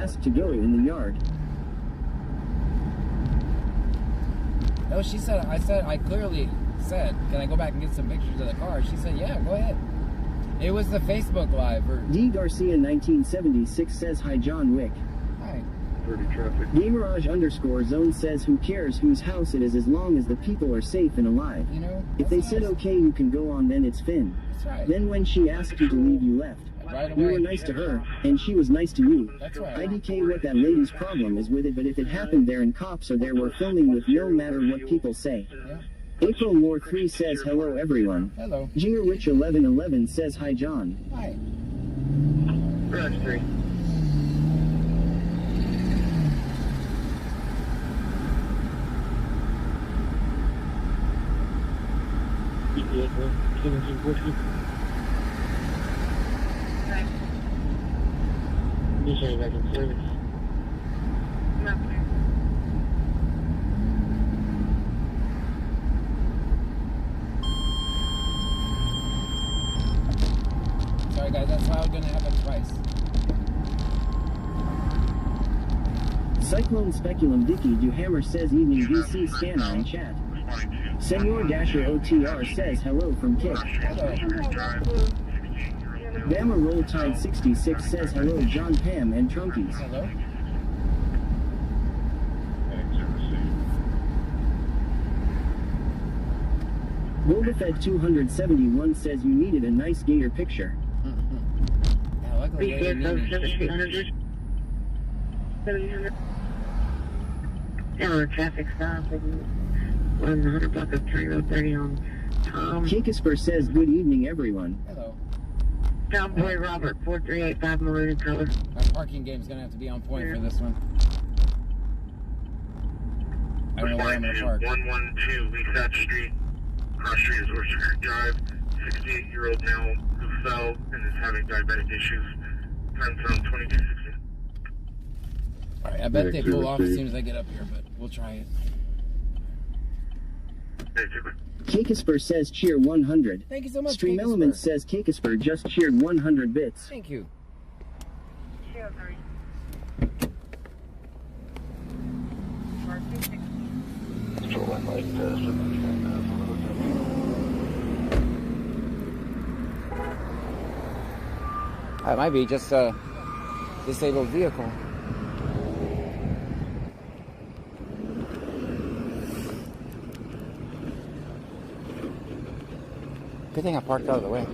asked to go in the yard. No, she said, I clearly said, can I go back and get some pictures of the car? She said, yeah, go ahead. It was the Facebook Live. D. Garcia 1976 says, hi John Wick. Hi. Traffic. Gamerage_zone says, who cares whose house it is as long as the people are safe and alive. You know, if they said okay you can go on, then it's Finn. That's right. Then when she asked you to leave you left. Right You away. were nice to her, and she was nice to you. That's right. IDK what that lady's problem is with it, but if it happened there and cops are there, we're filming with no matter what people say. Yeah. April Moore 3 says, hello everyone. Hello. Gingerwich 1111 says, hi John. Hi. Garage 3. You say back in service. Sorry guys, that's how it's gonna happen twice. Cyclone Speculum Dicky Duhammer says, evening DC Scanner in chat. Senor Dasher OTR says, hello from Kick. Bama Roll Tide 66 says, hello John Pam and Trunkies. Hello. Boba Fett 271 says, you needed a nice gator picture. Yeah, luckily they didn't need me. Yeah, traffic stop. 100 block of 30 on Tom. Kakisper says, good evening everyone. Hello. Cowboy Robert 4385 maroon color. My parking game's gonna have to be on point for this one. I don't know where I'm gonna park. 112 Leasat Street. Cross Street is Orchard Creek Drive. 68-year-old male who fell and is having diabetic issues. Time zone 2260. Alright, I bet they pull off as soon as I get up here, but we'll try it. Kakisper says, cheer 100. Thank you so much, Stream Kakisper. Elements says, Kakisper just cheered 100 bits. Thank you. It might be just a disabled vehicle. Good thing I parked out of the way.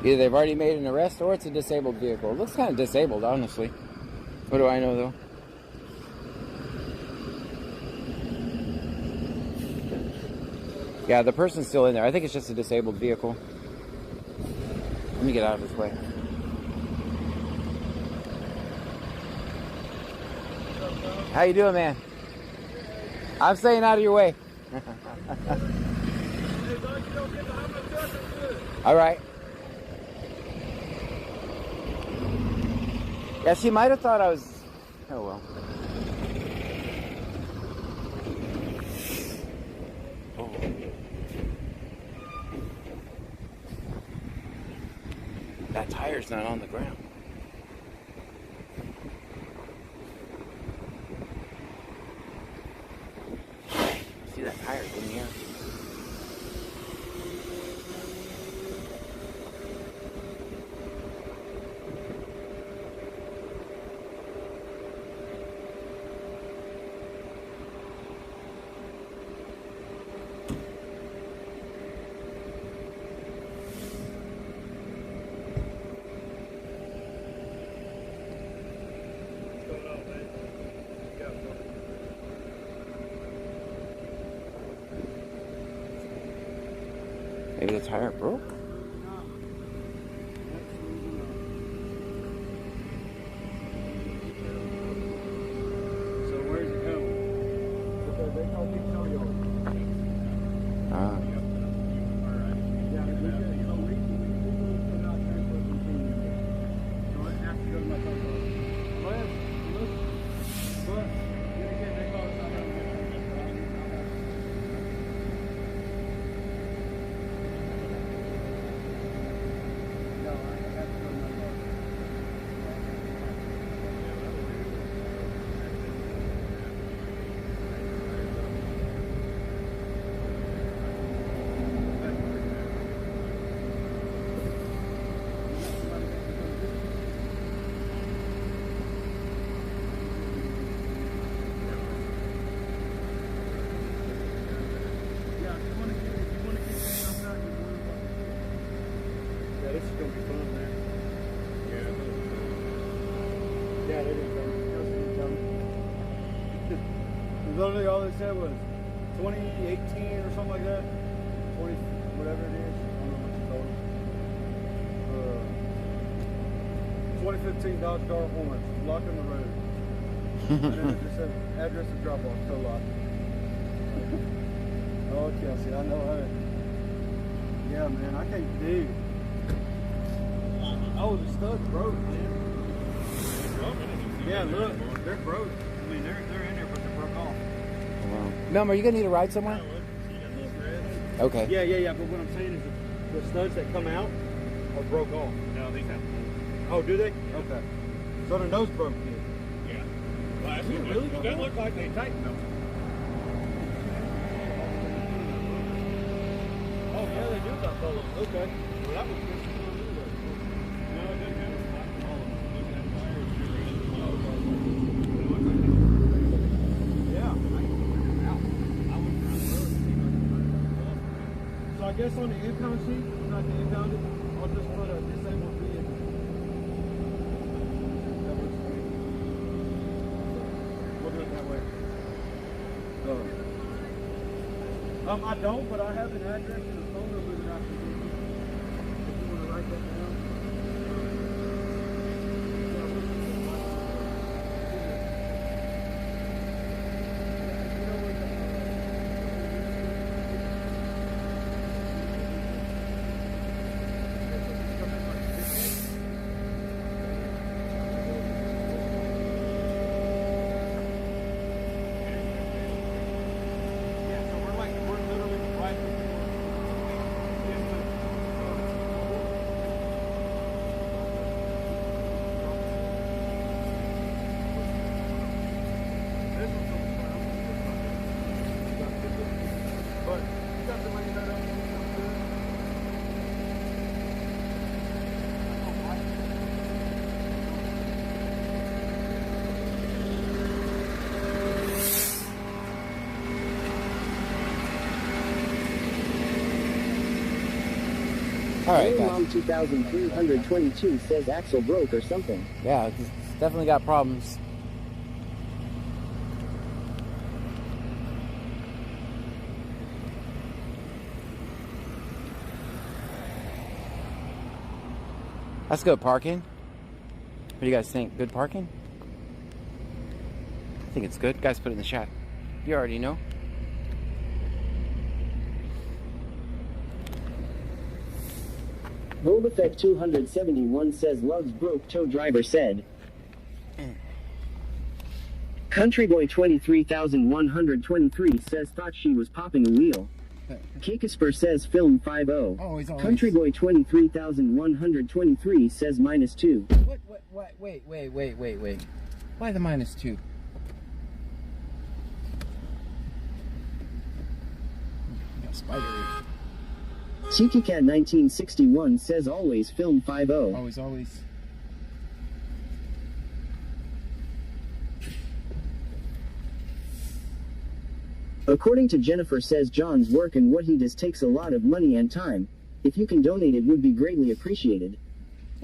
Either they've already made an arrest or it's a disabled vehicle. It looks kind of disabled, honestly. What do I know, though? Yeah, the person's still in there. I think it's just a disabled vehicle. Let me get out of his way. How you doing, man? I'm staying out of your way. All right. Yeah, she might have thought I was... Oh, well. Oh. That tire's not on the ground. See, that tire's in the air. Maybe the tire broke? So where's it going? Because they told me to tell you. Ah. Yeah, we just so we cannot transfer from team. So I have to go to my phone. Look, they call us out. literally all they said was 2018 or something like that. 20, whatever it is. I don't know what you told them. 2015 Dodge car orange, blocking the road. And then it just said address of drop off, tow lot. Oh, Kelsey, I know her. Yeah, man, I can't dig. Oh, the stud's broke, man. Yeah, look, they're broke. I mean, they're in there, but they're broke off. Wow. Mom, are you gonna need a ride somewhere? Okay. Yeah. But what I'm saying is the studs that come out are broke off. No, these have. Oh, do they? Okay. So their nose broke. Yeah. Well, that's Really? that looked like they tightened them. Oh, yeah, they do got fellows. Okay. Well, that was good. No, it doesn't have all of them. Look at that tire. It's really good. Yeah. I went around the road and see if I could find it. So I guess on the impound sheet, when I can impound it, I'll just put a disabled vehicle. That works for me. We'll do it that way. I don't, but I have an address and a phone number that I can give you. If you want to write that down. All right, Mom guys. 2322 says axle broke or something. Yeah, it's definitely got problems. That's good parking. What do you guys think? Good parking? I think it's good. Guys, put it in the chat. You already know. Volbeffect 271 says loves broke tow driver said. Countryboy 23123 says thought she was popping a wheel. Kakasper says film 50. Always. Countryboy 23123 says -2. Wait. Why the -2? Got spidery. TikiCat 1961 says always film 50. Always. According to Jennifer says John's work and what he does takes a lot of money and time. If you can donate it would be greatly appreciated.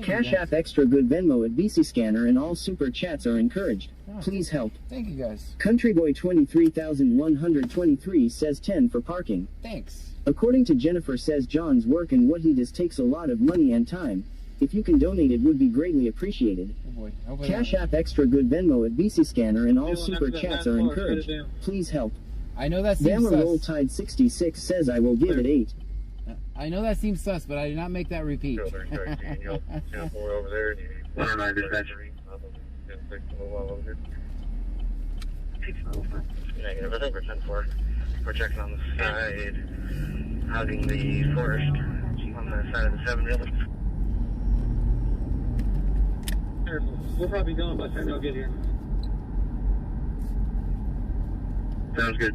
Cash App Extra Good Venmo at BC Scanner and all super chats are encouraged. Please help. Thank you guys. Countryboy 23123 says 10 for parking. Thanks. According to Jennifer says John's work and what he does takes a lot of money and time. If you can donate it would be greatly appreciated. Oh boy. Cash App Extra Good Venmo at BC Scanner and all super chats are encouraged. Please help. I know that seems Bama Roll sus. Tide 66 says I will give it 8. I know that seems sus, but I did not make that repeat. over there. 109 dispatcher. Negative. I think we're 10-4. We're checking on the side, housing the forest on the side of the 7-wheeler. We'll probably be gone by the time y'all get here. Sounds good.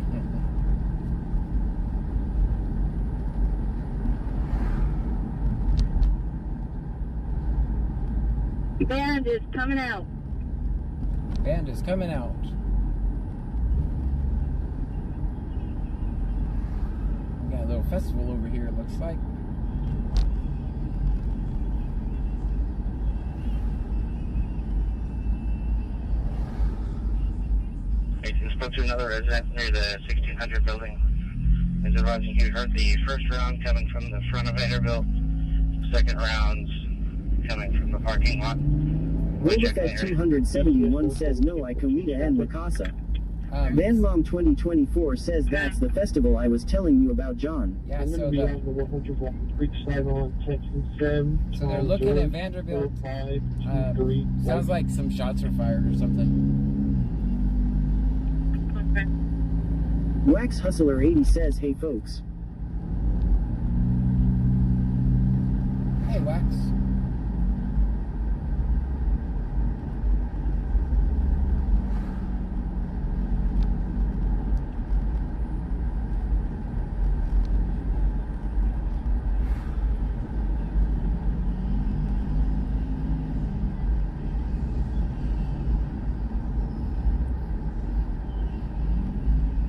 Band is coming out. Band is coming out. We got a little festival over here, it looks like. I just spoke to another resident near the 1600 building. Is advising he heard the first round coming from the front of Vanderbilt, second rounds coming from the parking lot. Robofet 271 says no, I Comida and La Casa. Vanlom 2024 says that's the festival I was telling you about, John. Yeah, I'm so, going to be on the 100 block of Creekside on Texas 7. so they're looking at Vanderbilt. Sounds like some shots were fired or something. Okay. Wax Hustler 80 says, hey folks. Hey, Wax.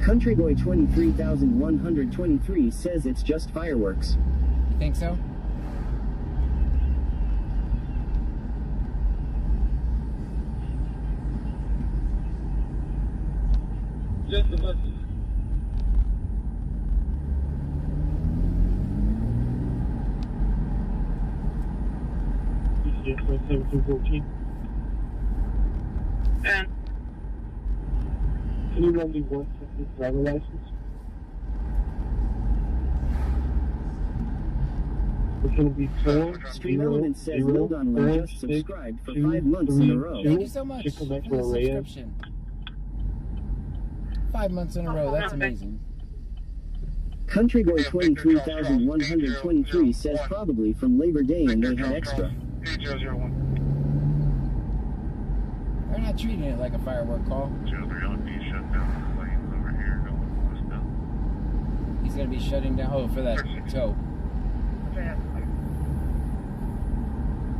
Country Boy 23,123 says it's just fireworks. You think so? Just the bus. Just 1714. And Can you run me one second driver license? It's going to be 4 Stream Element says Mildon just subscribed for 5 months in a row. Thank you so much for the subscription. 5 months in a row, that's amazing. Country Boy 23,123 says probably from Labor Day and they had extra. 8001. They're not treating it like a firework call. 03 shut down the lanes over here. No one was down. He's going to be shutting down, oh, for that tow.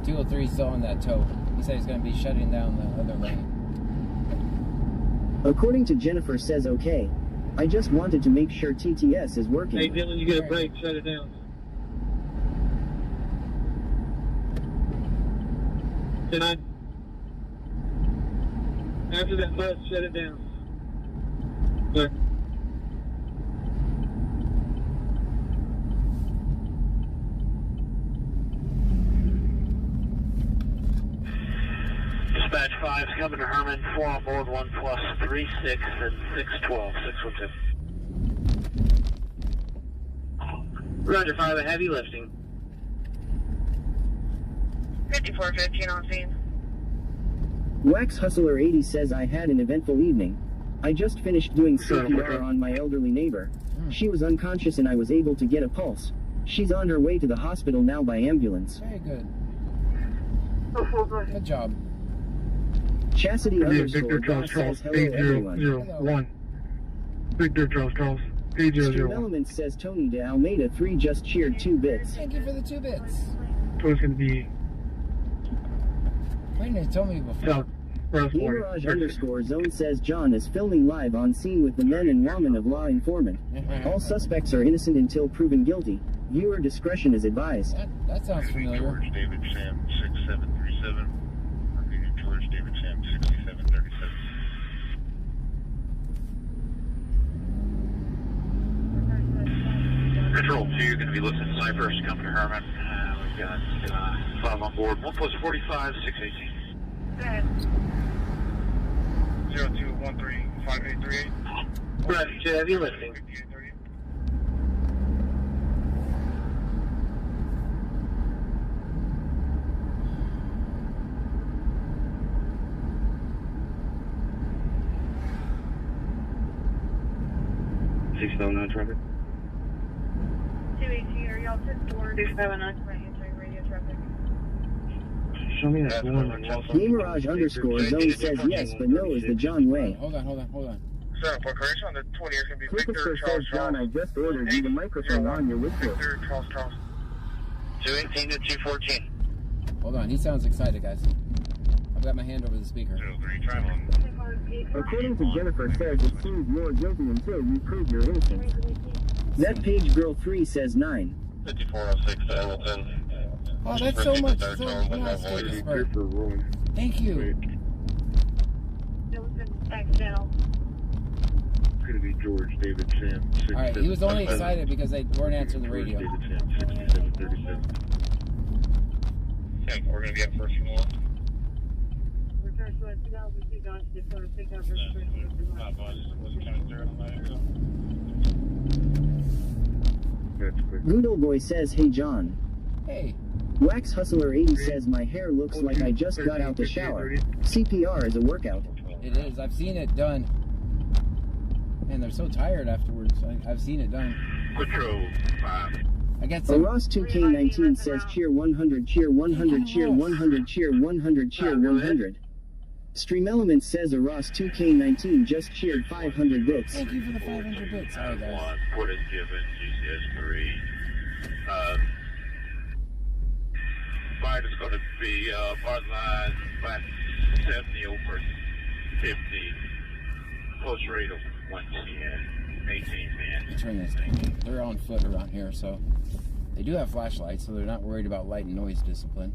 203 is still on that tow. He said he's going to be shutting down the other lane. According to Jennifer says okay. I just wanted to make sure TTS is working. Hey Dylan, you get a break, shut it down. Can I? After that bus, shut it down. Good. Dispatch 5 is coming to Herman, 4 on board, 1 plus 3, 6, and 612, 612. Roger 5, a heavy lifting. 5415 on scene. Wax Hustler 80 says I had an eventful evening. I just finished doing CPR on my elderly neighbor. She was unconscious and I was able to get a pulse. She's on her way to the hospital now by ambulance. Very good. Good job. Chastity Victor _ Charles says hello everyone. 001. Victor Charles Stream 8001. Element says Tony de Almeida 3 just cheered 2 bits. Thank you for the 2 bits. So it's going to be Why didn't you tell me before? south. Gamerage _ Zone says John is filming live on scene with the men and women of law informant. All suspects are innocent until proven guilty. Viewer discretion is advised. That sounds familiar. George David Sam 6737. Repeating George David Sam 6737. Control 2, going to be listening to Cypress, coming to Herman. We've got 5 on board, 1 plus 45, 618. go ahead. 02135838. Roger 2, heavy lifting. 5838. traffic. 218, are y'all 10-4? 279, entering radio traffic. Show me that one. Gamerage _ Zone says yes, but no is the John way. Hold on. Sir, for correction on the 20 is going to be Christopher says John, I just ordered you the microphone on your whistle. Victor Charles. 218 to 214. Hold on. He sounds excited, guys. got my hand over the speaker. 03, traveling. According to Jennifer says it seems you're guilty until you prove your innocence. That page girl 3 says 9. 5406 to Hamilton. Oh, that's so much. Third So tone, but no nice. voice. Good for rolling. Thank you. Wait, Back down. it's gonna be George David Sam. All right, he was only 67. excited because they weren't answering the radio. George David Sam, 6737. Okay, we're going to be up first floor. Return to us 2002 Dodge Dakota pickup registration. That's quick. Goodle Boy says, hey John. Hey, Wax Hustler 80 says my hair looks like I just got out the shower. CPR is a workout. it is. I've seen it done. And they're so tired afterwards. I've seen it done. Patrol 5. I got A some. Ross 2K19 says cheer 100, cheer 100, cheer 100, cheer 100, cheer 100. Stream Elements says a Ross 2K19 just cheered 500 bits. Thank you for the 500 bits. Sorry, guys. One, port is given, GCS 3. Flight is going to be part line flat 70 over 50. Post rate of 110, 18 Let me man. turn this down. They're on foot around here, so they do have flashlights, so they're not worried about light and noise discipline.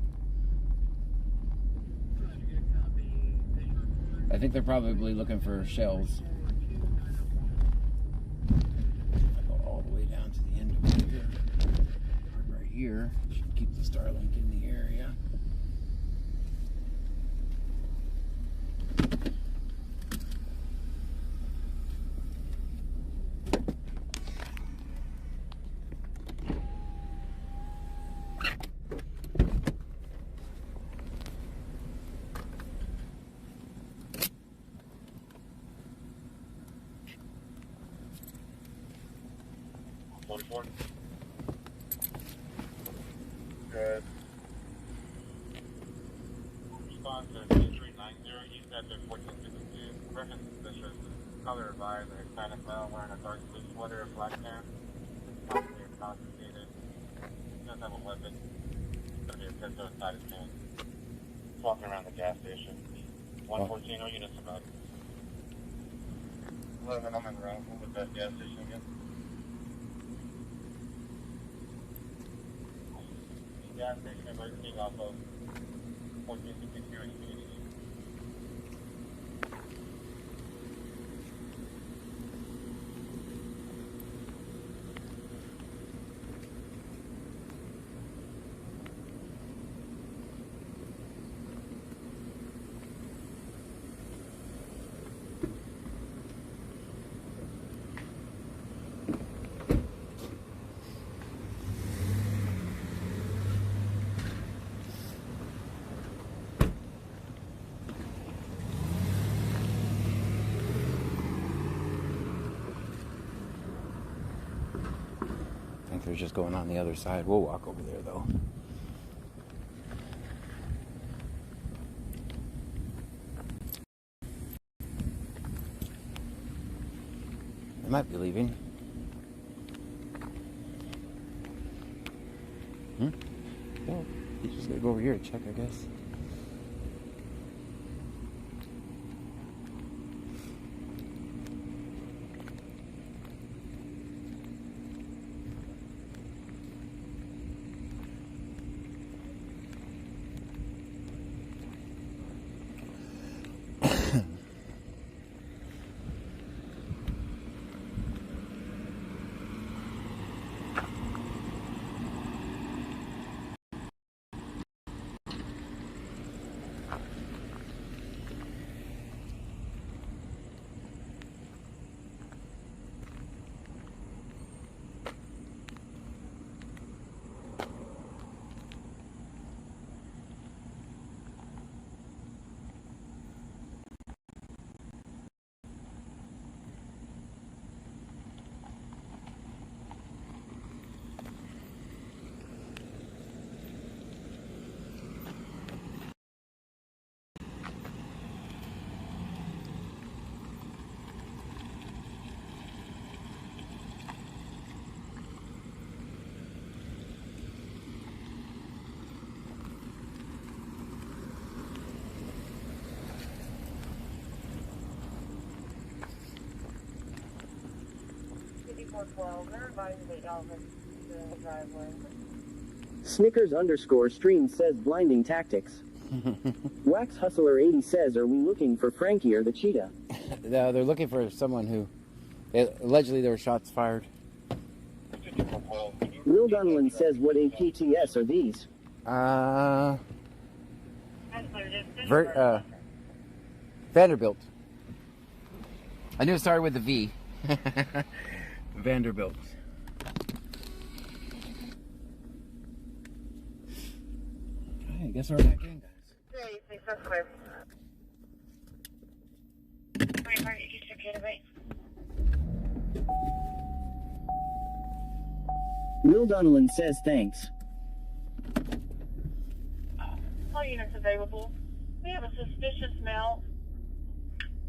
I think they're probably looking for shells. I go all the way down to the end of here. Right here. Should keep the Starlink in the area. Good. Response to 2390, East Edge 1462. Reference suspicious. Color advisor, Santa Fe, wearing a dark blue sweater, black pants. Possibly intoxicated. Doesn't have a weapon. Gonna be a pistol inside his pants. Walking around the gas station. 114, no units about. 11, I'm in route. What was that gas station again? Gas station emergency off of 1462 and Unity. I think they're just going on the other side. We'll walk over there, though. They might be leaving. Well, he's just gonna go over here to check, I guess. 412. They're advising the element in the driveway. Snickers_stream says blinding tactics. Wax Hustler 80 says, are we looking for Frankie or the cheetah? They're looking for someone who allegedly there were shots fired. Will Donlan says, what APTS are these? Vanderbilt. I knew it started with a V. Vanderbilt. Okay, I guess we're back in, guys. Will Donlan says, thanks. All units available. We have a suspicious smell.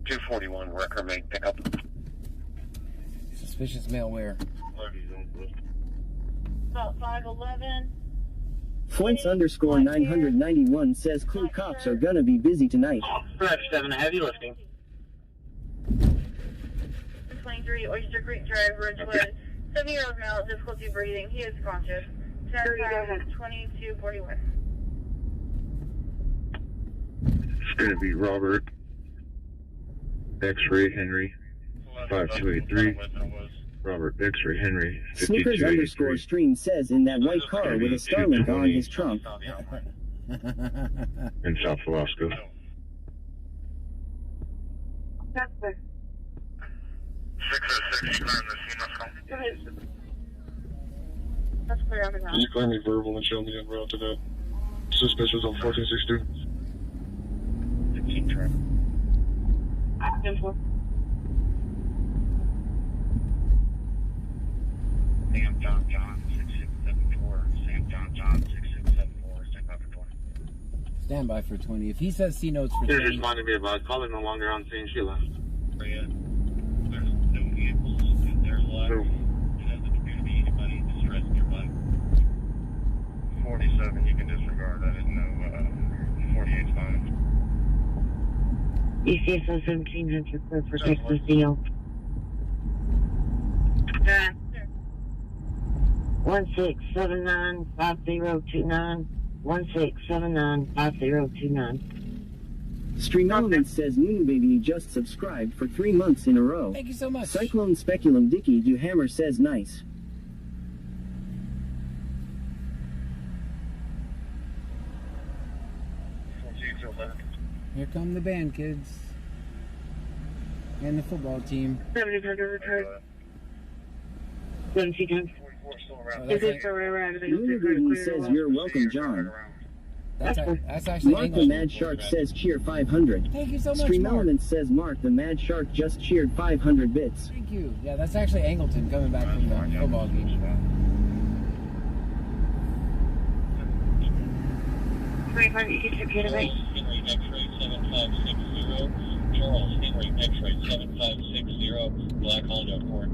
241, record make pickup. Suspicious malware. About 511. Foints_991 says, clue cops are gonna be busy tonight. Drive 7, heavy lifting. 23 Oyster Creek Drive, Ridgewood. 7-year-old male, difficulty breathing. He is conscious. 2241. It's going to be Robert X-Ray Henry 5283. Robert X-Ray Henry 5283. Snickers_stream says, in that white car with a Starlink on his trunk. In South Alaska. That's good. 606, you learn the scene, Go ahead. That's clear on the ground. Can you clear me verbal and show me en route to that suspicious on 1462? 16 track. Info. Sam John 6674. Sam John 6674. Stand by for 20. Stand by for 20. If he says C notes for You're 20, responding to me about caller no longer on scene. She left. There's no vehicles in their life. It doesn't appear to be anybody distressed nearby. 47, you can disregard. I didn't know. 48's fine. ECSO 1700 for Texas deal. 16795029. 16795029. Stream Element says, Moon Baby just subscribed for 3 months in a row. thank you so much. Cyclone Speculum Dicky Do Hammer says, nice. Here come the band kids. And the football team. 700 return. 17 times. 44 still around. Is it for Moon Baby says, you're welcome, John. That's actually Mark the English. Mad Shark says, cheer 500. Thank you so much, Stream Mark. Element says, Mark the Mad Shark just cheered 500 bits. Thank you. Yeah, that's actually Angleton coming back from the football game. 25, you get your getaway. Henry X-ray 7560. Charles Henry X-ray 7560. Black Honda Accord.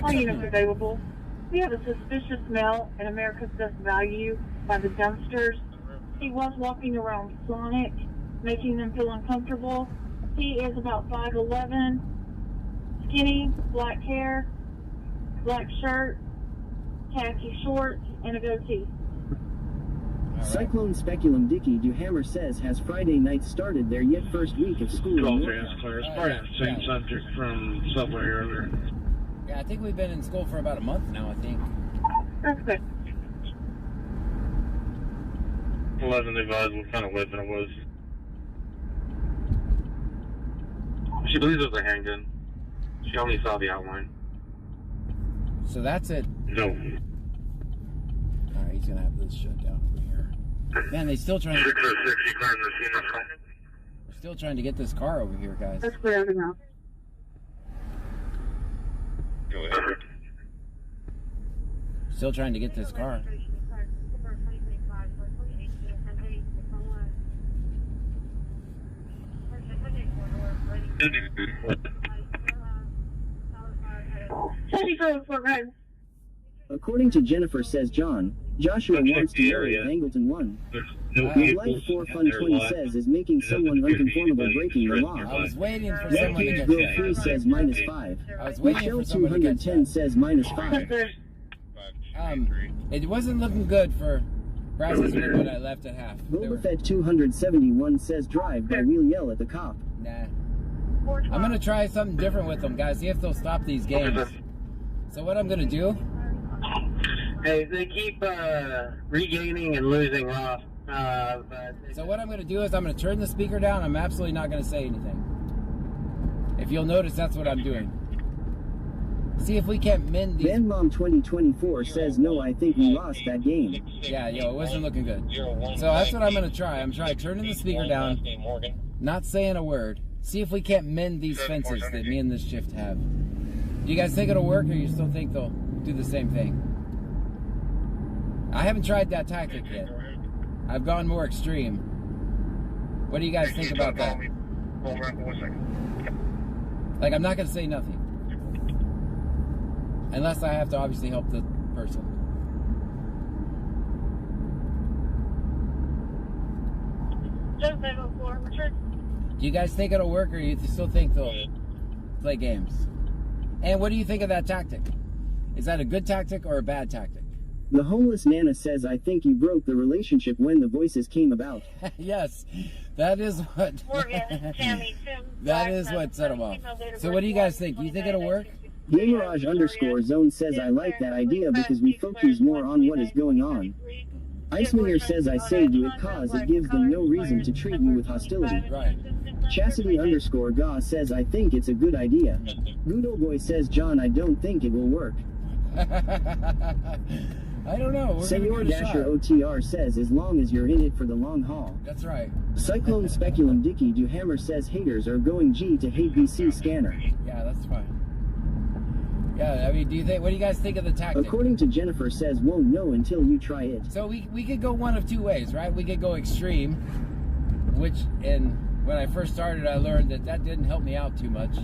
All units available. We have a suspicious smell in America's Best Value by the dumpsters. He was walking around Sonic, making them feel uncomfortable. He is about 5'11", skinny, black hair, black shirt, khaki shorts, and a goatee. Cyclone Speculum Dicky Do Hammer says, has Friday night started their yet first week of school? in Norfolk? Same subject from Subway earlier. Yeah, I think we've been in school for about a month now, I think. That's good. 11 advised what kind of weapon it was. She believes it was a handgun. She only saw the outline. So that's it. No. Alright, he's gonna have this shut down over here. Man, they still trying to, 606, you clearing the scene. they're still trying to get this car over here, guys. That's clear on the ground. Go ahead. Still trying to get this car. According to Jennifer says John, Joshua wants to marry Angleton 1. There's no Life vehicles for in Fun their 20 lot. says is making It doesn't someone appear to be unconformable anybody breaking the threatening law. your I was life. waiting for Red someone to Cage get Bill that. 3 says -5. I was waiting Michelle for someone to get 210 that. says -5. It wasn't looking good for Brazos when I left at half. They Boba were, Fett 271 says drive by wheel yell at the cop. nah. I'm gonna try something different with them, guys. See if they'll stop these games. So what I'm gonna do? Hey, they keep regaining and losing off. So what I'm gonna do is I'm gonna turn the speaker down. I'm absolutely not gonna say anything. If you'll notice, that's what I'm doing. See if we can't mend these. Mom 2024 says no, I think we lost that game. Yeah, it wasn't looking good. So that's what I'm gonna try. I'm trying turning the speaker down, not saying a word. See if we can't mend these fences that me and this shift have. Do you guys think it'll work, or you still think they'll do the same thing? I haven't tried that tactic yet. I've gone more extreme. What do you guys think about that? Hold on 1 second. Like, I'm not gonna say nothing. Unless I have to obviously help the person. Do you guys think it'll work, or you still think they'll play games? And what do you think of that tactic? Is that a good tactic or a bad tactic? The homeless Nana says I think you broke the relationship when the voices came about. Yes, that is what. That is what set them off. So what do you guys think? Do you think it'll work? Gamerage _zone says I like that idea because we focus more on what is going on. Iceminger says I saved you it cause it gives them no reason to treat you with hostility. Right. Chastity _Ga says I think it's a good idea. Gudo Boy says John I don't think it will work. I don't know. We're Senor gonna give it a Dasher shot. OTR says as long as you're in it for the long haul. That's right. Cyclone Speculum Dicky Duhammer says haters are going G to hate BC scanner. Yeah, that's fine. Yeah, I mean, what do you guys think of the tactic? According to Jennifer says won't know until you try it. So we could go one of two ways, right? We could go extreme, which, and when I first started, I learned that didn't help me out too much.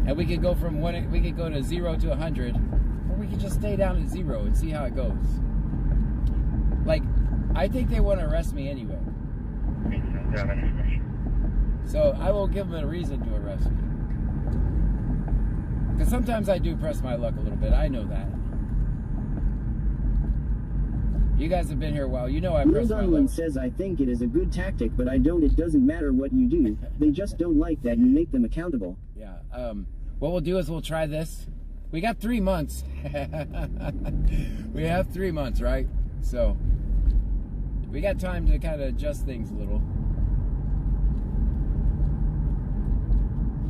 And we could go from we could go to 0 to 100, or we could just stay down at 0 and see how it goes. Like, I think they want to arrest me anyway. So I will give them a reason to arrest me. Because sometimes I do press my luck a little bit. I know that. You guys have been here a while. You know I press my Donovan luck. says I think it is a good tactic, but it doesn't matter what you do. They just don't like that you make them accountable. Yeah. What we'll do is we'll try this. We got 3 months. We have 3 months, right? So we got time to kind of adjust things a little.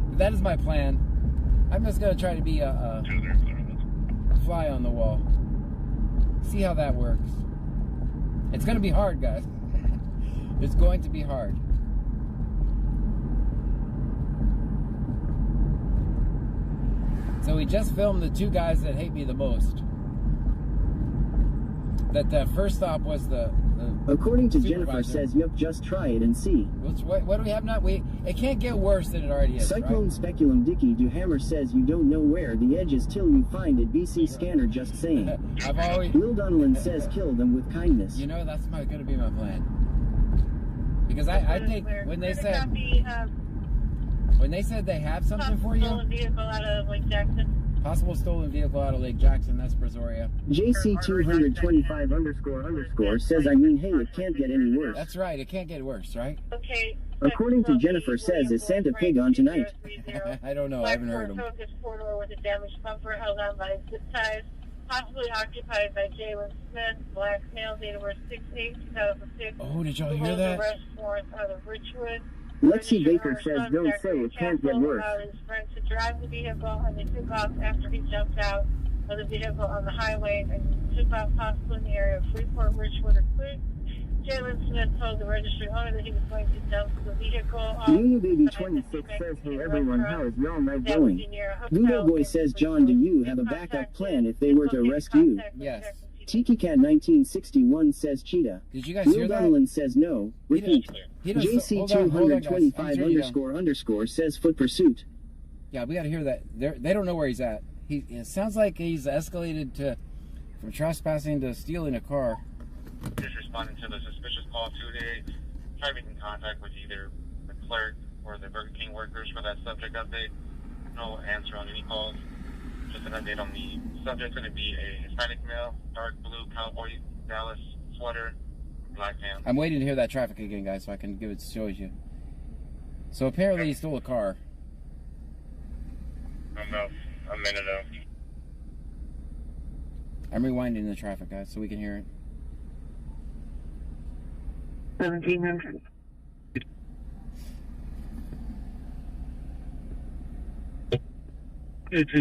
But that is my plan. I'm just going to try to be a fly on the wall. See how that works. It's going to be hard, guys. It's going to be hard. So we just filmed the 2 guys that hate me the most. That first stop was the According to supervisor. Jennifer says yep, just try it and see. What do we have now? It can't get worse than it already is, Cyclone right? Speculum Dicky Duhammer says you don't know where the edge is till you find it. BC scanner just saying. I've always, Will Donlan says kill them with kindness. you know, that's going to be my plan. Because I think when they said they have something for you, Vehicle out of Lake Jackson. possible stolen vehicle out of Lake Jackson, that's Brazoria. JC225 __ says I mean hey it can't get any worse. That's right, it can't get worse, right? Okay. According to Jennifer says is Santa Pig on tonight? I don't know, I haven't heard him. Focus corridor with a damaged bumper held on by zip ties, possibly occupied by Jalen Smith, black male, date of birth 6/8/2006. Oh, did y'all hear that? Arrest warrant out of Richwood. Lexi Baker says don't say it can't get worse. His friend to drive the vehicle, and they took off after he jumped out of the vehicle on the highway and took off possibly in the area of Freeport, Richwood, or Clute. Jalen Smith told the registry owner that he was going to dump the vehicle. Yu Baby 26 says hey everyone, how is y'all night going? Gudo Boy says John, do you have a backup plan if they were to arrest you? Yes. Tiki Cat 1961 says cheetah. Did you guys hear Will that? Donlan says no. Repeat. He doesn't- hold on, JC225 guys. _ says foot pursuit. Yeah, we got to hear that. They don't know where he's at. It sounds like he's escalated from trespassing to stealing a car. Just responding to the suspicious call today. Try making contact with either the clerk or the Burger King workers for that subject update. No answer on any calls. Just an update on the subject. Going to be a Hispanic male, dark blue cowboy Dallas sweater, black pants. I'm waiting to hear that traffic again, guys, so I can give it show you. So apparently he stole a car. About a minute ago. I'm rewinding the traffic, guys, so we can hear it. 1700.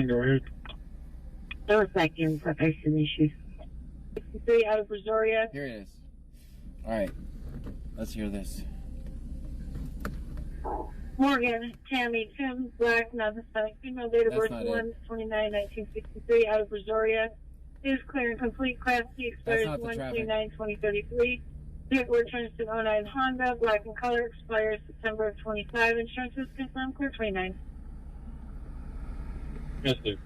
Go ahead. There was back in for facing issues. 63 out of Brazoria. Here it is. Alright. Let's hear this. Morgan, Tammy, Tim, Black, non-Hispanic female, date of birth 1/29/1963, out of Brazoria. Is clear and complete. Class C expires 1/29/2033. Vehicle returns to 09 Honda, black in color, expires September of 25. Insurance is confirmed, clear 29. Yes, sir.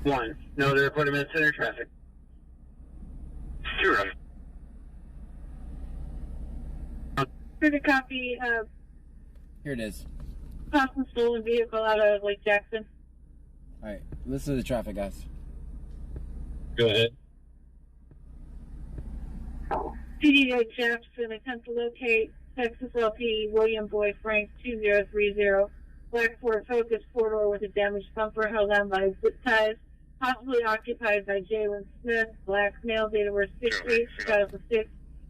1. No other report of center traffic. 2. Here's a copy of Here it is. tossed and stolen vehicle out of Lake Jackson. Alright, listen to the traffic, guys. Go ahead. PD Lake Jackson, attempt to locate Texas LP William Boy Frank 2030. Black Ford Focus four-door with a damaged bumper held on by zip ties, possibly occupied by Jalen Smith, black male, date of birth 6/8/2006,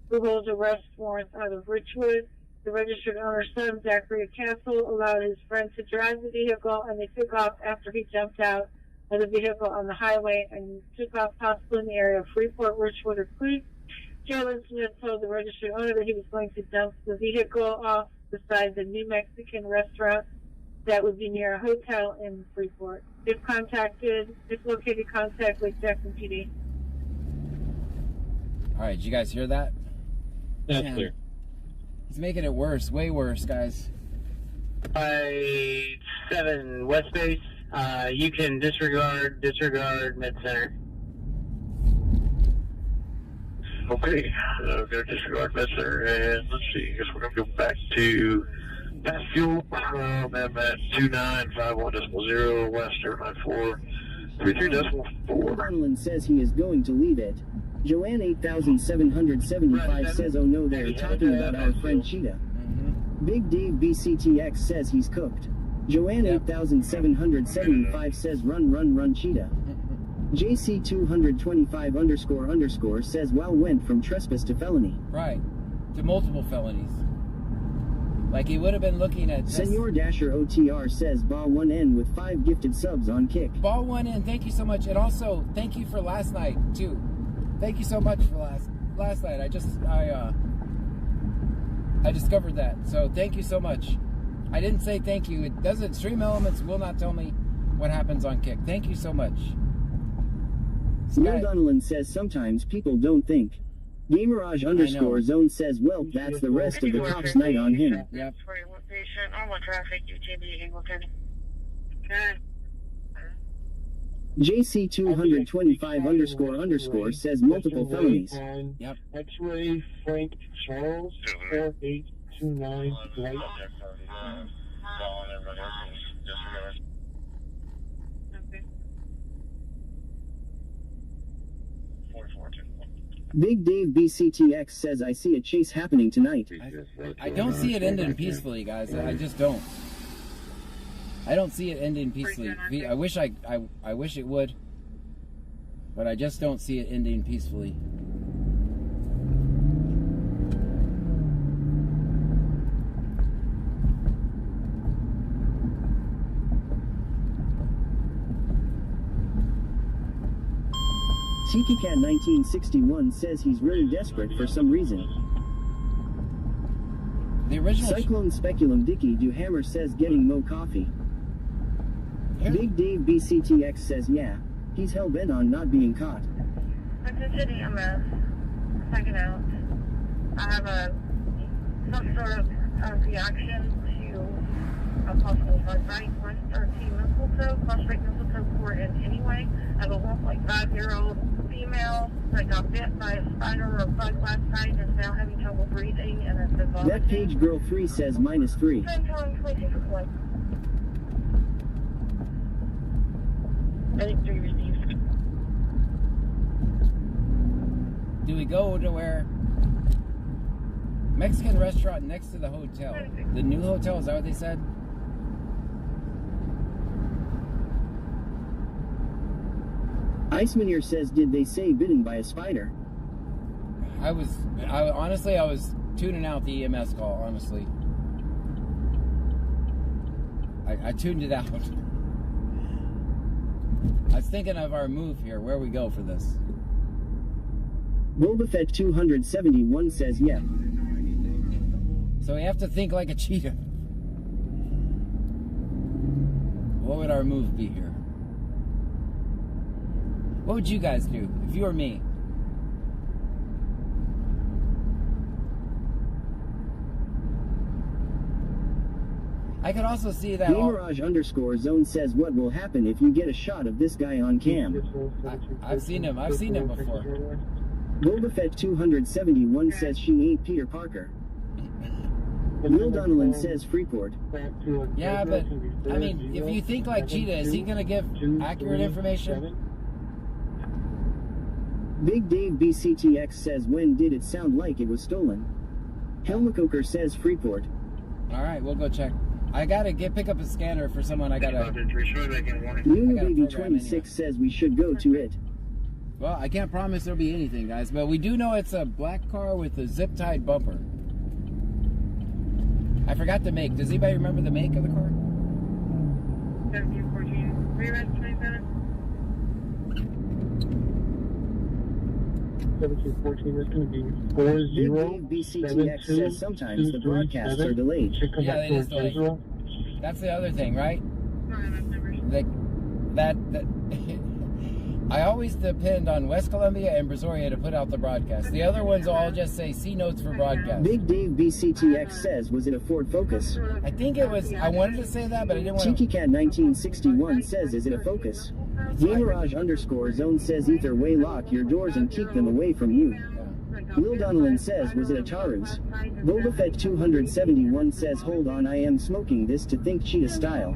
who holds arrest warrant out of Richwood. The registered owner's son, Zachary Castle, allowed his friend to drive the vehicle, and they took off after he jumped out of the vehicle on the highway and took off possibly in the area of Freeport, Richwood, or Creek. Jalen Smith told the registered owner that he was going to dump the vehicle off beside the New Mexican restaurant that would be near a hotel in Freeport. If located, contact Lake Jackson PD. Alright, did you guys hear that? That's Man, clear. He's making it worse, way worse, guys. By 7 West Base, you can disregard mid-center. Okay, we're going to disregard Messer, and let's see, I guess we're going to go back to that fuel, I'm at 2951.0, west 09433.4. Donlan says he is going to leave it. Joanne 8775 says, oh no, they're talking about our friend Cheetah. Big Dave BCTX says he's cooked. Joanne 8775 says run Cheetah. JC 225 _ says wow, went from trespass to felony. Right. To multiple felonies. Like he would have been looking at Senor Dasher OTR says Ba 1N with 5 gifted subs on Kick. Ba 1N, thank you so much. And also thank you for last night too. Thank you so much for last night. I discovered that. So thank you so much. I didn't say thank you. It doesn't. Stream Elements will not tell me what happens on Kick. Thank you so much. Neil Donlan says sometimes people don't think. Gamerage _ zone says, well, that's the rest of the cops' night on him. Yep. JC 225 _ says multiple felonies. Yep. X-ray Frank Charles 4829 Dwight. Big Dave BCTX says I see a chase happening tonight. I don't see it ending peacefully, guys. I just don't. I don't see it ending peacefully. I wish I wish it would, but I just don't see it ending peacefully. TikiCat 1961 says he's really desperate for some reason. The original Cyclone Speculum Dicky Do Hammer says getting Mo coffee. Big Dave BCTX says yeah, he's hell-bent on not being caught. I'm just hitting a mess. Checking out. I have some sort of reaction to a possible right mistletoe, cross-right mistletoe 4A. in anyway. I have a 1.5-year-old female that got bit by a spider or a bug last night and is now having trouble breathing and has been vomiting. That page girl 3 says -3. I'm telling you, take a flight. I think 3 received. Do we go to where? Mexican restaurant next to the hotel. The new hotel, is that what they said? Iceman here says, did they say bitten by a spider? Honestly, I was tuning out the EMS call, honestly. I tuned it out. I was thinking of our move here, where we go for this. Boba Fett 271 says, yeah. So we have to think like a cheetah. What would our move be here? What would you guys do if you were me? I could also see that. Mirage_zone says, what will happen if you get a shot of this guy on cam? I've seen him. I've seen him before. Boba Fett 271 says she ain't Peter Parker. Will Donnellan says Freeport. Yeah, but I mean, if you think like Cheetah, is he gonna give accurate information? Big Dave BCTX says, when did it sound like it was stolen? Helmacoker says Freeport. Alright, we'll go check. I gotta pick up a scanner for someone. I gotta. Luna Baby 26 says we should go to it. Well, I can't promise there'll be anything, guys, but we do know it's a black car with a zip-tied bumper. I forgot the make. Does anybody remember the make of the car? 1714. Rearrest 27. 1714 is going to be Big Dave BCTX says sometimes the broadcasts are delayed. Yeah, it is delayed. That's the other thing, right? That I always depend on West Columbia and Brazoria to put out the broadcast. The other ones all just say C notes for broadcast. Big Dave BCTX says, was it a Ford Focus? I think it was. I wanted to say that, but I didn't want to. Cheeky Cat 1961 says, is it a Focus? Mirage_zone says, either way lock your doors and keep them away from you. Will Donnellan says, was it a Taurus? Boba Fett 271 says, hold on, I am smoking this to think Cheetah style.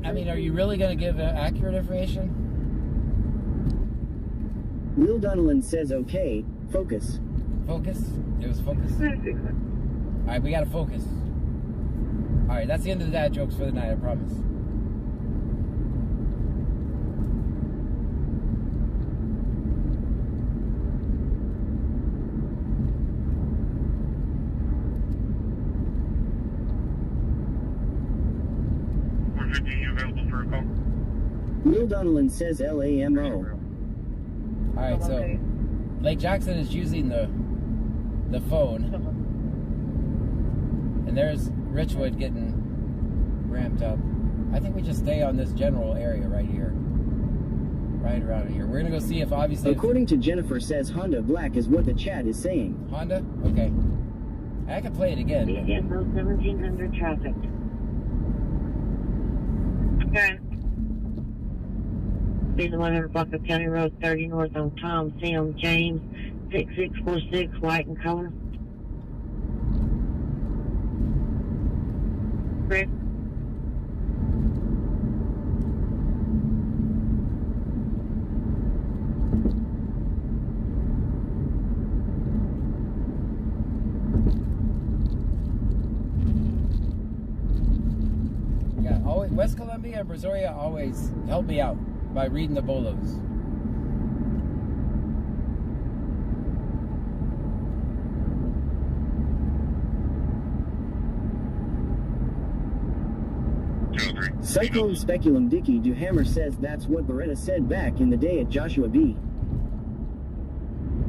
I mean, are you really going to give accurate information? Will Donnellan says, okay, focus. Focus? It was focus? Alright, we got to focus. Alright, that's the end of the dad jokes for the night, I promise. Will Donnellan says LAMO. Alright, so Lake Jackson is using the phone. And there's Richwood getting ramped up. I think we just stay on this general area right here. Right around here. We're going to go see if obviously... According to Jennifer says Honda Black is what the chat is saying. Honda? Okay. I can play it again. 1700 traffic. Okay. Being 100 block of County Road 30 North on Tom Sam James 6646 white in color. Chris. Yeah, always, West Columbia and Brazoria always help me out by reading the bolos. Cyclone Speculum Dicky Duhammer says that's what Beretta said back in the day at Joshua B.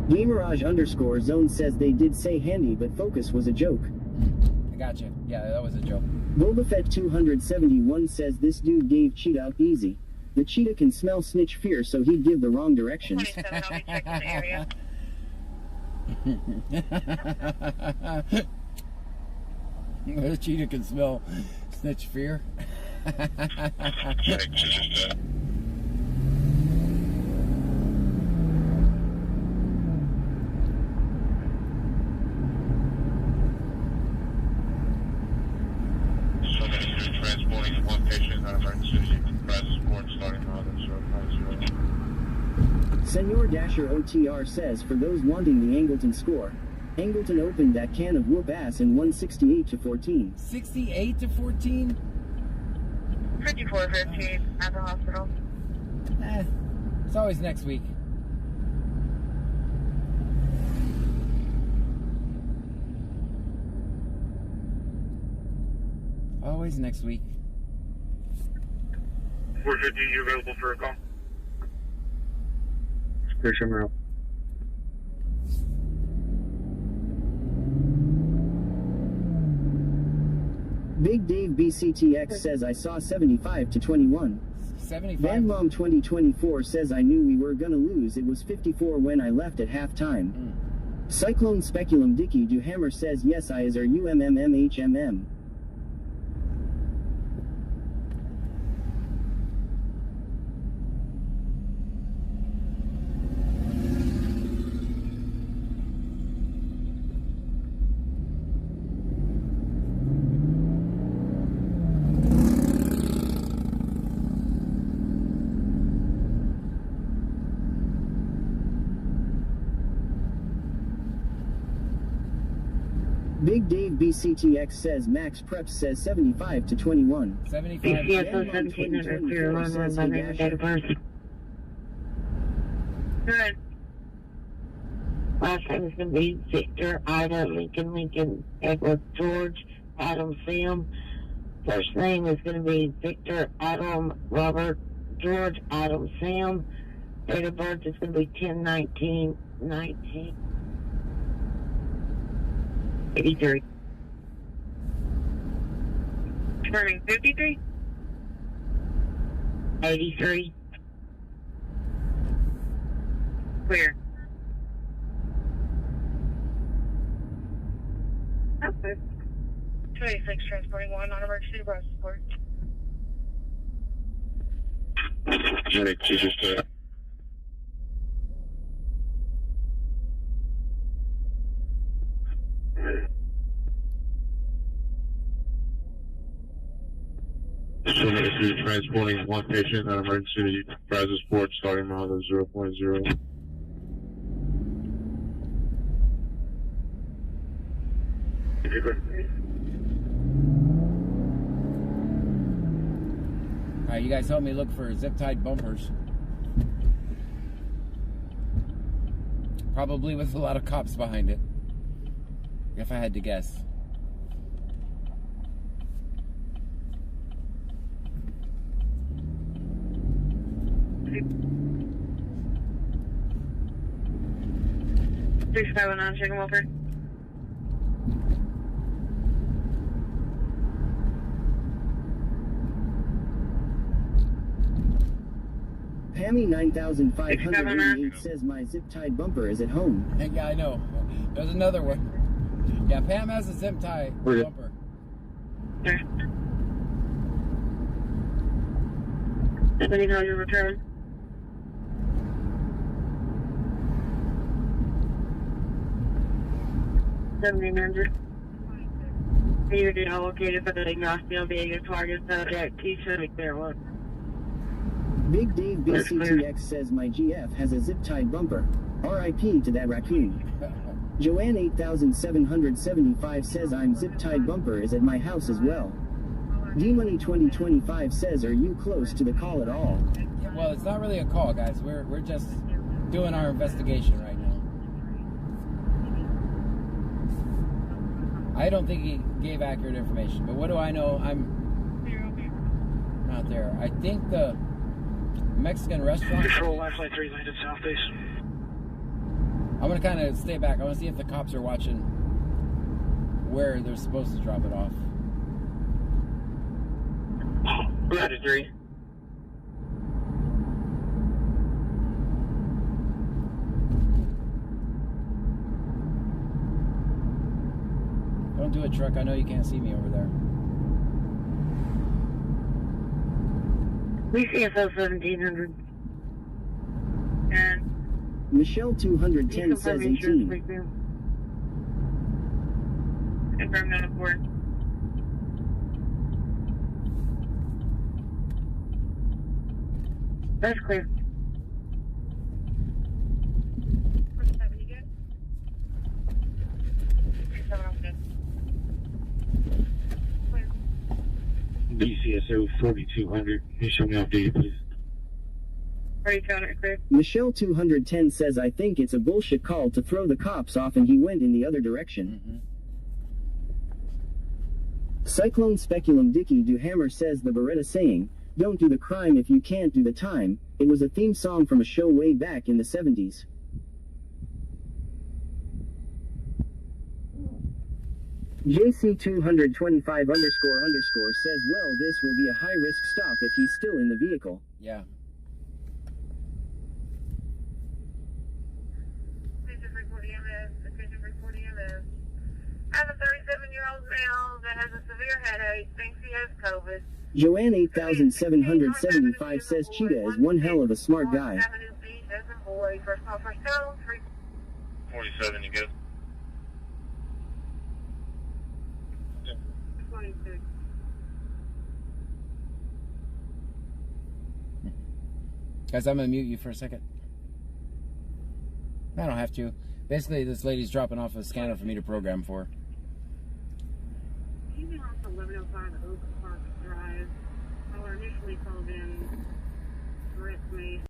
Gamerage_zone says they did say handy, but focus was a joke. I gotcha. Yeah, that was a joke. Boba Fett 271 says this dude gave Cheetah up easy. The cheetah can smell snitch fear, so he'd give the wrong directions. 27, I'll be checking the area. The cheetah can smell Snitch fear. Transporting one patient out of emergency. Crisis support starting on 0.0. Senor Dasher OTR says for those wanting the Angleton score, Angleton opened that can of whoop ass in 168-14. 68-14? 5415 at the hospital. It's always next week. Always next week. 415, you available for a call? Clear Shamrock. Big Dave BCTX says I saw 75-21. 75. Van Mom 2024 says I knew we were gonna lose. It was 54 when I left at halftime. Cyclone Speculum Dicky Do Hammer says yes I is our UMMMHMM. Big Dave BCTX says Max Preps says 75-21. 75. Yes, 1704 says my name and date of birth. Good. Last name is going to be Victor, Ida, Lincoln, Edward, George, Adam, Sam. First name is going to be Victor, Adam, Robert, George, Adam, Sam. Date of birth is going to be 10/19/19. 83. Turning 53? 83. Clear. Okay. 26 transporting 1 on emergency bus support. 22 just transporting one patient out of emergency crisis support starting on 0.0. Alright, you guys help me look for zip-tied bumpers. Probably with a lot of cops behind it, if I had to guess. Six 509, check them over. Pammy 9588 says my zip-tied bumper is at home. Yeah, I know. There's another one. Yeah, Pam has a zip-tie bumper. Okay. Let me know your return. You're allocated for the Ignacio being a target subject. T-shirt, clear one. Big Dave BCTX says my GF has a zip-tied bumper. R.I.P. to that raccoon. Joanne 8775 says I'm zip-tied bumper is at my house as well. D-Money 2025 says are you close to the call at all? Yeah, well, it's not really a call, guys. We're just doing our investigation right now. I don't think he gave accurate information, but what do I know? I'm not there. I think the Mexican restaurant. Control Lifeline 3 landed south base. I'm gonna kind of stay back. I want to see if the cops are watching where they're supposed to drop it off. Roger 3. Don't do it, truck. I know you can't see me over there. BCSO 1700. And Michelle 210 says 18. Confirm not aboard. That's clear. BCSO 4200. Can you show me off duty, please? 4200, clear. Michelle 210 says I think it's a bullshit call to throw the cops off and he went in the other direction. Cyclone Speculum Dicky Do Hammer says the Beretta saying, "Don't do the crime if you can't do the time," it was a theme song from a show way back in the 70s. JC225 __ says, well, this will be a high-risk stop if he's still in the vehicle. Yeah. I have a 37-year-old male that has a severe headache, thinks he has COVID. Joanne 8775 says Cheetah is one hell of a smart guy. 47, you good? 26. Guys, I'm gonna mute you for a second. I don't have to. Basically, this lady's dropping off a scanner for me to program for. He's off 1105 Oak Park Drive. Caller initially called in, threats me.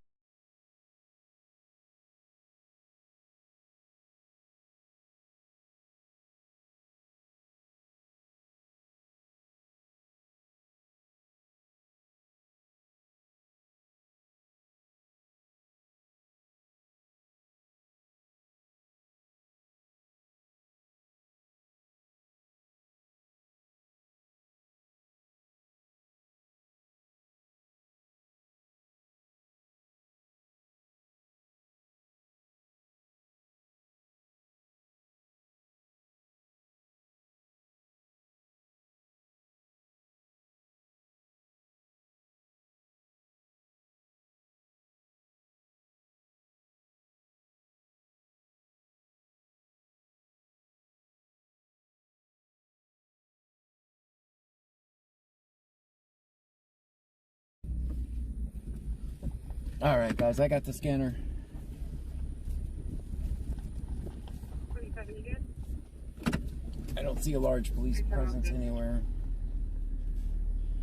All right, guys, I got the scanner. 27, you good? I don't see a large police presence anywhere.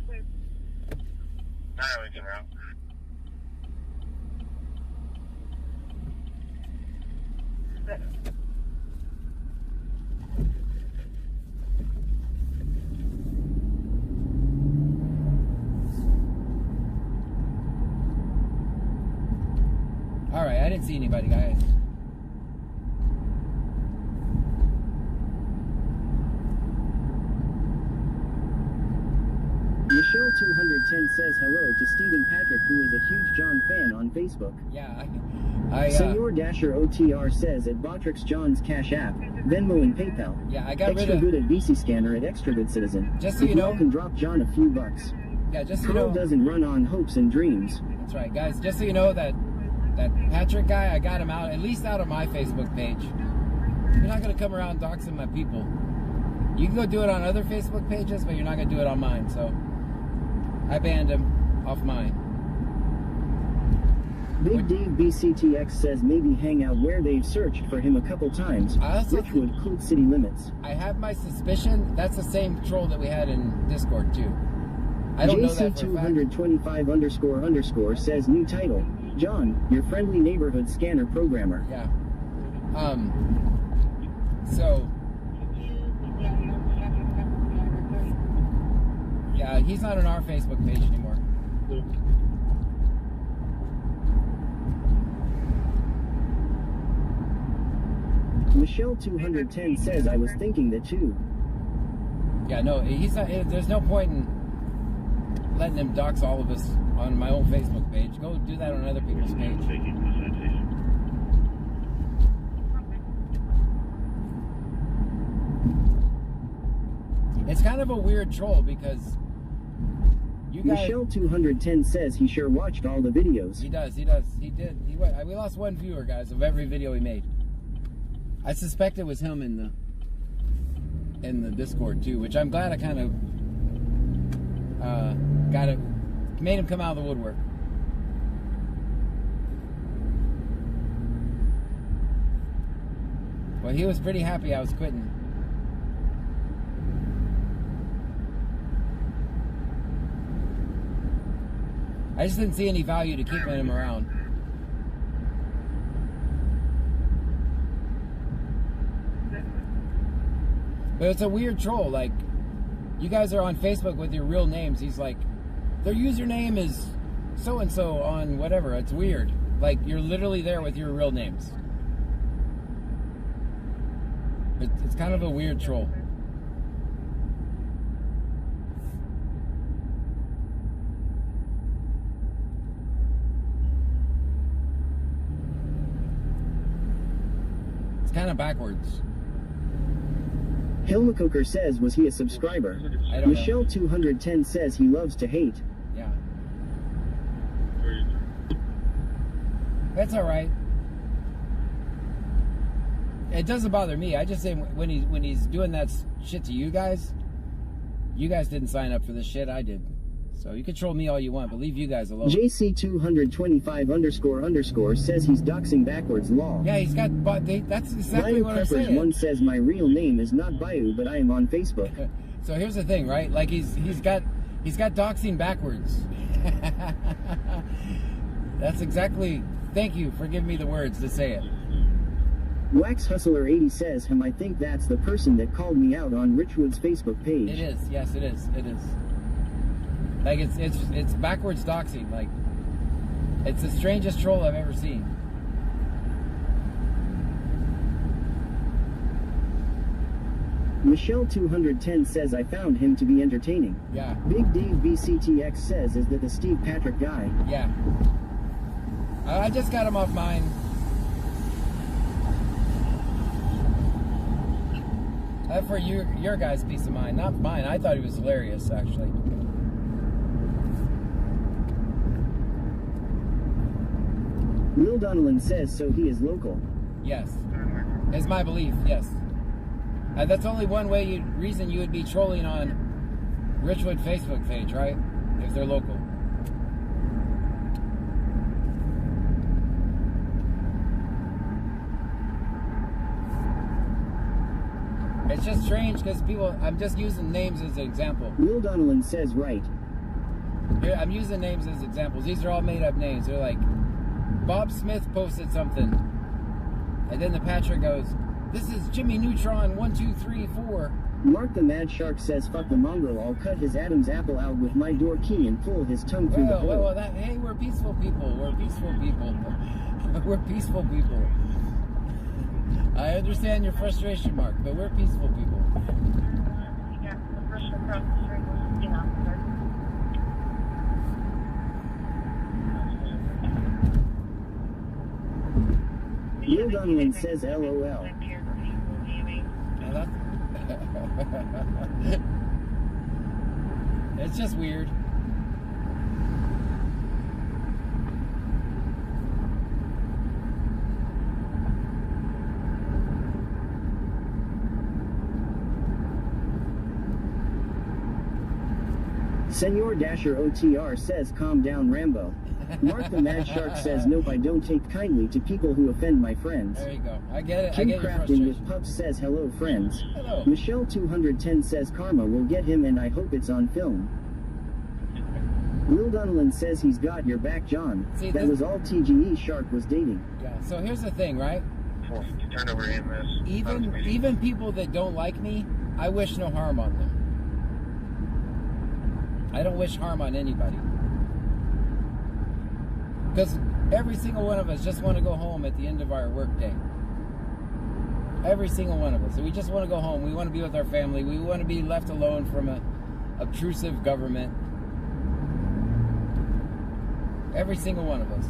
Clear. Alright, we can route. All right, I didn't see anybody, guys. Michelle 210 says hello to Stephen Patrick, who is a huge John fan on Facebook. Yeah, Senor Dasher OTR says at Botrix John's Cash App, Venmo and PayPal. Yeah, I got Extra rid of. good at BC Scanner at Extra Good Citizen. Just so If you know. y'all can drop John a few bucks. Yeah, just so you Carl know. doesn't run on hopes and dreams. That's right, guys. Just so you know that Patrick guy, I got him out, at least out of my Facebook page. You're not gonna come around doxing my people. You can go do it on other Facebook pages, but you're not gonna do it on mine. So I banned him off mine. Big Dave BCTX says maybe hang out where they've searched for him a couple times. Richwood, Coot City Limits. I have my suspicion that's the same troll that we had in Discord too. I don't know that for a fact. JC225 __ says new title. John, your friendly neighborhood scanner programmer. Yeah. So. Yeah, he's not on our Facebook page anymore. Michelle 210 says I was thinking that too. Yeah, no, he's not. There's no point in letting him dox all of us on my own Facebook page. Go do that on other people's page. It's kind of a weird troll because You guys. Michelle 210 says he sure watched all the videos. He does. He does. He did. We lost one viewer, guys, of every video he made. I suspect it was him in the Discord too, which I'm glad I kind of made him come out of the woodwork. Well, he was pretty happy I was quitting. I just didn't see any value to keeping him around. But it's a weird troll. Like, you guys are on Facebook with your real names. He's like, their username is so-and-so on whatever. It's weird. Like, you're literally there with your real names. It's kind of a weird troll. It's kind of backwards. Hilmacoker says, was he a subscriber? I don't Michelle 210 says he loves to hate. Yeah. That's all right. It doesn't bother me. I just say when he's doing that shit to you guys didn't sign up for this shit. I did. So you can troll me all you want, but leave you guys alone. JC225__ says he's doxing backwards lol. Yeah, he's got. That's exactly what I'm saying. One says my real name is not Bayou, but I am on Facebook. So here's the thing, right? Like he's got doxing backwards. That's exactly. Thank you for giving me the words to say it. Wax Hustler 80 says I think that's the person that called me out on Richwood's Facebook page. It is. Yes, it is. It is. Like it's backwards doxing. Like it's the strangest troll I've ever seen. Michelle 210 says I found him to be entertaining. Yeah. Big Dave BCTX says, is that the Steve Patrick guy? Yeah. I just got him off mine. For your guys' peace of mind, not mine. I thought he was hilarious, actually. Will Donnellan says so he is local. Yes. Is my belief, yes. That's only one reason you would be trolling on Richwood Facebook page, right? If they're local. It's just strange because people, I'm just using names as an example. Will Donnellan says right. Here, I'm using names as examples. These are all made up names. They're like, Bob Smith posted something. And then the Patrick goes, this is Jimmy Neutron 1, 2, 3, 4. Mark the Mad Shark says, fuck the mongrel, I'll cut his Adam's apple out with my door key and pull his tongue through the hole. Hey, we're peaceful people. We're peaceful people. We're peaceful people. I understand your frustration, Mark, but we're peaceful people. Yeah, the person across the street was, Will Donnellan says LOL. It's just weird. Senor Dasher OTR says calm down Rambo. Mark the Mad Shark says nope, I don't take kindly to people who offend my friends. There you go. I get it. Kim I get your Crafton with Pups says hello friends. Hello. Michelle 210 says karma will get him and I hope it's on film. Will Donnellan says he's got your back John. See, that was all TGE Shark was dating. Yeah, so here's the thing, right? Turned over EMS. Even people that don't like me, I wish no harm on them. I don't wish harm on anybody. Because every single one of us just want to go home at the end of our workday. Every single one of us. So we just want to go home. We want to be with our family. We want to be left alone from an obtrusive government. Every single one of us.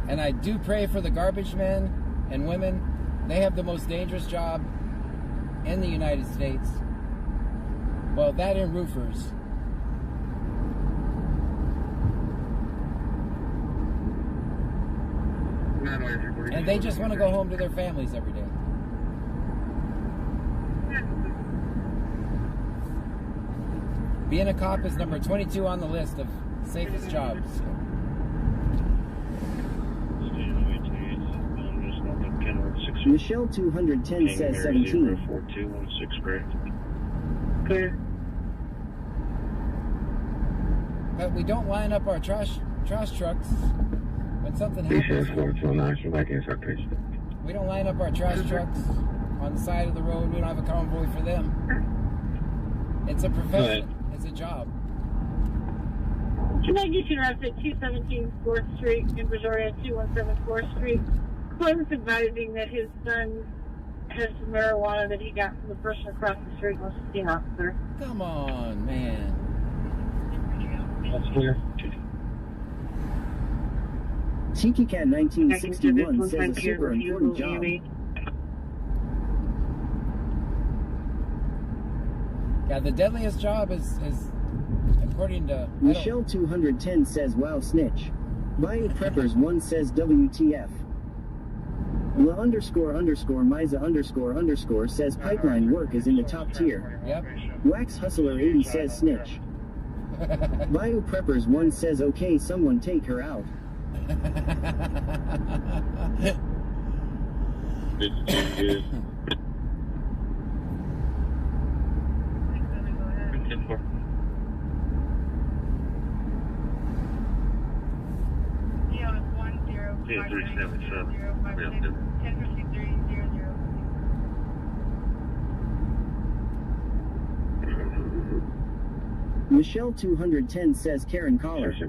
And I do pray for the garbage men and women. They have the most dangerous job in the United States. Well, that and roofers. And they just want to go home to their families every day. Being a cop is number 22 on the list of safest jobs. Michelle 210 says 17. 4216 Clear. But we don't line up our trash trucks when something happens. We don't line up our trash trucks on the side of the road. We don't have a convoy for them. It's a profession. It's a job. Magician Russ at 217 4th Street in Brazoria, 217 4th Street. Clem's advising that his son has some marijuana that he got from the person across the street and wants to see an officer. Come on, man. That's clear. Tiki Cat 1961 says a super important job. Yeah, the deadliest job is according to Michelle 210 says wow snitch. Bayou Preppers 1 says WTF. La __ Miza __ says pipeline work is in the top tier. Yep. Wax Hustler 80 says snitch. Bayou Preppers 1 says okay someone take her out. Yeah, 377. Michelle 210 says Karen Collar. This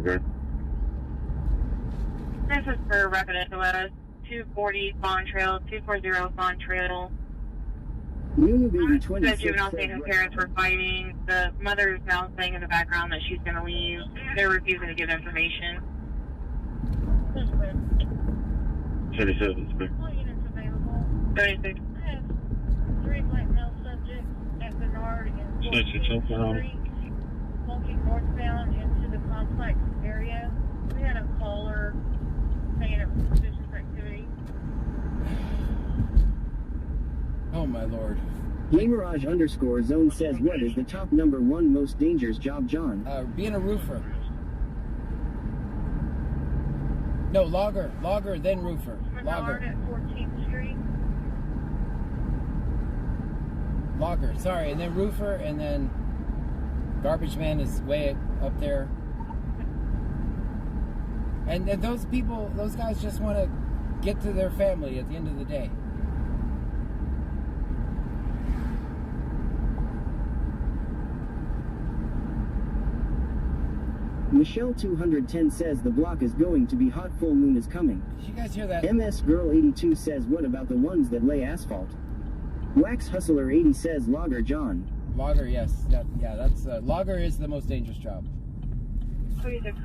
is for Rapid SOS, 240 Bond Trail, 240 Bond Trail. Nunu Baby The 26 juvenile says station parents were fighting. The mother is now saying in the background that she's going to leave. They're refusing to give information. 77, sir. 36. 3 black male subjects at Bernard and 14th Street, walking northbound into the complex area. We had a caller saying it was suspicious activity. Oh my lord. Gamerage _ zone says what is the top #1 most dangerous job, John? Being a roofer. No, logger, then roofer. Bernard Logger. at 14th Street. Logger, sorry, and then roofer, and then garbage man is way up there. And those people, those guys just want to get to their family at the end of the day. Michelle 210 says the block is going to be hot, full moon is coming. Did you guys hear that? MS Girl 82 says what about the ones that lay asphalt? Wax Hustler 80 says Logger John. Logger, yes. That's logger is the most dangerous job.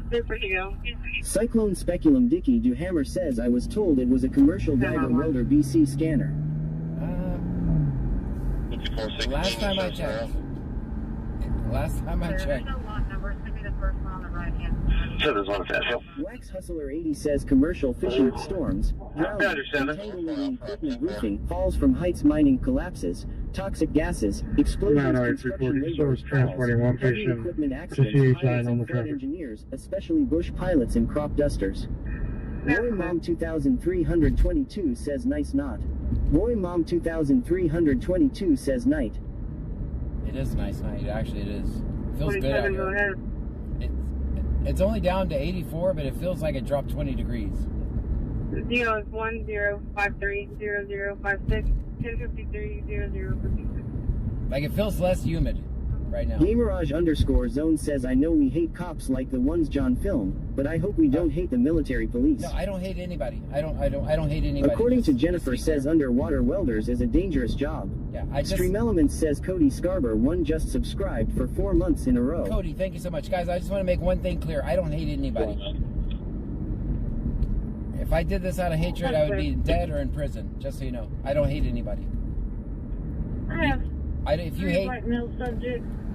They're free to go. Cyclone Speculum Dicky Duhammer says I was told it was a commercial diver welder BC scanner. Last time I checked. Last time I checked. There's no lot number. Send me the first one on the right hand. So there's one at that hill. Wax Hustler 80 says commercial fishing storms, drowning, I understand that. entangling equipment roofing, falls from heights mining collapses, toxic gases, explosions, construction laborers, transporting one heavy patient equipment to accidents, CH pilots line on and the flight traffic. engineers, especially bush pilots and crop dusters. Boy Mom 2322 says nice knot. Boy Mom 2322 says night. It is a nice night. Actually, it is. It feels good out 27, go here. ahead. It's only down to 84, but it feels like it dropped 20 degrees. 10530056 10530056. Like it feels less humid right now. Gamerage _ zone says I know we hate cops like the ones John filmed, but I hope we don't hate the military police. No, I don't hate anybody. I don't hate anybody. According to Just Jennifer be says clear. underwater welders is a dangerous job. Yeah, I just Stream Elements says Cody Scarber 1 just subscribed for 4 months in a row. Cody, thank you so much. Guys, I just want to make one thing clear. I don't hate anybody. If I did this out of hatred, I would be dead or in prison, just so you know. I don't hate anybody. If you hate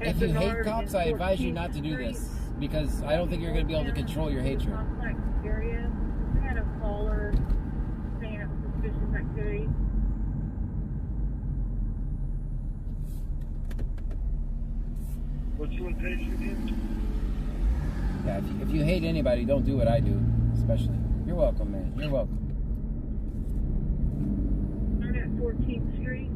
If you hate cops, I advise you not to do this because I don't think you're going to be able to control your hatred. Area. We had a caller saying it was suspicious activity. What's your location again? Yeah, if you hate anybody, don't do what I do, especially. You're welcome, man. You're welcome. I'm at 14th Street.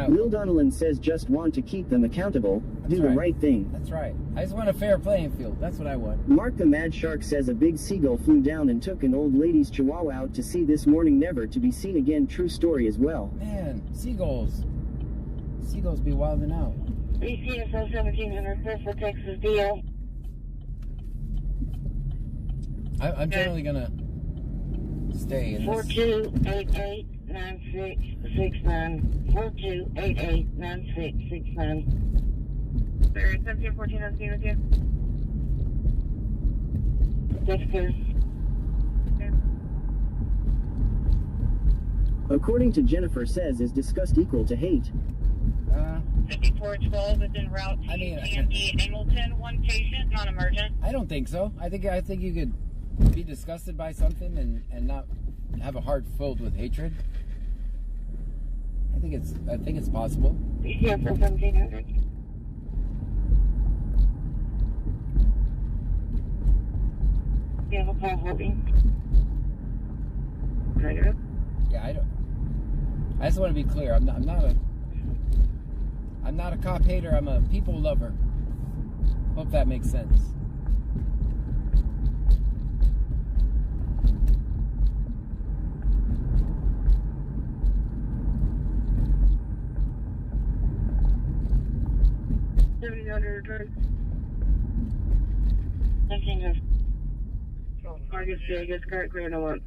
Will Donnellan says just want to keep them accountable, do the right thing. That's right. I just want a fair playing field. That's what I want. Mark the Mad Shark says a big seagull flew down and took an old lady's chihuahua out to sea this morning, never to be seen again. True story as well. Man, seagulls. Seagulls be wilding out. BCSO 1700 for Texas deal. I'm generally going to stay in this. 42889669. 42889669. There, 1714, I'm seeing with you. Discourse. According to Jennifer says is disgust equal to hate. 5412 is en route to TMD Angleton. One patient, non-emergent. I don't think so. I think you could be disgusted by something and not have a heart filled with hatred. I think it's possible. Yeah, for 1700. You have a call holding. Yeah, I just want to be clear. I'm not a cop hater. I'm a people lover. Hope that makes sense. August, I guess, clear no one.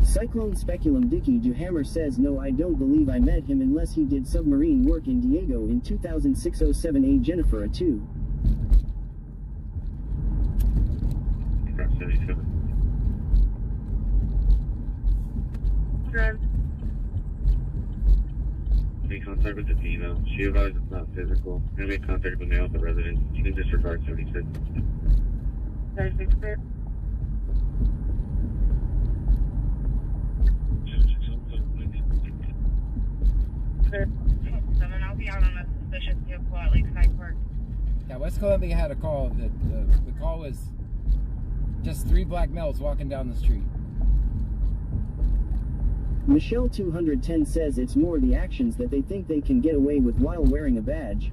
Cyclone Speculum Dicky Duhammer says no, I don't believe I met him unless he did submarine work in Diego in 2006-07. Jennifer a 2. Make contact with the female. She advised it's not physical. And make contact with the male at the residence. You can disregard 76. 36 clear. Seven, I'll be out on a suspicious vehicle at Lakeside Park. Yeah, West Columbia had a call that the call was just 3 black males walking down the street. Michelle 210 says it's more the actions that they think they can get away with while wearing a badge.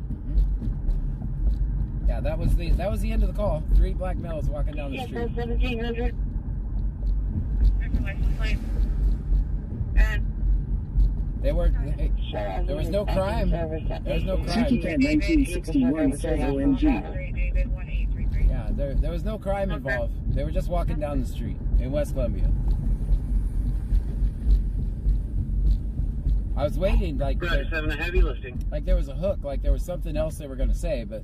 Yeah, that was the end of the call. 3 black males walking down the street. 1700. License plate. And there was no crime. There was no crime. Tiki Cat 1961 says OMG. Yeah, there was no crime involved. They were just walking down the street in West Columbia. I was waiting, like Roger, 7, a heavy lifting. Like there was a hook, like there was something else they were going to say, but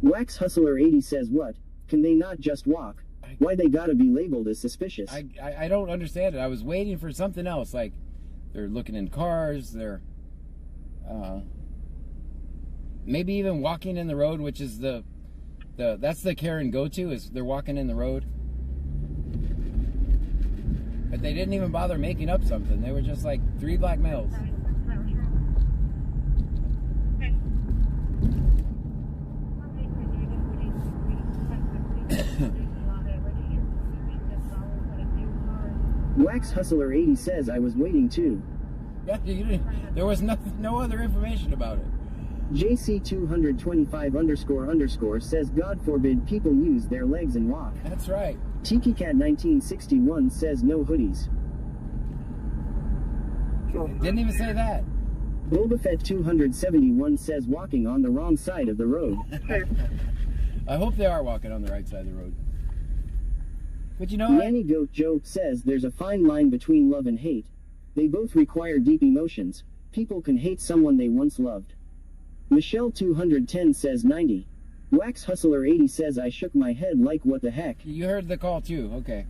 Wax Hustler 80 says what? Can they not just walk? Why they gotta be labeled as suspicious? I don't understand it. I was waiting for something else, like they're looking in cars, they're maybe even walking in the road, which is that's the Karen go-to, is they're walking in the road. But they didn't even bother making up something. They were just like 3 black males. Wax Hustler 80 says I was waiting too. Yeah, there was no other information about it. JC225__ says God forbid people use their legs and walk. That's right. Tiki Cat 1961 says no hoodies. Didn't even say that. Boba Fett 271 says walking on the wrong side of the road. I hope they are walking on the right side of the road. But you know what? Nanny Goat Joe says there's a fine line between love and hate. They both require deep emotions. People can hate someone they once loved. Michelle 210 says 90. Wax Hustler 80 says I shook my head like what the heck. You heard the call too, okay.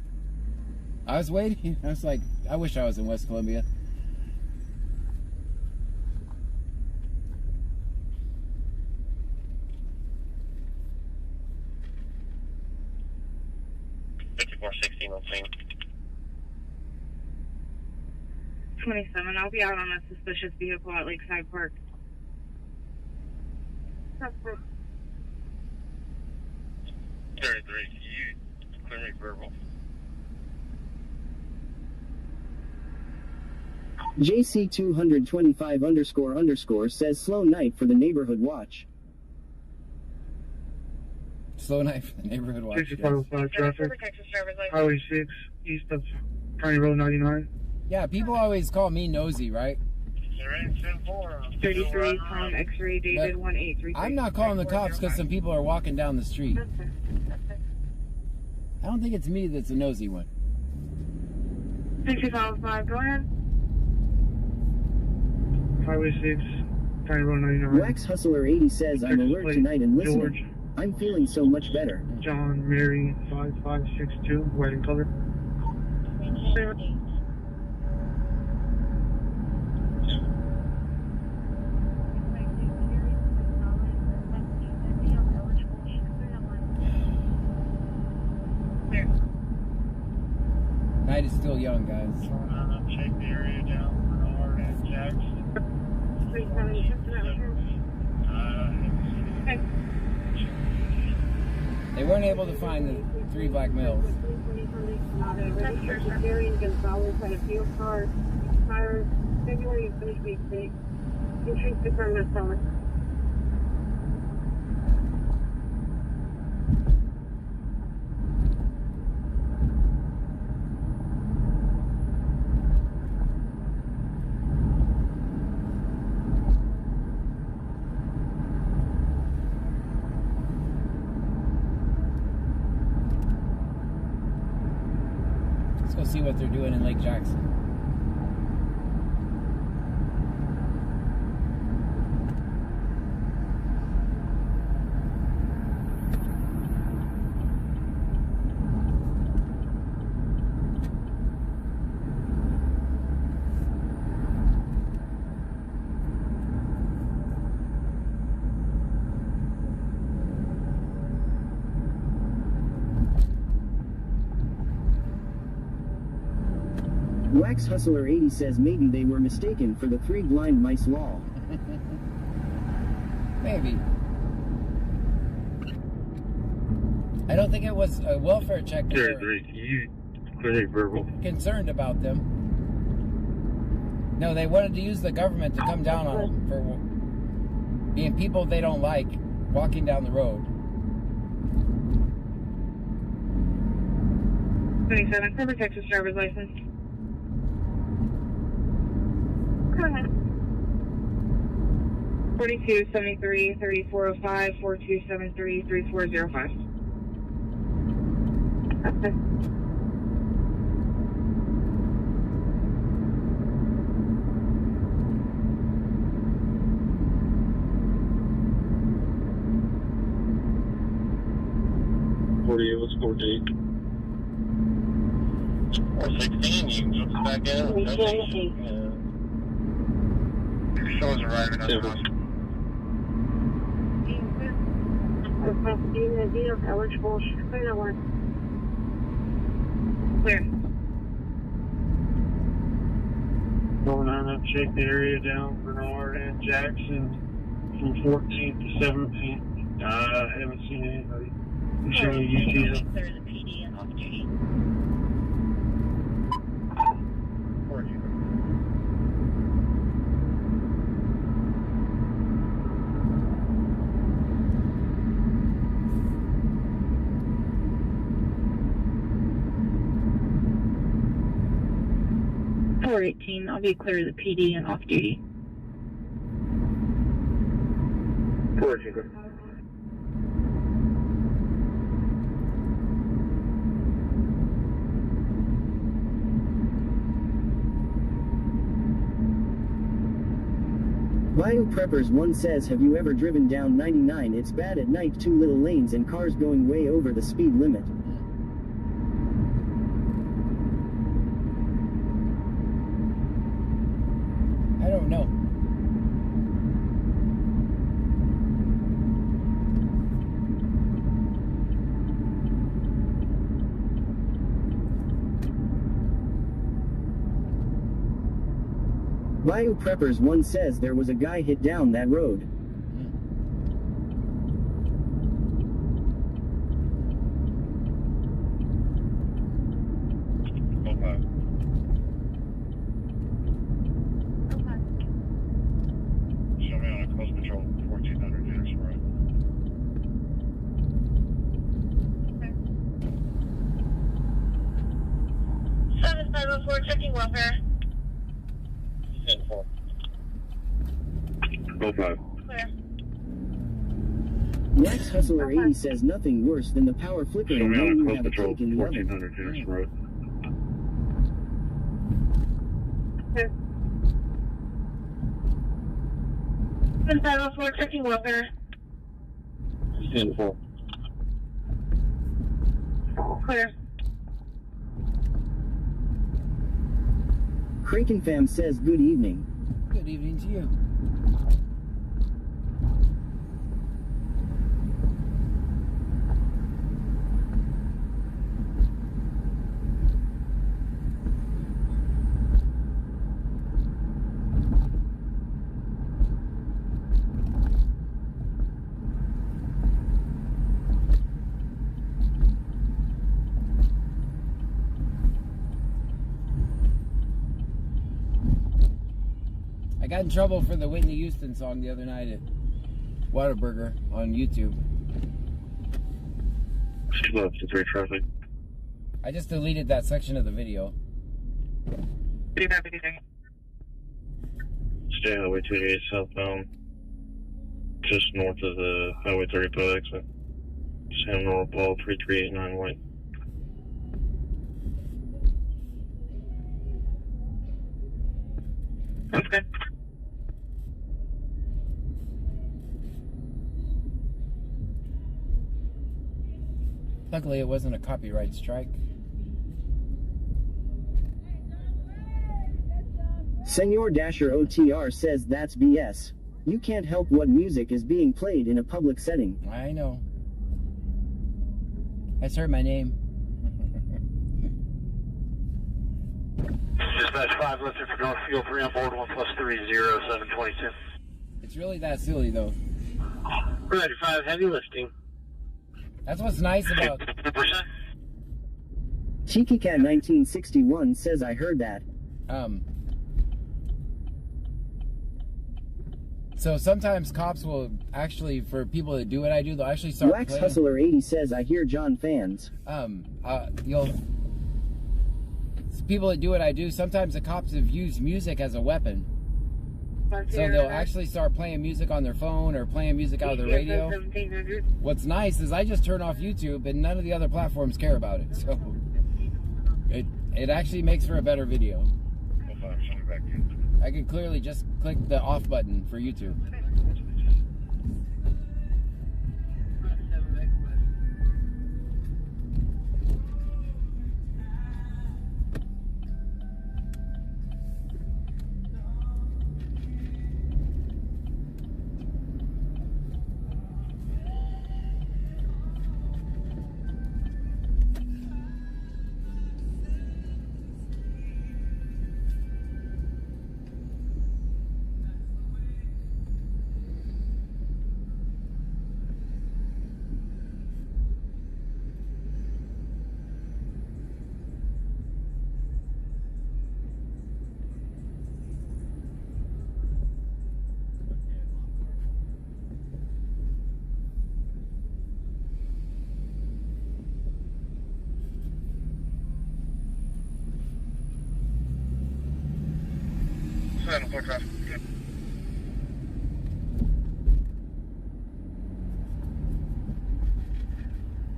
I was waiting, I was like, I wish I was in West Columbia. $5416. 27. I'll be out on a suspicious vehicle at Lakeside Park. 33, you clear me verbal. JC 225 _ says slow night for the neighborhood watch. Slow night for the neighborhood watch. 6505 traffic. Highway 6, east of County Road 99. Yeah, people always call me nosy, right? 33 from X-ray David 1833. I'm not calling the cops because some people are walking down the street. I don't think it's me that's a nosy one. 6505, go ahead. Highway 6, County Road 99. Wax Hustler 80 says I'm alert tonight and listening. George. I'm feeling so much better. John Mary 5562, white in color. Night is still young, guys. Check the area down Bernard and Jackson. They weren't able to find the 3 black males. Gonzalez had a field car expired February of 2026. Entry to permanent felon. Let's go see what they're doing in Lake Jackson. Wax Hustler 80 says maybe they were mistaken for the 3 blind mice law. Maybe. I don't think it was a welfare check. They were You clearly verbal. concerned about them. No, they wanted to use the government to come down on them for being people they don't like walking down the road. 27, cover Texas driver's license. Go ahead. 42, 73, 3405, 4273, 3405. Okay. Let's 48. 416, you can look back in. Your show's arriving at the house. Eligible, clear that one. Clear. Going on up, check the area down Bernard and Jackson from 14th to 17th. I haven't seen anybody. I'm sure you see them. Clear the PD and off duty. .418, I'll be clear of the PD and off duty. 418. 418, Bayou Preppers 1 says, have you ever driven down 99? It's bad at night, 2 little lanes and cars going way over the speed limit. I don't know. Bayou Preppers 1 says there was a guy hit down that road. Okay. Show me on a coast patrol 1400 Jennifer Road. 7504, checking welfare. 10-4. 05. Clear. Wax Hustler 80 says nothing worse than the power flickering Show me when on you a have coast a patrol cake in the oven. 1400 Jennifer Road. Clear. 7504, checking welfare. 10-4. Clear. Kraken Fam says good evening. Good evening to you. I got in trouble for the Whitney Houston song the other night at Whataburger on YouTube. She loves the 3 traffic. I just deleted that section of the video. Do you have anything? Stay Highway 28 southbound. Just north of the Highway 35 exit. Sam North Ball 3389 white. Okay. Luckily, it wasn't a copyright strike. Senor Dasher OTR says that's BS. You can't help what music is being played in a public setting. I know. I heard my name. Dispatch 5, lifted for North Field 3 on board 1+30722. It's really that silly, though. Ready 5, heavy lifting. That's what's nice about... 2%. Cheeky Cat 1961 says I heard that. So sometimes cops will actually, for people that do what I do, they'll actually start Wax playing... Hustler 80 says I hear John fans. People that do what I do, sometimes the cops have used music as a weapon. So they'll actually start playing music on their phone or playing music out of the radio. What's nice is I just turn off YouTube and none of the other platforms care about it. So it actually makes for a better video. I can clearly just click the off button for YouTube.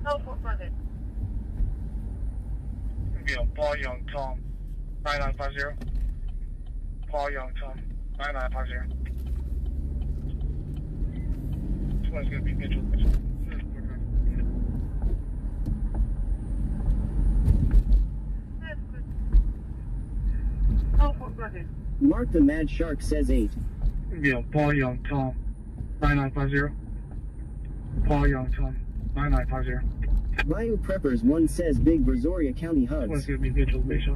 Oh, 400. Paul Young Tom, 9950. Paul Young Tom, 9950. one's going to be Mitchell. Oh, go ahead. Mark the Mad Shark says 8. Yeah, Paul Young, Tom, 9950. Paul Young, Tom, 9950. Bayou Preppers 1 says Big Brazoria County One's hugs. going to be Mitchell, Mitchell.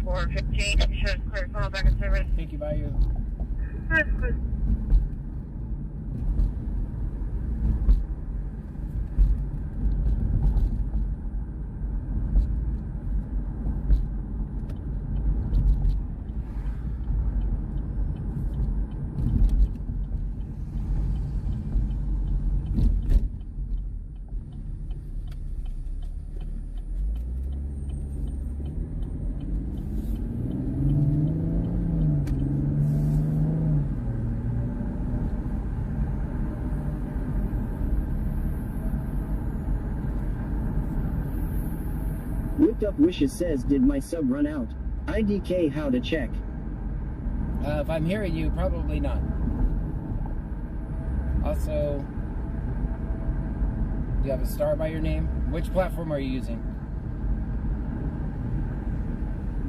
415, shows clear, call back in service. Thank you, Bayou. That's good. Whipped Up Wishes says, did my sub run out? IDK how to check. If I'm hearing you, probably not. Also, do you have a star by your name? Which platform are you using?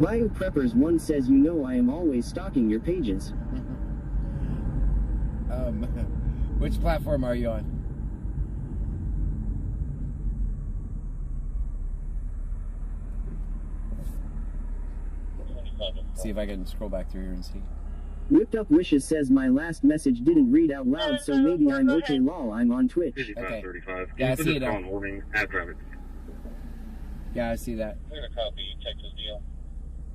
Bayou Preppers 1 says, you know I am always stalking your pages. Which platform are you on? See if I can scroll back through here and see. Whipped Up Wishes says, my last message didn't read out loud, so maybe I'm okay lol, I'm on Twitch. 5535. Yeah, I see it now. Warning, add traffic. Yeah, I see that. We're going to copy Texas deal.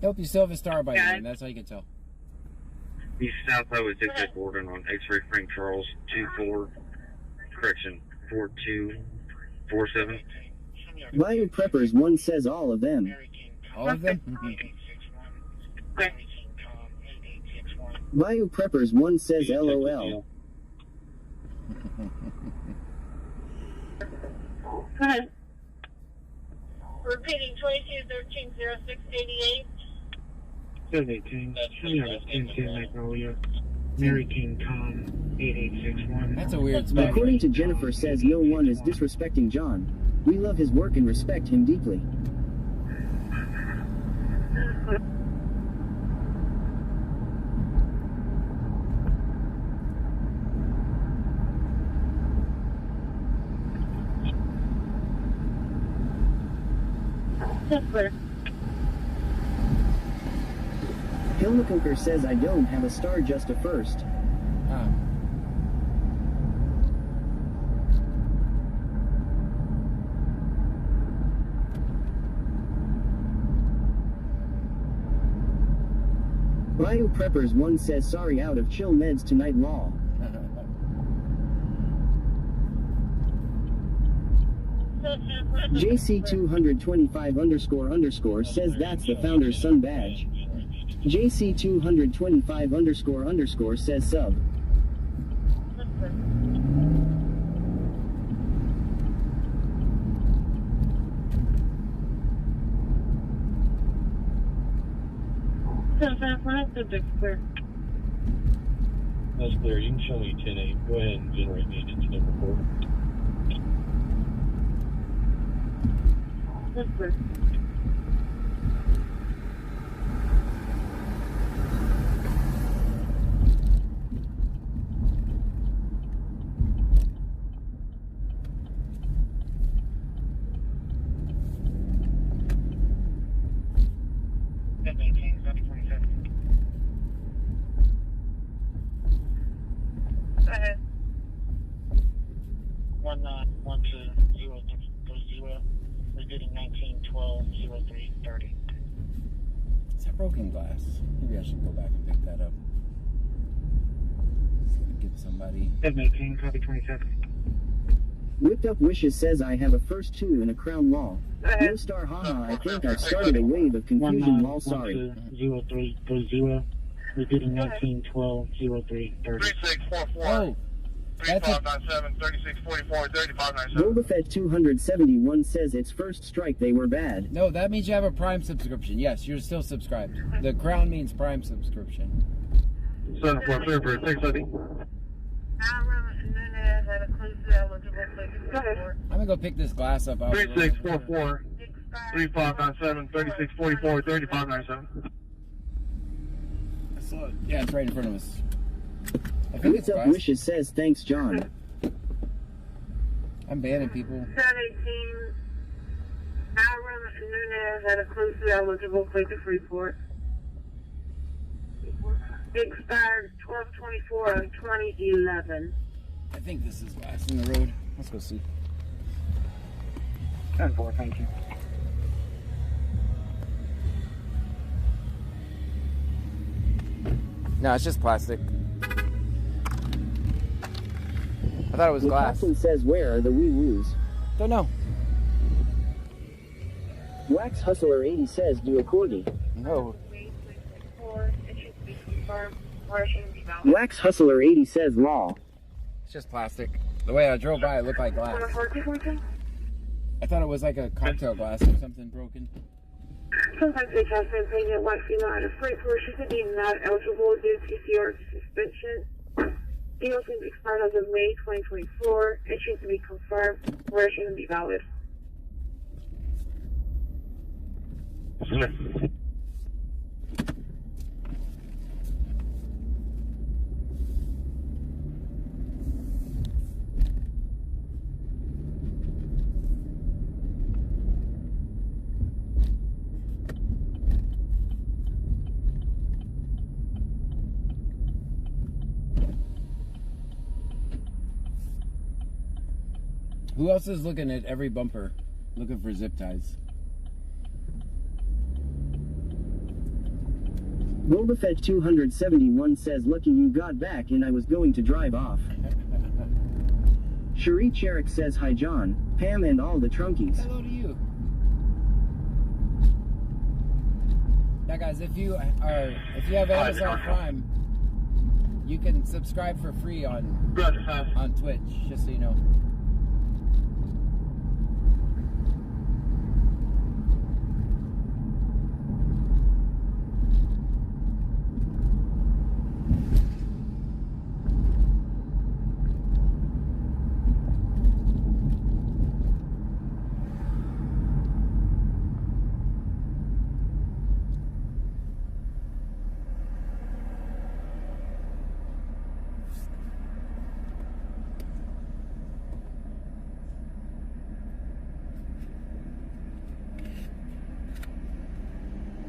Nope, you still have a star by your name. That's how you can tell. East South Highway 66 Warden on X-Ray Frank Charles 24, correction, 4247. Bayou Preppers 1 says all of them. All of them? Bayou Preppers 1 says LOL. Go ahead. Repeating 22130688. 718, 710 Magnolia, Mary King, Tom, 8861. That's a weird spot. According to Jennifer says, no one is disrespecting John. We love his work and respect him deeply. That's clear. Hilmakunker says, I don't have a star, just a first. Ah. Bayou Preppers 1 says, sorry, out of chill meds tonight lol. JC225__ says that's the founder's son badge. JC225__ says sub. Subject clear. That's clear. You can show me 10-8. Go ahead and generate the incident report. That's clear. Go ahead. 1912-0330. We're getting 1912-0330. It's a broken glass. Maybe I should go back and pick that up. Just gonna give somebody. 718, copy 27. Whipped Up Wishes says, I have a first 2 and a crown lol. No star haha, I think I've started a wave of confusion lol, sorry. 1912-0330. We're getting 1912-0330. 3644. Oh! That's a, 3597, 3644, 3597. Boba Fett 271 says, it's first strike, they were bad. no, that means you have a Prime subscription. Yes, you're still subscribed. The crown means Prime subscription. 74 clear for 630. Alabama, and then I'm gonna go pick this glass up. 3644 3597 3644 3597. Yeah, it's right in front of us. I think What's it's up glass. Wishes says thanks John. I'm banning people. 718, Aaron Nunez at a closely eligible place of Freeport. Expired 12/24 of 2011. I think this is glass in the road. Let's go see. 10-4, thank you. No, it's just plastic. I thought it was The glass. captain says where are the wee-woos? Don't know. Wax Hustler 80 says do a corgi. No. Wax Hustler 80 says law. It's just plastic. The way I drove by, it looked like glass. I thought it was like a cocktail glass or something broken. Sometimes they have been saying that like female at a freight portion to be not eligible due to CR suspension. The license expired as of May 2024. Issued to be confirmed. Version to be valid. Who else is looking at every bumper, looking for zip ties? Wobafet 271 says lucky you got back and I was going to drive off. Cherie Cherik says hi John, Pam and all the trunkies. Hello to you. Yeah guys, if you have Amazon Prime, you can subscribe for free on Twitch, just so you know.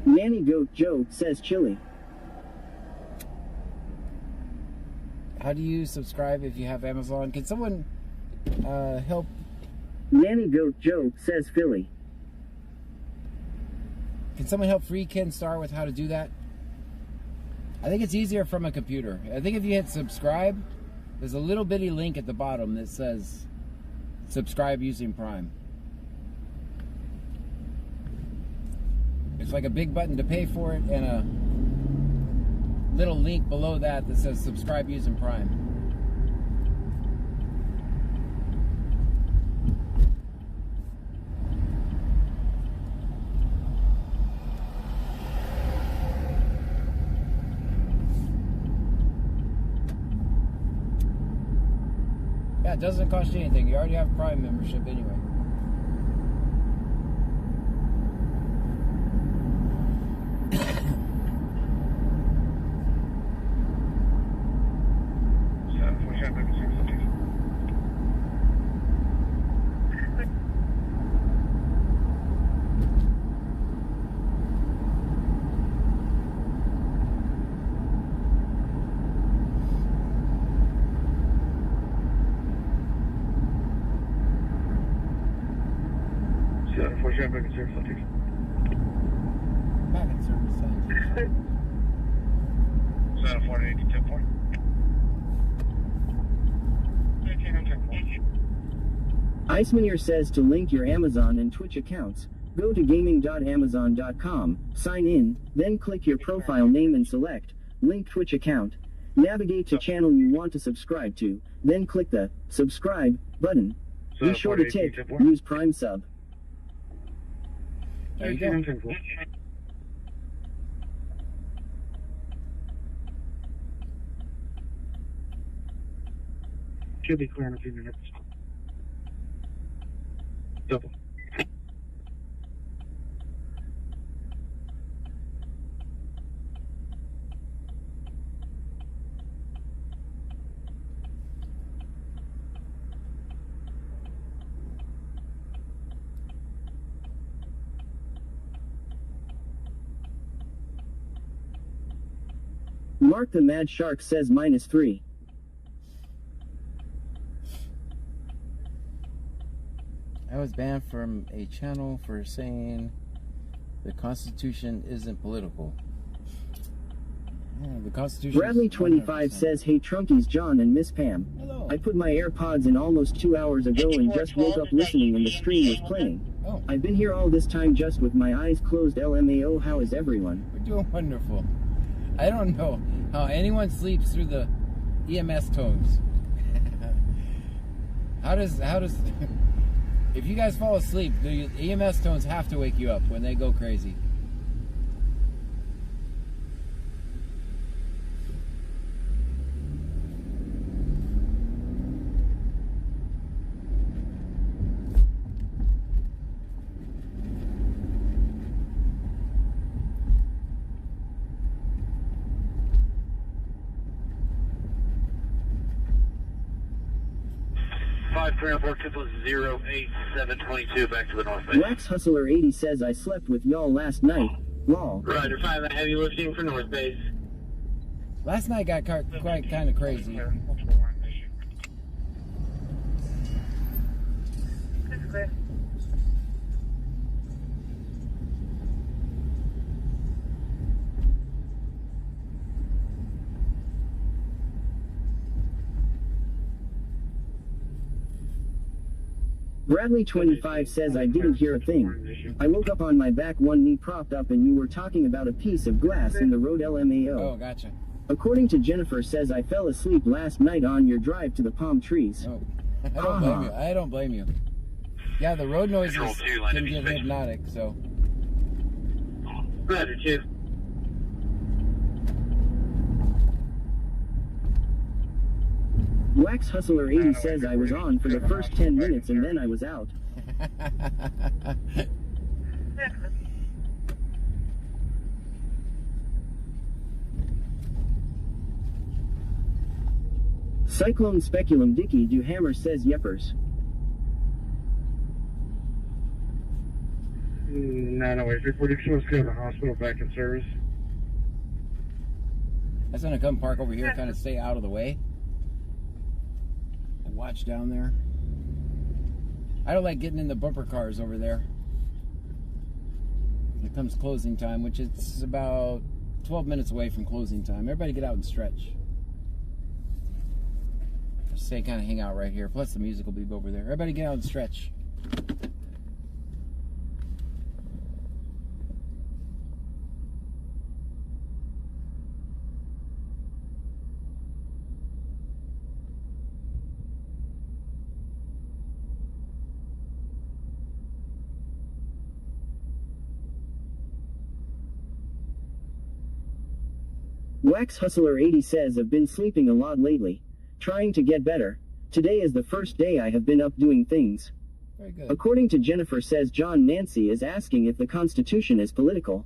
Nanny Goat Joe says chili. How do you subscribe if you have Amazon? Can someone help? Nanny Goat Joe says Philly. Can someone help free Ken Star with how to do that? I think it's easier from a computer. I think if you hit subscribe, there's a little bitty link at the bottom that says subscribe using Prime. It's like a big button to pay for it and a little link below that that says subscribe using Prime. Yeah, it doesn't cost you anything. You already have Prime membership anyway. Back in service signs. 748 Icemaneer says to link your Amazon and Twitch accounts, go to gaming.amazon.com, sign in, then click your profile name and select link Twitch account. Navigate to channel you want to subscribe to, then click the subscribe button. Be sure to tick use Prime sub. There you go. Should be clear in a few minutes. Simple. Mark the Mad Shark says -3. I was banned from a channel for saying the Constitution isn't political. Yeah, the Constitution. Bradley25 says, "Hey Trunkies, John and Miss Pam. Hello. I put my AirPods in almost 2 hours ago and just woke up listening and the stream was playing. Oh, I've been here all this time just with my eyes closed. LMAO, how is everyone?" we're doing wonderful. I don't know how anyone sleeps through the EMS tones. How does if you guys fall asleep, the EMS tones have to wake you up when they go crazy. Five 08722 back to the north base. Wax Hustler 80 says, "I slept with y'all last night. Lol." Rider 5, I have you listening for north base. Last night got quite kind of crazy. That's clear. Bradley25 says, "I didn't hear a thing. I woke up on my back, one knee propped up, and you were talking about a piece of glass in the road. LMAO." Oh, gotcha. According to Jennifer says, "I fell asleep last night on your drive to the palm trees." Oh, I don't blame you. I don't blame you. Yeah, the road noises can get hypnotic, so. Rider 2. Wax Hustler 80 says, "I was on for the first 10 minutes and then I was out." Cyclone Speculum Dicky Do Hammer says, "Yeppers." 908 340, let's go to the hospital back in service. I was gonna come park over here, kind of stay out of the way. And watch down there. I don't like getting in the bumper cars over there. It comes closing time, which it's about 12 minutes away from closing time. Everybody get out and stretch. Just say kind of hang out right here. Plus the music will be over there. Everybody get out and stretch. Wax Hustler 80 says, "I've been sleeping a lot lately. Trying to get better. Today is the first day I have been up doing things." Very good. According to Jennifer says, "John Nancy is asking if the Constitution is political."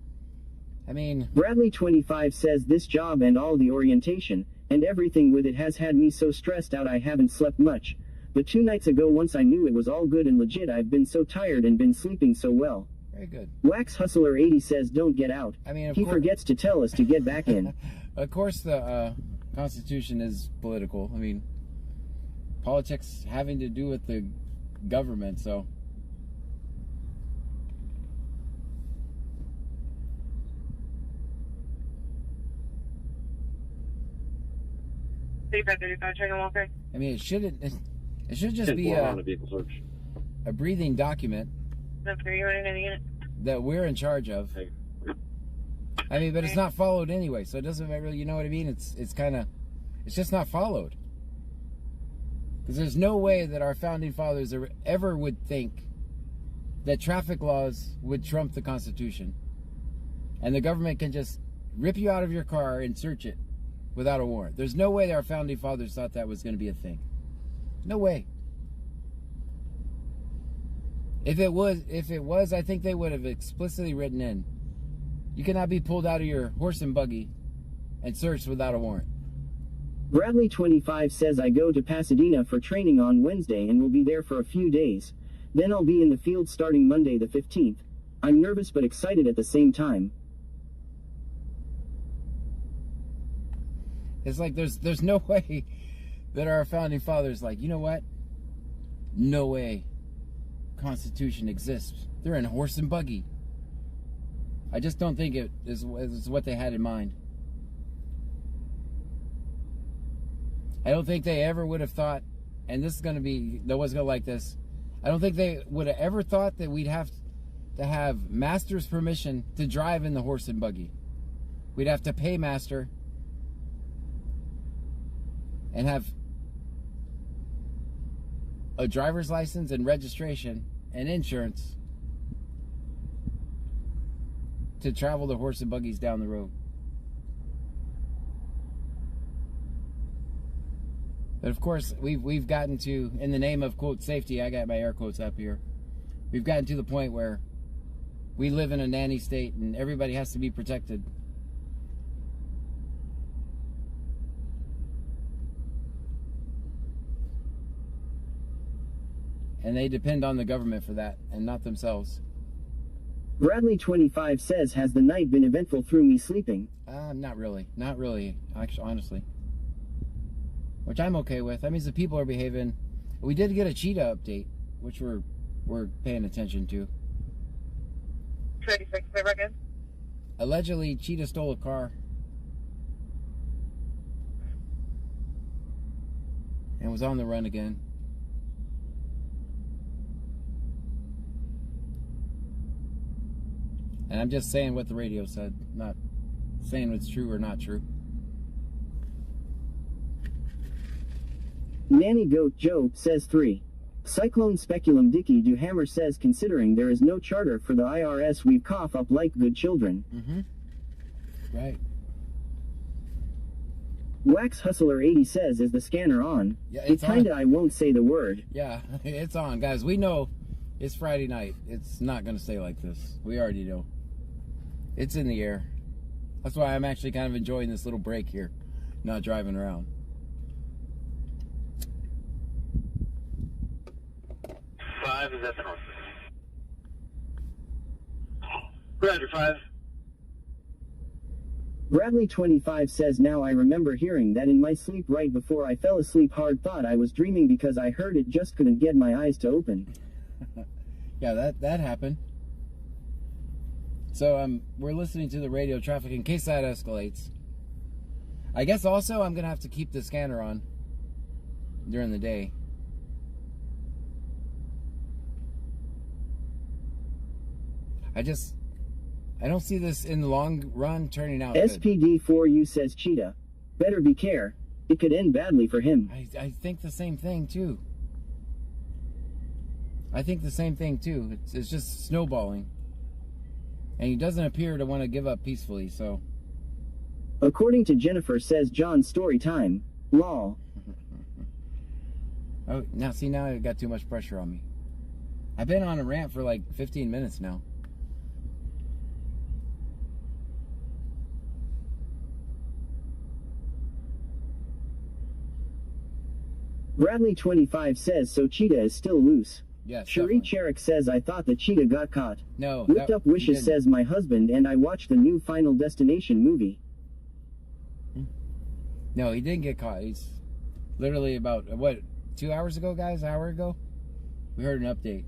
I mean, Bradley25 says, "This job and all the orientation, and everything with it has had me so stressed out I haven't slept much. But 2 nights ago once I knew it was all good and legit I've been so tired and been sleeping so well." very good. Wax Hustler 80 says, "Don't get out." I mean, He forgets to tell us to get back in. Of course the Constitution is political. I mean, politics having to do with the government, so. I mean, it should just be a breathing document that we're in charge of. I mean, but it's not followed anyway, so it doesn't really, you know what I mean? It's just not followed. Because there's no way that our founding fathers ever would think that traffic laws would trump the Constitution. And the government can just rip you out of your car and search it without a warrant. There's no way that our founding fathers thought that was going to be a thing. No way. If it was, I think they would have explicitly written in, you cannot be pulled out of your horse and buggy and searched without a warrant. Bradley 25 says I go to Pasadena for training on Wednesday and will be there for a few days. Then I'll be in the field starting Monday the 15th. I'm nervous but excited at the same time. It's like there's no way that our founding fathers like, you know what? No way Constitution exists. They're in a horse and buggy. I just don't think it is what they had in mind. I don't think they ever would have thought, and this is going to be, no one's going to like this, I don't think they would have ever thought that we'd have to have Master's permission to drive in the horse and buggy. We'd have to pay Master and have a driver's license and registration and insurance to travel the horse and buggies down the road. But of course, we've gotten to, in the name of, quote, safety, I got my air quotes up here, we've gotten to the point where we live in a nanny state and everybody has to be protected. And they depend on the government for that and not themselves. Bradley 25 says, has the night been eventful through me sleeping? Not really. Not really, actually, honestly. Which I'm okay with. That means the people are behaving. We did get a cheetah update, which we're paying attention to. 36, say again. Allegedly, cheetah stole a car. And was on the run again. And I'm just saying what the radio said, not saying what's true or not true. Nanny Goat Joe says 3. Cyclone Speculum Dicky Do Hammer says considering there is no charter for the IRS we cough up like good children. Mm-hmm. Right. Wax Hustler 80 says, is the scanner on? Yeah, it's kinda on. I won't say the word. Yeah, it's on. Guys, we know it's Friday night. It's not going to stay like this. We already know. It's in the air. That's why I'm actually kind of enjoying this little break here. Not driving around. Five is at the north. Roger, 5. Bradley 25 says, now I remember hearing that in my sleep right before I fell asleep hard thought I was dreaming because I heard it just couldn't get my eyes to open. Yeah, that happened. So we're listening to the radio traffic in case that escalates. I guess also I'm going to have to keep the scanner on during the day. I don't see this in the long run turning out good. SPD4U says cheetah. Better be care. It could end badly for him. I think the same thing too. I think the same thing too. It's just snowballing. And he doesn't appear to want to give up peacefully, so. According to Jennifer says John story time. Lol. Oh, now see, now I got too much pressure on me. I've been on a rant for like 15 minutes now. Bradley 25 says so cheetah is still loose. Yes. Cherie Cherik says I thought the cheetah got caught. No. Whipped Up Wishes says my husband and I watched the new Final Destination movie. No, he didn't get caught. He's literally about, what, 2 hours ago, guys? An hour ago? We heard an update.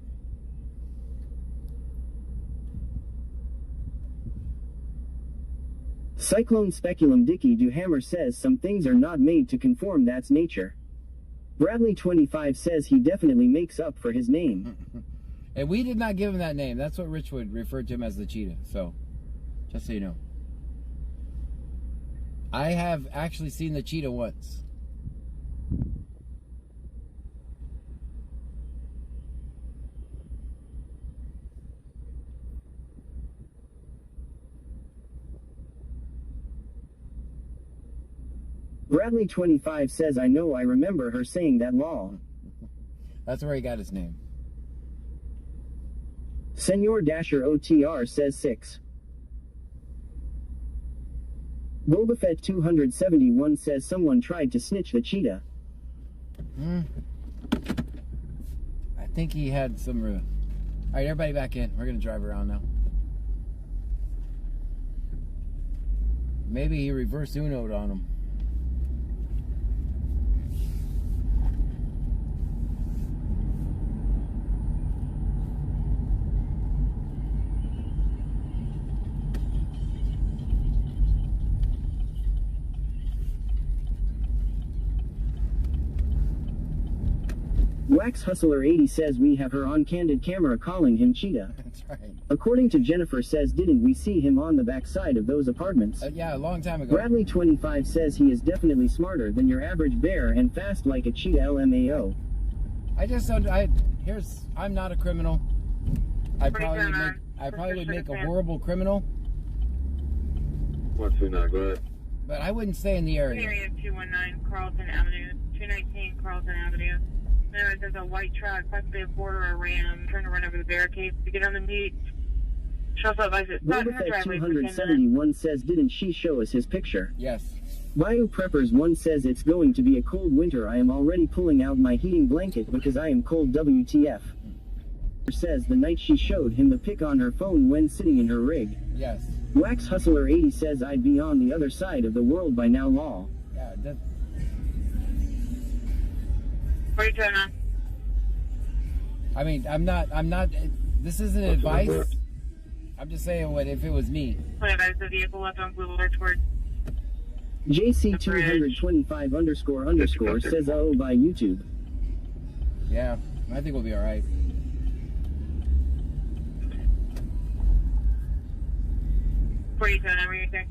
Cyclone Speculum Dicky Do Hammer says some things are not made to conform, that's nature. Bradley 25 says he definitely makes up for his name. And we did not give him that name. That's what Richwood referred to him as, the cheetah. So, just so you know. I have actually seen the cheetah once. Bradley 25 says I know I remember her saying that lol. That's where he got his name. Senor Dasher OTR says 6. Boba Fett 271 says someone tried to snitch the cheetah. I think he had some room. Alright, everybody back in. We're gonna drive around now. Maybe he reversed Uno'd on him. Wax Hustler 80 says we have her on candid camera calling him cheetah. That's right. According to Jennifer says didn't we see him on the backside of those apartments? Yeah, a long time ago. Bradley 25 says he is definitely smarter than your average bear and fast like a cheetah LMAO. I just don't, I'm not a criminal. I probably would make a horrible criminal. 129, go ahead. But I wouldn't stay in the area. Area 219 Carlton Avenue, 219 Carlton Avenue. There's a white truck, possibly a Ford or a Ram, trying to run over the barricades to get on the meet. Shows up like it's not in the Fett driveway. 271 says didn't she show us his picture? Yes. Bayou Preppers 1 says it's going to be a cold winter. I am already pulling out my heating blanket because I am cold WTF. Says the night she showed him the pic on her phone when sitting in her rig. Yes. Wax Hustler 80 says I'd be on the other side of the world by now law. Yeah, that... What are you doing on? I mean, I'm not, this isn't advice. I'm just saying what if it was me. What advice the vehicle left on Blue Alert toward JC225 __ says oh by YouTube. Yeah, I think we'll be alright. What are you doing on? What are you saying?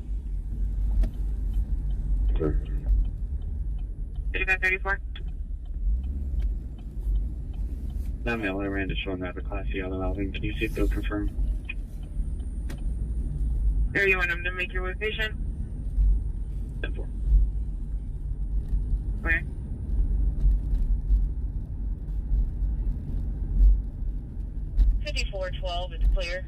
3534. That mail I ran to showing that the Class C out of Alvin. Can you see if they'll confirm? There, you want them to make your location? 10-4. Okay. $54.12, it's clear.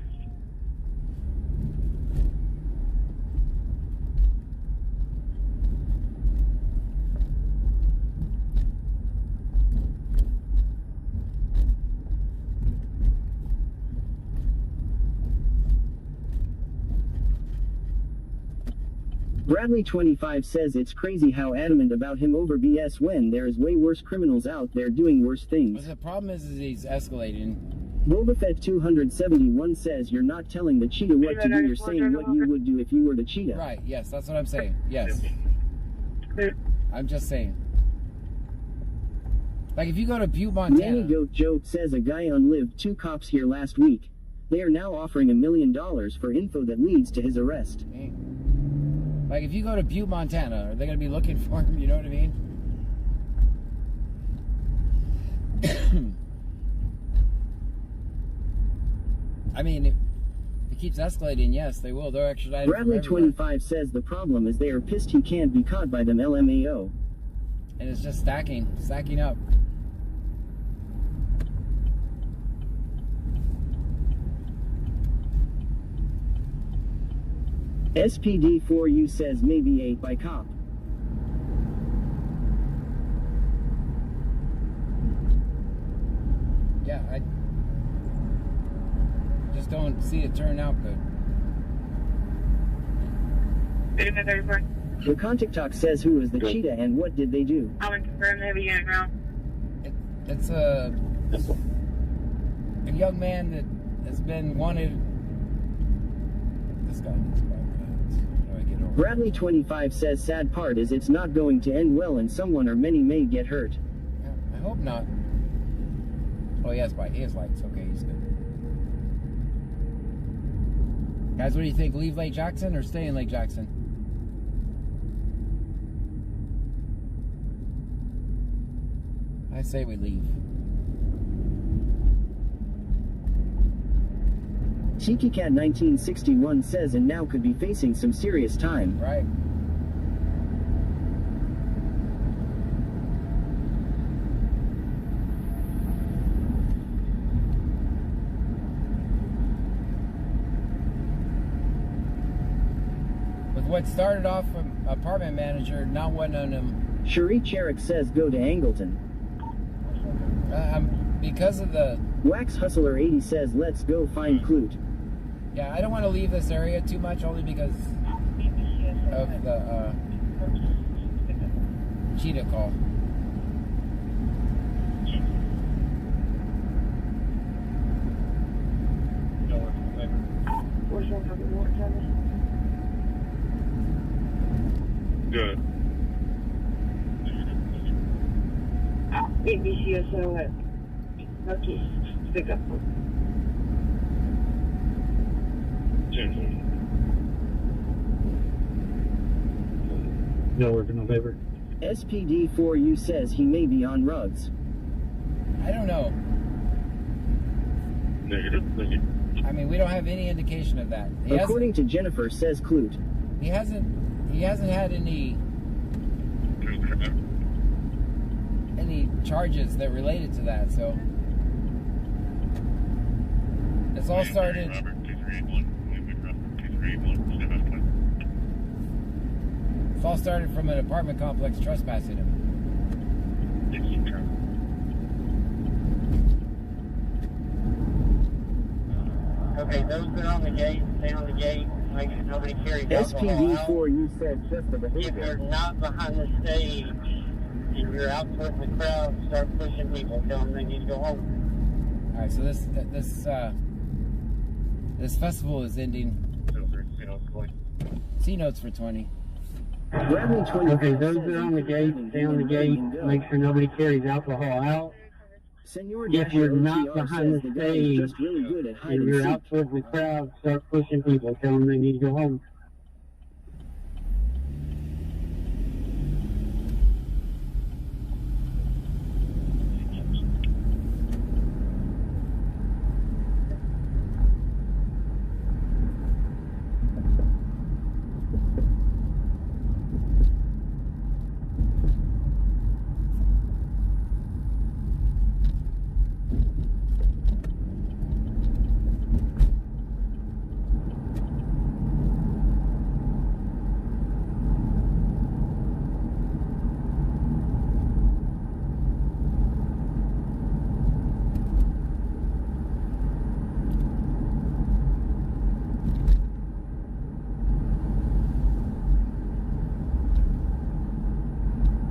Bradley 25 says it's crazy how adamant about him over BS when there is way worse criminals out there doing worse things. But the problem is he's escalating. Boba Fett 271 says you're not telling the cheetah what to do, you're saying what you would do if you were the cheetah. Right, yes, that's what I'm saying. Yes. I'm just saying. Like if you go to Butte, Montana. Danny Goat Joke says a guy unlived 2 cops here last week. They are now offering $1 million for info that leads to his arrest. Like if you go to Butte, Montana, are they going to be looking for him? You know what I mean? I mean, if it keeps escalating, yes, they will. They're extradited. Bradley 25 says the problem is they are pissed he can't be caught by them LMAO. And it's just stacking up. SPD4U says maybe 8 by cop. Yeah, I just don't see it turn out good. The TikTok says who is the cheetah and what did they do? I would confirm the heavy unit ground. It's a young man that has been wanted. This guy needs back. Bradley 25 says sad part is it's not going to end well and someone or many may get hurt. Yeah, I hope not. Oh, he has lights. Okay, he's good. Guys, what do you think? Leave Lake Jackson or stay in Lake Jackson? I say we leave. Cheeky Cat 1961 says and now could be facing some serious time. Right. what started off from apartment manager not wanting him. Cherie Cherrick says go to Angleton. Because of the... Wax Hustler 80 says let's go find Clute. Yeah, I don't want to leave this area too much, only because of the cheetah call. Good. ABCSO at Bucky's pickup. No working on paper. SPD4U says he may be on rugs. I don't know. Negative. I mean, we don't have any indication of that. According to Jennifer says Clute. He hasn't had any charges that related to that, so it's all started. It's all started from an apartment complex trespassing him. Okay, those that are on the gate, stay on the gate. Make sure nobody carries alcohol out. SPD4U said just the If behavior. you're not behind the stage, if you're out towards the crowd, start pushing people. Tell them they need to go home. All right, so this festival is ending. C notes for 20. Bradley 20. Okay, those that are on the gate, stay on the gate. Make sure nobody carries alcohol out. Senor If you're not OTR behind says the guy is stage, just really good at hide if and you're seek. out towards the crowd, start pushing people. Tell them they need to go home.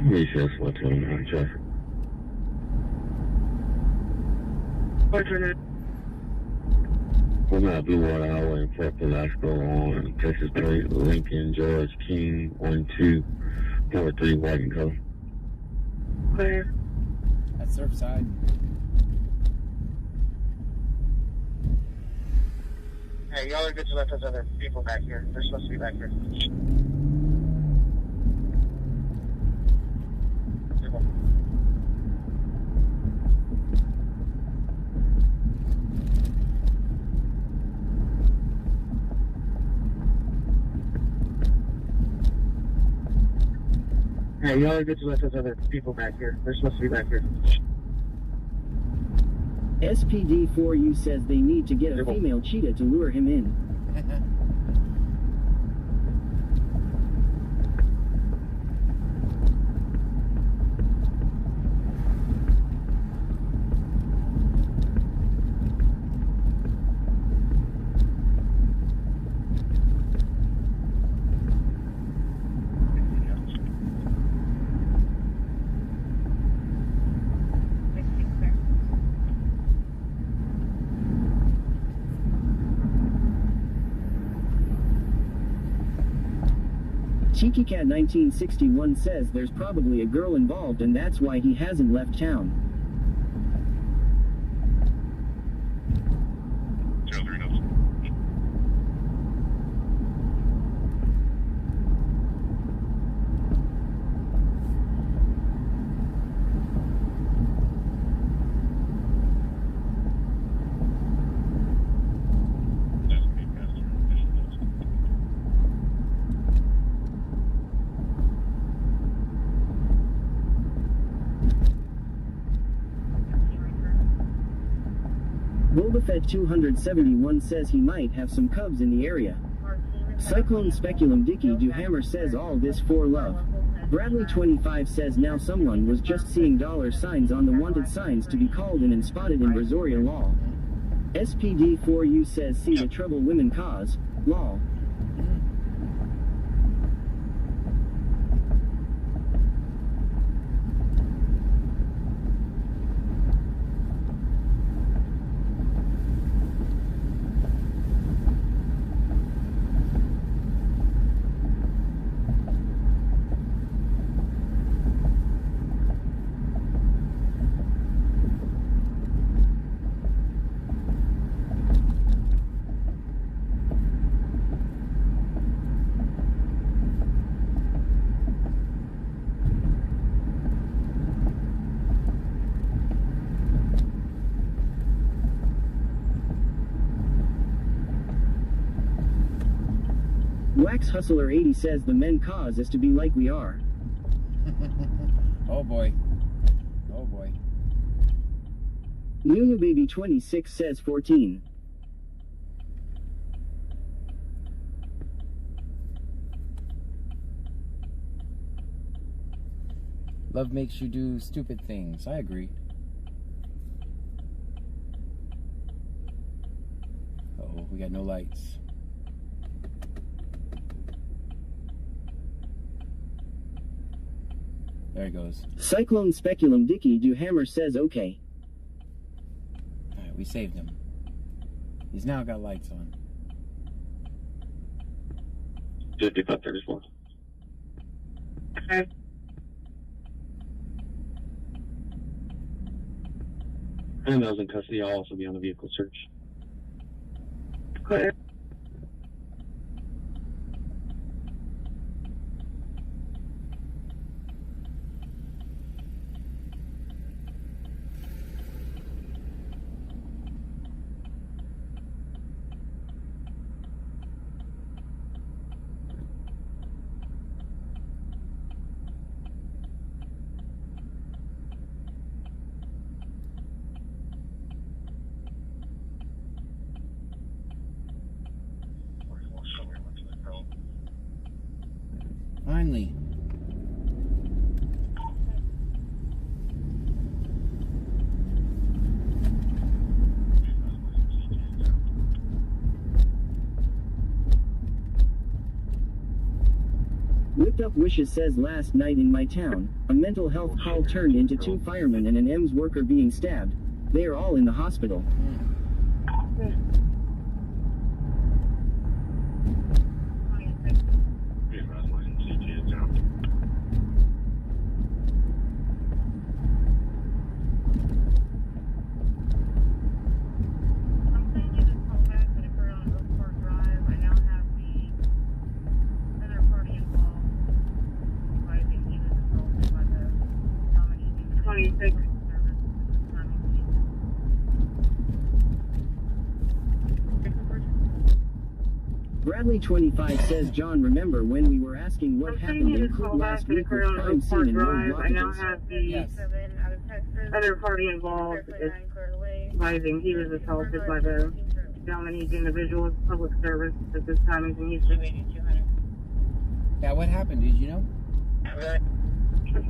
Recess 129 traffic. We're not Bluewater Highway in Fort Velasco on Texas plate, Lincoln, George, King, 1243, white and color. Clear. That's Surfside. Hey, y'all are good to let those other people back here. They're supposed to be back here. Hey, y'all are good to let those other people back here. They're supposed to be back here. SPD4U says they need to get a female cheetah to lure him in. Cheeky Cat 1961 says there's probably a girl involved and that's why he hasn't left town. Bobafett 271 says he might have some cubs in the area. Cyclone Speculum Dicky Do Hammer says all this for love. Bradley 25 says now someone was just seeing dollar signs on the wanted signs to be called in and spotted in Brazoria law. SPD4U says see the trouble women cause, lol. Wax Hustler 80 says the men cause is to be like we are. Oh boy. Oh boy. Nunu Baby 26 says 14. Love makes you do stupid things. I agree. Uh-oh, we got no lights. There it goes. Cyclone Speculum Dicky Do Hammer says okay. Alright, we saved him. He's now got lights on. 5534. Okay. And those in custody will also be on the vehicle search. Clear. Finally. Whipped Up Wishes says last night in my town, a mental health call turned into 2 firemen and an EMS worker being stabbed. They are all in the hospital. Bradley 25 says John, remember when we were asking what happened in Club last week with crime scene and road I now blockages? have the Yes. other party involved is advising he was assaulted by the Dominique individual public service at this time in Houston. Yeah, what happened? Did you know?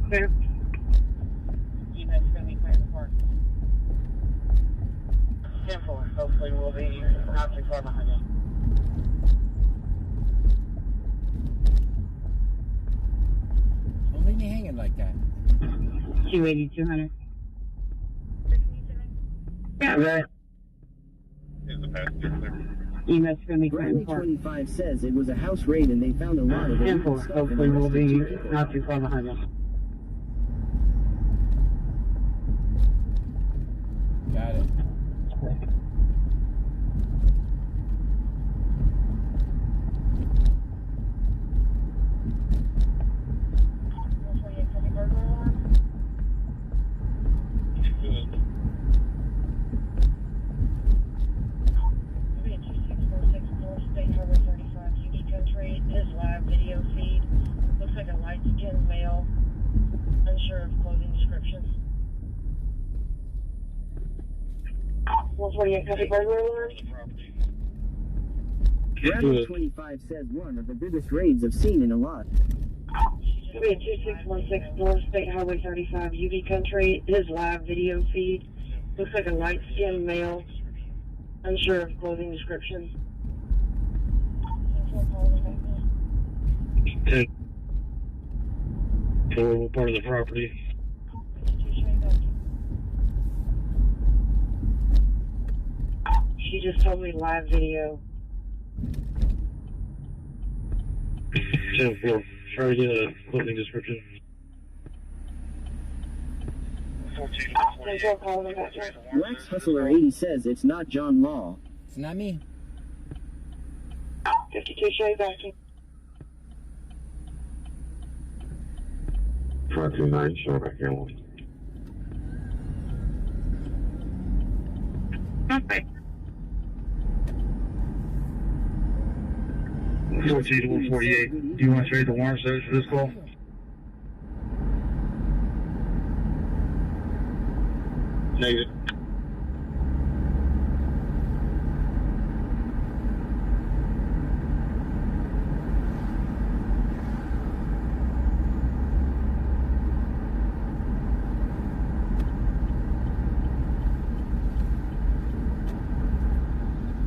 Clear. Hopefully we'll be not too far behind you. Don't leave me hanging like that. 280-200. Yeah, right. Is the passenger clear? EMS going to be Bradley clear. 25 says it was a house raid and they found a lot of illegal 10-4. stuff Hopefully and we'll arrested be 2 people. not too far behind you. Got it. Bradley 25 says one of the biggest raids I've seen in a lot. We had 2616 North State Highway 35 UV Country. His live video feed looks like a light-skinned male, unsure of clothing description. For part of the property. She just told me live video. 10-4. Try to get a clothing description. 10-4 calling back. Wax Hustler 80 says it's not John Law. It's not me. 52 Shay backing. 529, show back here. Okay. 14 to 148. Do you want to trade the warrant service for this call? Negative.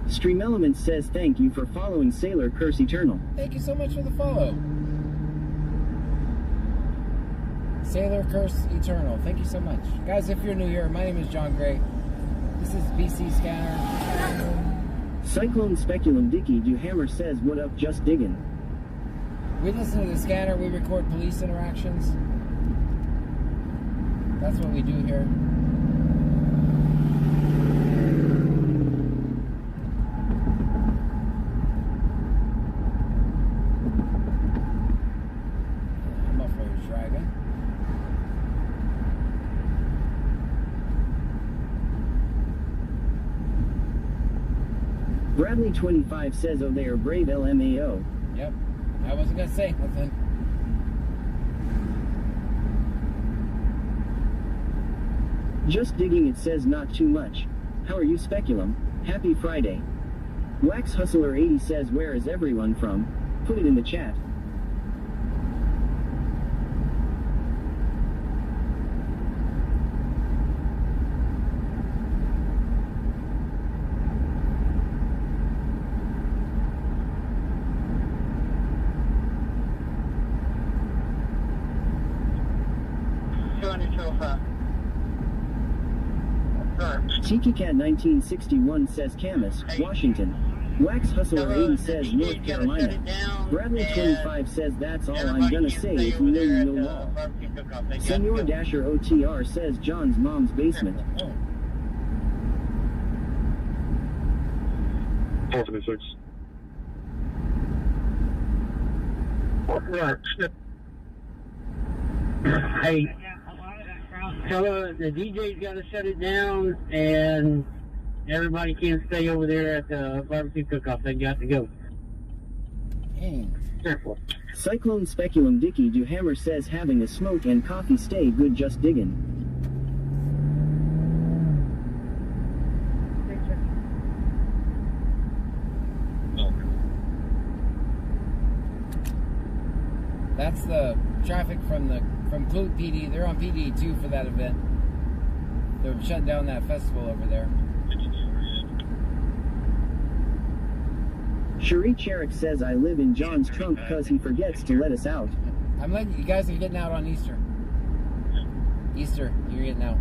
Stream Elements says thank you for following Sailor Curse Eternal. Thank you so much for the follow. Sailor Curse Eternal. Thank you so much. Guys, if you're new here, my name is John Gray. This is BC Scanner. Cyclone Speculum Dicky Do Hammer says what up, just diggin'. We listen to the scanner. We record police interactions. That's what we do here. Bradley 25 says oh they are brave LMAO. Yep. I wasn't gonna say nothing. Just digging it says not too much. How are you Speculum? Happy Friday. Wax Hustler 80 says where is everyone from? Put it in the chat. Tiki Cat 1961 says Camas, Washington. Wax Hustler 80 says North Carolina. Bradley 25 says that's all I'm gonna say if you know law. Senor Dasher OTR says John's mom's basement. 426. Hey, tell the DJ's got to shut it down, and everybody can't stay over there at the barbecue cook-off. They got to go. Dang. Careful. Cyclone Speculum Dicky Do Hammer says having a smoke and coffee stay good just diggin'. That's the traffic from Clute PD. They're on PD 2 for that event. They're shutting down that festival over there. Cherie Cherrick says I live in John's trunk cause he forgets to let us out. I'm letting you guys are getting out on Easter. Easter, you're getting out.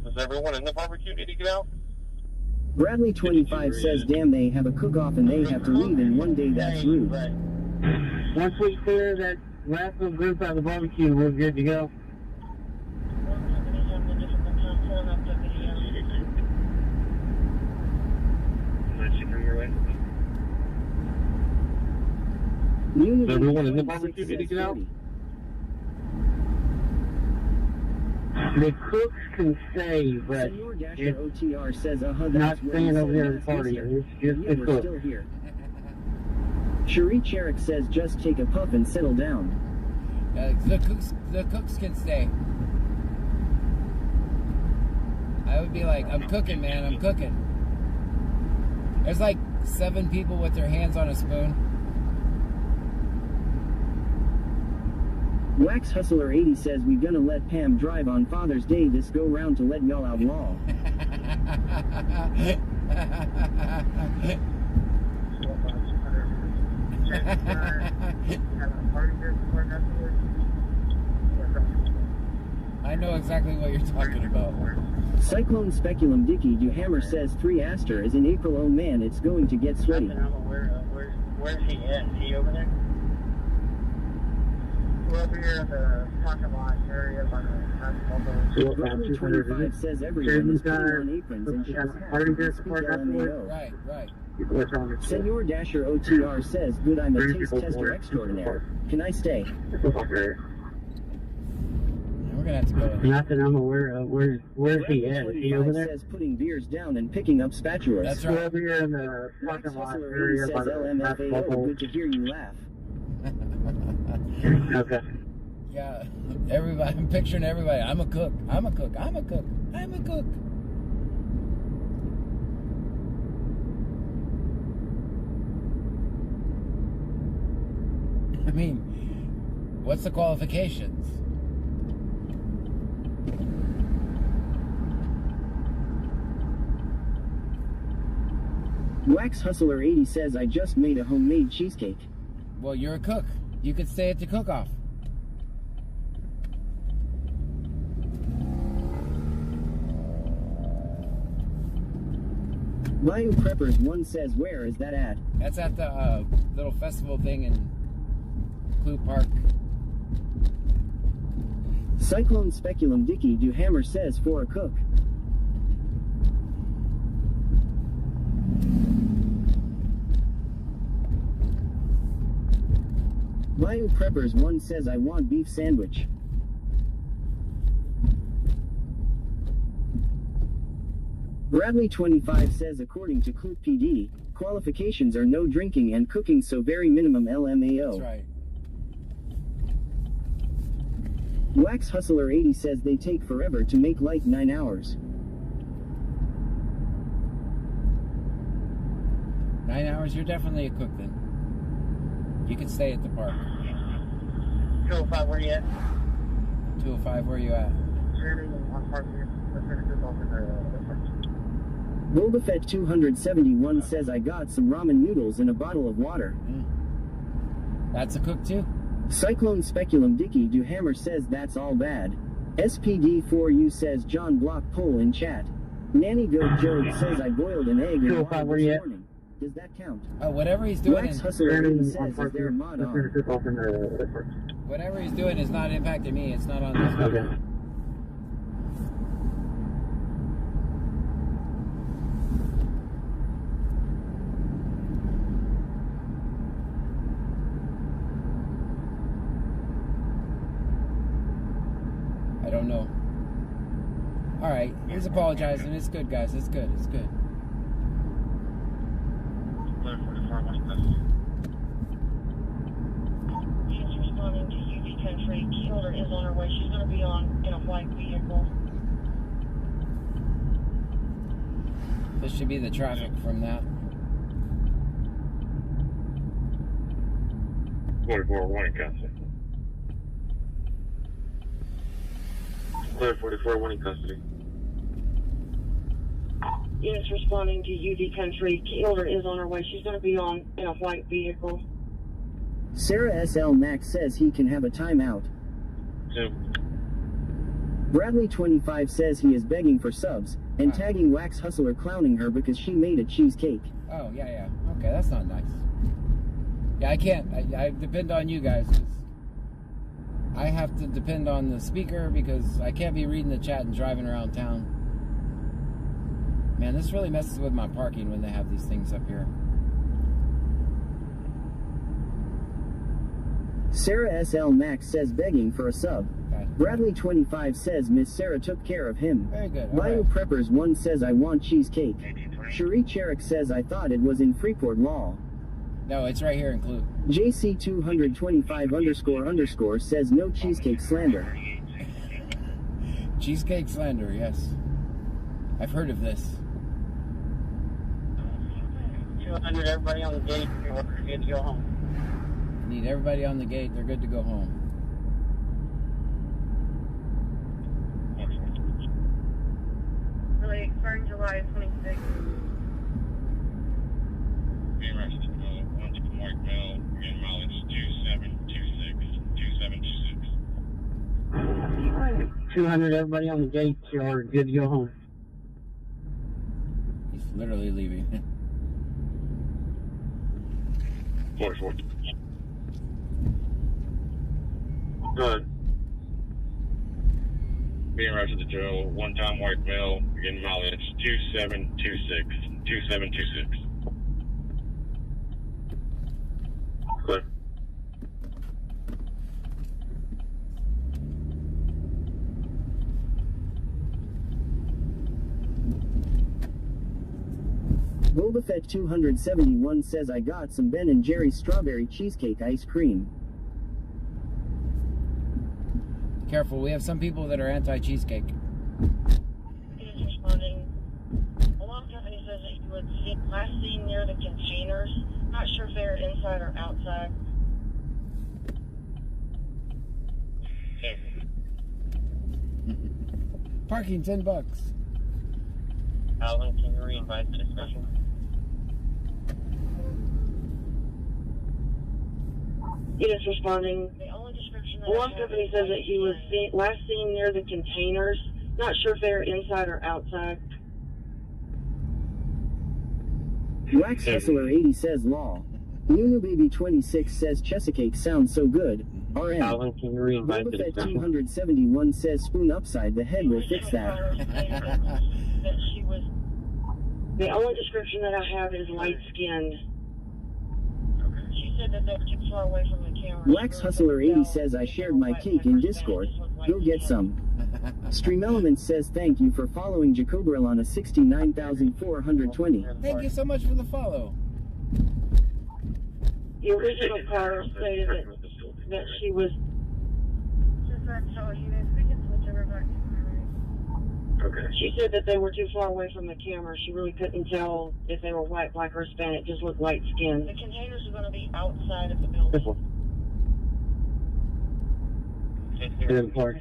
Does everyone in the barbecue need to get out? Bradley 25 says damn they have a cook-off and they have to leave in one day, that's rude. Once we clear that last little group out of the barbecue, we're good to go. Does everyone in the barbecue need to get out? The cooks can stay, but Senor Dasher it's OTR says not staying over there and partying. It's just the we're cooks. still here. Cherie Cherrick says just take a puff and settle down. The cooks can stay. would be like, I'm cooking, man, I'm cooking. There's like 7 people with their hands on a spoon. Wax Hustler 80 says we gonna let Pam drive on Father's Day this go round to let y'all outlaw. I know exactly what you're talking about. Cyclone Speculum Dicky Duhammer says 3 Aster is in April. Oh man, it's going to get sweaty. Nothing I'm aware of. Where's he at? Is he over there? We're over here in the parking lot area by the Brother 25 says everyone is putting on aprons and shouts LMAO. Right. Senor Dasher OTR says good, I'm a taste tester extraordinaire. Can I stay? We're gonna have to go. Nothing I'm aware of. Where's he at? Is he over there? Says putting beers down and picking up spatulas. That's right. We're over here in the Wax parking lot Hustler area 80 by says the LMFAO. Good to hear you laugh. Okay. Yeah, everybody. I'm picturing everybody. I'm a cook. I'm a cook. I'm a cook. I'm a cook. I mean, what's the qualifications? Wax Hustler 80 says I just made a homemade cheesecake. Well, you're a cook. You could stay at the cook-off. Bayou Preppers 1 says where is that at? That's at the little festival thing in Clue Park. Cyclone Speculum Dicky Duhammer says for a cook. Bayou Preppers 1 says I want beef sandwich. Bradley 25 says according to Clue PD, qualifications are no drinking and cooking, so very minimum LMAO. That's right. Wax Hustler 80 says they take forever to make, like 9 hours. 9 hours? You're definitely a cook then. You can stay at the park. 205, where you at? 205, where you at? Bulbafett 271 says I got some ramen noodles in a bottle of water. That's a cook too. Cyclone Speculum Dicky Duhammer says that's all bad. SPD4U says John Block Poll in chat. Nanny Goat Joe says I boiled an egg in water this morning. Does that count? Oh, whatever he's doing. Wax Hustler 80 says is there a mod on? Whatever he's doing is not impacting me. It's not on this video. Okay. I don't know. Alright, he's apologizing. It's good, guys. It's good. It's good. She's responding to UV Country. Killer is on her way. She's going to be in a white vehicle. This should be the traffic from that. 44 1 in custody. Clear 44 1 in custody. Units responding to UV Country. Killer is on her way. She's going to be in a white vehicle. Sarah SL Max says he can have a timeout. 2. Bradley 25 says he is begging for subs, and tagging Wax Hustler clowning her because she made a cheesecake. Oh, yeah. Okay, that's not nice. Yeah, I can't. I depend on you guys. 'Cause I have to depend on the speaker because I can't be reading the chat and driving around town. Man, this really messes with my parking when they have these things up here. Sarah SL Max says begging for a sub. Okay. Bradley 25 says Miss Sarah took care of him. Very good. All Bio right. Preppers 1 says I want cheesecake. Cherie Cherrick says I thought it was in Freeport Law. No, it's right here in Clue. JC 225__ says no cheesecake slander. Cheesecake slander, yes. I've heard of this. 200, everybody on the gate. You're good to go home. Need everybody on the gate. They're good to go home. Really expiring July 26th. Being rushed to one to Mark Mill, again mileage 2726. 200, everybody on the gate. You're good to go home. He's literally leaving. 44. Good. Being rushed to Joe, one time White Mill, again mileage 2726. Good. Boba Fett 271 says I got some Ben & Jerry's strawberry cheesecake ice cream. Careful, we have some people that are anti-cheesecake. He's responding. Alarm company says that you would see last seen near the containers. Not sure if they're inside or outside. Parking, $10. Alvin, can you re-invite the discussion? He is responding. The only description that Alarm company says that he was last seen near the containers. Not sure if they're inside or outside. Wax Hustler 80 says law. Nunu Baby 26 says Cheesecake sounds so good. RM. Alvin, can you re-invite Boba the Fett discussion? 271 says spoon upside the head will fix that. that she was The only description that I have is light skinned. She said that they were too far away from the camera. Wax Hustler 80 says I shared my cake in Discord. Go get some. Stream Elements says thank you for following Jacobrelana 69,420. Thank you so much for the follow. The original caller stated that she was. Just not telling you this. We can switch over back to her. Okay. She said that they were too far away from the camera. She really couldn't tell if they were white, black, or Hispanic. It just looked light skinned. The containers are going to be outside of the building. Good park.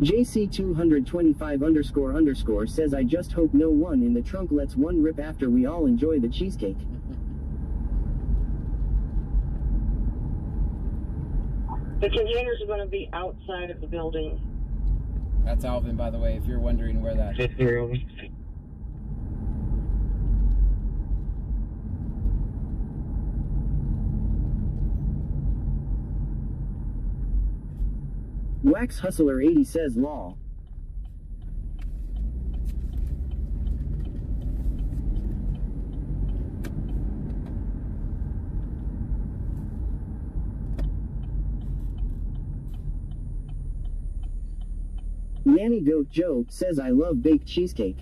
JC225__ says I just hope no one in the trunk lets one rip after we all enjoy the cheesecake. The containers are going to be outside of the building. That's Alvin, by the way, if you're wondering where that is. Wax Hustler 80 says law. Nanny Goat Joe says I love baked cheesecake.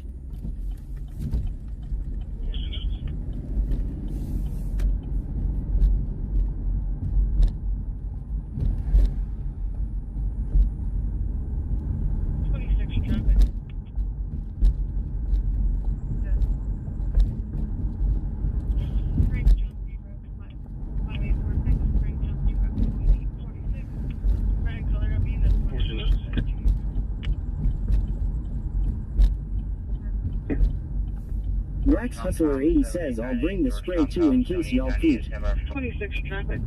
Wax Hustler 80 says I'll bring the spray too in case y'all poop. 26 traffic.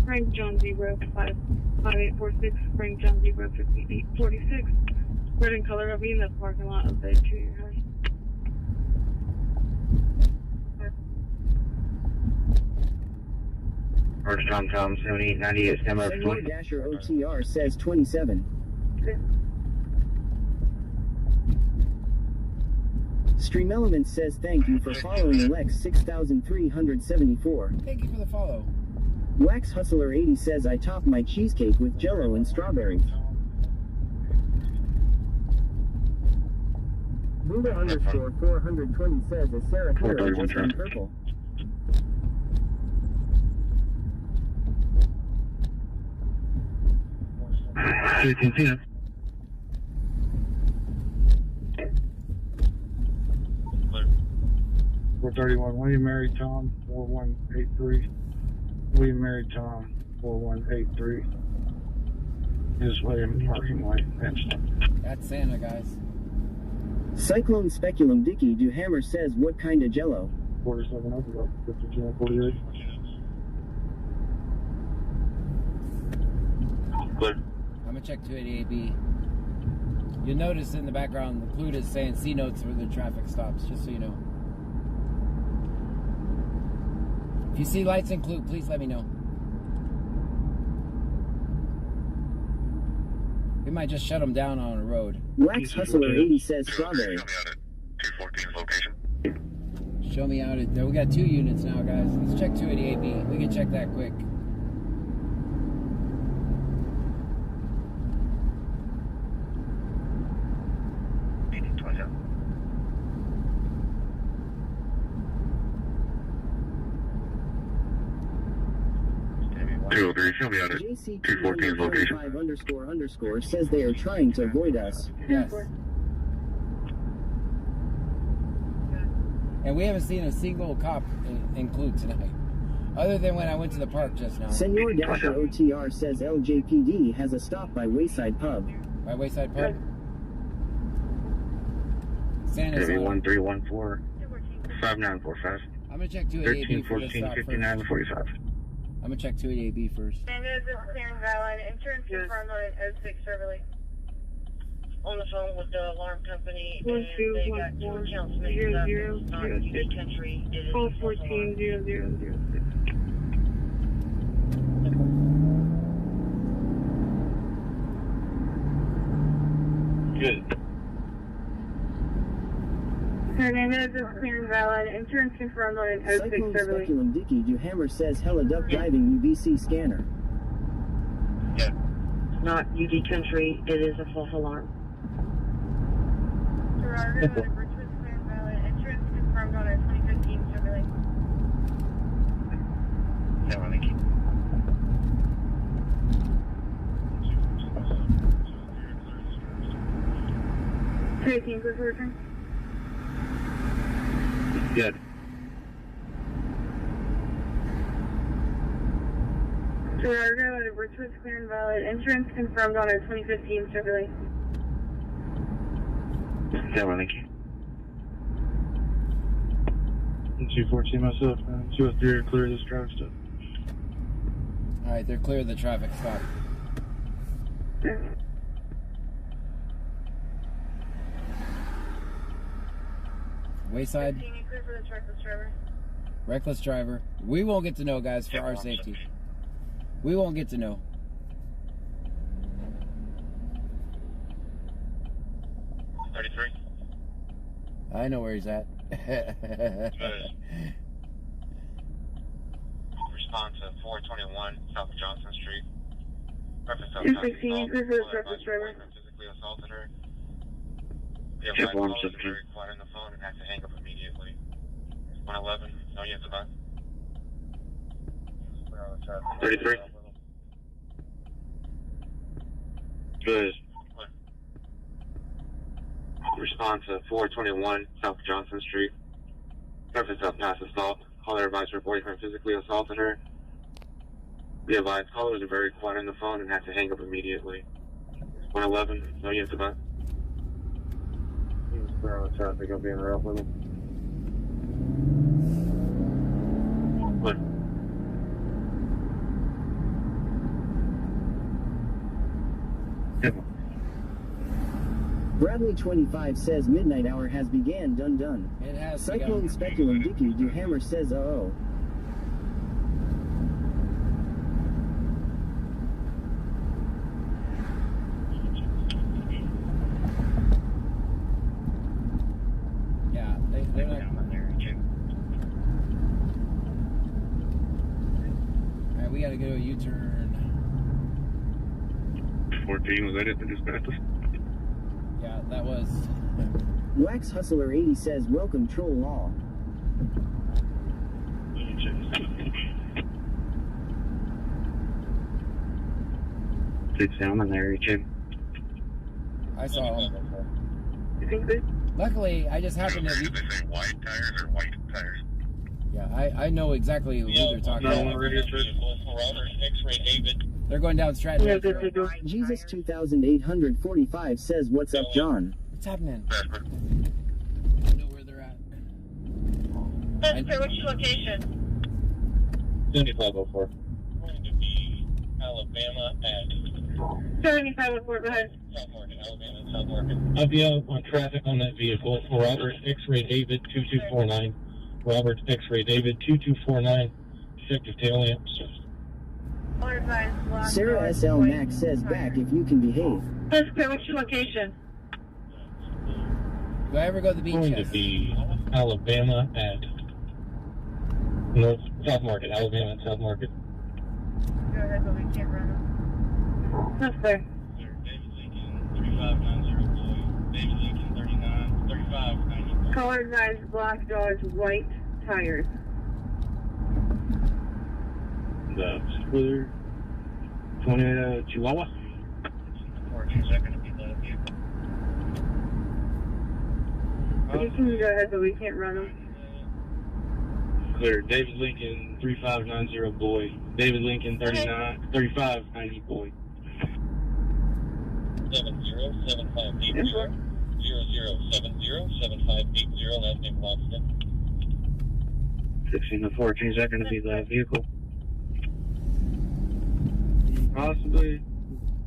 Frank John 05846, Frank John 05846. Red in color, I'll be in the parking lot of the 2-year house. First Tom 7898, stand by for Senor Dasher OTR says 27. Stream Elements says thank you for following Lex 6374. Thank you for the follow. Wax Hustler 80 says I top my cheesecake with jello and strawberries. Buddha_420 says a Sarah Clara just in purple. 1810. Clear. 431, William Mary Tom, 4183. William Mary Tom, 4183. Is William parking lot. That's Santa, guys. Cyclone Speculum Dicky Do Hammer says what kinda jello? 47 up, about 52 48. Clear. I'm gonna check 288B. You'll notice in the background the Pluto is saying C notes for the traffic stops, just so you know. If you see lights include, please let me know. We might just shut them down on a road. Wax Hustler 80 says strawberry. Show me out at 214's location. Show me out at, we got 2 units now, guys. Let's check 288B. We can check that quick. Show me out at 214's location. JC___ says they are trying to avoid us. Yes. And we haven't seen a single cop include tonight. Other than when I went to the park just now. Senor Dasher OTR says LJPD has a stop by Wayside Pub. By Wayside Pub? Santa's on. 1314 5945. I'm gonna check 288B for this 1314 stop 59 45. I'm gonna check 288B first. Santa's is clear and valid. Insurance confirmed on an 06 Chevrolet. On the phone with the alarm company, and they got 2 accounts mixed up. It's not Union Country. It is 414-0006. Good. Hernandez is clear and valid. Insurance confirmed on an 06 Cyclone Chevrolet. Speculum Dicky Do Hammer says hella duck diving UBC scanner. Yeah. Not UD Country. It is a false alarm. Gerardo, Richmond clear and valid. Insurance confirmed on a 2015 Chevrolet. Yeah, well, thank you. 218, please return. Good. Gerardo, Richmond clear and valid. Insurance confirmed on a 2015 Chevrolet. Yeah, well, thank you. 214 myself, man. 203 are clear this traffic stop. Alright, they're clear of the traffic stop. Wayside, 15, you clear for the reckless driver. reckless driver. We won't get to know, guys, for our safety. We won't get to know. 33. I know where he's at. Respond to 421 South Johnson Street. Reference up 216, clear for the reckless driver. physically assaulted her. Yeah, Check right, one, callers are 17. very quiet on the phone and had to hang up immediately. 111, no, you have to back. 33. Good. Respond to 421 South Johnson Street. Reference up past assault. Caller advised her boyfriend physically assaulted her. Be advised, callers are very quiet on the phone and had to hang up immediately. 111, no, you have to back. He's clear on the traffic. I'll be in the route with him. What? Bradley 25 says midnight hour has began. Done done. It has Cyclone begun. Speculum Dicky Do Hammer says oh. Yeah, they're not. Alright, we gotta go to a U-turn. 14, was that it? The dispatches? Yeah, that was. Wax Hustler 80 says welcome troll law. Six down in there, Jim. I saw him. Luckily, I just happened to. Did they say white tires or white tires? Yeah, I know exactly who they're talking about. They're going down Stratton. Jesus 2845 says, "What's up, John?" What's happening? I know where they're at. Spencer, what's your location? 7504. Going to be Alabama at 7504, go ahead. South Market, Alabama and South Market. I'll be out on traffic on that vehicle. Robert X-Ray David 2249. Robert X-Ray David 2249. Defective tail lamps. Sarah SL Max says, "Back if you can behave." Spencer, what's your location? Do I ever go to the beach? Going to be Alabama at South Market. Alabama and South Market. Go ahead, but we can't run them. That's fair. David Lincoln 3590 Boy. David Lincoln 3590. Color advised black Dodge white tires. That's clear. 20 Chihuahua. 14 seconds to be the vehicle. You can go ahead, but we can't run them. Clear. David Lincoln 3590 Boy. David Lincoln 3590 Boy. 707580 00707580. Last name Lockston. 16 to 14 seconds to be the vehicle. Possibly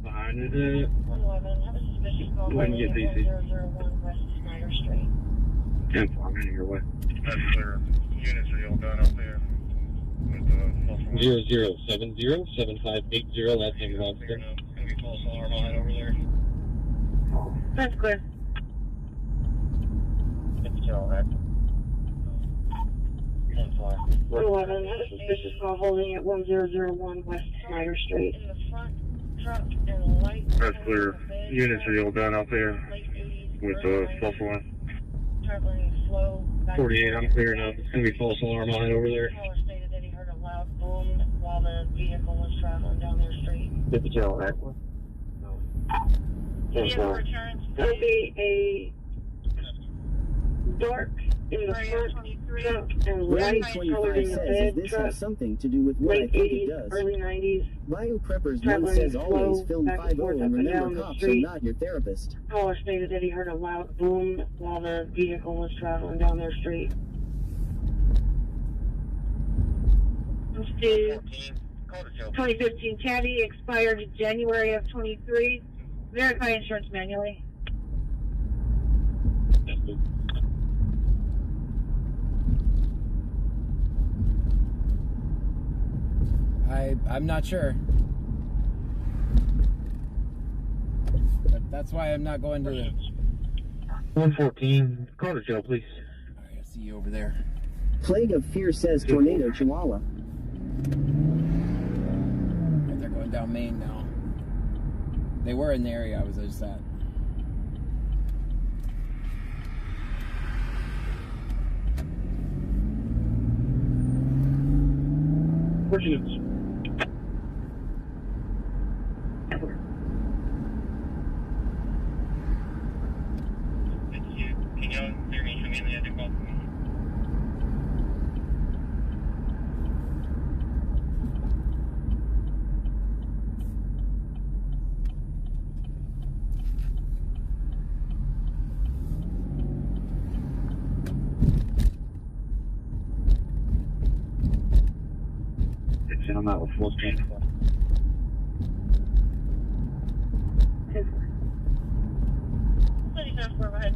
behind it. 111, have a suspicious call. Go ahead and get DC. 001 West Snyder Street. 10 4, I'm in your way. That's clear. Units are all done out there. With 00707580. Last name Lockston. It's going to be false alarm line over there. That's clear. It's still active. 10-4. 111, have a suspicious call holding at 1001 West Snyder Street. In the front truck and light. That's clear. Units are all done out there with false alarm. Traveling slow. 48, I'm clear enough. It's going to be false alarm line over there. Caller stated that he heard a loud boom while the vehicle was traveling down their street. 50 tail active. Vehicle returns. There'll be a dark in the front truck and Riley light colored 25 in the says, bed "Does this truck. have something to do with what I Late think it 80s, does?" early 90s. Bio Preppers 1 Traveling says, "Always slow, film back and 50 forth and up and down remember the cops are street. not your therapist." Caller stated that he heard a loud boom while the vehicle was traveling down their street. Let's do 2015 Caddy, expired January of 23. Verify insurance manually. I'm not sure. That's why I'm not going to the... 114. Call to jail, please. I see you over there. Plague of Fear says, "Tornado Chihuahua." They're going down Main now. They were in the area I was just at. Units. Can y'all hear me? I mean, the call. I'm out with full speed. Go ahead.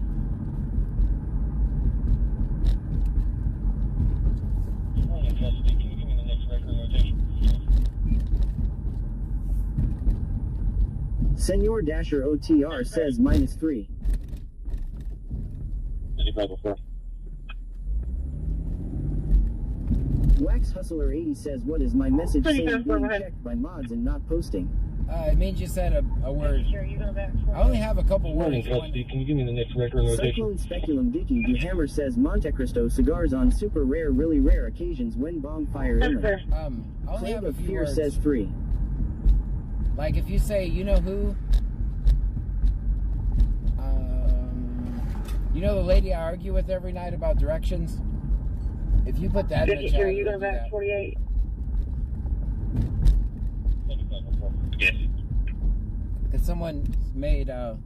Morning, Cassidy. Can you give me the next record rotation? Senor Dasher OTR says, -3. 9504. Wax Hustler 80 says, "What is my message saying being checked by mods and not posting?" It means you said a word. Sure, you go back. I only have a couple Morning, words. Cassidy. Can you give me the next record rotation? Cyclone Speculum Dicky D Hammer says, "Monte Cristo cigars on super rare, really rare occasions when bonfire imminent." I only Plague have a of few Fear words. says 3. Like if you say, you know who? You know the lady I argue with every night about directions? If you put that in the chat, Are you going back 48? Yes. Because someone made, Go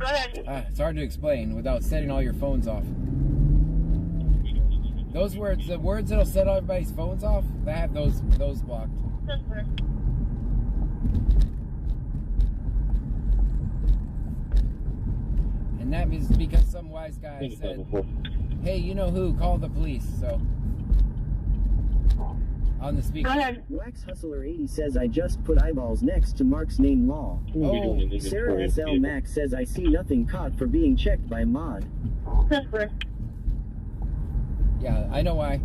ahead. it's hard to explain without setting all your phones off. Those words, the words that'll set everybody's phones off, they have those blocked. And that is because some wise guy said, hey, you know who, call the police, so. On the speaker. Go ahead. Wax Hustler 80 says I just put eyeballs next to Mark's name law. Oh, Sarah SL Max says I see nothing caught for being checked by mod. yeah, I know why.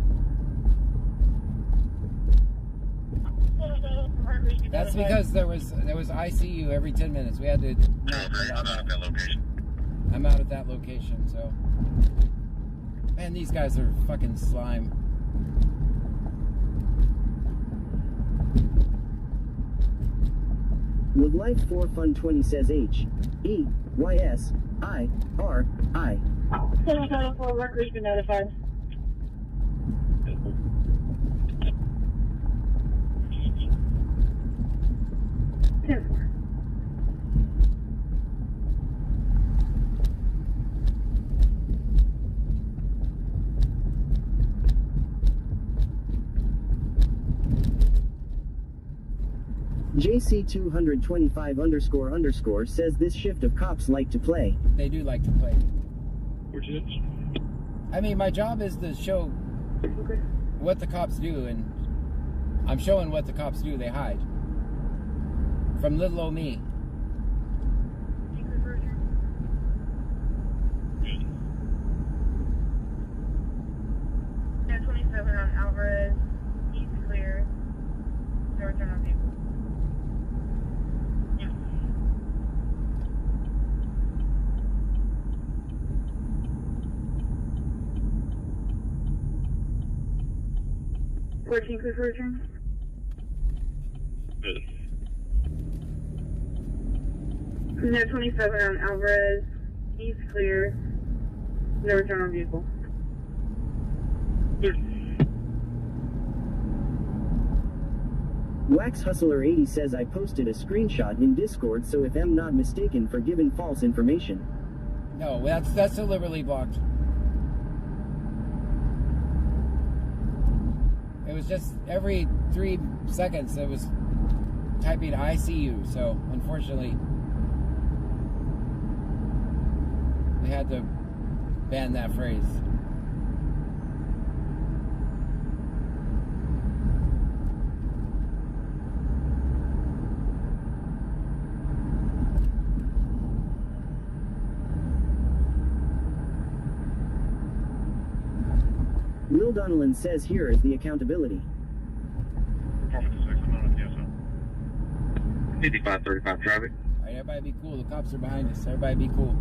That's because there was ICU every 10 minutes. We had to. I'm out at that location. I'm out at that location, so. Man, these guys are fucking slime. Live Life 4 Fun 20 says H E Y S I R I. 704 workers been notified. JC225__ says this shift of cops like to play. They do like to play. Which is I mean, my job is to show what the cops do, and I'm showing what the cops do. They hide from little old me. Yeah, 27 on Alvarez. He's clear. No return on vehicle. Yeah. Fourteen conversion. No 27 on Alvarez. He's clear. No return on vehicle. Wax Hustler 80 says I posted a screenshot in Discord, so if I'm not mistaken for giving false information. No, that's deliberately blocked. It was just every 3 seconds it was typing ICU, so unfortunately we had to ban that phrase. Will Donnellan says here is the accountability. 5535 traffic. Alright, everybody be cool. The cops are behind us. Everybody be cool.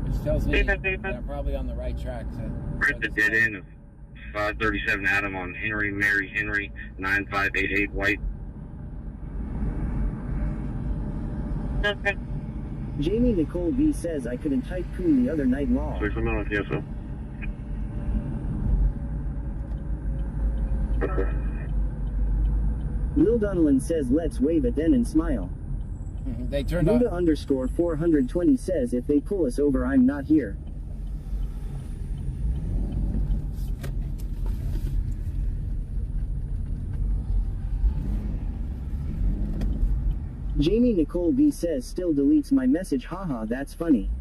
Which tells me that I'm probably on the right track. We're at the dead end of 537 Adam on Henry, Mary Henry, 9588 White. Okay. Jamie Nicole B says I couldn't type coon the other night law. I'm out on TSO. Will Donnellan says let's wave at then and smile. They turned on. Buddha_420 says if they pull us over I'm not here. Jamie Nicole B says still deletes my message, haha, that's funny.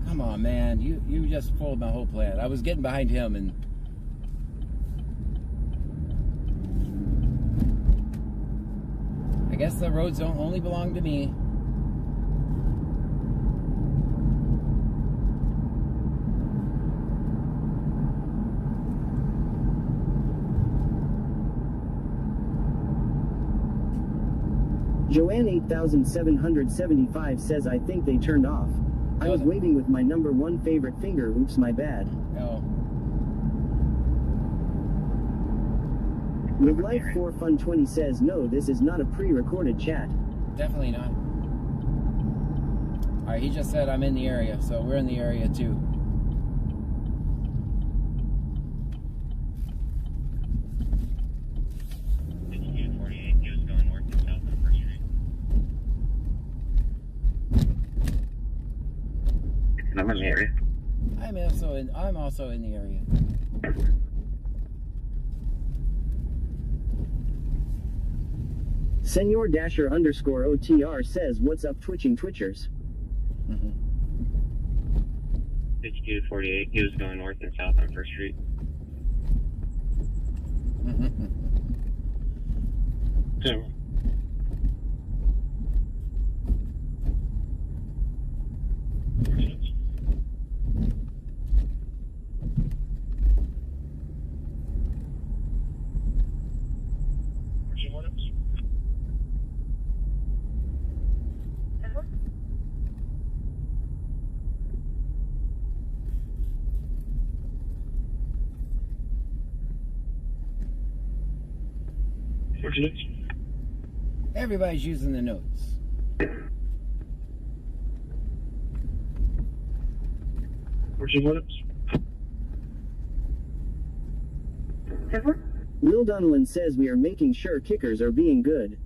Come on, man. You just fooled my whole plan. I was getting behind him and I guess the roads don't only belong to me. Joanne 8775 says I think they turned off. I was waving with my number one favorite finger. Oops, my bad. Oh. Live Life for Fun 20 says no, this is not a pre-recorded chat. Definitely not. Alright, he just said I'm in the area, so we're in the area too. I'm in the area. I'm also in the area. Senor Dasher underscore OTR says what's up twitching twitchers. HQ 48, he was going north and south on 1st Street. Tim. Everybody's using the notes. Will Donnellan says we are making sure kickers are being good.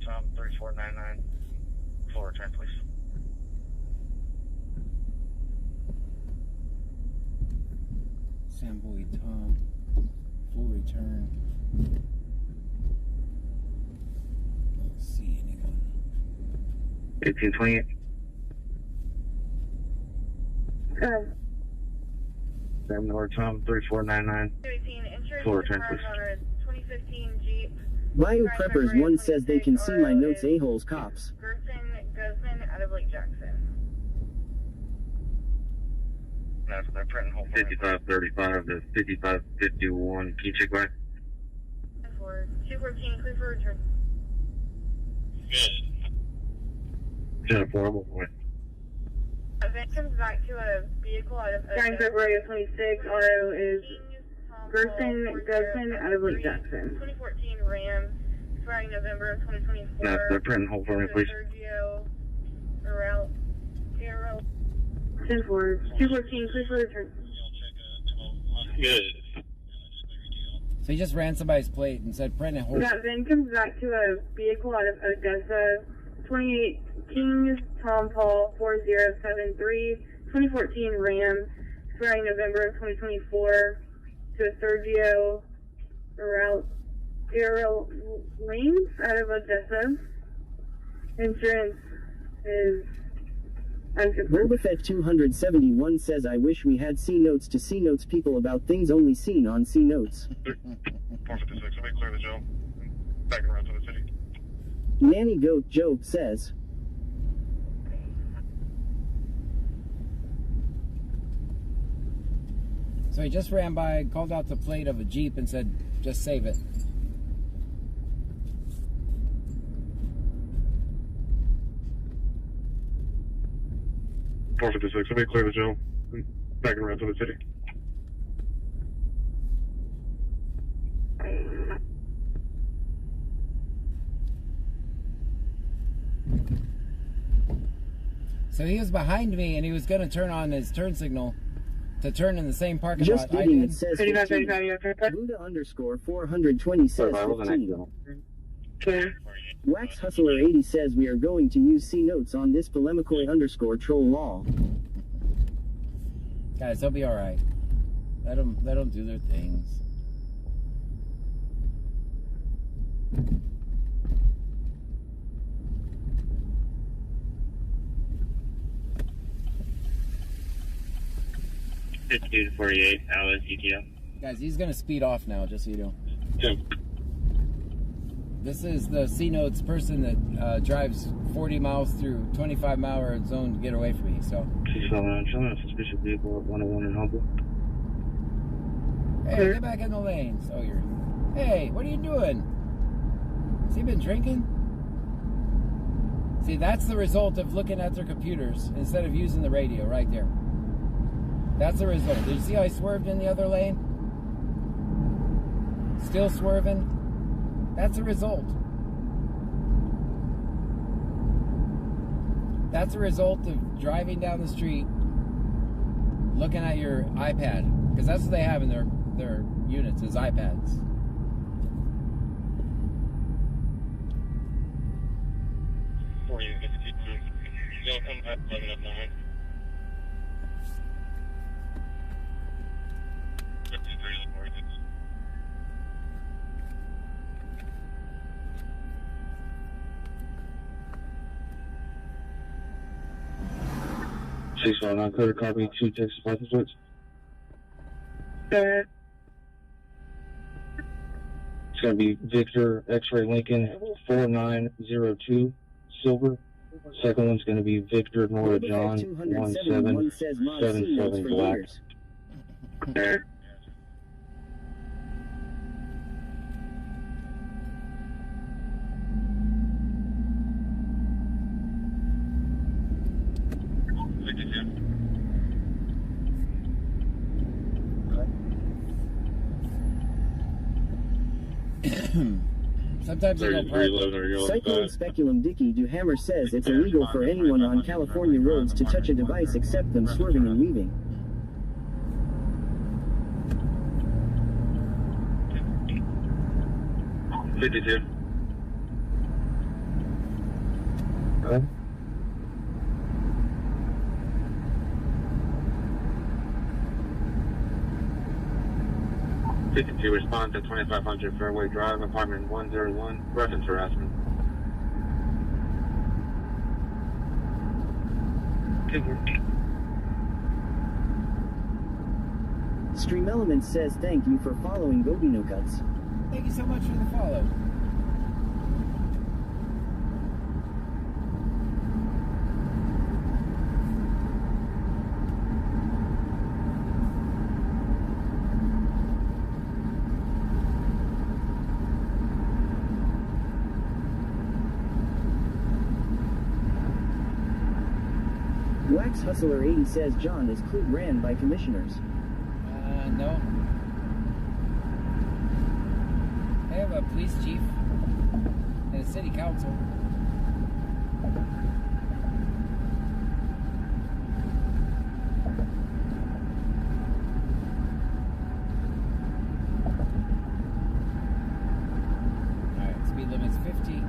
Tom 3499. Full return, please. Samboy Tom, full return. Don't see anyone. 1828. Sam North Tom 3499. Full return, please. 2015 Jeep. Bayou Preppers 1 says they can see my notes, a-holes cops. Guzman out of Lake Jackson. That's their print and hold. 5535 to 5551. Can you check back? 214, clear for return. Good. 10-4, I'm over with. Event comes back to a vehicle out of February 26, RO is Guzman out of Lake Jackson. 2014 Ram, expiring November of 2024. That's their print and hold for me, please. Sergio Arrow. 10-4, 214, please return. Good. So he just ran somebody's plate and said print and hold. That then comes back to a vehicle out of Odessa, 2018 Tom Paul 4073, 2014 Ram, expiring November of 2024, to a Sergio Arrow Lanes out of Odessa. Insurance is Boba Fett 271 says I wish we had C notes to C notes people about things only seen on C notes. 456, somebody clear the jail. Back around to the city. Nanny Goat Joe says. So he just ran by, called out the plate of a Jeep and said, just save it. .456, somebody clear the jail. Back around to the city. So he was behind me and he was going to turn on his turn signal to turn in the same parking Just lot I digging, did. it says 15. Buddha underscore 420 says 15. Okay. Wax Hustler 80 says we are going to use C notes on this polemicoy underscore troll law. Guys, they'll be alright. Let them do their things. 52 to 48, Alice, ETO. Guys, he's going to speed off now, just so you know. Two. This is the C-Notes person that drives 40 miles through 25-mile zone to get away from me, so. 679, showing a suspicious vehicle at 101 in Humble. Hey, get back in the lanes. Oh, you're... Hey, what are you doing? Has he been drinking? See, that's the result of looking at their computers instead of using the radio right there. That's the result. Did you see how I swerved in the other lane? Still swerving? That's the result. That's a result of driving down the street, looking at your iPad, because that's what they have in their units, is iPads. For you, you'll come back 11 of 9. 53 Laboratories. 659 clear copy 2 Texas license plates. It's going to be Victor X-Ray Lincoln 4902 silver. Second one's going to be Victor Nora John 1777 black. Sometimes they don't park. Cyclone Speculum Dicky Duhammer says it's illegal for anyone on California roads to touch a device except them swerving and weaving. Okay. 52 response at 2500 Fairway Drive, apartment 101, reference harassment. Stream Elements says thank you for following Gobino Cuts. Thank you so much for the follow. Wax Hustler 80 says John is Clue ran by commissioners. No. I have a police chief and a city council. Alright, speed limit's 50.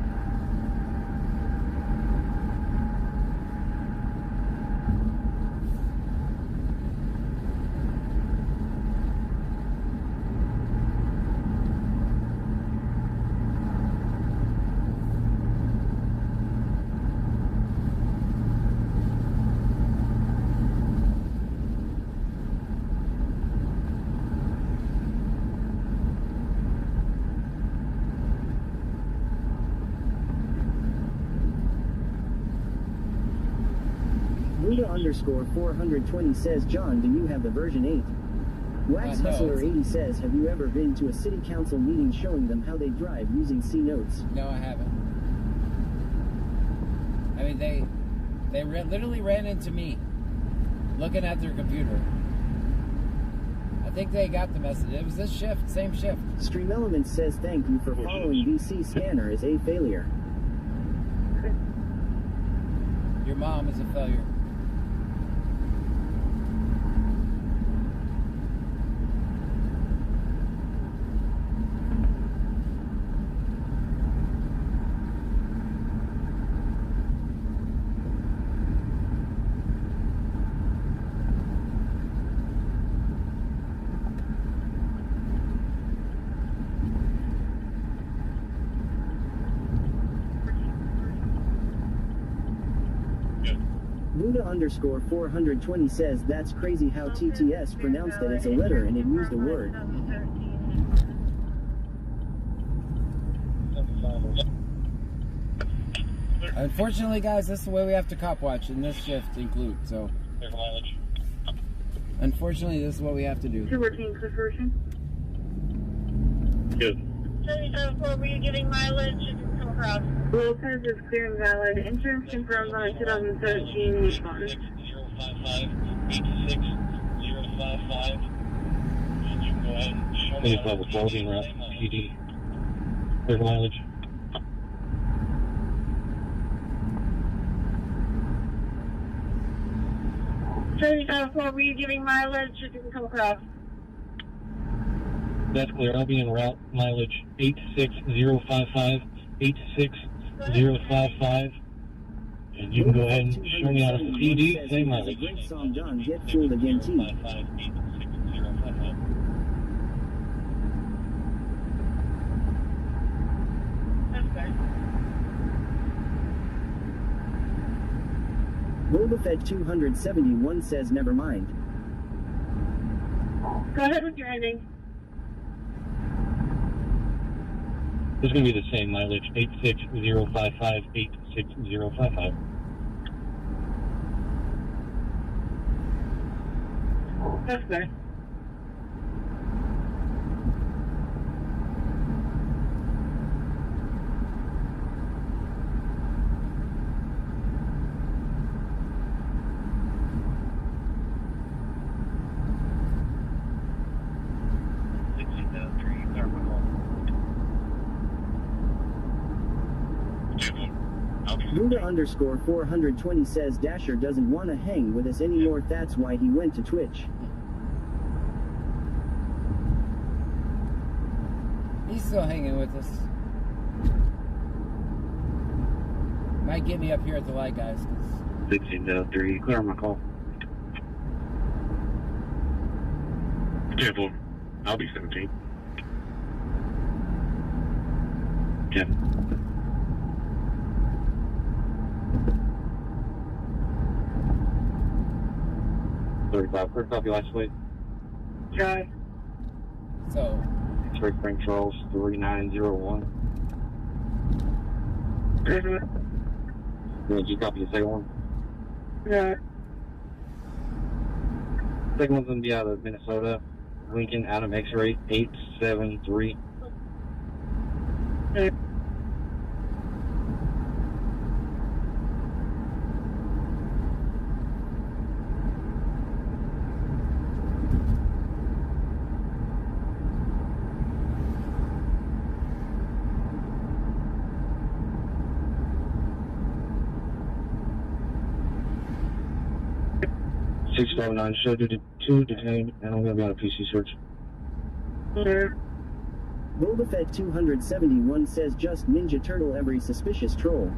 _420 says John, do you have the version 8? Wax no, Hustler 80 says, have you ever been to a city council meeting showing them how they drive using C-Notes? No, I haven't. I mean, they literally ran into me looking at their computer. I think they got the message. It was this shift, same shift. Stream Elements says thank you for following BC Scanner is a failure. Your mom is a failure. Buddha underscore 420 says that's crazy how TTS pronounced that it's a letter and it used a word. Unfortunately, guys, this is the way we have to cop watch, and this shift include. So, unfortunately, this is what we have to do. 214 Cliff version. Good. 77.4, were you giving mileage? You didn't come across. Lopez is clear and valid. Insurance confirmed on a 2017 Nissan. 055-86055. And you can go ahead and show me level 12 in route PD. Clear mileage. Were you giving mileage? You didn't come across. That's clear. I'll be en route. Mileage 86055. 86055. And you can go ahead and show me out of the PD. Same mileage. Great song done. Get fooled again, T. That's good. Boba Fett 271 says never mind. Go ahead with your ending. It's going to be the same mileage. 86055. 86055. That's good. Buddha underscore 420 says Dasher doesn't want to hang with us anymore. That's why he went to Twitch. He's still hanging with us. Might get me up here at the light, guys. 16-3, clear my call. Careful. I'll be 17. 10. 35, clear copy, last wait. Try. So, X-ray Frank Charles 3901. Did you copy the second one? Yeah. Second one's going to be out of Minnesota. Lincoln Adam X-ray 873. Yeah. $659, show due to 2 detained, and I'm going to be on a PC search. Yeah. Boba Fett 271 says just Ninja Turtle every suspicious troll.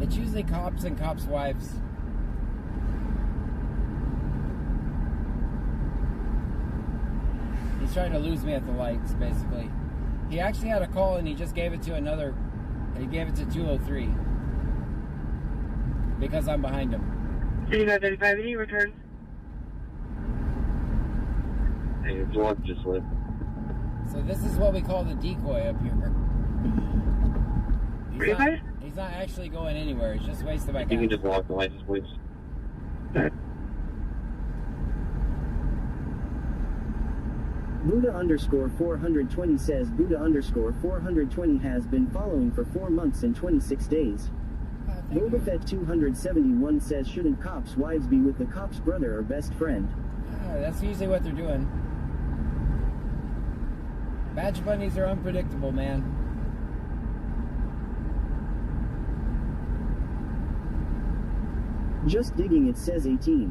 it's usually cops and cops' wives. He's trying to lose me at the lights, basically. He actually had a call and he just gave it to another. He gave it to 203 because I'm behind him. 35, any return? Hey, George just lit. So this is what we call the decoy up here. He's not actually going anywhere. He's just wasting my gas. You can just walk the license plates. Buddha underscore 420 says Buddha underscore 420 has been following for 4 months and 26 days. Boba Fett 271 says shouldn't cops' wives be with the cop's brother or best friend? That's usually what they're doing. Badge bunnies are unpredictable, man. Just digging, it says 18.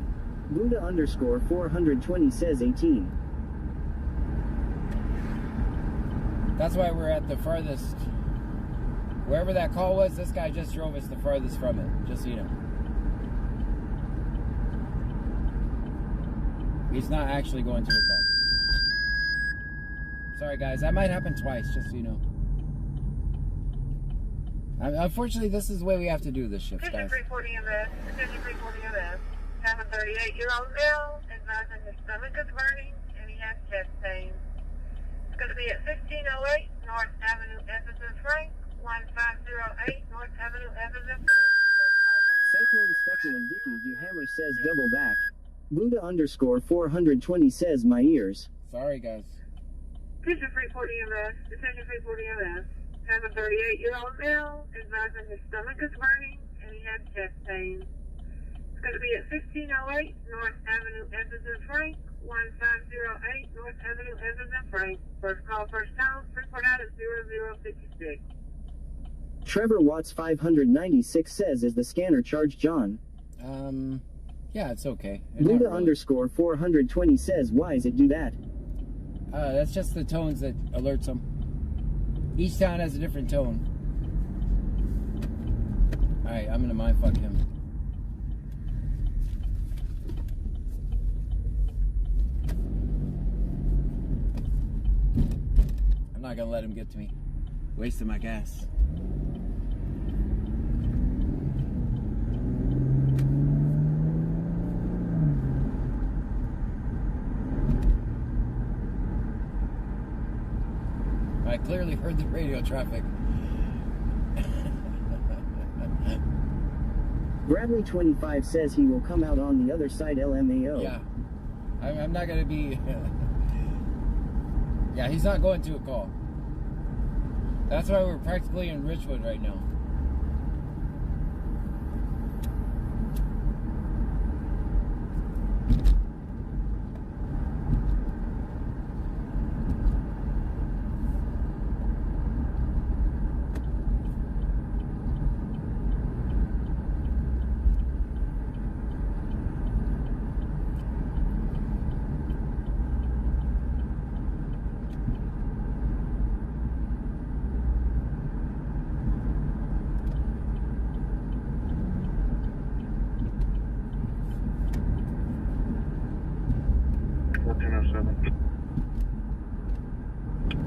Buddha underscore 420 says 18. That's why we're at the farthest. Wherever that call was, this guy just drove us the farthest from it, just so you know. He's not actually going to a call. Sorry guys, that might happen twice, just so you know. Unfortunately, this is the way we have to do this shift, guys. 340 MS, 340 MS. Have a 38-year-old male advising his stomach is burning and he has chest pain. It's going to be at 1508 North Avenue, Ephesus, Frank. 1508 North Avenue, Ephesus, Frank. Cyclone Speculum Dicky Duhammer says double back. Buddha underscore 420 says my ears. Sorry, guys. Attention 340 MS, attention 340 MS. Have a 38-year-old male advising his stomach is burning and he has chest pain. It's going to be at 1508 North Avenue, Ephesus, Frank. 1508 North Avenue, Ephesus, Frank. First call, first out. Report out at 0056. Trevor Watts 596 says, is the scanner charged, John? Yeah, it's okay. Buddha underscore 420 says, why does it do that? That's just the tones that alerts them. Each town has a different tone. Alright, I'm gonna mindfuck him. I'm not gonna let him get to me. Wasting my gas. I clearly heard the radio traffic. Bradley 25 says he will come out on the other side, LMAO. Yeah. I'm not going to be... Yeah, he's not going to a call. That's why we're practically in Richwood right now.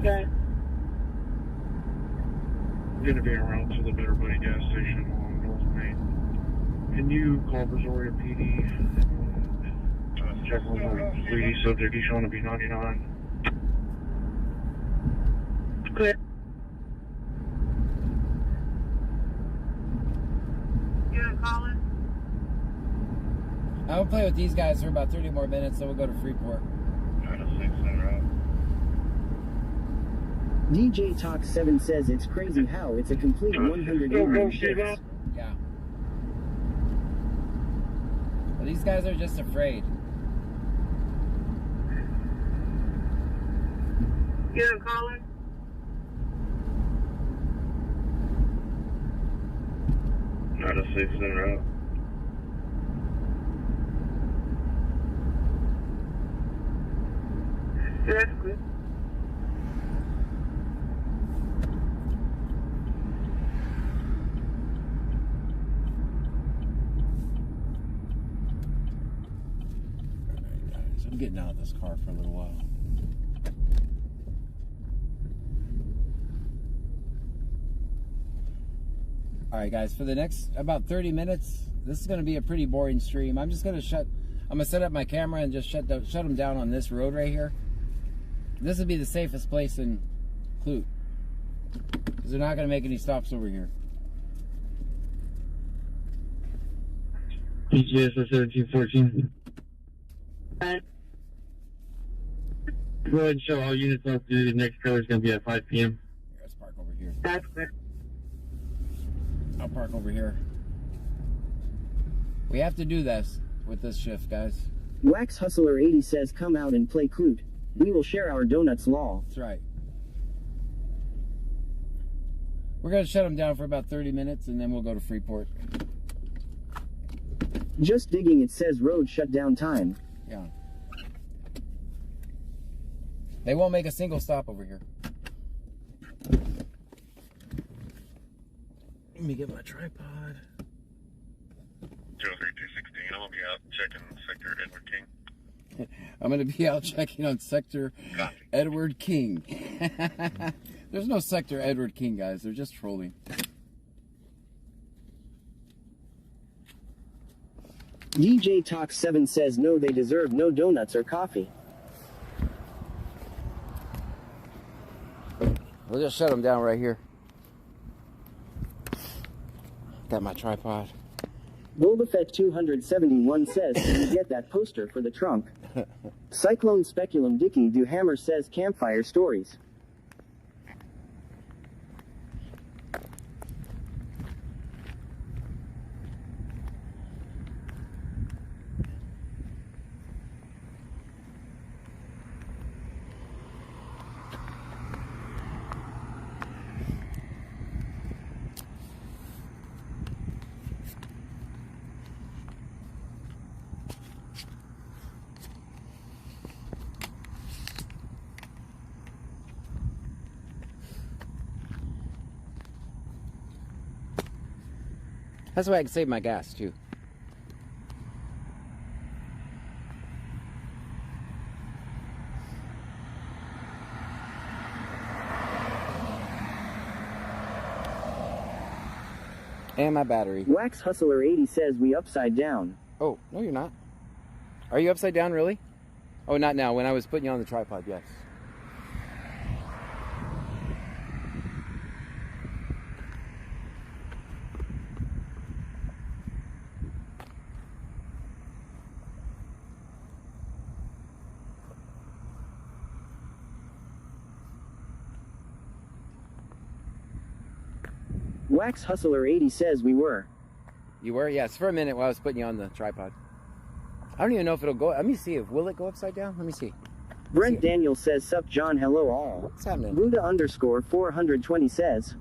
Okay. I'm going to be around to the Better Buddy gas station along North Main. Can you call Brazoria PD and check on the lady subject? He's showing to be 99. Clear. You gonna call it? I will play with these guys for about 30 more minutes, then we'll go to Freeport. 906 Center. DJ Talk 7 says it's crazy how it's a complete 100 shift. Yeah. Well, these guys are just afraid. You gonna call it? Not a 6 Center. That's good. I'm getting out of this car for a little while. Alright guys, for the next about 30 minutes, this is going to be a pretty boring stream. I'm just going to I'm going to set up my camera and just shut them down on this road right here. This would be the safest place in Clute, because they're not going to make any stops over here. PGS 1714. Go ahead and show all units off duty. The next trailer is going to be at 5 p.m. Let's park over here. That's good. I'll park over here. We have to do this with this shift, guys. Wax Hustler 80 says come out and play Clute. We will share our donuts law. That's right. We're going to shut them down for about 30 minutes and then we'll go to Freeport. Just digging, it says road shutdown time. Yeah. They won't make a single stop over here. Let me get my tripod. 03216, I'm going to be out checking Sector Edward King. I'm going to be out checking on Sector Edward King. There's no Sector Edward King, guys. They're just trolling. DJ Talk 7 says no, they deserve no donuts or coffee. We'll just shut them down right here. Got my tripod. Bulbafett 271 says, can you get that poster for the trunk? Cyclone Speculum Dicky Do Hammer says campfire stories. That's why I can save my gas too. And my battery. Wax Hustler 80 says we upside down. Oh, no you're not. Are you upside down really? Oh, not now. When I was putting you on the tripod, yes. Wax Hustler 80 says we were. You were? Yes, for a minute while I was putting you on the tripod. I don't even know if it'll go. Let me see. Will it go upside down? Let me see. Brent Daniel says, sup John, hello all. What's happening? Buddha underscore 420 says.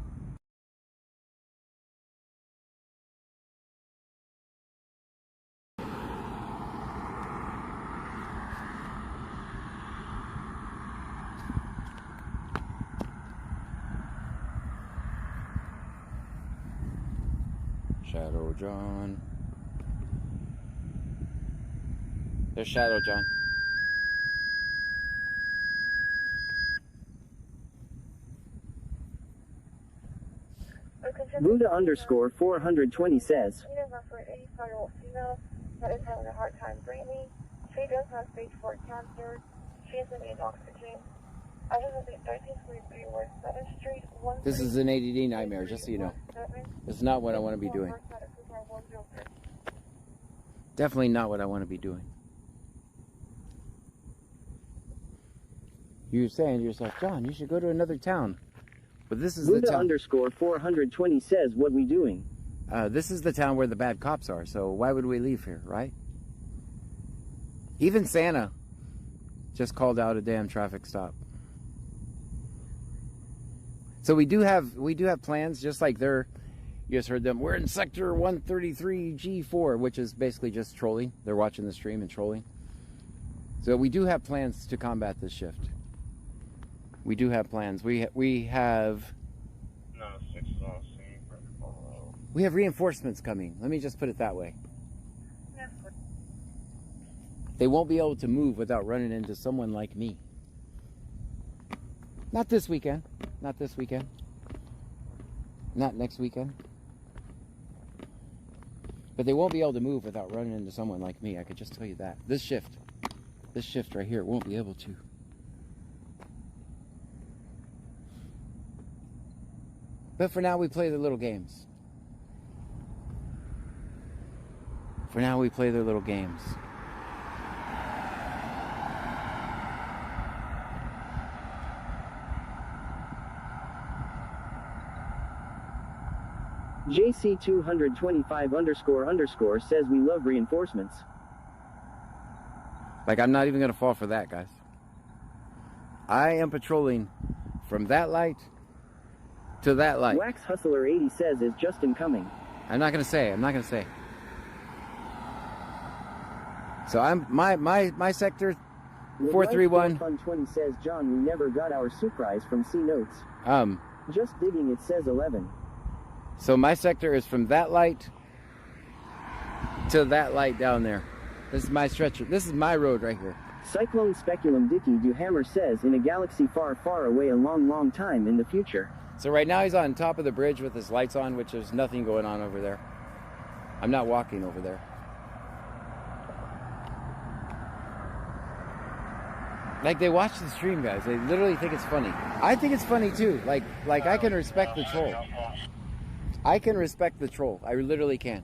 Shadow John. There's Shadow John. Buddha underscore 420 says. For 85-year-old female that is having a hard time breathing. She does have stage 4 cancer. She is in need oxygen. I live at 1343 West 7th Street. This is an ADD nightmare, just so you know. It's not what I want to be doing. Definitely not what I want to be doing. You're saying to yourself, John, you should go to another town. But this is Buddha the town. underscore 420 says, what we doing? This is the town where the bad cops are, so why would we leave here, right? Even Santa just called out a damn traffic stop. So we do have plans, just like you just heard them. We're in sector 133G4, which is basically just trolling. They're watching the stream and trolling. So we do have plans to combat this shift. We do have plans. We have reinforcements coming. Let me just put it that way. They won't be able to move without running into someone like me. Not this weekend. Not this weekend. Not next weekend. But they won't be able to move without running into someone like me. I could just tell you that. This shift right here won't be able to. But for now, we play their little games. For now, we play their little games. JC225 underscore says we love reinforcements. Like, I'm not even going to fall for that, guys. I am patrolling from that light to that light. Wax Hustler 80 says, is Justin coming? I'm not going to say. I'm not going to say. So I'm my sector 431. Fun 20 says, John, we never got our surprise from C notes. Just digging, it says 11. So my sector is from that light to that light down there. This is my stretcher. This is my road right here. Cyclone Speculum Dicky Do Hammer says, in a galaxy far, far away, a long, long time in the future. So right now he's on top of the bridge with his lights on, which there's nothing going on over there. I'm not walking over there. Like, they watch the stream, guys. They literally think it's funny. I think it's funny too. Like I can respect the troll. I can respect the troll. I literally can.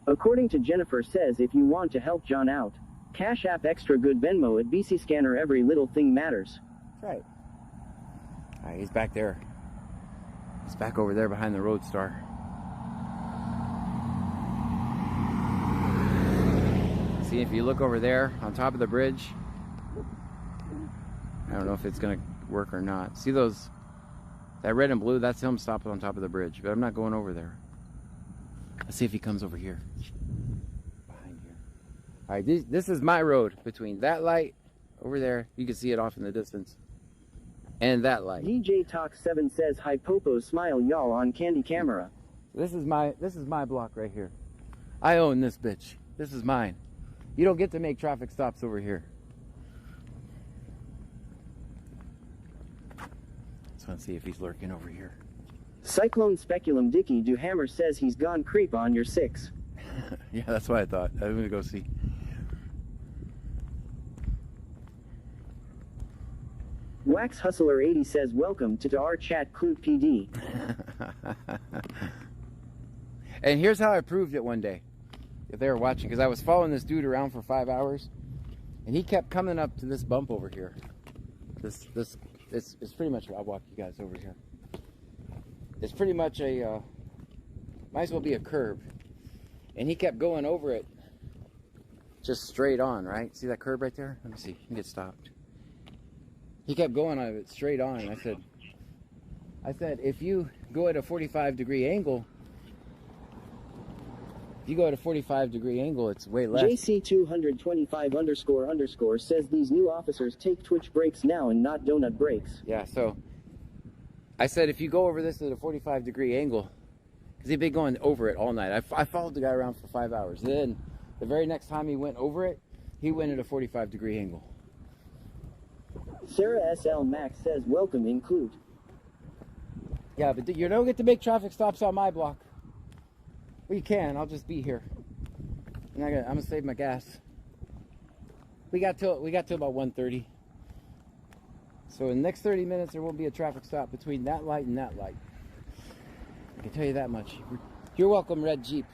According to Jennifer says, if you want to help John out, Cash App Extra Good Venmo at BC Scanner. Every little thing matters. That's right. All right, he's back there. He's back over there behind the Roadstar. See, if you look over there on top of the bridge, I don't know if it's gonna work or not. See those, that red and blue? That's him stopped on top of the bridge, but I'm not going over there. Let's see if he comes over here. Behind here. All right, this is my road between that light over there. You can see it off in the distance. And that light. DJ Talk 7 says, hi Popo, smile y'all on candy camera. This is my block right here. I own this bitch. This is mine. You don't get to make traffic stops over here. Just want to see if he's lurking over here. Cyclone Speculum Dicky Do Hammer says he's gone creep on your 6. Yeah, that's what I thought. I'm gonna go see. Wax Hustler 80 says, welcome to our chat, Clue PD. And here's how I proved it one day. If they were watching, because I was following this dude around for 5 hours, and he kept coming up to this bump over here. It's pretty much, I'll walk you guys over here. It's pretty much a, might as well be a curb. And he kept going over it just straight on, right? See that curb right there? Let me see, you can get stopped. He kept going on it straight on, and I said, if you go at a 45-degree angle, if you go at a 45-degree angle, it's way less. JC225__ says these new officers take Twitch breaks now and not donut breaks. Yeah, so I said if you go over this at a 45-degree angle, because he'd been going over it all night. I followed the guy around for 5 hours. Then the very next time he went over it, he went at a 45-degree angle. Sarah SL Max says, welcome include. Yeah, but you don't get to make traffic stops on my block. Well, you can. I'll just be here. I'm gonna save my gas. We got till about 1:30. So in the next 30 minutes, there won't be a traffic stop between that light and that light. I can tell you that much. You're welcome, Red Jeep.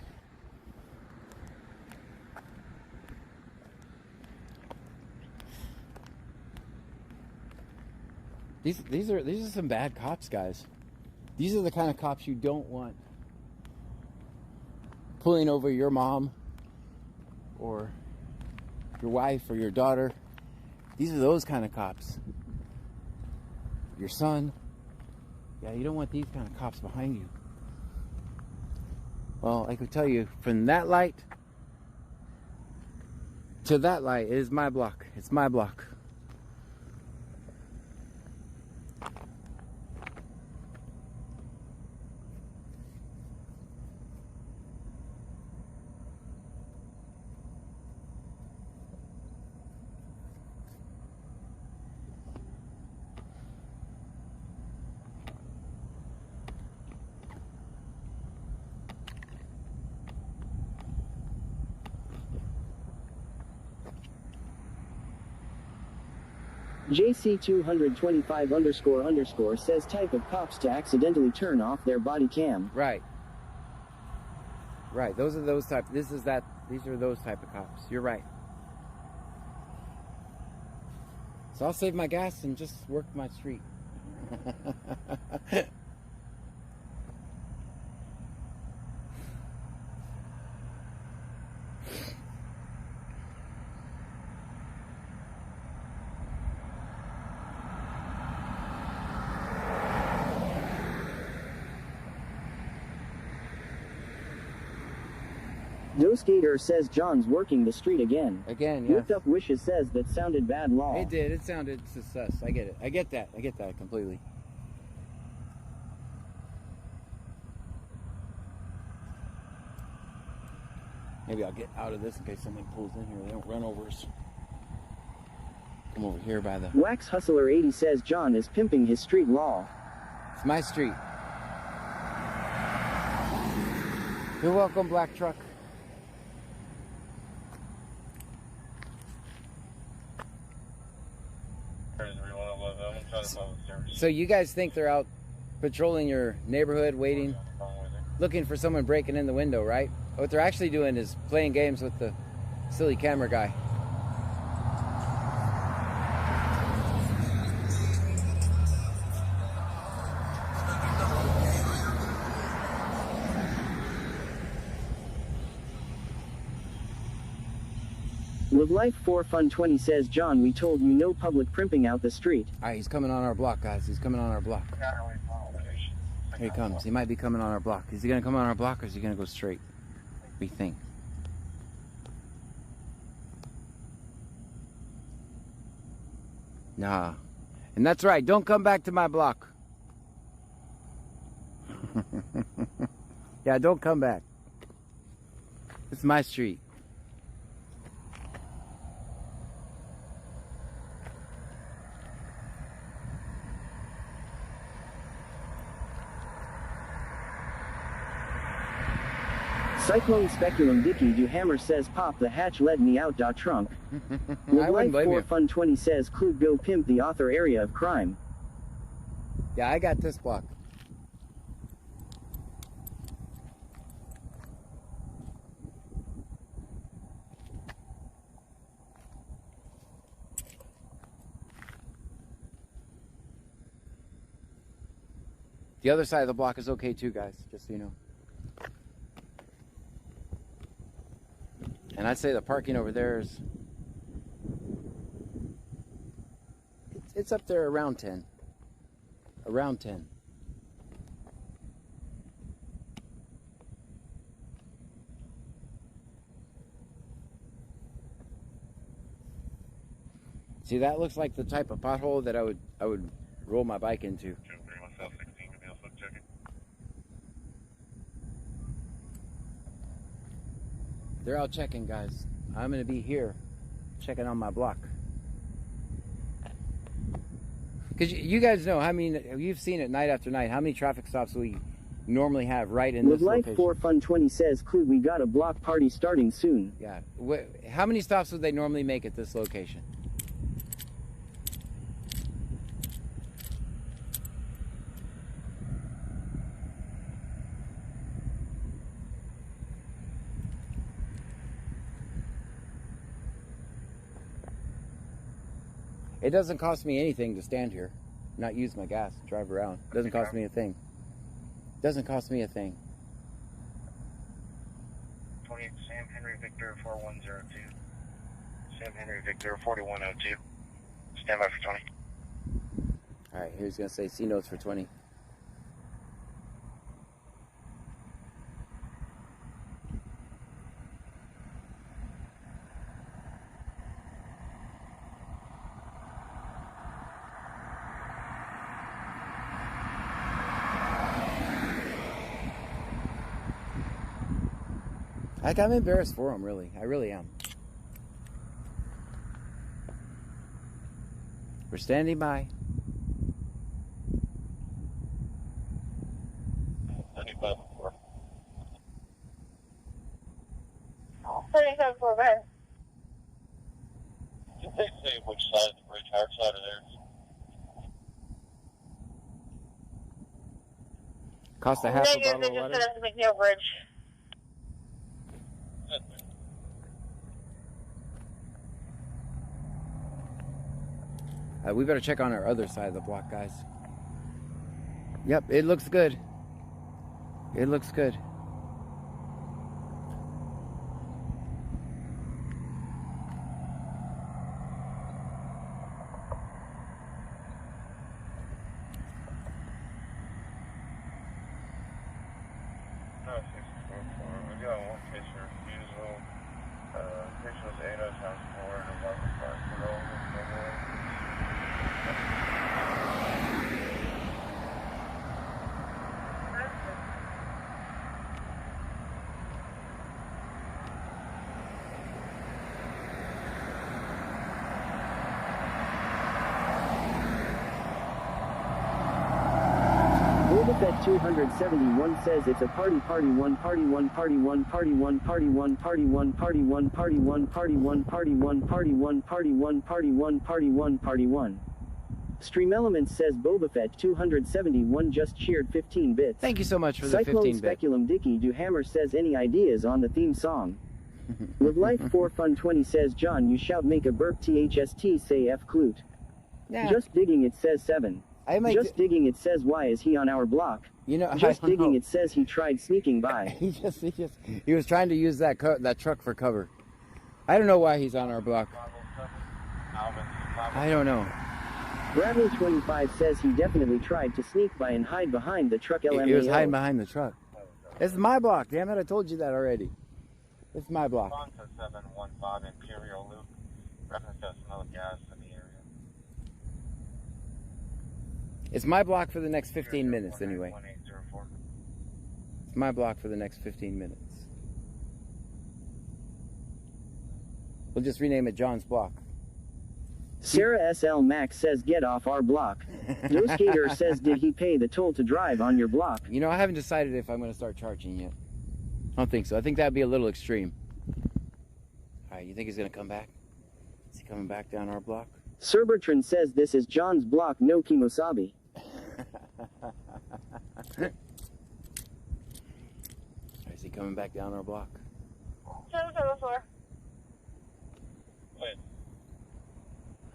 These are some bad cops, guys. These are the kind of cops you don't want pulling over your mom or your wife or your daughter. These are those kind of cops. Your son. Yeah, you don't want these kind of cops behind you. Well, I could tell you, from that light to that light, it is my block. It's my block. JC225__ says type of cops to accidentally turn off their body cam. Right. Right. Those are those type. These are those type of cops. You're right. So I'll save my gas and just work my street. No Skater says John's working the street again. Again, yeah. Whipped Up Wishes says that sounded bad law. It did. It sounded sus. I get it. I get that. I get that completely. Maybe I'll get out of this in case someone pulls in here. They don't run over us. Come over here by the... Wax Hustler 80 says John is pimping his street law. It's my street. You're welcome, black truck. So you guys think they're out patrolling your neighborhood, waiting, looking for someone breaking in the window, right? What they're actually doing is playing games with the silly camera guy. Live Life 4 Fun 20 says, John, we told you no public primping out the street. All right, he's coming on our block, guys. He's coming on our block. Here he comes. He might be coming on our block. Is he going to come on our block or is he going to go straight? What do you think? Nah. And that's right. Don't come back to my block. Yeah, don't come back. It's my street. Cyclone Speculum Dicky Do Hammer says, Pop the hatch, let me out. Trunk. Live Life 4 Fun 20 says, Clue Go Pimp the author area of crime. Yeah, I got this block. The other side of the block is okay too, guys, just so you know. And I'd say the parking over there is, it's up there around 10. Around 10. See, that looks like the type of pothole that I would roll my bike into. They're out checking, guys. I'm gonna be here checking on my block. Because you guys know, I mean, you've seen it night after night, how many traffic stops we normally have right in this location. Live Life 4 Fun 20 says, Clue, we got a block party starting soon. Yeah. How many stops would they normally make at this location? It doesn't cost me anything to stand here, not use my gas, drive around. It doesn't cost me a thing. It doesn't cost me a thing. 28 Sam Henry Victor 4102. Sam Henry Victor 4102. Stand by for 20. All right, here's going to say C notes for 20. Like, I'm embarrassed for him, really. I really am. We're standing by. 35-4. 37-4, go ahead. Did they say which side of the bridge, our side or theirs? Cost a half a bottle of They just water? set up the McNeil Bridge. We better check on our other side of the block, guys. Yep, it looks good. It looks good. No, 644. We got one case for refusal. Case was 8 times 4 and a market park. That 271 says it's a party one party one party one party one party one party one party one party one party one party one party one party one party one party one party one. Stream Elements says Boba Fett 271 just cheered 15 bits. Thank you so much for the Cyclone 15 bit. Speculum Dicky Do Hammer says any ideas on the theme song? Live Life for Fun 20 says John you shout make a burp THST say F Clute. Yeah. Just digging it says 7. Just digging it says why is he on our block? You know, just digging it says he tried sneaking by. he was trying to use that truck for cover. I don't know why he's on our block. I don't know. Bradley 25 says he definitely tried to sneak by and hide behind the truck LMAO. He was hiding behind the truck. It's my block, damn it, I told you that already. It's my block. 715 Imperial Loop. Reference to smell of gas in the area. It's my block for the next 15 minutes anyway. It's my block for the next 15 minutes. We'll just rename it John's block. Sarah SL Max says get off our block. No Skater says did he pay the toll to drive on your block? You know, I haven't decided if I'm going to start charging yet. I don't think so. I think that'd be a little extreme. Alright, you think he's going to come back? Is he coming back down our block? Sir Bertrand says this is John's block, no Kimosabi. Is he coming back down our block? 774.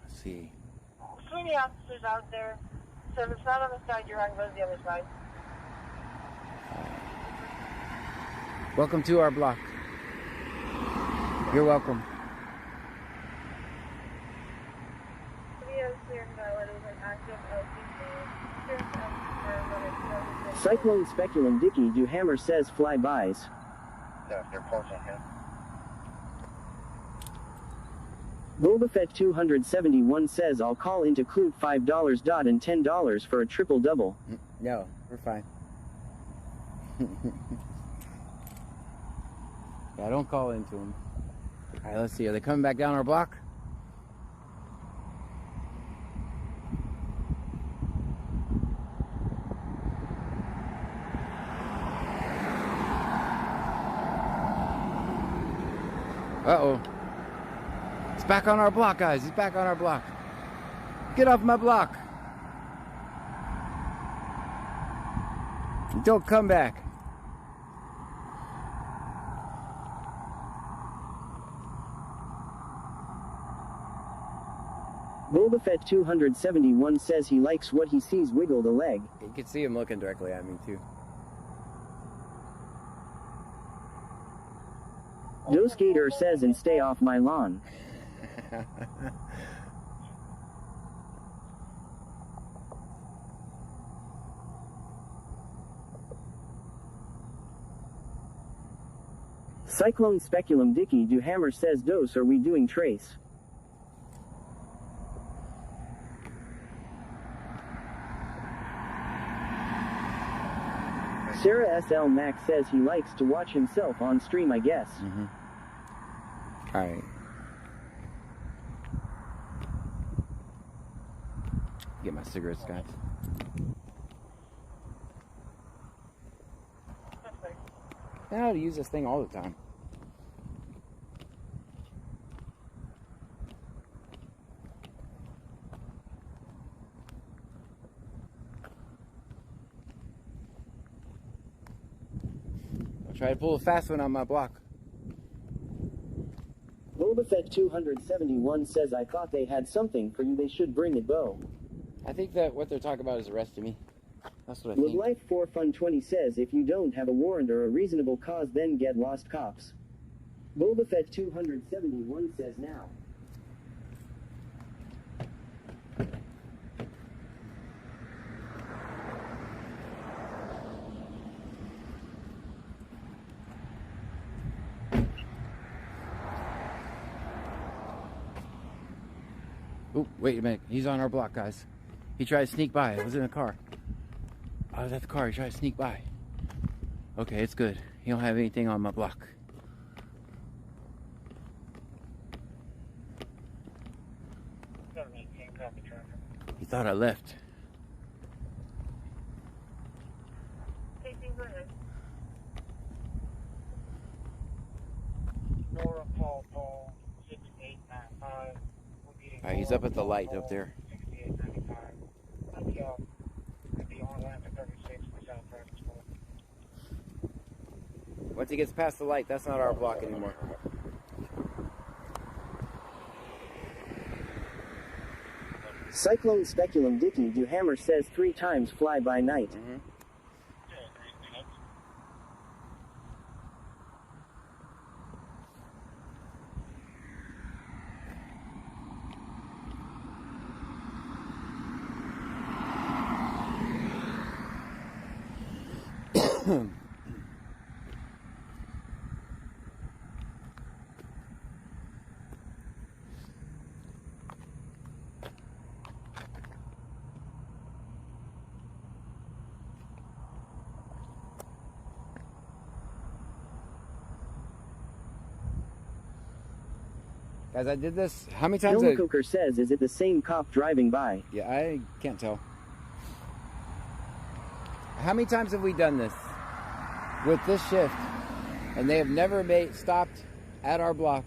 Let's see. Too many officers out there. So if it's not on the side you're on, go to the other side. Welcome to our block. You're welcome. Cyclone Speculum Dicky Do Hammer says flybys. So if they're approaching him. Boba Fett 271 says I'll call into Clute $5 and $10 for a triple double. No, we're fine. Yeah, don't call into him. Alright, let's see. Are they coming back down our block? Uh-oh. He's back on our block, guys. He's back on our block. Get off my block. Don't come back. Boba Fett 271 says he likes what he sees wiggle the leg. You can see him looking directly at me, too. No Skater says and stay off my lawn. Cyclone Speculum Dicky Do Hammer says dose are we doing trace? Sarah SL Max says he likes to watch himself on stream, I guess. Alright. Get my cigarettes, guys. I know how to use this thing all the time. I'll try to pull a fast one on my block. Boba Fett 271 says I thought they had something for you, they should bring it, Bo. I think that what they're talking about is arresting me. That's what I Live think. Life for Fun 20 says if you don't have a warrant or a reasonable cause then get lost cops. Boba Fett 271 says now. Oh, wait a minute. He's on our block, guys. He tried to sneak by. I was in a car. I was at the car. He tried to sneak by. Okay, it's good. He don't have anything on my block. He thought I left. Nora Paul 6895. Alright, he's up at the light up there. 6895. Once he gets past the light, that's not our block anymore. Cyclone Speculum Dicky Do Hammer says 3 times fly by night. Mm-hmm. Guys, I did this. How many times? Coker says, is it the same cop driving by? Yeah, I can't tell. How many times have we done this with this shift, and they have never stopped at our block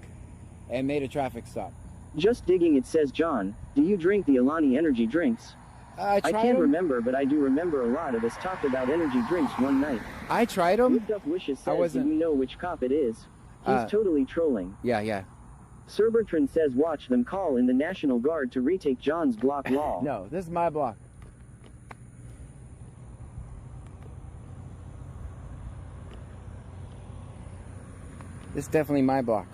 and made a traffic stop? Just digging it, says John. Do you drink the Alani energy drinks? I can't remember, but I do remember a lot of us talked about energy drinks one night. I tried them. Whipped Up Wishes says, do you know which cop it is? He's totally trolling. Yeah. Sir Bertrand says, watch them call in the National Guard to retake John's block law. No, this is my block. This is definitely my block.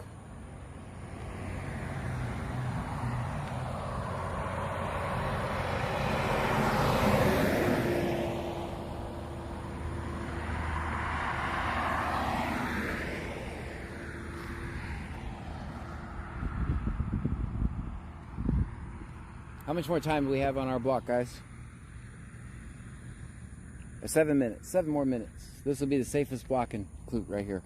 How much more time do we have on our block, guys? 7 minutes. 7 more minutes. This will be the safest block in Clute right here.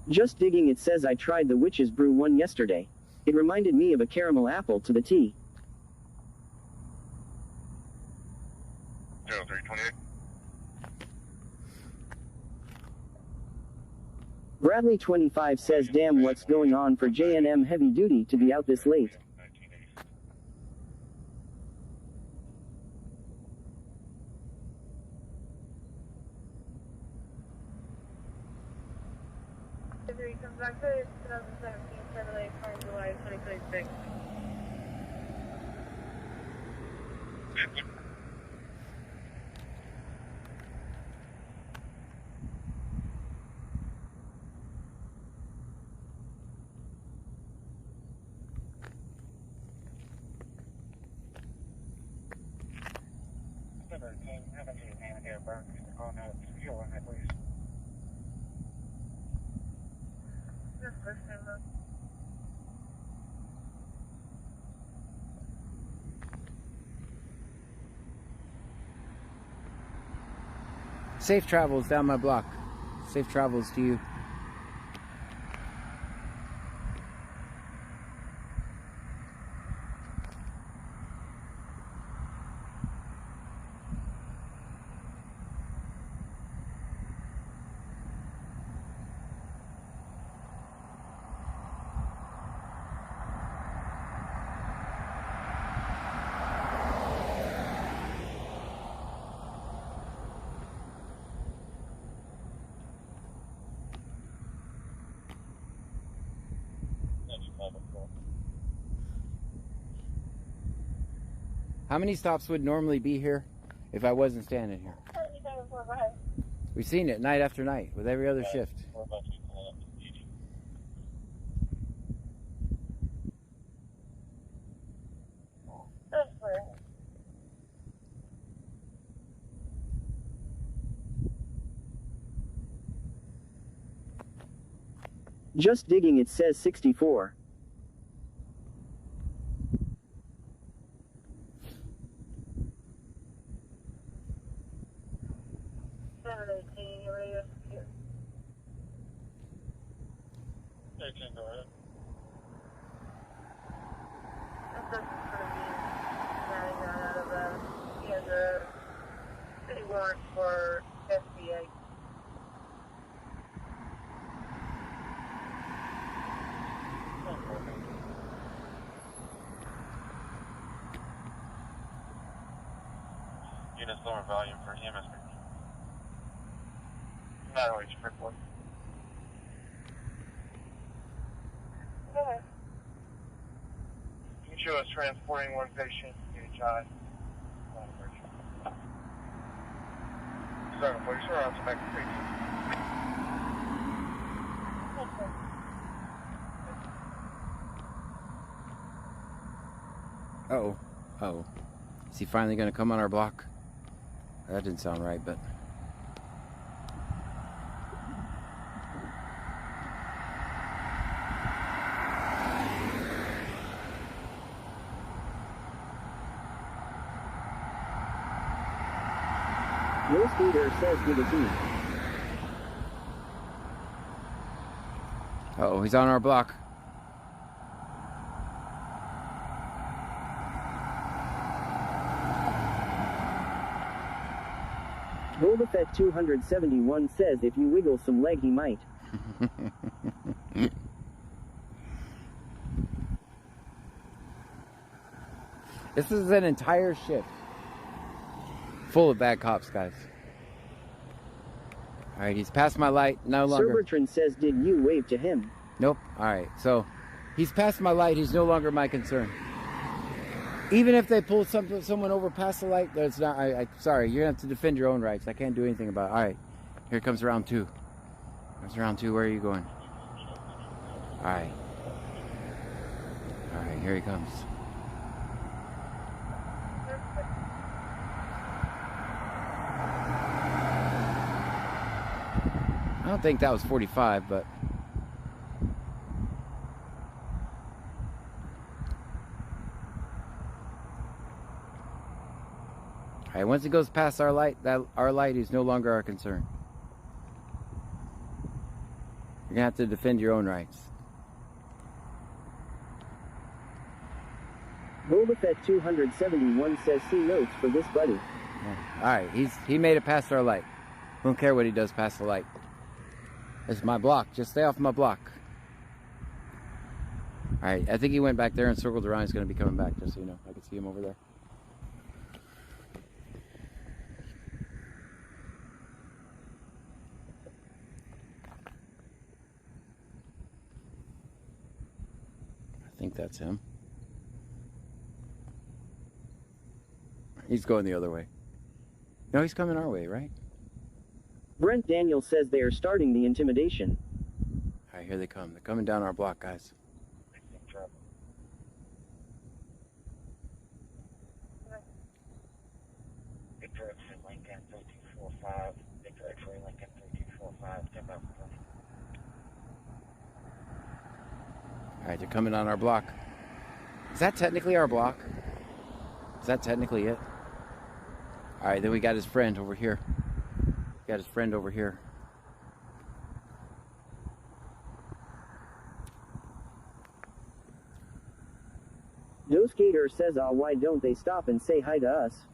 Just digging it says, I tried the Witch's Brew one yesterday. It reminded me of a caramel apple to the T. 0328. Bradley 25 says, damn, what's going on for J&M Heavy Duty to be out this late? Comes back to 2017 Chevrolet car July 2026. Safe travels down my block. Safe travels to you. How many stops would normally be here if I wasn't standing here? We've seen it night after night with every other shift. Just digging it says 64. Go ahead. This person's going to be managing out of he has a city warrant for SBA. Units lower volume for EMS. Not always strict one. You show us transporting one patient, DHI. Sorry, please, we're on to back to patient. Uh-oh. Uh-oh. Is he finally going to come on our block? That didn't sound right, but... No speeder says to the team. Uh-oh, he's on our block. Golbafet 271 says if you wiggle some leg he might. This is an entire shift full of bad cops, guys. Alright, he's past my light, no longer. Sir Bertrand says, did you wave to him? Nope. Alright, so he's past my light, he's no longer my concern. Even if they pull someone over past the light, that's not. Sorry, you're gonna have to defend your own rights. I can't do anything about it. All right, here comes round two. Here's round two. Where are you going? All right. All right, here he comes. I don't think that was 45, but. Alright, once it goes past our light, our light is no longer our concern. You're gonna have to defend your own rights. Golbafet 271 says see notes for this buddy. Yeah. Alright, he made it past our light. Don't care what he does past the light. It's my block. Just stay off my block. Alright, I think he went back there and circled around. He's gonna be coming back, just so you know. I can see him over there. I think that's him. He's going the other way. No, he's coming our way, right? Brent Daniel says they are starting the intimidation. Alright, here they come. They're coming down our block, guys. Lincoln 3245, Victor X-ray Lincoln 3245, step up. Alright, they're coming on our block. Is that technically our block? Is that technically it? Alright, then we got his friend over here. Got his friend over here. No Skater says, why don't they stop and say hi to us?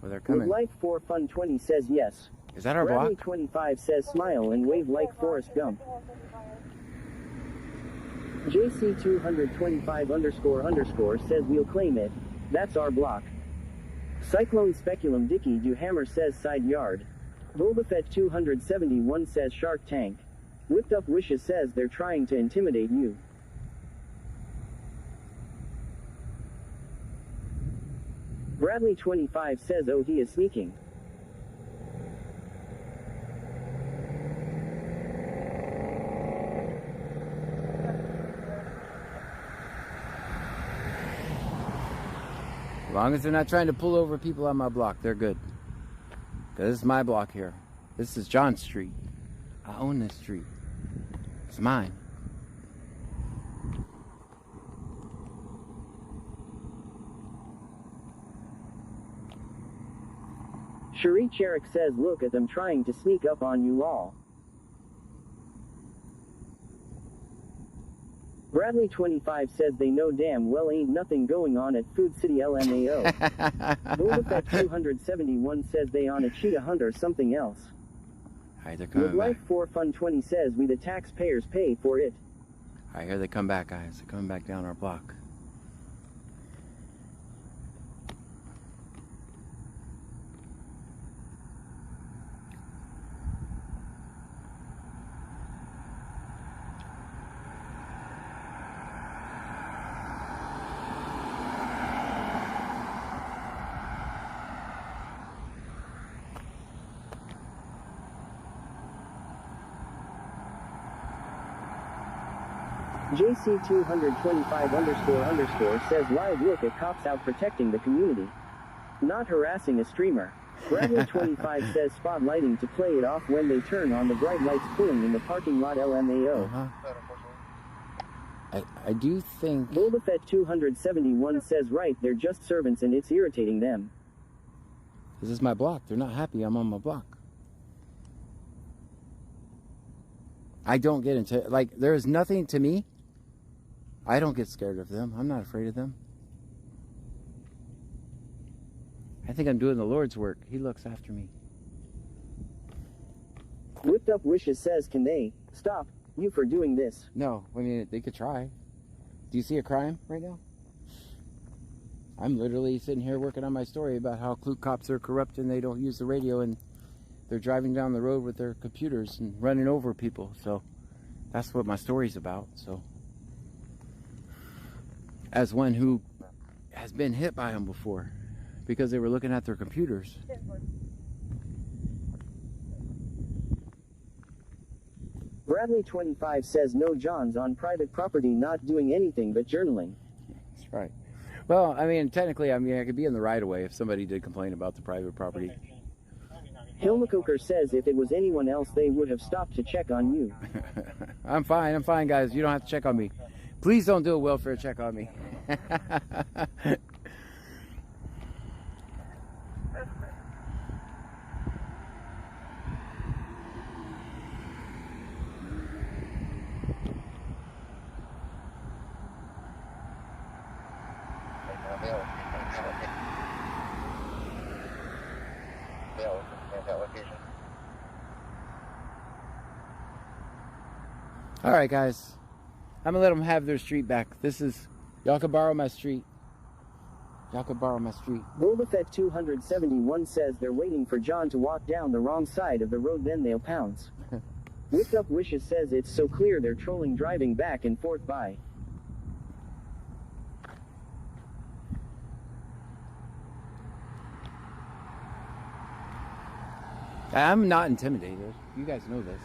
Well, they're coming. Would like for fun 20 says yes. Is that our Bradley block? 25 says smile and wave like Forrest Gump. JC 225 _ says we'll claim it. That's our block. Cyclone Speculum Dicky Do Hammer says side yard. Golbafet 271 says Shark Tank. Whipped Up Wishes says they're trying to intimidate you. Bradley 25 says oh he is sneaking. As long as they're not trying to pull over people on my block, they're good. Because this is my block here. This is John Street. I own this street. It's mine. Cherie Cherrick says look at them trying to sneak up on you all. Bradley 25 says they know damn well ain't nothing going on at Food City LMAO. Golbafet 271 says they on a cheetah hunt or something else. Alright, they're coming Would back. Life for Fun 20 says we the taxpayers pay for it. Alright, here they come back, guys. They're coming back down our block. JC225__ says live look at cops out protecting the community. Not harassing a streamer. Bradley25 says spotlighting to play it off when they turn on the bright lights pulling in the parking lot LMAO. I do think... Bulbafett271 says right, they're just servants and it's irritating them. This is my block. They're not happy I'm on my block. I don't get into... Like, there is nothing to me. I don't get scared of them. I'm not afraid of them. I think I'm doing the Lord's work. He looks after me. Whipped Up Wishes says, can they stop you for doing this? No, I mean, they could try. Do you see a crime right now? I'm literally sitting here working on my story about how cops are corrupt and they don't use the radio and they're driving down the road with their computers and running over people. So that's what my story's about. So as one who has been hit by them before because they were looking at their computers. Bradley25 says no, John's on private property not doing anything but journaling. That's right. Well, I mean, technically, I mean, I could be in the right of way if somebody did complain about the private property. Hilmacoker says if it was anyone else, they would have stopped to check on you. I'm fine, guys. You don't have to check on me. Please don't do a welfare check on me. All right, guys. I'm gonna let them have their street back. This is, y'all can borrow my street. Y'all can borrow my street. Bulbafett271 says they're waiting for John to walk down the wrong side of the road, then they'll pounce. Whipped Up Wishes says it's so clear they're trolling driving back and forth by. I'm not intimidated. You guys know this.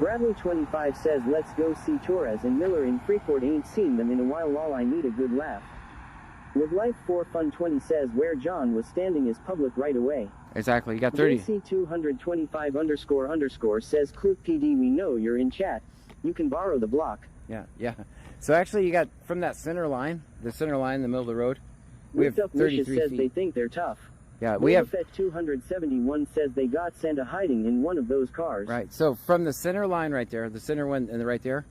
Bradley25 says let's go see Torres and Miller in Freeport, ain't seen them in a while, all I need a good laugh. With Life for Fun 20 says where John was standing is public right away. Exactly, you got 30. JC225__ says Clute PD, we know you're in chat. You can borrow the block. Yeah. So actually you got from that center line, the middle of the road, we have 33 says feet. they think they're tough. Yeah, we have... 271 says they got Santa hiding in one of those cars. Right, so from the center line right there, the center one and right there,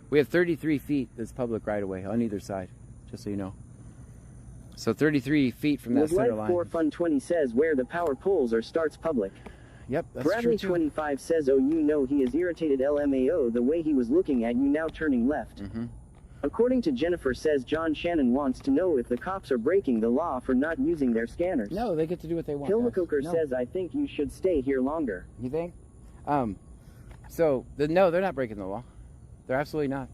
we have 33 feet that's public right away on either side, just so you know. So 33 feet from that center line. Life for Fun 20 says where the power poles are starts public. Yep, that's true too. Bradley25 says, oh, you know he is irritated LMAO the way he was looking at you now turning left. According to Jennifer says John Shannon wants to know if the cops are breaking the law for not using their scanners. No, they get to do what they want. Hilmacoker says, I think you should stay here longer. You think? No, they're not breaking the law. They're absolutely not.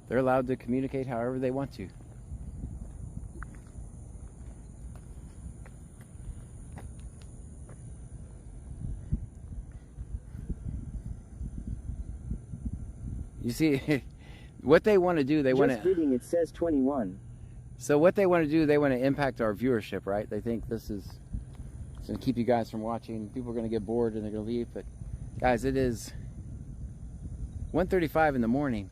They're allowed to communicate however they want to. You see, what they want to do, they want to... Just reading, it says 21. So what they want to do, they want to impact our viewership, right? They think this is going to keep you guys from watching. People are going to get bored and they're going to leave. But guys, it is 1:35 in the morning.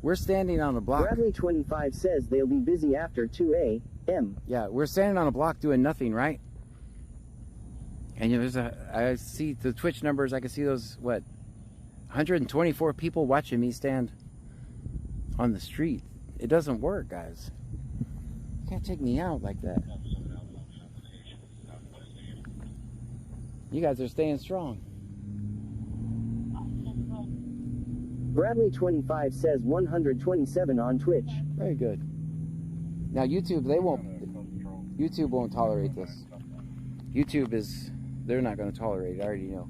We're standing on a block. Bradley25 says they'll be busy after 2 a.m. Yeah, we're standing on a block doing nothing, right? And you know, I see the Twitch numbers. I can see those, what, 124 people watching me stand on the street. It doesn't work, guys. You can't take me out like that. You guys are staying strong. Bradley25 says 127 on Twitch. Very good. Now YouTube, YouTube won't tolerate this. They're not going to tolerate it, I already know.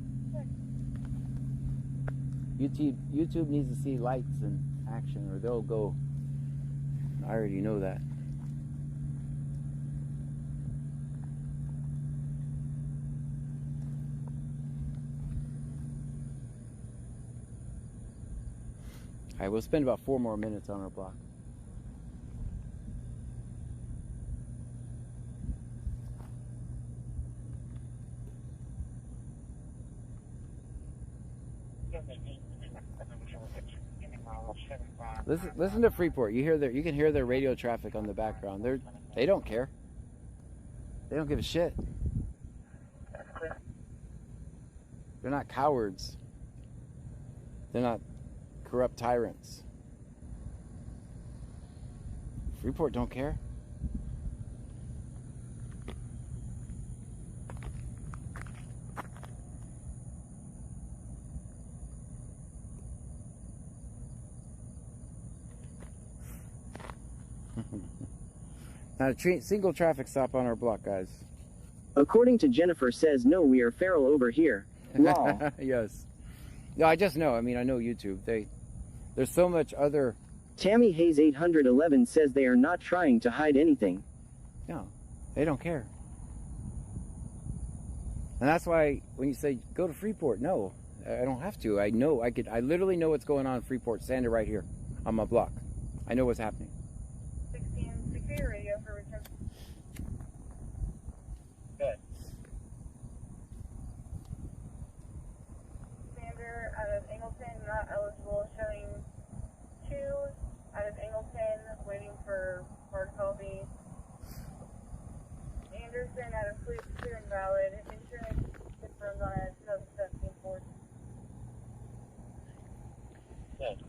YouTube needs to see lights and action, or they'll go I already know that. Alright, we'll spend about 4 more minutes on our block. Listen to Freeport. You can hear their radio traffic on the background. They don't care. They don't give a shit. They're not cowards. They're not corrupt tyrants. Freeport don't care. Not a single traffic stop on our block, guys. According to Jennifer says no, we are feral over here. Lol. Yes. No, I just know. I mean, I know YouTube. There's so much other... Tammy Hayes 811 says they are not trying to hide anything. No, they don't care. And that's why when you say go to Freeport, no, I don't have to. I know, I literally know what's going on in Freeport, standing right here on my block. I know what's happening. 16, secure radio for return. Good. Sander out of Angleton, not eligible, showing 2 out of Angleton, waiting for hard copy. Anderson out of clear and valid, insurance confirmed on a 2017 Ford. Good.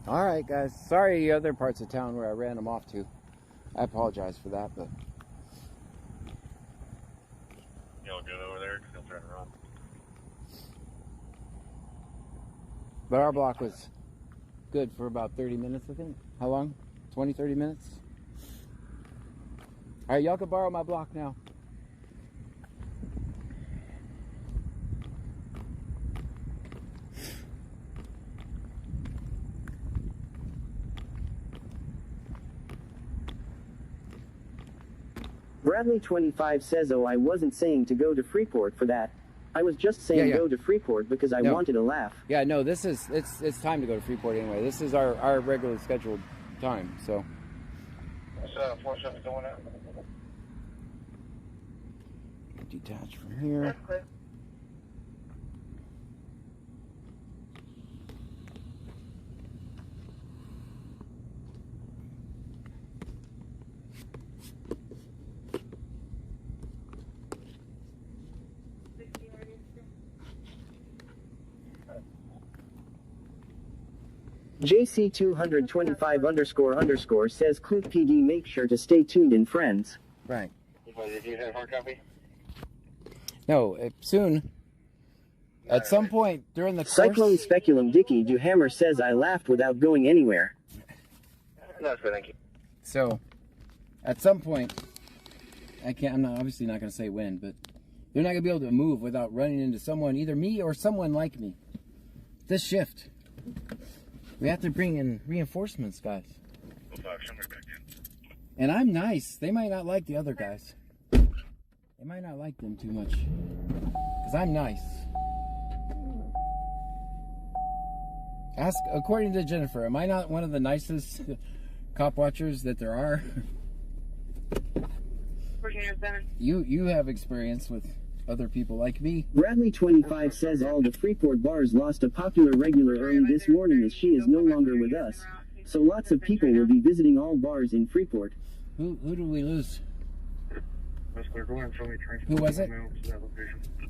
All right, guys. Sorry, other parts of town where I ran them off to. I apologize for that, but Y'all good over there? Because he'll turn around. but our block was good for about 30 minutes, I think. How long? 20, 30 minutes? All right, y'all can borrow my block now. Bradley 25 says, oh, I wasn't saying to go to Freeport for that. I was just saying go to Freeport because I wanted a laugh. Yeah, no, it's time to go to Freeport anyway. This is our regularly scheduled time, so. What's 47 going out? Detach from here. That's clear. JC225__ says Clute PD, make sure to stay tuned in friends. Right. Did you have hard copy? No, soon. At some point during the course... Cyclone Speculum Dicky Duhammer says I laughed without going anywhere. That's good, thank you. So, at some point, I'm obviously not going to say when, but they're not going to be able to move without running into someone, either me or someone like me. This shift. We have to bring in reinforcements, guys. And I'm nice. They might not like the other guys. They might not like them too much. Because I'm nice. According to Jennifer, am I not one of the nicest cop watchers that there are? You have experience with other people like me. Bradley 25 says all the Freeport bars lost a popular regular early this morning as she is no longer with us. So lots of people will be visiting all bars in Freeport. Who did we lose? Who was it?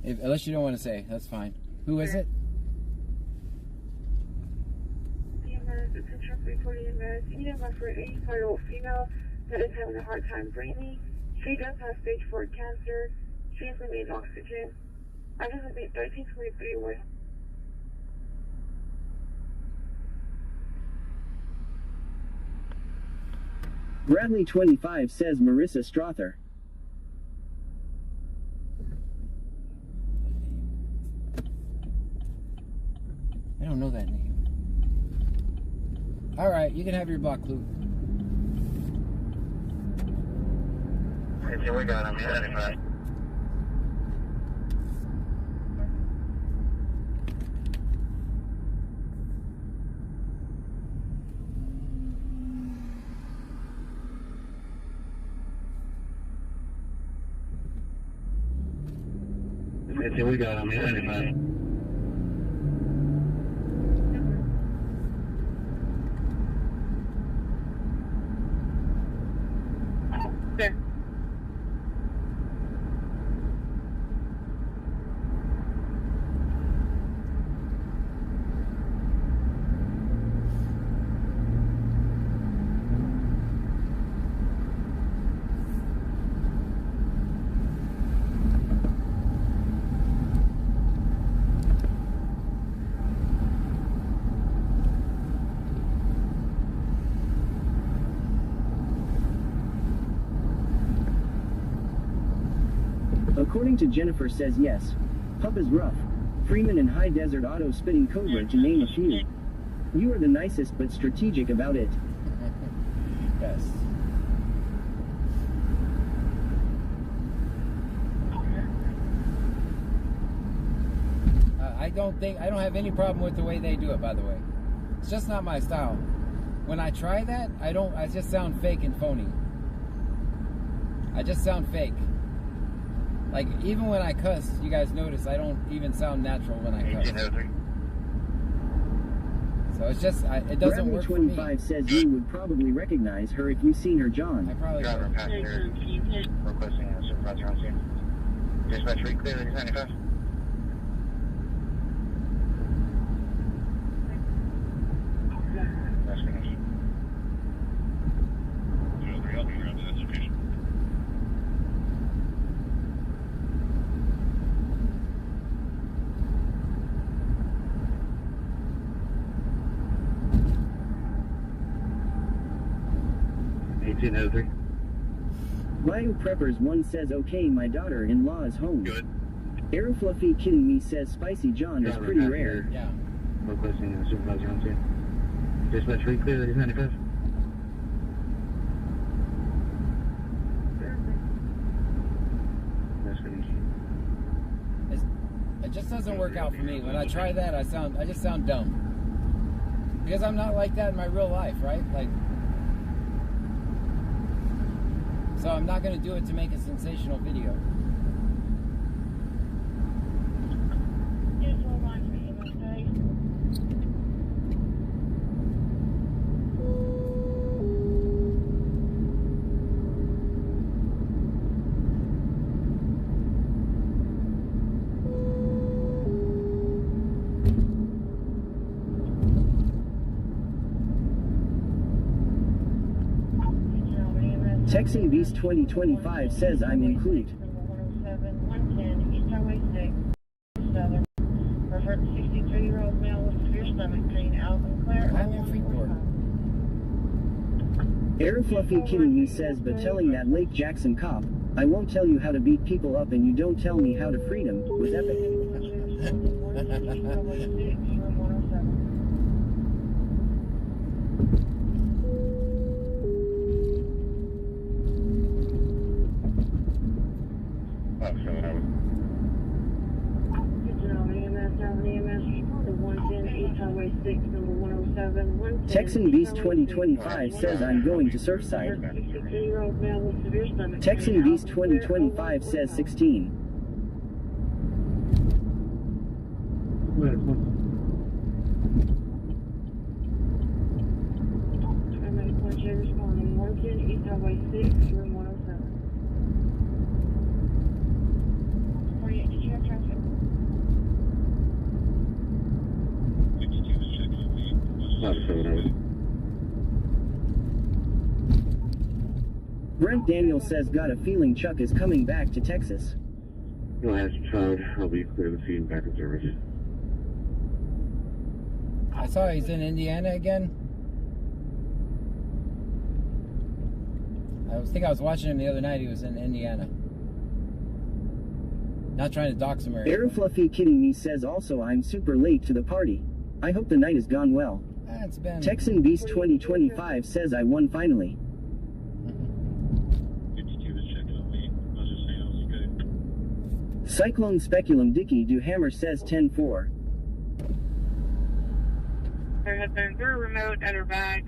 Unless you don't want to say, that's fine. Who is it? For an 85-year-old female that is having a hard time breathing. She does have stage 4 cancer. She has needs oxygen. I just think 1323 away. Bradley 25 says Marissa Strother. I don't know that name. Alright, you can have your block loop. Hey, we got him. 75. Hey, we got him. 95. There. According to Jennifer says yes. Pup is rough. Freeman and High Desert Auto spitting Cobra to name a few. You are the nicest but strategic about it. Yes. I don't have any problem with the way they do it, by the way. It's just not my style. When I try that, I just sound fake and phony. I just sound fake. Like, even when I cuss, you guys notice I don't even sound natural when I cuss. So it's just, it doesn't work for me. 25 says you would probably recognize her if you seen her, John. I probably Driver would. passenger requesting a supervisor on scene. Dispatch free, clear, 95. That's finished. 203, I'll be around to that location. Bio Preppers 1 says okay, my daughter-in-law is home. Good. Aerofluffy Kidding Me says Spicy John is pretty rare. Yeah. Requesting a supervisor on scene. Dispatch free, clear, 95. That's finished. It just doesn't work out for me. When I try that, I just sound dumb. Because I'm not like that in my real life, right? Like, so I'm not going to do it to make a sensational video. Just hold on for you, okay? Texan Beast 2025 says I'm included. 107, 110, East Highway 6, Southern. Refer to 63-year-old male with severe stomach pain, Alvin Claire. I'm in Freeport. Aerofluffy Kidding Me says but telling that Lake Jackson cop, I won't tell you how to beat people up and you don't tell me how to freedom, was epic. Texan Beast 2025 says I'm going to Surfside. Texan Beast 2025 says 16. East Highway 6, room 107. 48, did you have traffic? Brent Daniel says got a feeling Chuck is coming back to Texas. No answer found. I'll be clear the scene back in service. I saw he's in Indiana again. I think I was watching him the other night. He was in Indiana. Not trying to dox him or anything. Aerofluffy Kidding Me says also I'm super late to the party. I hope the night has gone well. It's been... Texan Beast 2025 says I won finally. 52 was checking on me. I was just saying I was good. Cyclone Speculum Dicky Do Hammer says 10-4. There has been through a remote at her bag.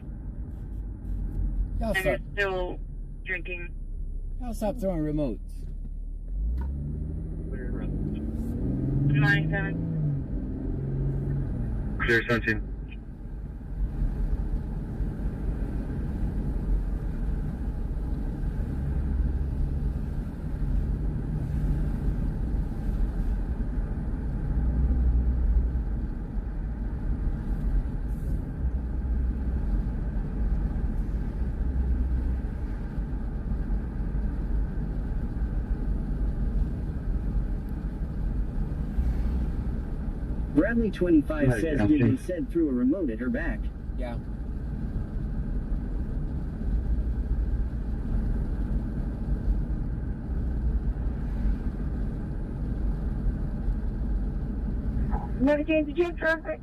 Y'all And is still drinking. Y'all stop throwing remotes. 97. Clear 17. Bradley 25 says did they said through a remote at her back. Yeah. Mary Jane, did you have traffic?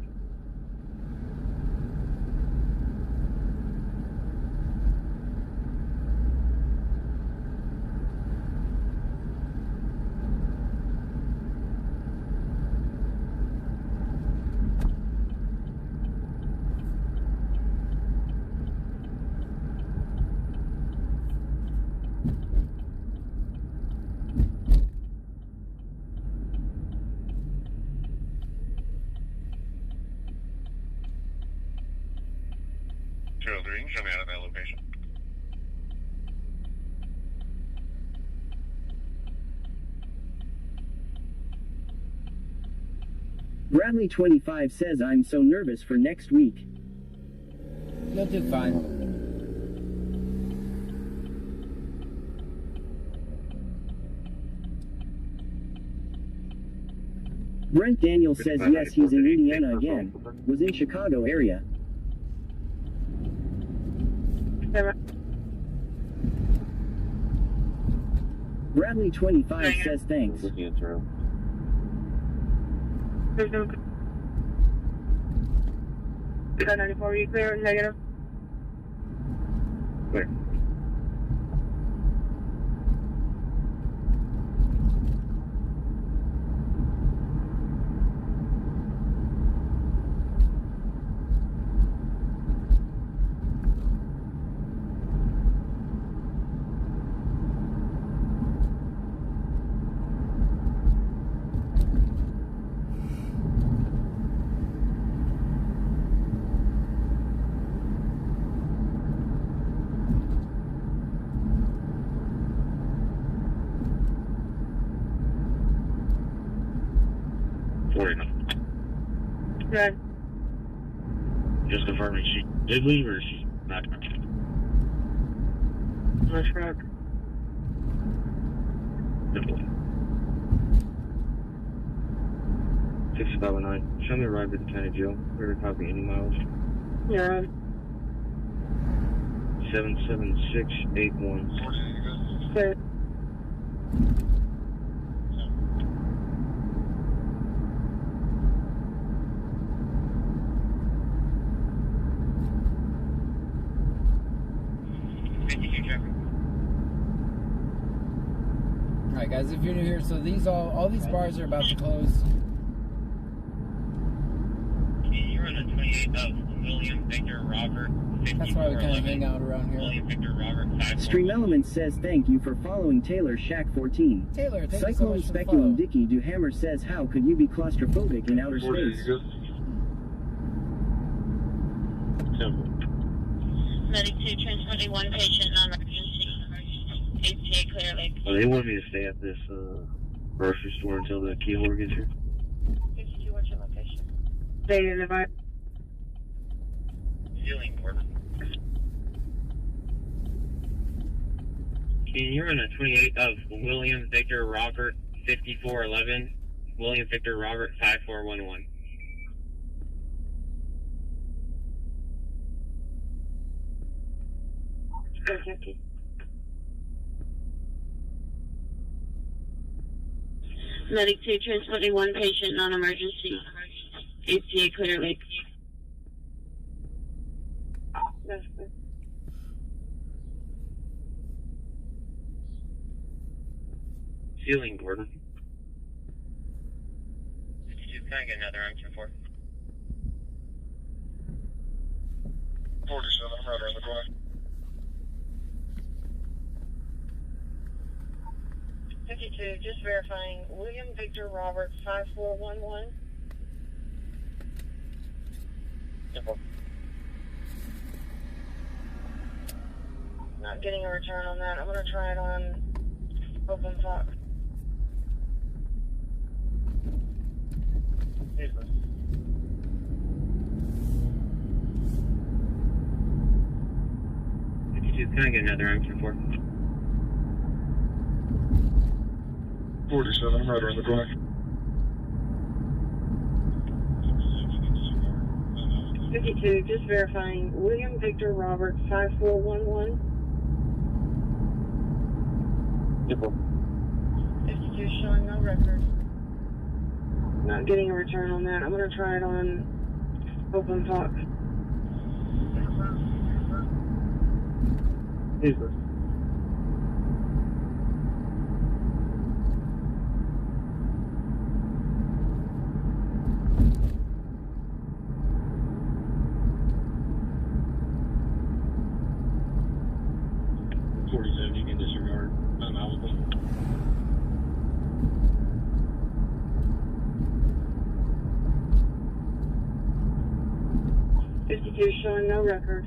Show me out of that location. Bradley 25 says I'm so nervous for next week. You'll do fine. Brent Daniel says yes, he's in Indiana again. Was in Chicago area. Bradley 25 says thanks. There's no... 94, you clear? Negative. Clear. Good. Just confirming she did leave or she's not. No truck. Good boy. 6509. Show me a ride to the county jail. We're going to copy any mileage. You're on. 77681. Good. Alright guys, if you're new here, so these all these bars are about to close. You're on the 28th of William Victor Robert. That's why we kind of hang out around here. William Victor Robert. Stream Element says thank you for following Taylor Shack 14. Taylor, thank you so Cyclone much for the Speculum follow. Dicky Do Hammer says how could you be claustrophobic in outer space? Medic 2, transmitting one patient, non-emergency. ATA clear, Lake. Well, they want me to stay at this grocery store until the key holder gets here. 52, what's your location? Stay in the vibe. Ceiling order. You're on the 28th of William Victor Robert 5411. William Victor Robert 5411. Good, Jackie. Medic 2, transmitting one patient, non-emergency. ATA clear, Lake. That's good. Ceiling, Gordon. Can I get another answer for? 47, I'm right around the corner. 52, just verifying. William Victor Robert 5411. Not getting a return on that. I'm going to try it on Open Fox. Can I get another answer for? 47, I'm right around the corner. 52, just verifying. William Victor Robert 5411. 52 showing no record. Not getting a return on that. I'm going to try it on Open Fox. Jesus. You can disregard. I'm out with them. Showing no record.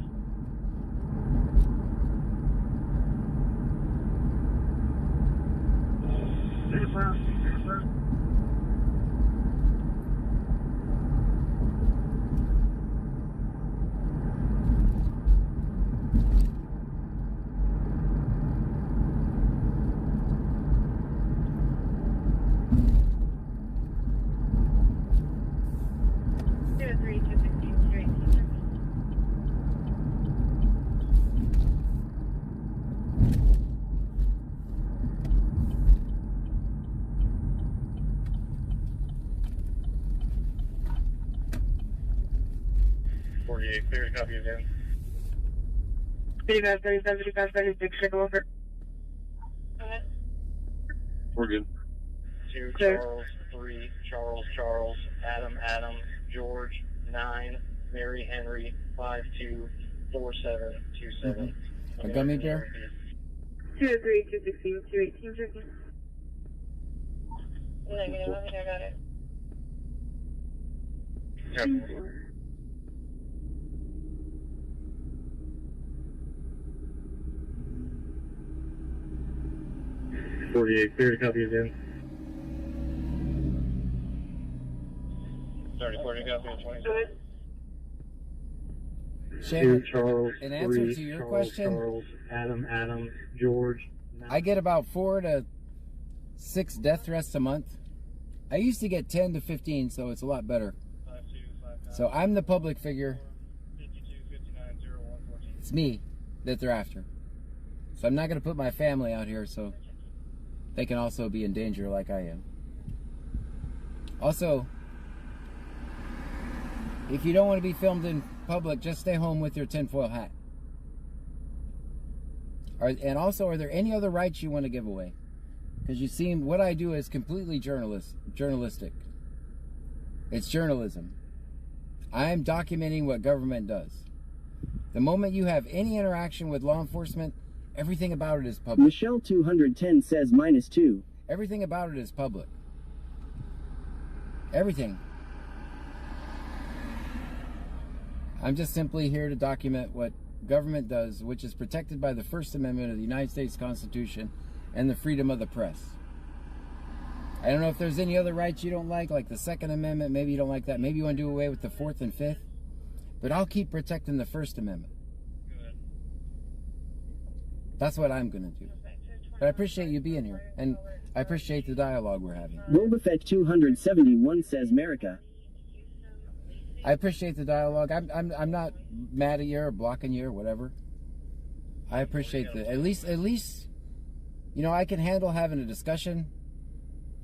Clear, copy again. 55, 37, 55, 36, check over. We're good. 2, Clear. Charles, 3, Charles, Charles, Adam, Adam, George, 9, Mary, Henry, 5, 2, 4, 7, 2, 7. A gummy bear? 203, 216, 218, checking. Negative, I think I got it. Yep. 48, clear to copy again. 30, 40, copy at 20. Shane, Charles, in answer 3, to your Charles, question, Charles, Adam, Adam, George. I get about 4 to 6 death threats a month. I used to get 10 to 15, so it's a lot better. 5259. So I'm the public figure. 52590114. It's me that they're after. So I'm not going to put my family out here so they can also be in danger like I am. Also, if you don't want to be filmed in public, just stay home with your tinfoil hat. And also, are there any other rights you want to give away? Because you seem, what I do is completely journalistic. It's journalism. I'm documenting what government does. The moment you have any interaction with law enforcement, everything about it is public. Michelle 210 says -2. Everything about it is public. Everything. I'm just simply here to document what government does, which is protected by the First Amendment of the United States Constitution and the freedom of the press. I don't know if there's any other rights you don't like the Second Amendment. Maybe you don't like that. Maybe you want to do away with the Fourth and Fifth. But I'll keep protecting the First Amendment. That's what I'm going to do. But I appreciate you being here. And I appreciate the dialogue we're having. Boba Fett 271 says America. I appreciate the dialogue. I'm not mad at you or blocking you or whatever. I appreciate that. At least, you know, I can handle having a discussion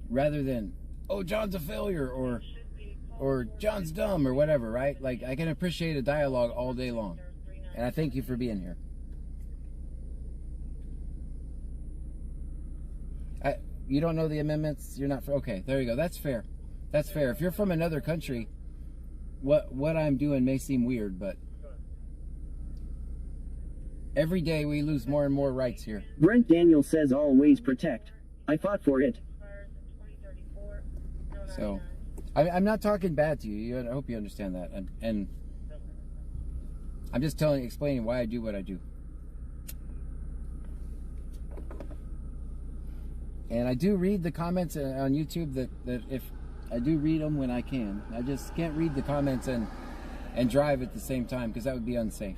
rather than, oh, John's a failure or John's dumb or whatever, right? Like, I can appreciate a dialogue all day long. And I thank you for being here. You don't know the amendments? You're not... Okay, there you go. That's fair. That's fair. If you're from another country, what I'm doing may seem weird, but every day we lose more and more rights here. Brent Daniel says always protect. I fought for it. So, I'm not talking bad to you. I hope you understand that. And I'm just explaining why I do what I do. And I do read the comments on YouTube that if I do read them when I can. I just can't read the comments and drive at the same time because that would be unsafe.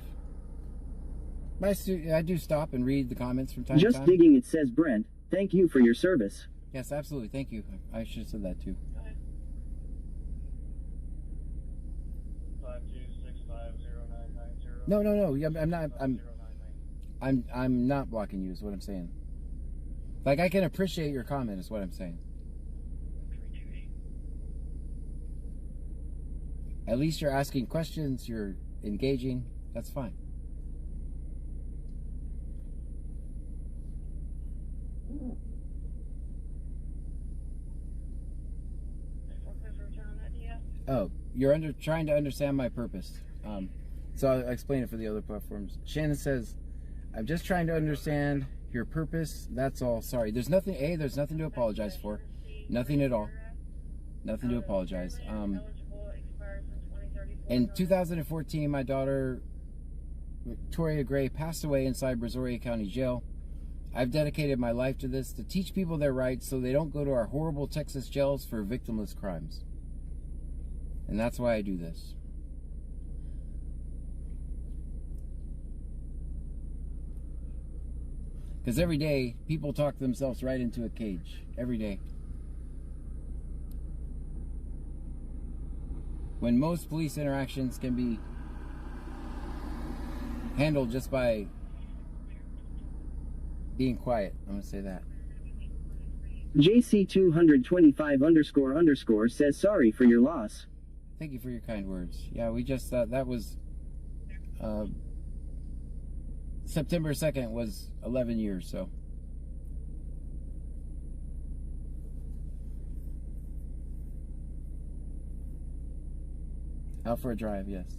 But I do stop and read the comments from time to time. Just digging, it says Brent, thank you for your service. Yes, absolutely. Thank you. I should have said that too. 5265090. No. I'm not blocking you is what I'm saying. Like, I can appreciate your comment is what I'm saying. At least you're asking questions, you're engaging. That's fine. Oh, you're trying to understand my purpose. So I'll explain it for the other platforms. Shannon says, I'm just trying to understand your purpose. That's all. Sorry. There's nothing to apologize for. Nothing at all. Nothing to apologize. In 2014, my daughter, Victoria Gray, passed away inside Brazoria County Jail. I've dedicated my life to this, to teach people their rights so they don't go to our horrible Texas jails for victimless crimes. And that's why I do this. Because every day, people talk themselves right into a cage. Every day. When most police interactions can be handled just by being quiet. I'm going to say that. JC225__ says sorry for your loss. Thank you for your kind words. Yeah, we just thought that was... September 2nd was 11 years, so... Out for a drive, yes.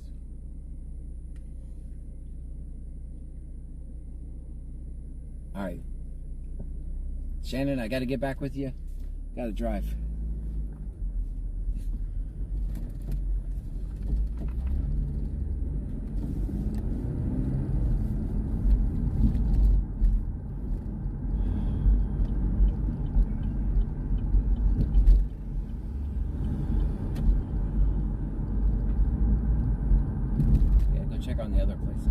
Alright. Shannon, I gotta get back with you. Gotta drive. Check on the other places.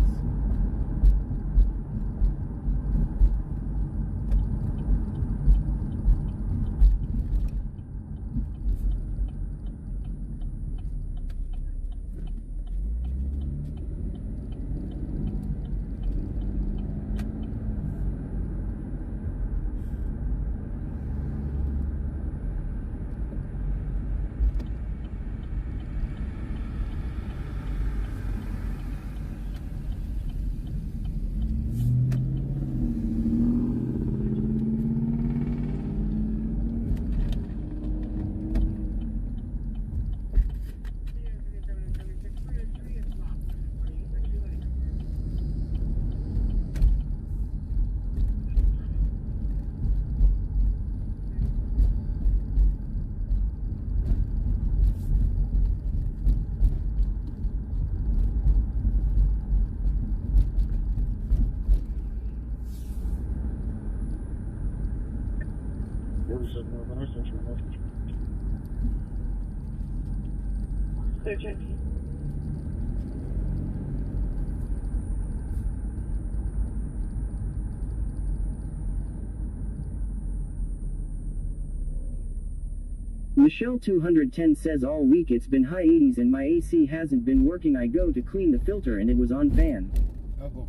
Michelle 210 says all week it's been high 80s and my AC hasn't been working. I go to clean the filter and it was on fan. Oh, cool.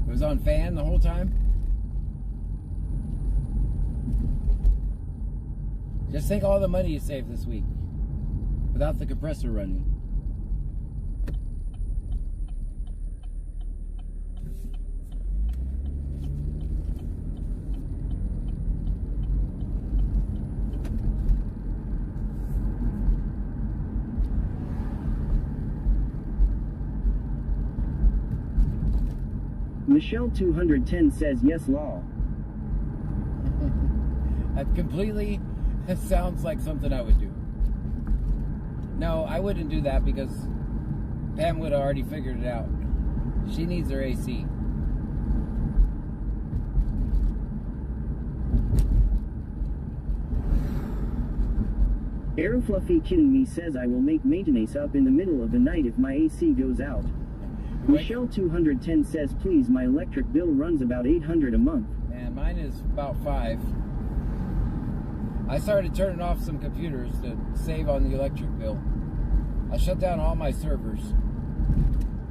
It was on fan the whole time? Just think all the money you saved this week without the compressor running. Michelle 210 says yes, law. That completely sounds like something I would do. No, I wouldn't do that because Pam would have already figured it out. She needs her AC. Aerofluffy kidding me says I will make maintenance up in the middle of the night if my AC goes out. Michelle 210 says please, my electric bill runs about $800 a month. And mine is about $5. I started turning off some computers to save on the electric bill. I shut down all my servers.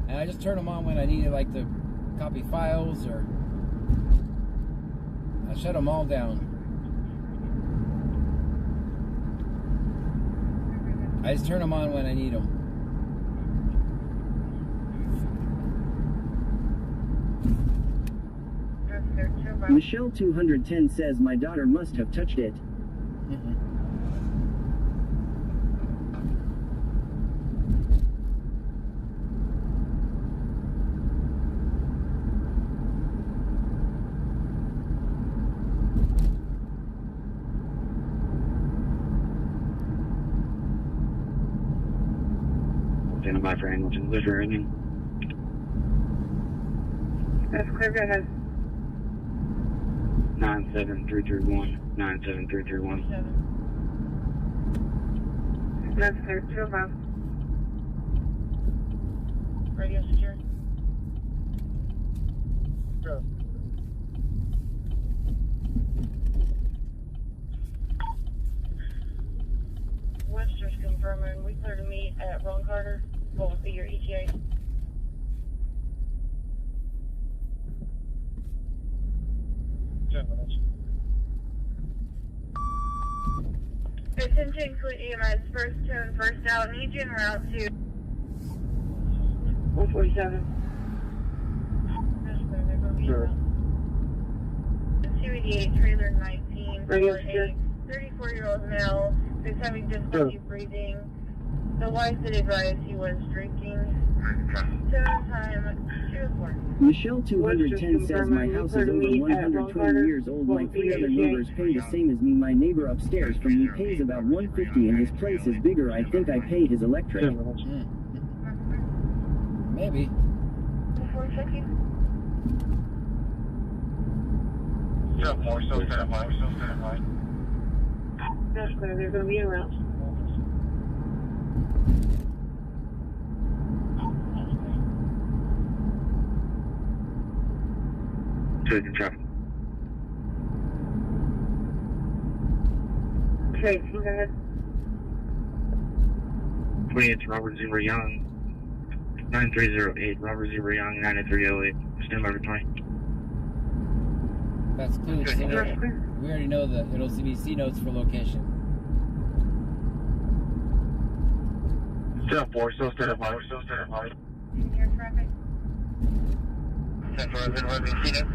And I just turn them on when I needed, like, to copy files, or I shut them all down. I just turn them on when I need them. Michelle 210 says my daughter must have touched it. Standing by for Hamilton. Live your ending. That's clear, go ahead. 97331. 97331. That's clear, 205. Radio secure. Go. Webster's confirming we clear to meet at Ron Carter. What would be your ETA? Attention, include EMS, first to and first out. Need you en route to 147. Sure. 288, trailer 19, Radio for secure. a 34-year-old male who's having difficulty breathing. The wife did advise he was drinking. So time 204. Michelle 210 says my house is over 120 years old. My 3 other neighbors pay the same as me. My neighbor upstairs from me pays about $150 and his place is bigger. I think I pay his electric. Maybe. 450. Yeah, more so stand by. That's clear, they're going to be around. Taking traffic. Okay, go ahead. 28 to Robert Zebra Young. 9308. Robert Zebra Young, 9308. Stand by for 20. That's clues. So we already know the it'll be C notes for location. 4, still stand by. Near traffic. 10-4,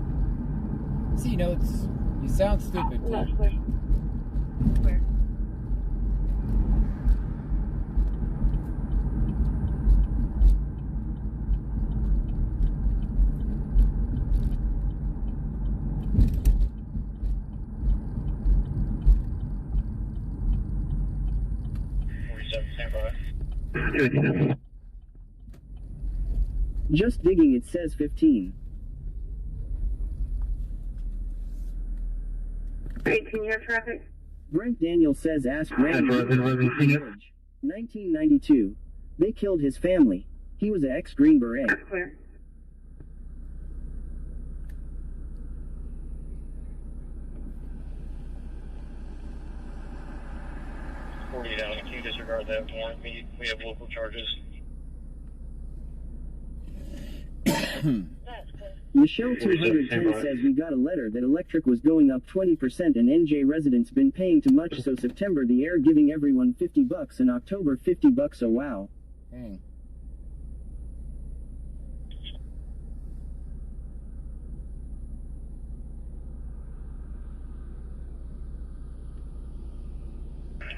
C notes. You sound stupid. That's Too. clear. Clear. Just digging, it says 15. 18-year traffic. Brent Daniel says ask Randy. 1992. They killed his family. He was an ex-Green Beret. That's clear. Down. Can you disregard that warrant? We have local charges. That's clear. Michelle 210 says we got a letter that electric was going up 20% and NJ residents been paying too much, so September the air giving everyone $50 and October $50. Oh wow. Dang.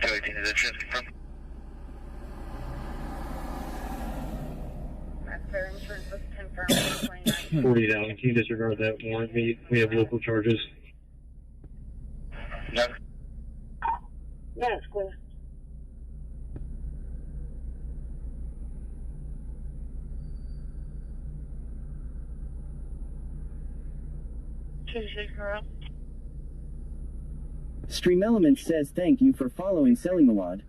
Is that just confirmed? That's fair. Insurance was confirmed 29. $40,000. Can you disregard that warrant? We have local charges. No. Yeah, it's clear. Stream Element says thank you for following Selimawad.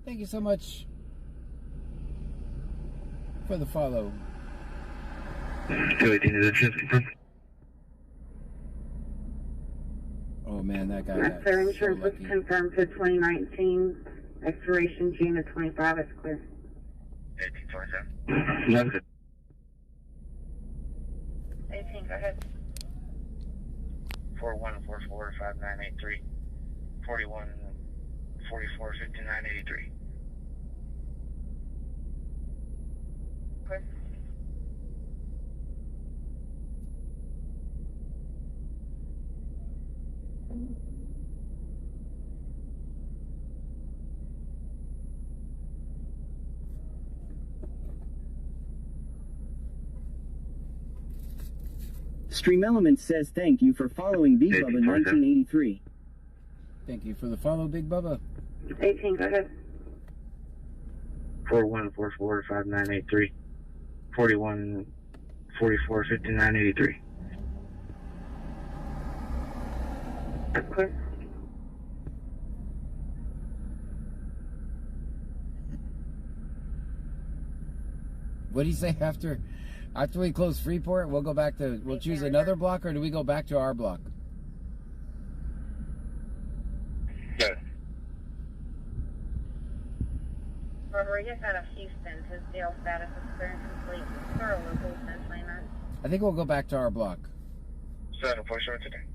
Thank you so much for the follow. 218 is interesting. Oh man, that guy got Sir, so insurance was lucky. confirmed for 2019, expiration June of 25, it's clear. 1827. No. 18, go ahead. 41445983. 41445983. Clear. Stream Element says thank you for following Big Bubba 1983. Thank you for the follow, Big Bubba. 18, go ahead. 41445983. 41445983. Clear. What do you say after we close Freeport? We'll go back to, we'll choose another block, or do we go back to our block? Good. Rodriguez out of Houston, his jail status is clear and complete. For a local 1029. I think we'll go back to our block. 704 short today.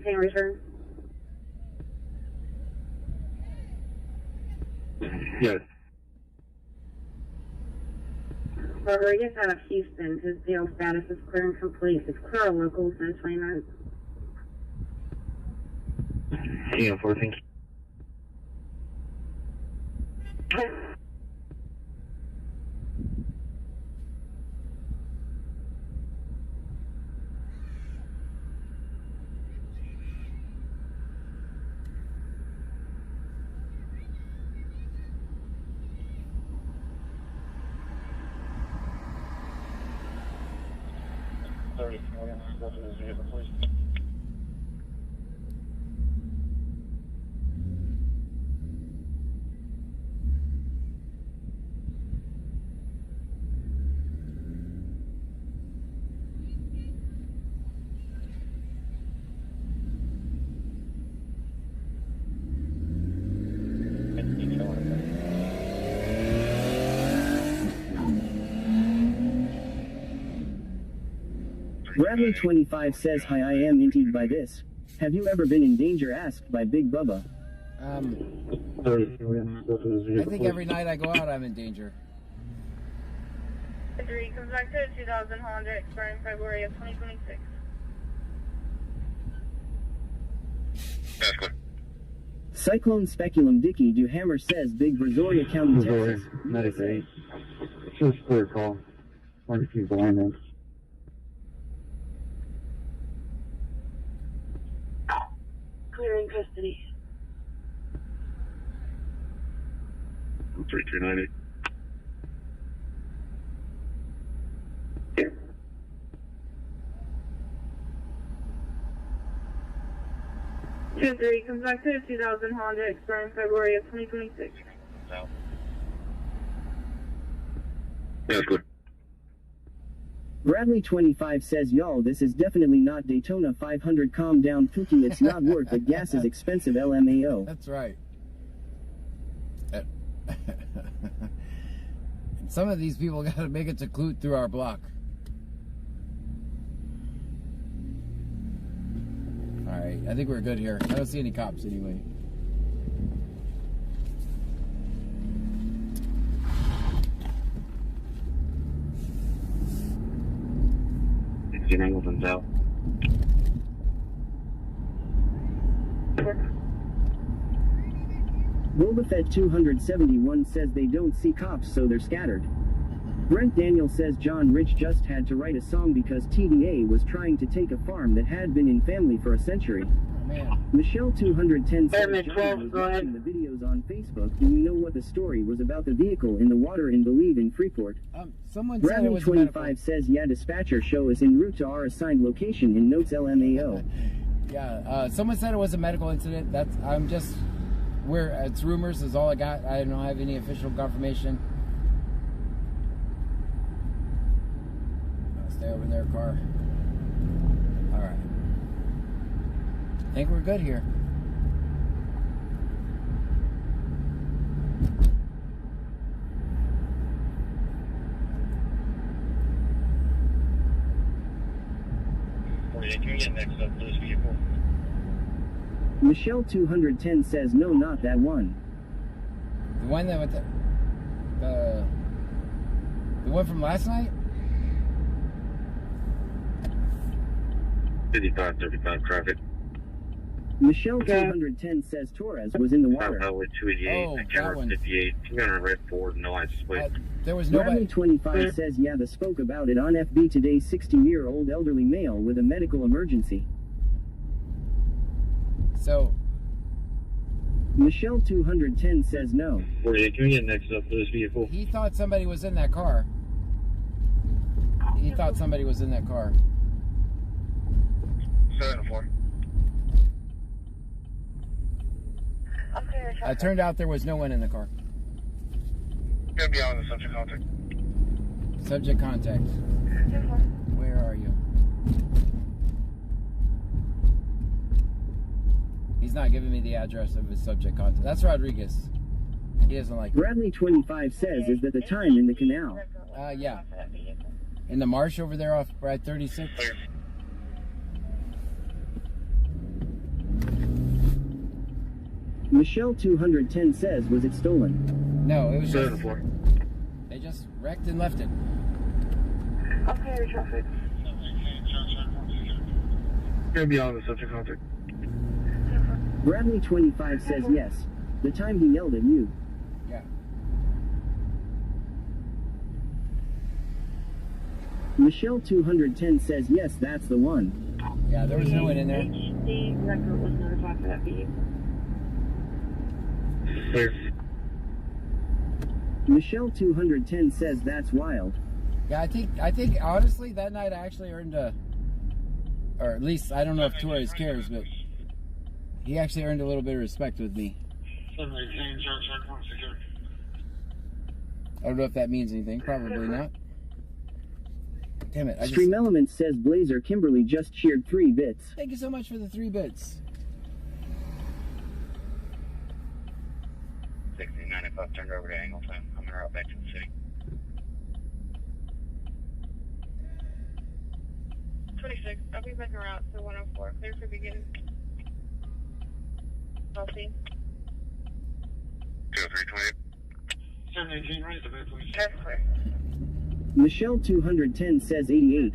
Return. Yes. Rodriguez out of Houston, his jail status is clear and complete. It's clear a local 1029. Yeah, 14. Bradley 25 says hi, I am intrigued by this. Have you ever been in danger asked by Big Bubba? I think every night I go out, I'm in danger. 3 comes back to 2000 Honda, expiring February of 2026. That's good. Cyclone Speculum Dicky Duhammer says Big Brazoria County, Texas. Medicaid. It's just clear call. One of you blind. Clear in custody. 3290. Two 3 comes back to 2000 Honda, expiring February of 2026. No. That's good. Bradley 25 says y'all, this is definitely not Daytona 500. Calm down Pookie, it's not worth it, gas is expensive, LMAO. That's right. Some of these people got to make it to Clute through our block. Alright, I think we're good here. I don't see any cops anyway. 16 Angleton's out. Bobafett 271 says they don't see cops, so they're scattered. Brent Daniel says John Rich just had to write a song because TDA was trying to take a farm that had been in family for a century. Man. Michelle 210 says Airman John 12, was go ahead. watching the videos on Facebook. Do you know what the story was about the vehicle in the water in Believe in Freeport? Someone said it Bradley was 25 says yeah, dispatcher show us en route to our assigned location in notes LMAO. Yeah, someone said it was a medical incident. It's rumors is all I got. I don't have any official confirmation. I'll stay over in their car. All right. I think we're good here. Can we get next up to this vehicle? Michelle 210 says no, not that one. The one that with the one from last night? 5535 traffic. Michelle 210 says Torres was in the water. Highway 288, Oh, camera that one. 58. You're on a red Ford, no license plate. There was Bradley nobody. 25 says yeah, they spoke about it on FB today. 60-year-old elderly male with a medical emergency. So Michelle 210 says no. 48, can we get next up to this vehicle? he thought somebody was in that car. He thought somebody was in that car. 7-4. It turned out there was no one in the car. Gonna be on the subject contact. Subject contact. Where are you? He's not giving me the address of his subject contact. That's Rodriguez. He doesn't like it. Bradley 25 says is that the time in the canal. Yeah. In the marsh over there off Brad 36. Clear. Michelle 210 says was it stolen? No, it was just 7-4. they just wrecked and left it. Okay, traffic. Gonna be on the subject contact. Bradley 25 says yes. The time he yelled at you. Yeah. Michelle 210 says yes, that's the one. Yeah, there was no one in there. HD record was notified for that vehicle. Clear. Michelle 210 says that's wild. Yeah, I think honestly that night I actually earned or at least I don't know if Torres cares, but he actually earned a little bit of respect with me. I don't know if that means anything. Probably not. Damn it! Stream Elements says Blazer Kimberly just cheered 3 bits. Thank you so much for the 3 bits. 69 turned over to Angleton. I'm gonna route back to the city. 26. I'll be back around to 104. Clear for beginning. I'll see. 0328. 718, right the way, please. That's clear. Michelle 210 says 88.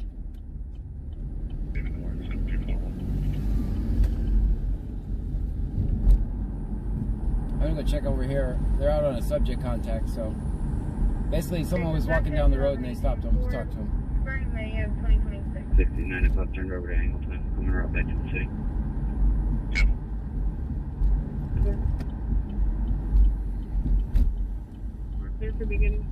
I'm gonna go check over here. They're out on a subject contact, so basically someone was walking down the road and they stopped him to talk to him. Spring May of 2026. 69 turned over to Angleton. I'm gonna route back to the city. Clear for beginning.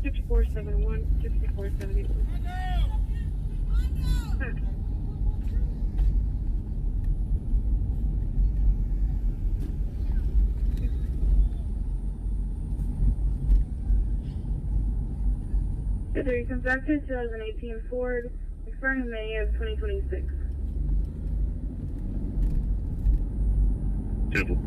6471, 6472. Is a conducted 2018 Ford, expiring May of 2026. Simple.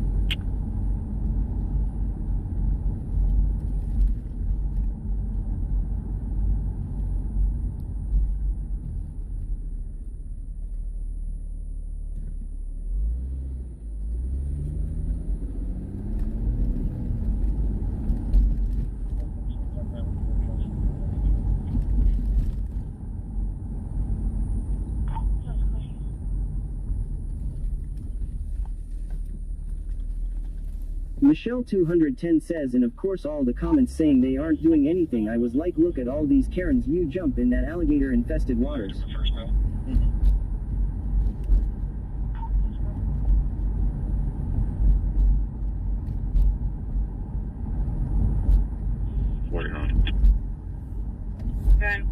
Michelle 210 says, and of course all the comments saying they aren't doing anything. I was like, look at all these Karens, you jump in that alligator infested waters. Okay.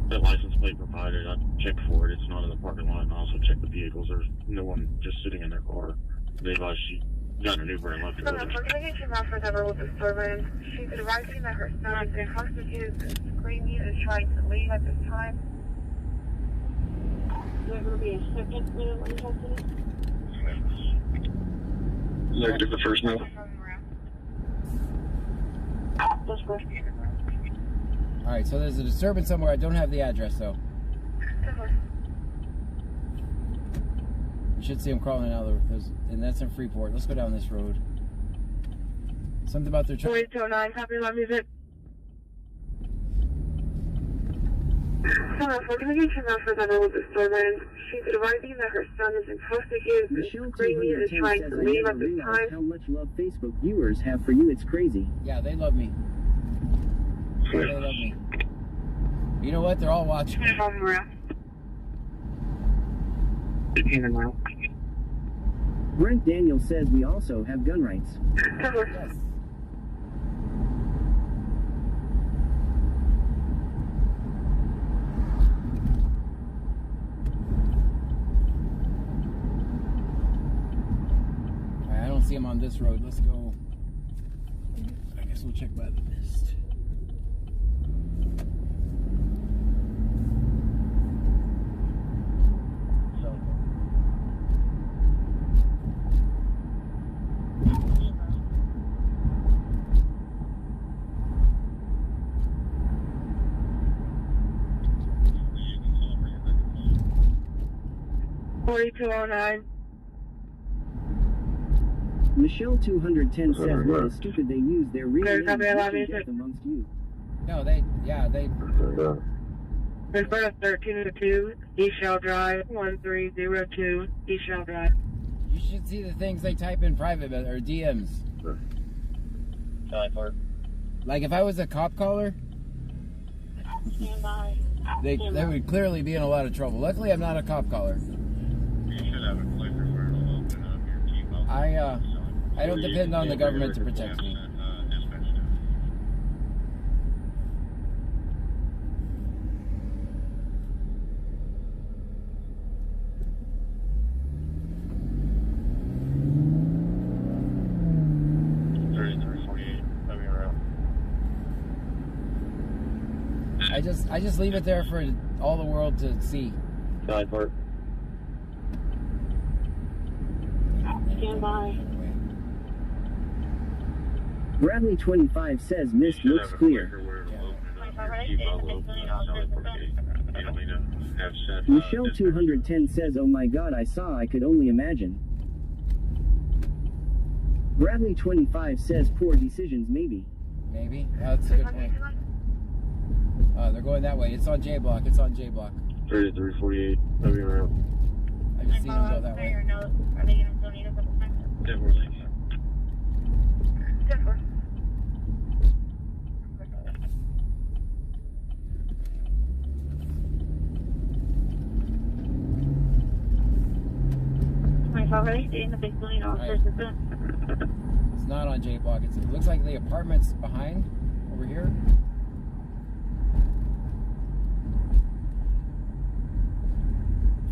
That license plate provided, I checked for it. It's not in the parking lot, and I also checked the vehicles. There's no one just sitting in their car. They advised she got an Uber and left her. Investigation officer several disturbance. She's advising that her son is intoxicated and screaming and trying to leave at this time. Is there going to be a second minute when you have to? Negative the first note. Alright, so there's a disturbance somewhere. I don't have the address, though. You should see them crawling out of the... And that's in Freeport. Let's go down this road. Something about their... 4209, copy my music. Investigation officer several disturbance. She's advising that her son is intoxicated and screaming and trying to leave at this time. How much love Facebook viewers have for you, it's crazy. Yeah, they love me. Yeah, they love me. You know what? They're all watching. Brent Daniel says we also have gun rights. Yes. I don't see him on this road. Let's go. I guess we'll check by the mist. Michelle 210 says what is stupid they use their real names amongst you. No, they. Refer 1302, East Shell Drive, 1302, East Shell Drive. You should see the things they type in private or DMs. Like if I was a cop caller, Stand by. they would clearly be in a lot of trouble. Luckily, I'm not a cop caller. You should have a clicker where it'll open up your keep up. I don't depend on the government to protect me. I just leave it there for all the world to see. Side part. Stand by. Bradley 25 says mist looks clear. Michelle 210 says, oh my god, I saw, I could only imagine. Bradley 25 says poor decisions, maybe. Maybe? That's a good point. They're going that way. It's on J Block. It's on J Block. 3348. Moving around. I just seen them go that way. Are they going to donate a couple times? 10-4. 10-4. Already in the big building officers. It's not on J Block. It looks like the apartment's behind over here.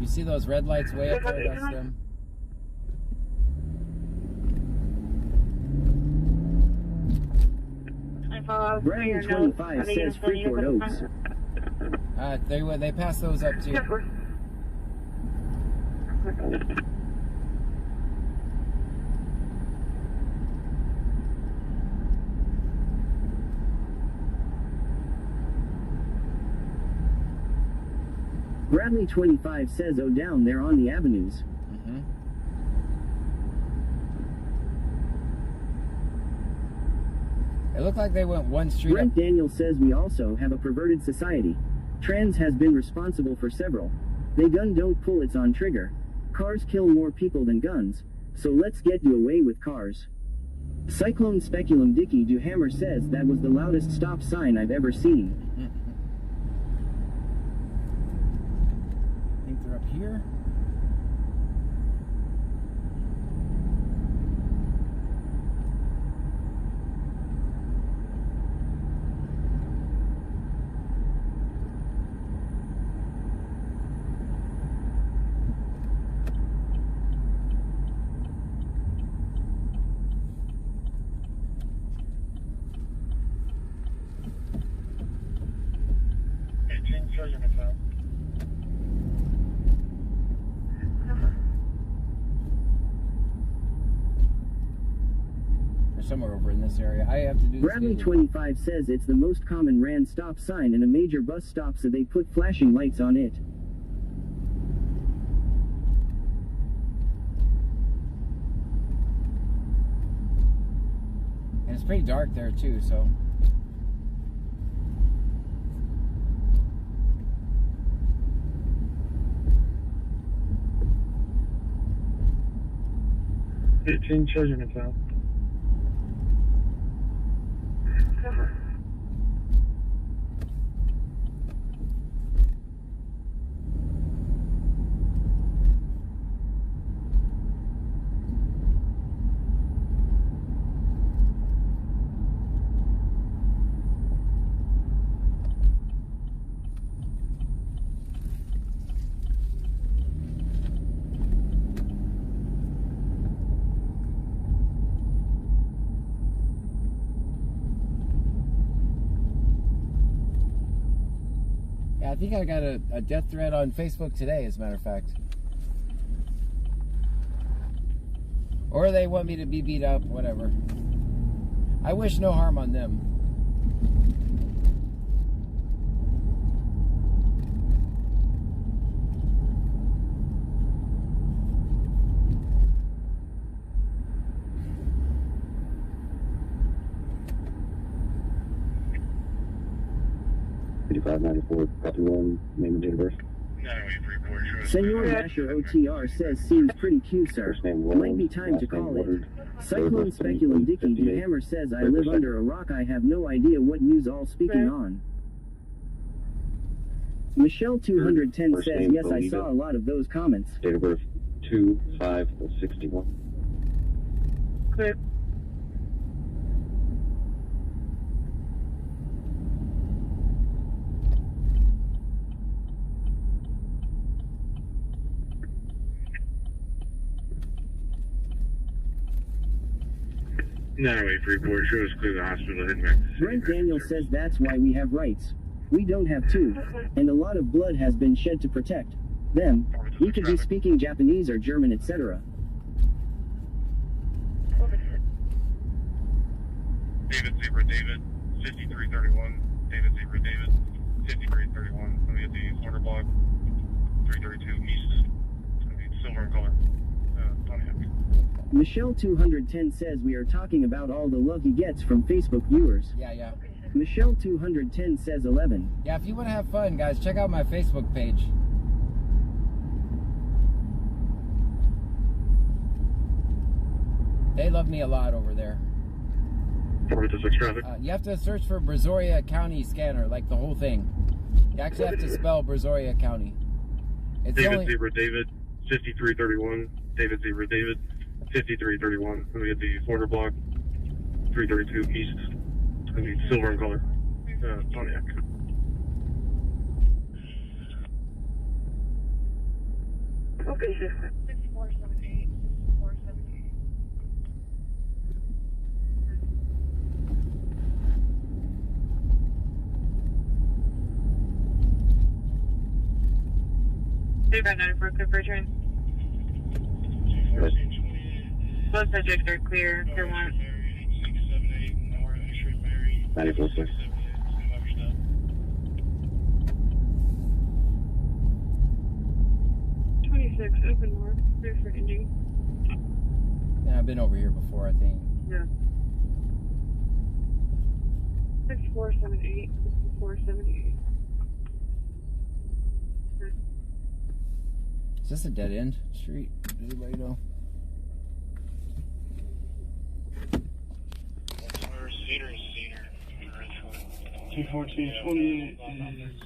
You see those red lights way up there? That's them. Brian 25 says Freeport Oaks. They passed those up too. Bradley 25 says, oh down there on the avenues. It looked like they went one street Brent up. Daniel says we also have a perverted society. Trans has been responsible for several. They gun don't pull, it's on trigger. Cars kill more people than guns. so let's get you away with cars. Cyclone Speculum Dicky Do Hammer says that was the loudest stop sign I've ever seen. I think they're up here. Somewhere over in this area. I have to do this. Bradley 25 says it's the most common RAN stop sign in a major bus stop, so they put flashing lights on it. And it's pretty dark there too, so. Children in town. I think I got a death threat on Facebook today, as a matter of fact. Or they want me to be beat up, whatever. I wish no harm on them. Name and date of birth. Senor Dasher OTR says seems pretty cute, sir. Might be time to call it. Cyclone Speculum Dicky D Hammer says I live under a rock. I have no idea what you's all speaking on. Michelle 210 says yes, I saw a lot of those comments. Date of birth 2/5/61. Clear. No, wait for report. Show us clear the hospital. Heading back. Brent Daniel says that's why we have rights. We don't have to. And a lot of blood has been shed to protect them. We could be speaking Japanese or German, etc. David Zebra David, 5331. David Zebra David, 5331. Let me get the order block. 332 East. Silver in color. Pontiac. Michelle 210 says we are talking about all the love he gets from Facebook viewers. Yeah. Michelle 210 says 11. Yeah, if you want to have fun, guys, check out my Facebook page. They love me a lot over there. You have to search for Brazoria County Scanner, like the whole thing. You actually have to spell Brazoria County. It's David Zebra David, 5331. David Zebra David, 5331. Let me get the order block. 332 East. I need silver in color. Pontiac. Okay, sir. 6478. 6478. About 94 clear for return. Both subjects are clear. Clear one. 94-6. Open north. Clear for ending. Yeah, I've been over here before, I think. Yeah. 6478. 6478. Is this a dead end street? Does anybody know? 21428 is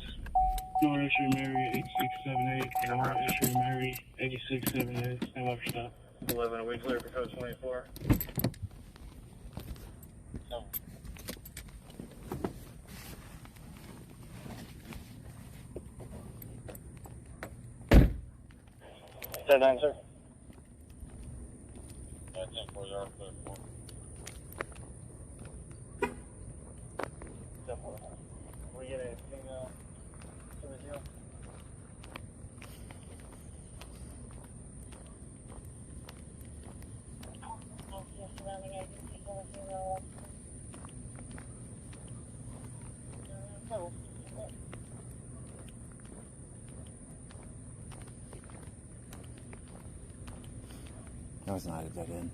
North Entry Mary 8678. North Entry Mary 8678. Stand by for stop. 11, a week clear for code 24. No. 10-9, sir. 10-4, you're on clear for. 10-4. We get anything to the deal? No, it's not a dead end.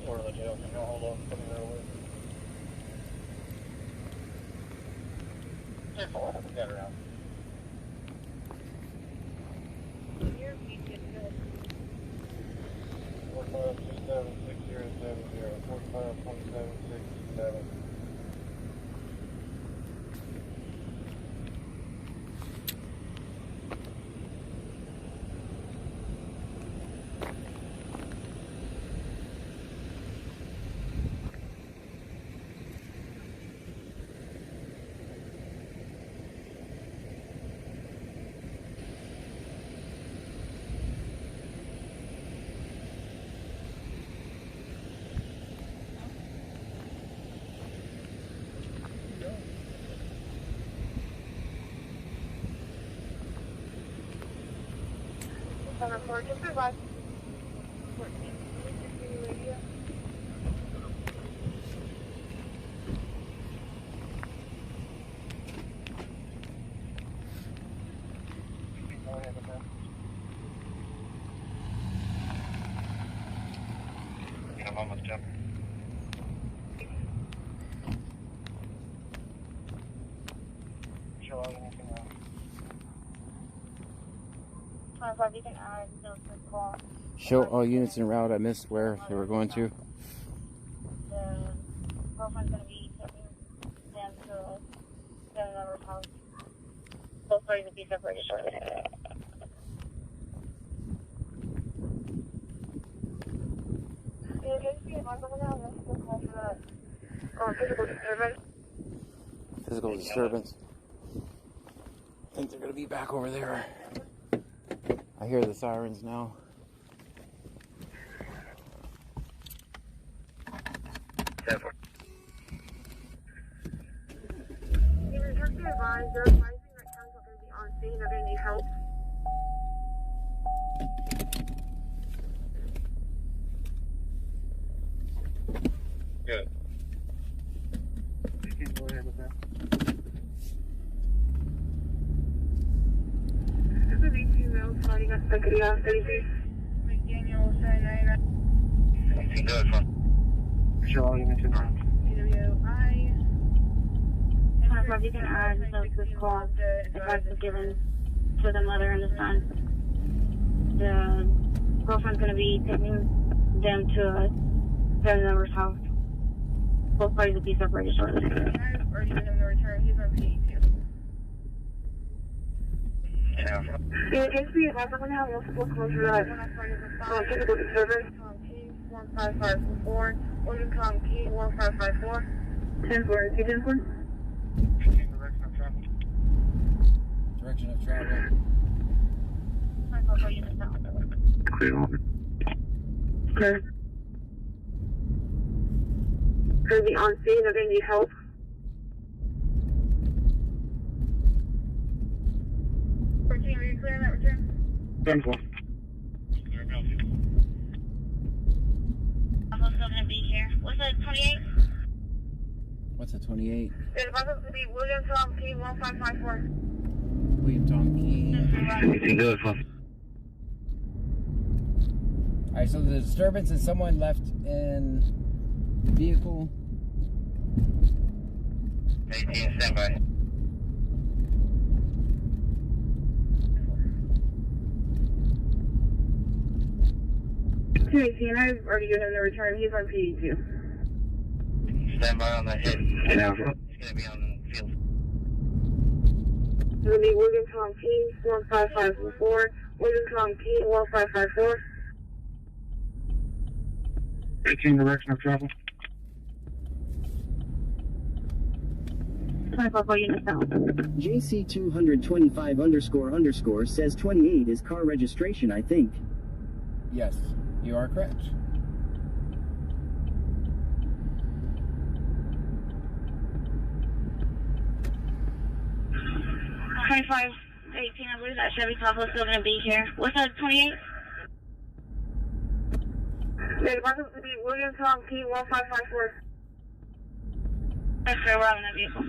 Sort of the jail can go hold on, put me there with. 10-4, we got her out. Your feet get good. 45276070, 452767. Just provide 14 radio. I'm almost done. Show anything else? 25, you can add those to call. Show all units en route. I missed where they were going to. The girlfriend's going to be taking them to another house. Both parties will be separated shortly. Physical disturbance. I think they're going to be back over there. I hear the sirens now. You return to advise, they're advising that council are going to be on scene, they're going to need help. Good. You can go ahead with that. This is 18 males fighting at Secretary 33. McDaniel 799. Anything good from? Show all units en route. CWI. 25, you can add those this call. Advice was given to the mother and the son. The girlfriend's going to be taking them to a family member's house. Both parties will be separated shortly. I've already given him the return. He's on PE2. Yeah. Just be advised, I'm going to have multiple calls for that. Physical disturbance. 1554. Order com P 1554. 10-4, 10-4. Direction of travel. Direction of travel. Clear on. Okay. They're going to be on scene, they're going to need help. 14, are you clear on that return? 10-4. I'm still going to be here. What's that, 28? What's a 28? It's supposed to be William Tom P 1554. William Tom Key. Anything good from? Alright, so the disturbance is someone left in the vehicle 18, standby. I've already given him the return. He's on PD2. Stand by on that hit. He's going to be on the field. It's going to be William Tom P. 15544. William Tom P. 1554. 18 direction of travel. 25 units down. JC225 _ says 28 is car registration, I think. Yes, you are correct. $25, 18, I believe that Chevy Tahoe's still gonna be here. What's that, 28? The department's going to be William Tom P. 1554. Yes, sir, we're on that vehicle.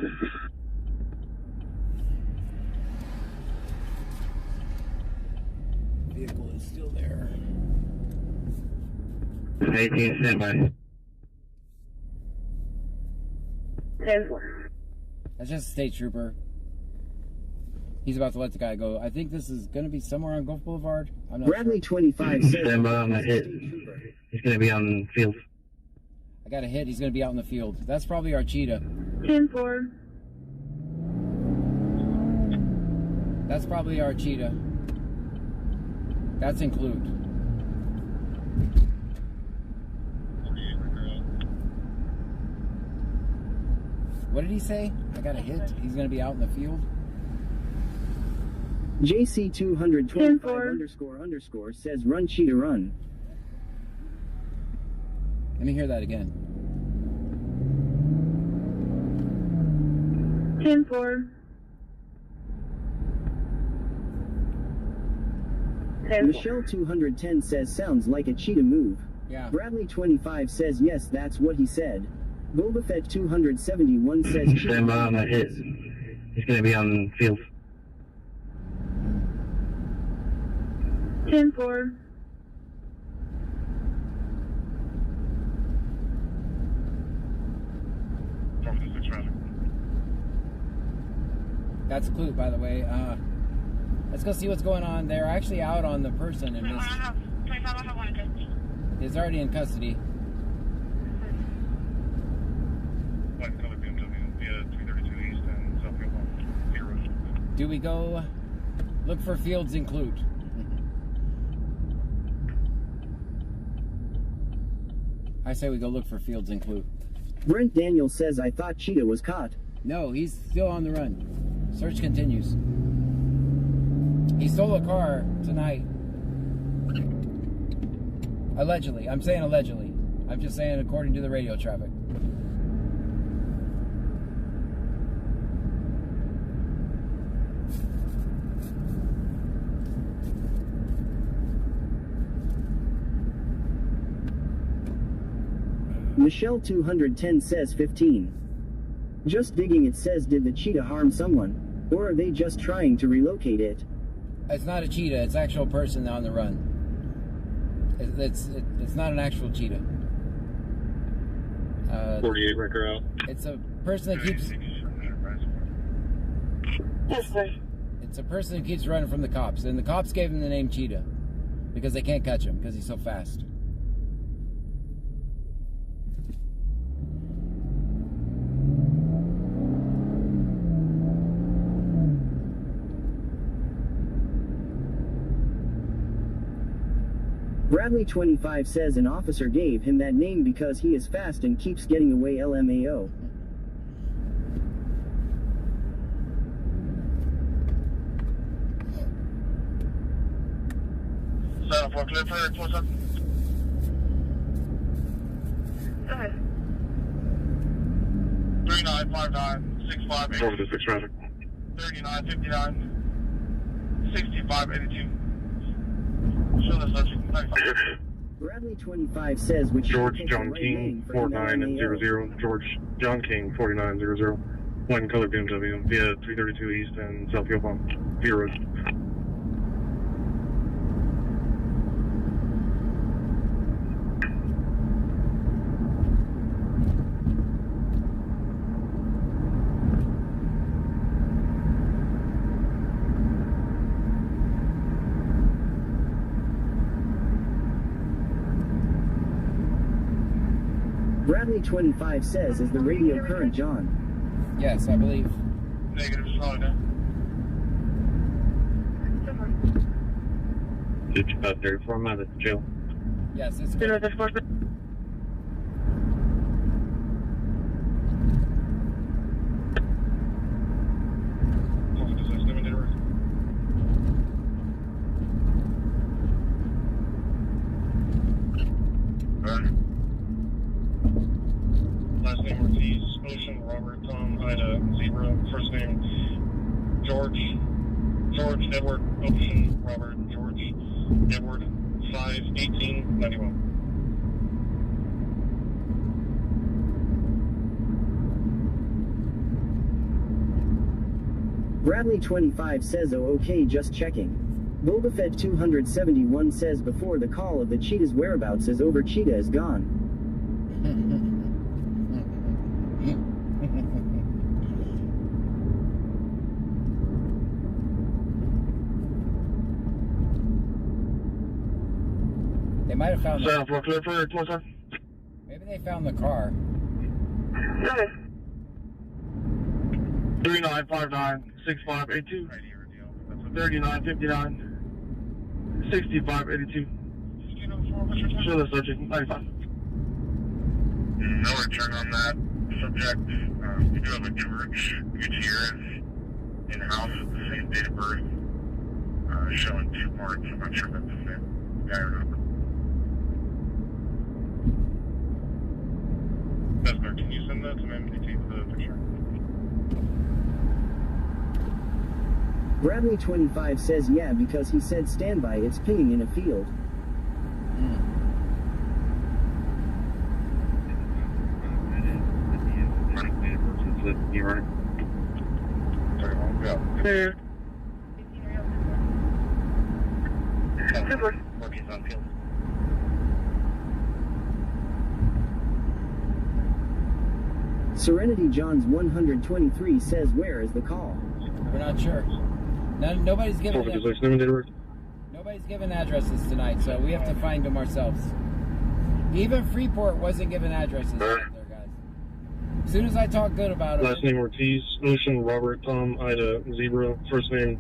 Vehicle is still there. 18, standby. 10-4. That's just a state trooper. He's about to let the guy go. I think this is going to be somewhere on Gulf Boulevard. I'm not Bradley sure. 25 says Stand by on that hit. He's going to be on the field. I got a hit. He's going to be out in the field. That's probably our cheetah. 10-4. That's probably our cheetah. That's include. What did he say? I got a hit. He's going to be out in the field. JC225 _ says run cheetah run. Let me hear that again. 10-4. 10-4. Michelle 210 says sounds like a cheetah move. Yeah. Bradley 25 says yes, that's what he said. Boba Fett 271 says Stand by on that hit. He's going to be on the field. 10-4. That's Clute, by the way. Let's go see what's going on. They're actually out on the person in this. 25, He's already in custody. White color BMW via 332 East and South Hill Road. Do we go look for Fields in Clute? I say we go look for Fields in Clute. Brent Daniel says I thought cheetah was caught. No, he's still on the run. Search continues. He stole a car tonight. Allegedly. I'm saying allegedly. I'm just saying according to the radio traffic. Michelle 210 says 15. Just digging, it says did the cheetah harm someone? Or are they just trying to relocate it? It's not a cheetah. It's actual person on the run. It's not an actual cheetah. 48 record out. It's a person that keeps. Yes, sir. It's a person who keeps running from the cops, and the cops gave him the name Cheetah because they can't catch him because he's so fast. Bradley 25 says an officer gave him that name because he is fast and keeps getting away. LMAO. For clear for 27. Go ahead. 3959 Over to 6 traffic. 3959 6582. Show the subject. Bradley 25 says which George John King 4900. George John King 4900. White and color BMW via 332 East and South Hill Via Road. Bradley 25 says, is the radio current John? Yes, I believe. Negative, solid now. 5534 miles at the jail. Yes, it's good. Last name Ortiz, Ocean, Robert, Tom, Ida, Zebra, first name George, Edward, Ocean, Robert, George, Edward, 5-18-91. Bradley 25 says, oh okay, just checking. Boba Fett 271 says, before the call of the cheetah's whereabouts is over, cheetah is gone. They might have found Sound for clear for 27. Maybe they found the car. 3959 6582 3959 6582. Show the subject 95. No return on that subject. We do have a George Gutierrez in-house with the same date of birth, showing 2 parts. I'm not sure if that's the same guy or not. Vesper, can you send that to MDT with the picture? Bradley 25 says, yeah, because he said standby, it's pinging in a field. You running? Clear. Working on field. Serenity Johns 123 says, where is the call? We're not sure. Nobody's given addresses tonight, so we have to find them ourselves. Even Freeport wasn't given addresses out there, guys. As soon as I talk good about it. Last name Ortiz, Ocean, Robert, Tom, Ida, Zebra. First name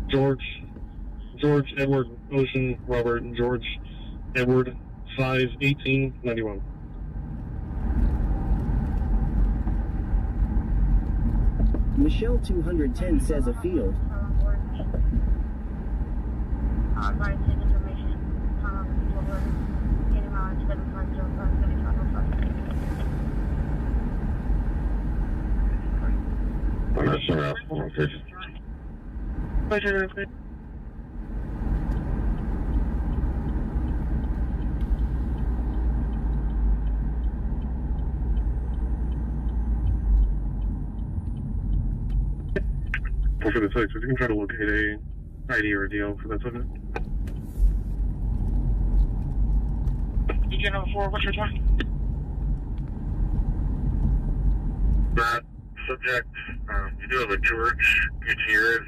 George, Edward, Ocean, Robert, George, Edward, 5-18-91. Michelle 210 says, a field. I'm not sure. For the six, we can try to locate a ID or a deal for that subject. DJ number 4, what's your time? That subject, you do have a George Gutierrez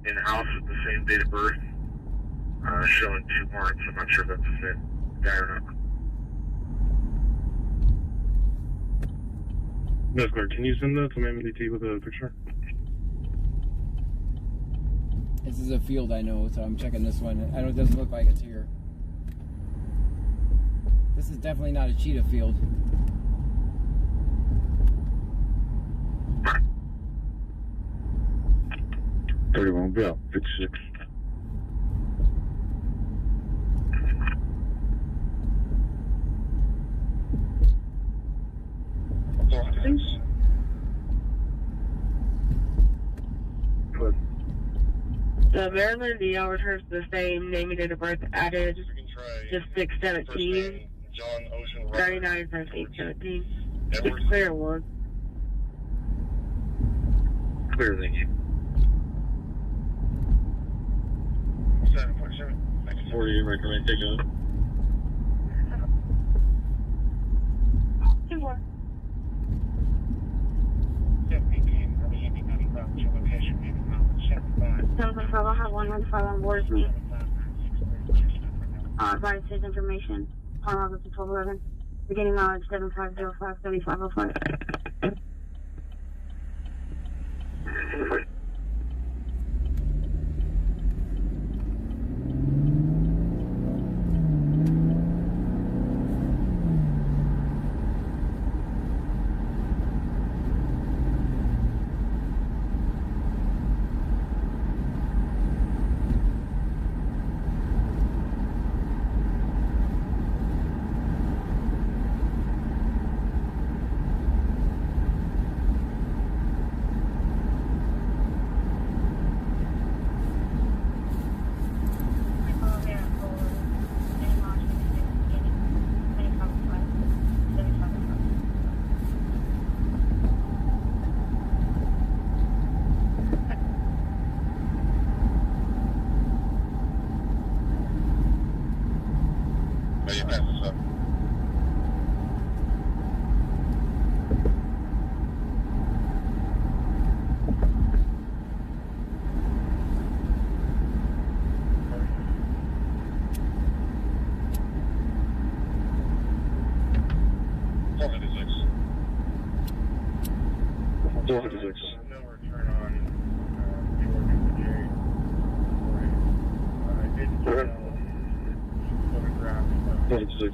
in-house with the same date of birth, showing 2 parts. I'm not sure if that's the same guy or not. That's clear. Can you send that to my MDT with a picture? This is a field I know, so I'm checking this one. I know it doesn't look like it's here. This is definitely not a cheetah field. Yeah, 56. The Maryland, the hour turns the same, name and date of birth added, just 617, 39 verse 817. It's clear one. Clear, thank you. 40, recommend take on. 2-4. I'll have 115 on board with me. Advise his information. On August 1211. Beginning mileage 7505, 7505.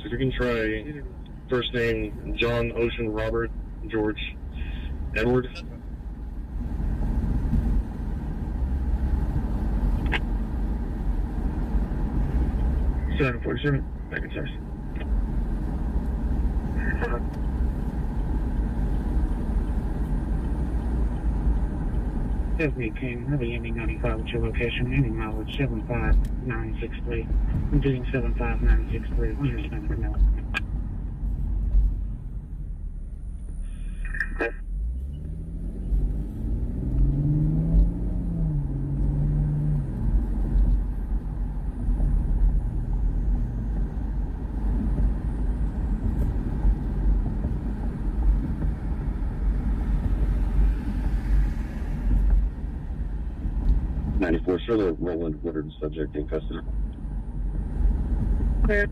If you can try first name John, Ocean, Robert, George, Edward. 747, making service. Definitely King, heavy ending 95 at your location, ending mileage 75963. I'm doing 75963, understand for now. Further Roland Woodard subject in custody. Clear.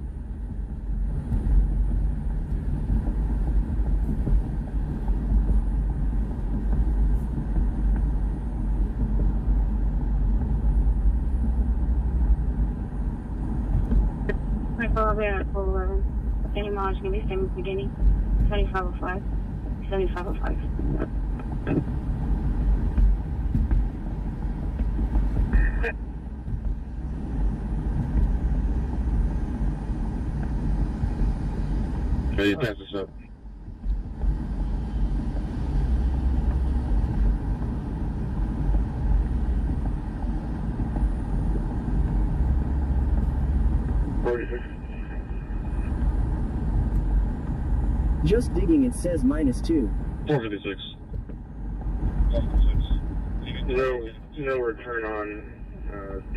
Columbia at 411. Any mileage going to be same as beginning. 7505. 7505. Ready to pass this up. Just digging, it says -2. 456. No return on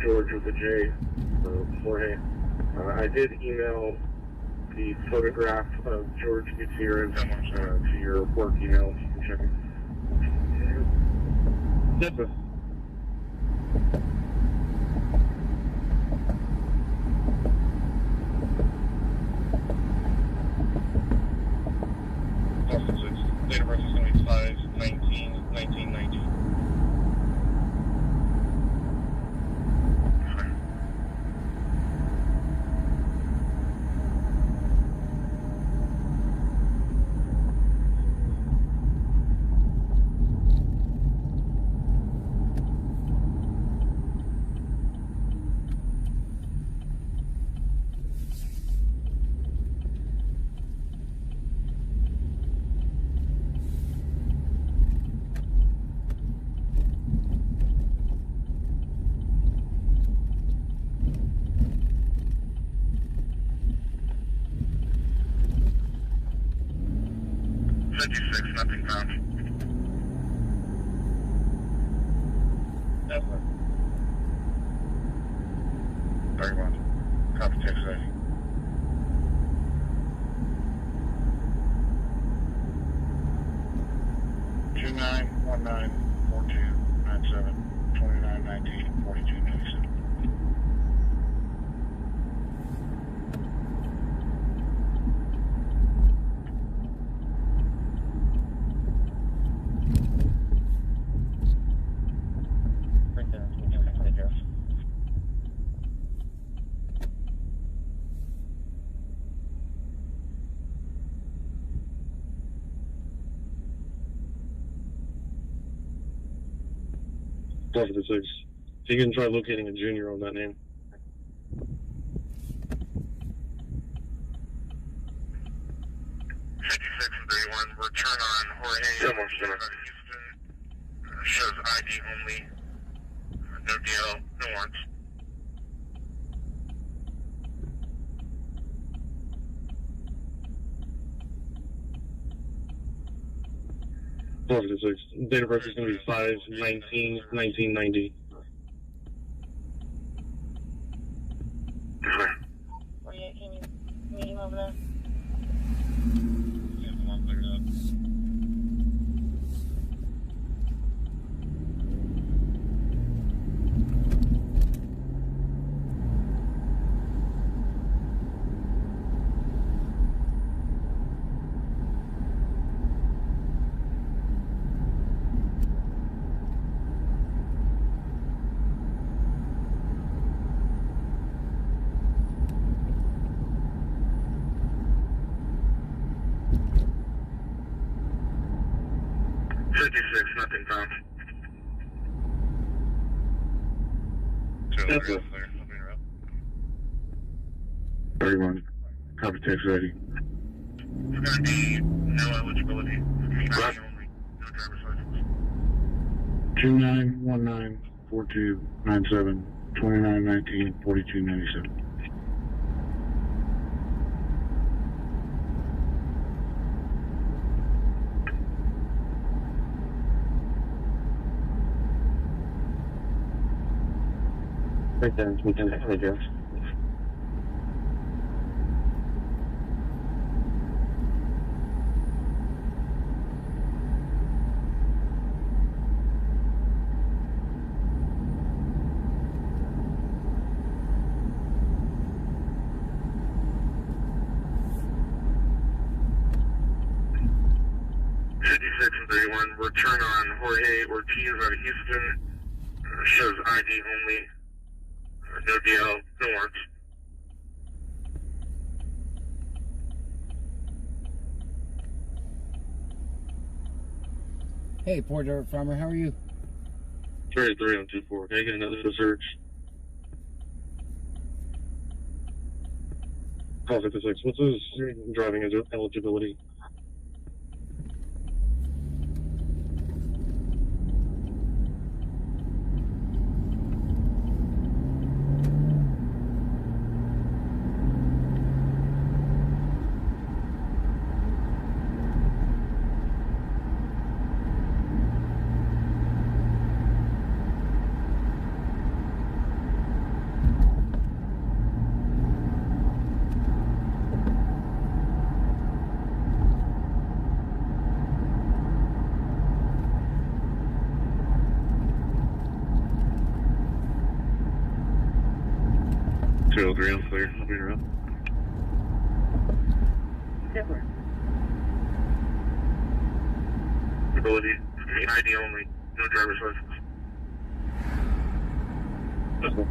George with a J for Jorge. I did email the photograph of George Gutierrez to your work email. You can check it. Yes, Date of birth is going to be 5/19/1990. Nothing found. Definitely. 31. Copy text ID. Two 919429729194297. 12 to 6. You can try locating a junior on that name. 56 and 31, return on Jorge. Houston. Shows ID only. No DL, no warrants. To 6. Date of birth is going to be 5/19/1990. Where you at? Can you meet him over there? Yeah, come on, clear it up. Nothing found. That's it. 31. Copy text ready. It's going to be no eligibility. ID only. No driver's license. 29194297 2919 4297. Right there, we can adjust. Return on Jorge Ortiz out of Houston. Shows ID only. No DL, no warrants. Hey, poor dirt farmer, how are you? 33 on 24. Can I get another search? Call 56. What's his driving eligibility? I'm clear. I'll be around. Different. Ability, ID only, no driver's license. That's cool.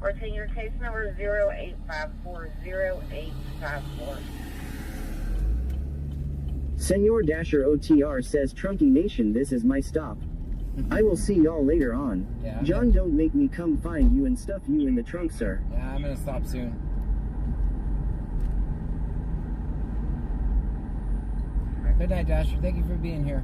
Retain your case number 08540854. Senor Dasher OTR says, Trunky Nation, this is my stop. I will see y'all later on. Yeah, John, don't make me come find you and stuff you in the trunk, sir. Yeah, I'm gonna stop soon. Good night, Dasher. Thank you for being here.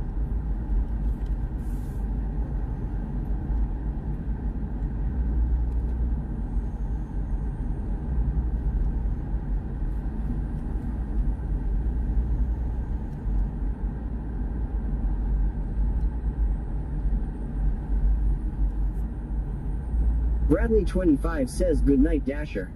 Bradley 25 says good night, Dasher.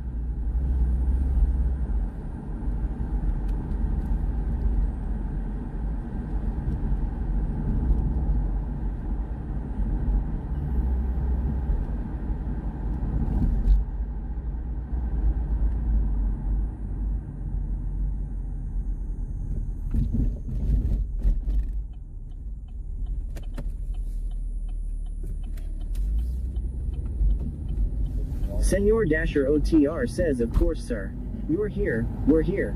Senor Dasher OTR says, of course, sir. You're here, we're here.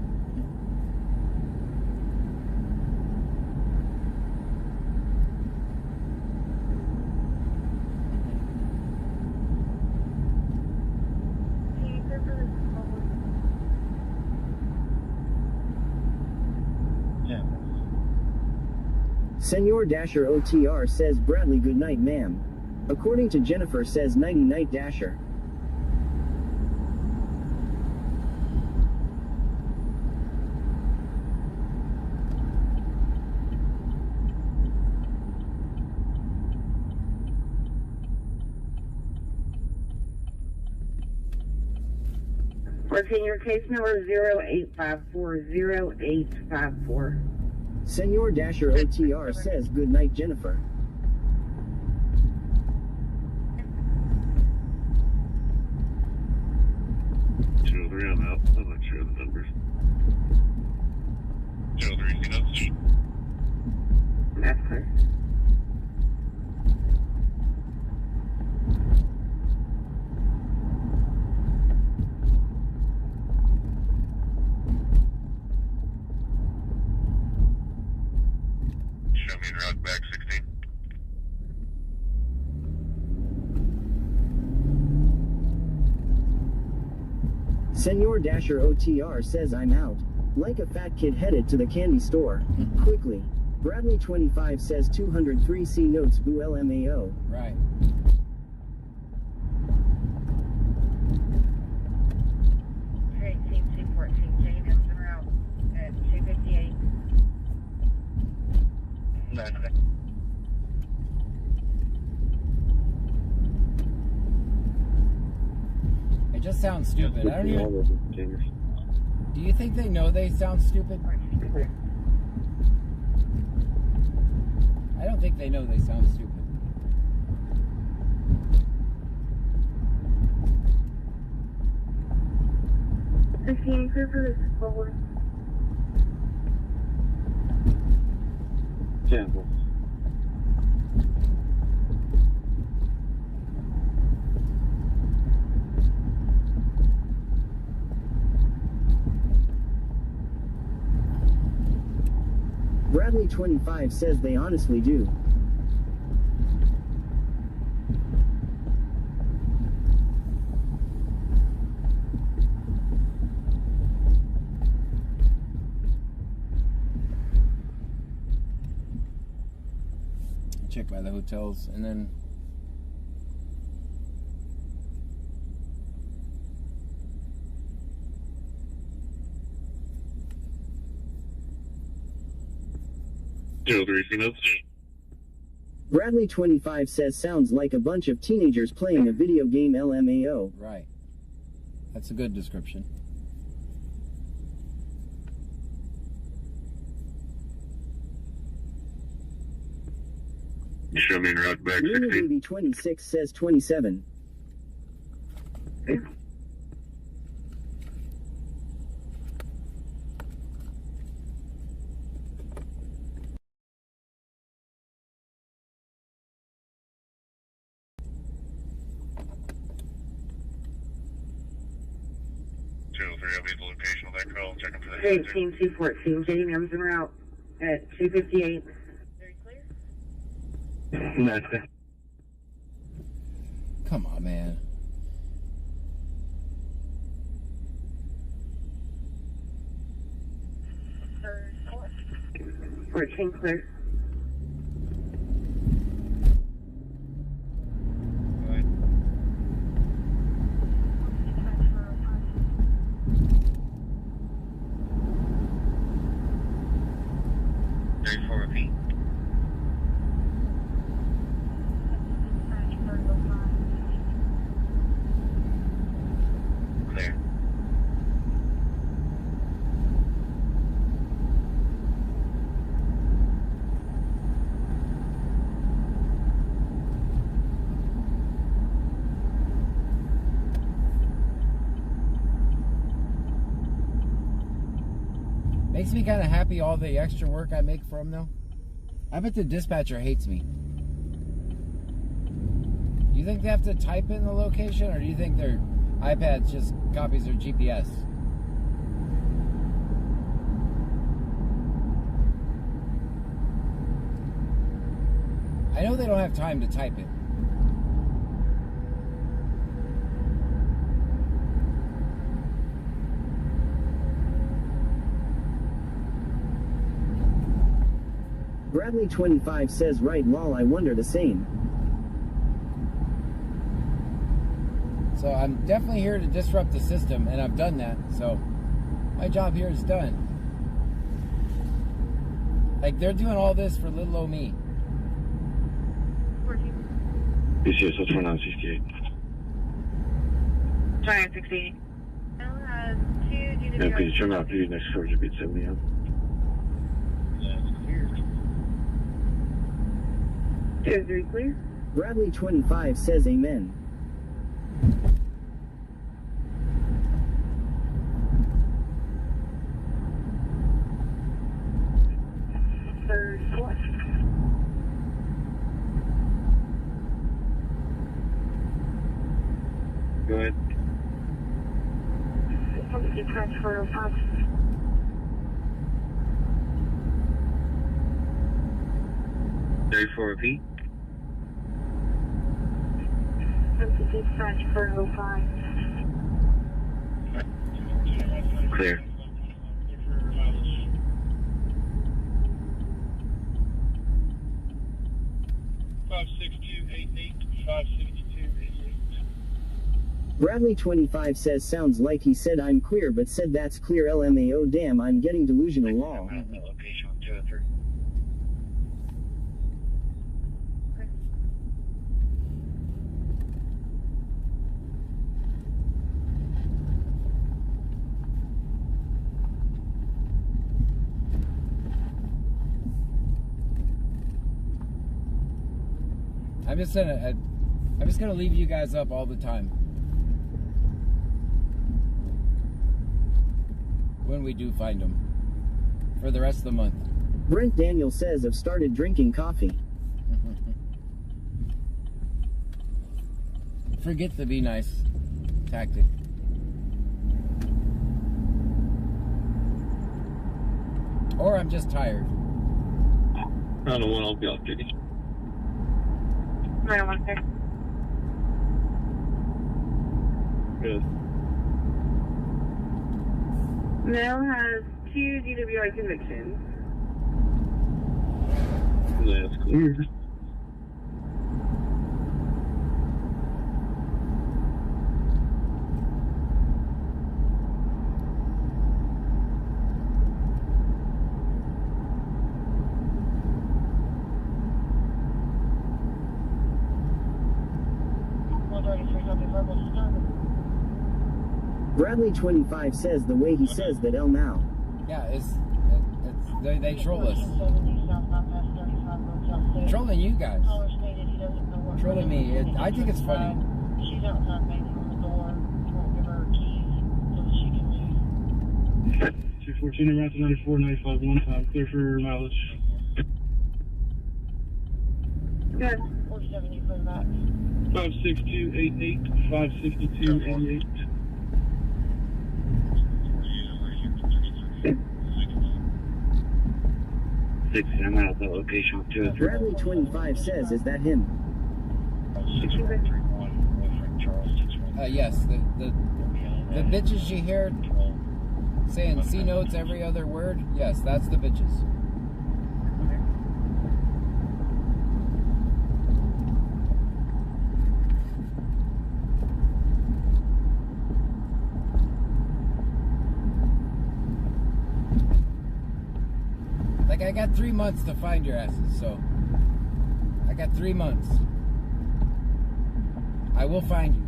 Senor Dasher OTR says, Bradley, good night, ma'am. According to Jennifer says, nighty night, Dasher. Repeat your case number 08540854. Senor Dasher OTR says, good night, Jennifer. I'm out. I'm not sure of the numbers. 03, see notes. That's clear. Show me the route back 16. Senor Dasher OTR says, I'm out. Like a fat kid headed to the candy store. Quickly. Bradley 25 says 203C notes boo LMAO. Right. Okay, Team 214, Jane Elton route at 258. No. It just sounds stupid. I don't even... Do you think they know they sound stupid? I don't think they know they sound stupid. Team for this forward. Campbell. Bradley 25 says they honestly do. Check by the hotels and then... Bradley 25 says sounds like a bunch of teenagers playing a video game LMAO. Right. That's a good description. Show me the route back 16. Baby 26 says 27. Hey, Team 214, Jane Elton route at 258. Very clear. Nothing. Come on, man. Third court. 14 clear. Repeat. Clear. Makes me kind of happy all the extra work I make for them, though. I bet the dispatcher hates me. Do you think they have to type in the location, or do you think their iPads just copies their GPS? I know they don't have time to type it. Bradley 25 says right lol, I wonder the same. So I'm definitely here to disrupt the system, and I've done that, so my job here is done. Like, they're doing all this for little old me. BCS, what's 4968? 2968. Now has 2 DWI. Yeah, could you turn out for next coverage at beat 70 up? Two, 3 clear. Bradley 25 says amen. Third court. Go ahead. Dispatch 405. Repeat. Dispatch 405. Clear. Bradley 25 says sounds like he said I'm queer but said that's clear LMAO. Damn, I'm getting delusional lol. Location 203. I'm just gonna leave you guys up all the time when we do find them for the rest of the month. Brent Daniel says I've started drinking coffee. Forget the be nice tactic. Or I'm just tired. I don't know when I'll be off duty. Right on, sir. Good. Male has 2 DWI convictions. That's clear. Bradley 25 says the way he says that L now. Yeah, they troll us. Trolling you guys. Trolling me. I think it's funny. She's outside banging on the door. Won't give her keys so that she can leave. 214 around to 94, 95, 1 time. Clear for mileage. Good. 47, you clear back. 56288, 56288. 60, I'm at that location with 2 or 3. Bradley 25 says, is that him? Yes, the bitches you hear saying C notes every other word, yes, that's the bitches. Like, I got 3 months to find your asses, so I got 3 months. I will find you.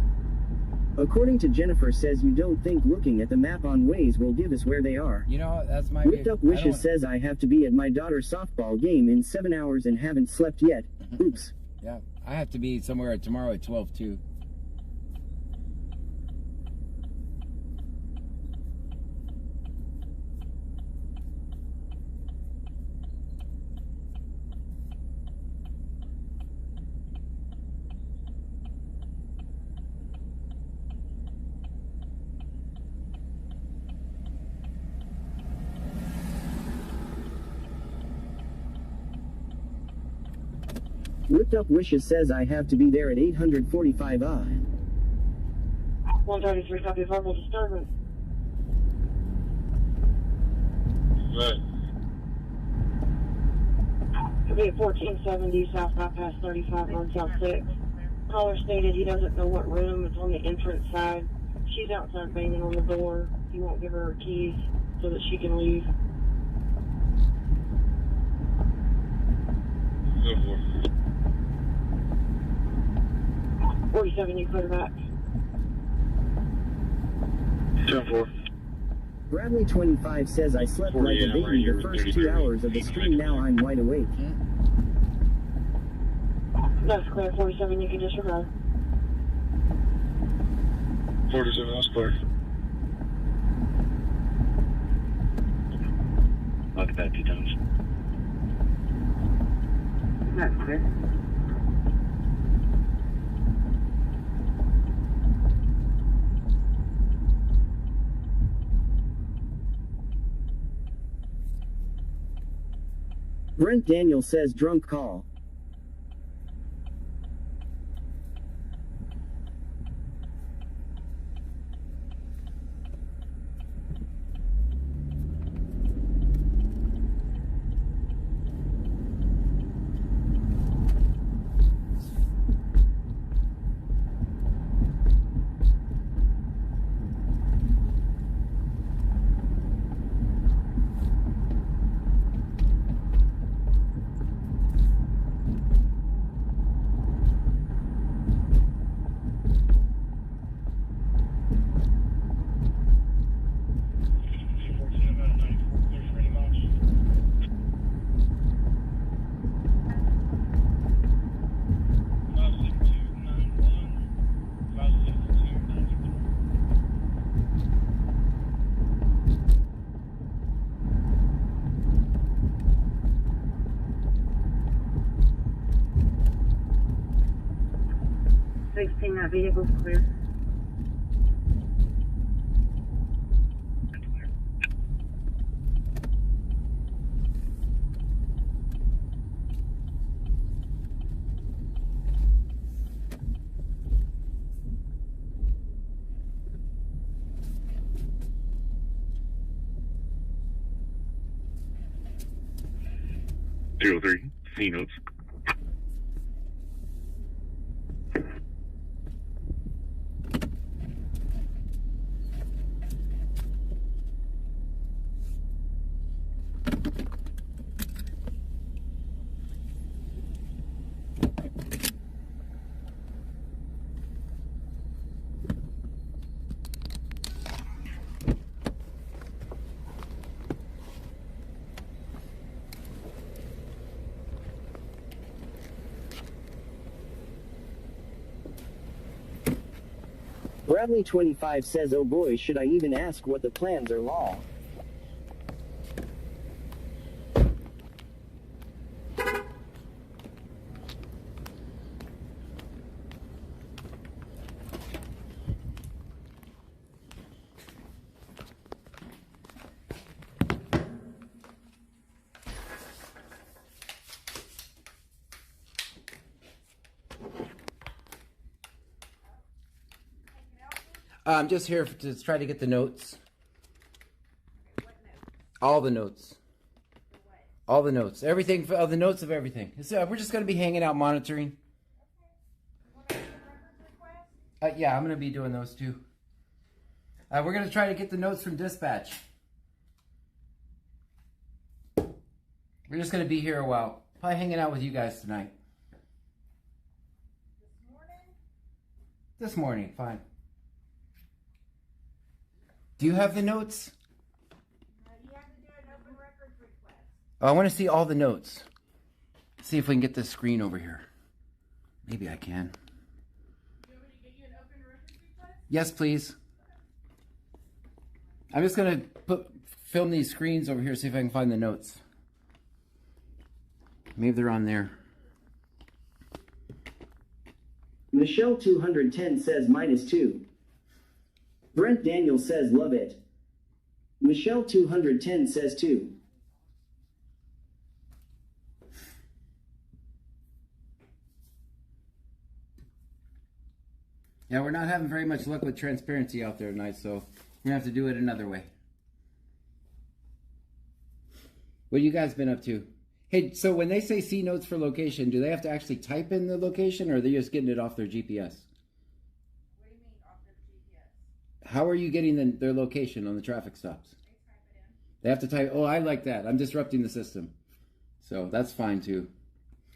According to Jennifer says you don't think looking at the map on Waze will give us where they are. You know, that's my... Whipped Up Wishes says I have to be at my daughter's softball game in 7 hours and haven't slept yet. Oops. Yeah, I have to be somewhere tomorrow at 12 too. Whipped Up Wishes says I have to be there at 845. 133, copy, verbal disturbance. Right. Could be at 1470 South Bypass 35 on South 6. Caller stated he doesn't know what room. It's on the entrance side. She's outside banging on the door. He won't give her her keys so that she can leave. 47, you clear back. 10-4. Bradley 25 says I slept like a baby the first 2 hours of the stream. Now I'm wide awake. That's clear. 47, you can disregard. 47, that's clear. I'll get that 2 times. That's clear. Brent Daniel says drunk call. That vehicle's clear. .03, C notes. Bradley 25 says oh boy, should I even ask what the plans are law? I'm just here to try to get the notes. All the notes. All the notes. Everything, the notes of everything. So we're just going to be hanging out monitoring. Yeah, I'm going to be doing those too. We're going to try to get the notes from dispatch. We're just going to be here a while. Probably hanging out with you guys tonight. This morning, fine. Do you have the notes? You have to do an open records request. Oh, I want to see all the notes. See if we can get this screen over here. Maybe I can. Do you want me to get you an open records request? Yes, please. I'm just going to film these screens over here, see if I can find the notes. Maybe they're on there. Michelle 210 says -2. Brent Daniel says love it. Michelle 210 says 2. Yeah, we're not having very much luck with transparency out there tonight, so we're going to have to do it another way. What have you guys been up to? Hey, so when they say see notes for location, do they have to actually type in the location, or are they just getting it off their GPS? What do you mean off their GPS? How are you getting their location on the traffic stops? They type it in. They have to type, oh, I like that. I'm disrupting the system. So that's fine too.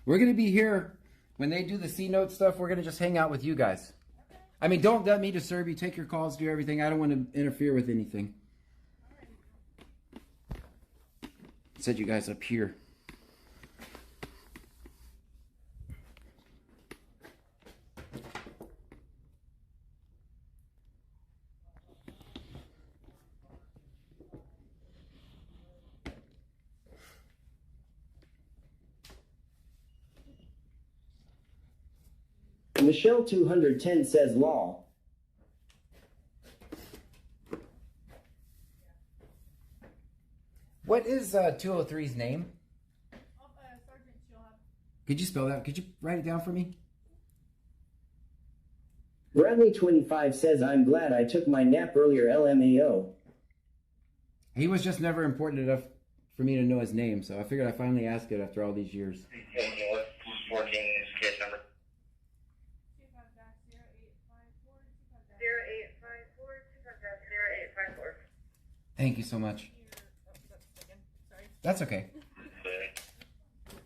We're going to be here. When they do the C note stuff, we're going to just hang out with you guys. Okay. I mean, don't let me disturb you. Take your calls, do everything. I don't want to interfere with anything. Set you guys up here. Michelle 210 says law. What is 203's name? Sergeant Shilhab. Could you spell that? Could you write it down for me? Bradley 25 says I'm glad I took my nap earlier, LMAO. He was just never important enough for me to know his name, so I figured I'd finally ask it after all these years. 14 is case number. 0854. Thank you so much. That's okay. All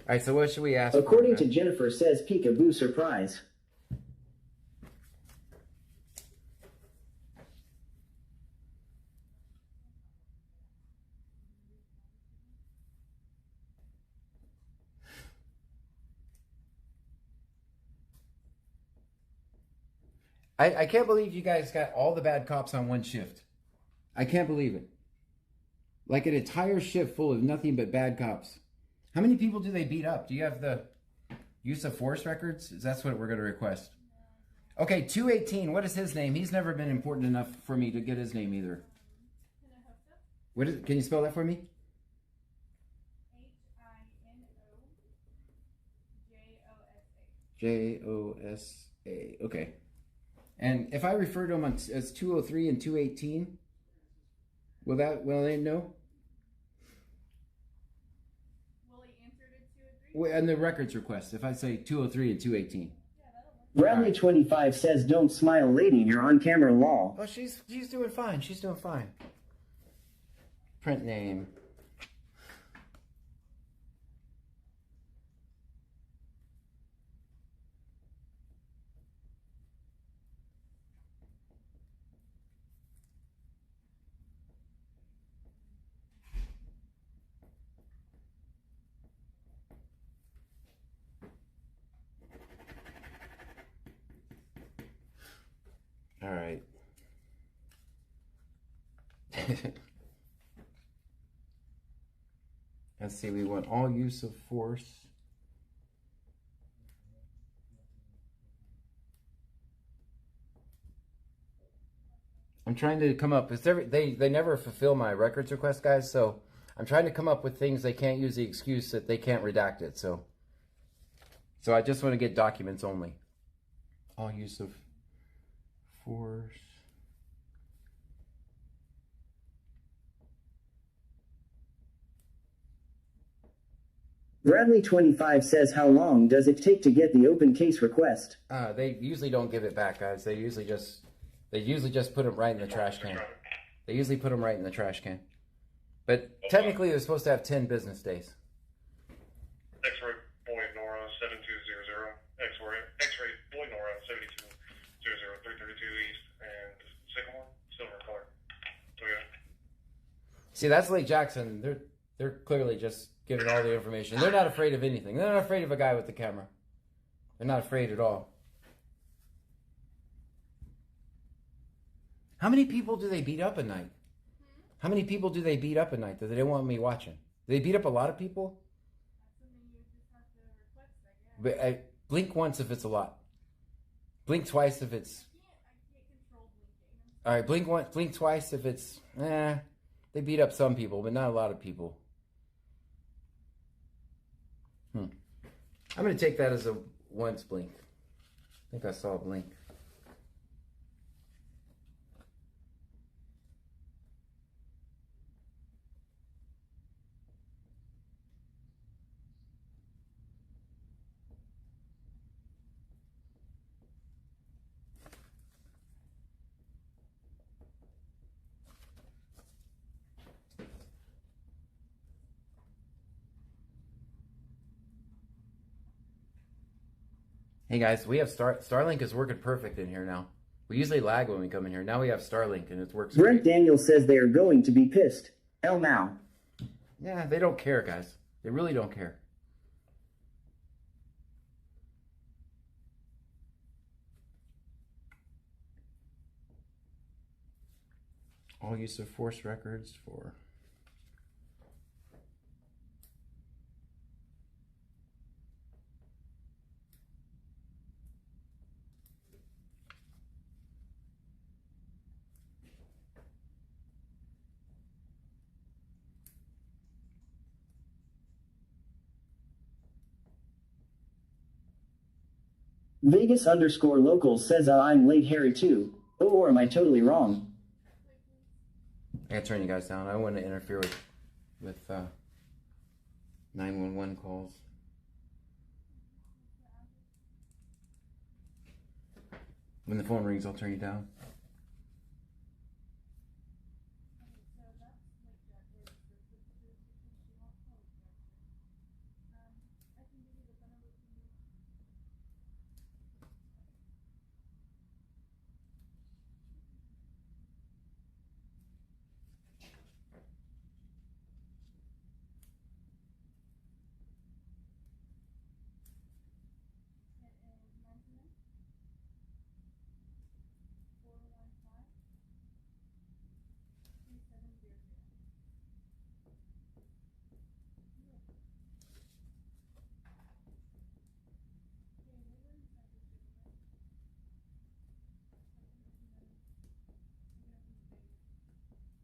right, so what should we ask According for? to Jennifer says peekaboo surprise. I can't believe you guys got all the bad cops on one shift. I can't believe it. Like an entire shift full of nothing but bad cops. How many people do they beat up? Do you have the use of force records? That's what we're going to request. Okay, 218. What is his name? He's never been important enough for me to get his name either. What is? Can you spell that for me? Josa. Okay. And if I refer to him as 203 and 218, will they know? Will he answer to 203? And the records request, if I say 203 and 218. Bradley 25 says don't smile, lady, you're on camera, law. Oh, she's doing fine. She's doing fine. Print name. All right. Let's see, we want all use of force. I'm trying to come up, they never fulfill my records request, guys, so I'm trying to come up with things they can't use the excuse that they can't redact it, so I just want to get documents only. All use of Force. Bradley25 says, how long does it take to get the open case request? They usually don't give it back, guys. They usually just put them right in the trash can. They usually put them right in the trash can. But technically, they're supposed to have 10 business days. X-ray Boy Nora 7200. X-ray Boy Nora 7200 332 East and Sycamore silver color Toyota. See, that's Lake Jackson. They're clearly just giving all the information. They're not afraid of anything. They're not afraid of a guy with the camera. They're not afraid at all. How many people do they beat up a night? How many people do they beat up a night that they don't want me watching? Do they beat up a lot of people? But blink once if it's a lot. Blink twice if it's... Alright, blink once, blink twice if it's... They beat up some people, but not a lot of people. I'm going to take that as a once blink. I think I saw a blink. Hey guys, we have Starlink is working perfect in here now. We usually lag when we come in here. Now we have Starlink and it works Brent great. Daniel says they are going to be pissed. Hell now. Yeah, they don't care, guys. They really don't care. All use of force records for... Vegas_local says I'm late Harry too. Oh, or am I totally wrong? I gotta turn you guys down. I don't want to interfere with 911 calls. When the phone rings, I'll turn you down.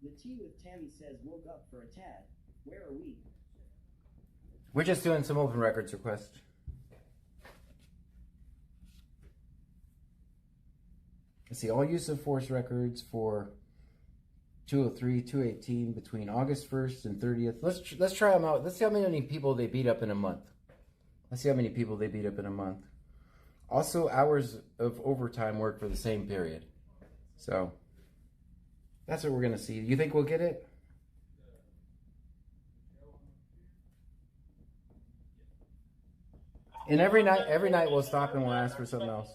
The Tea with Tammy says woke up for a tad. Where are we? We're just doing some open records requests. Let's see, all use of force records for 203, 218 between August 1st and 30th. Let's try them out. Let's see how many people they beat up in a month. Let's see how many people they beat up in a month. Also, hours of overtime work for the same period. So, that's what we're going to see. You think we'll get it? And every night we'll stop and we'll ask for something else.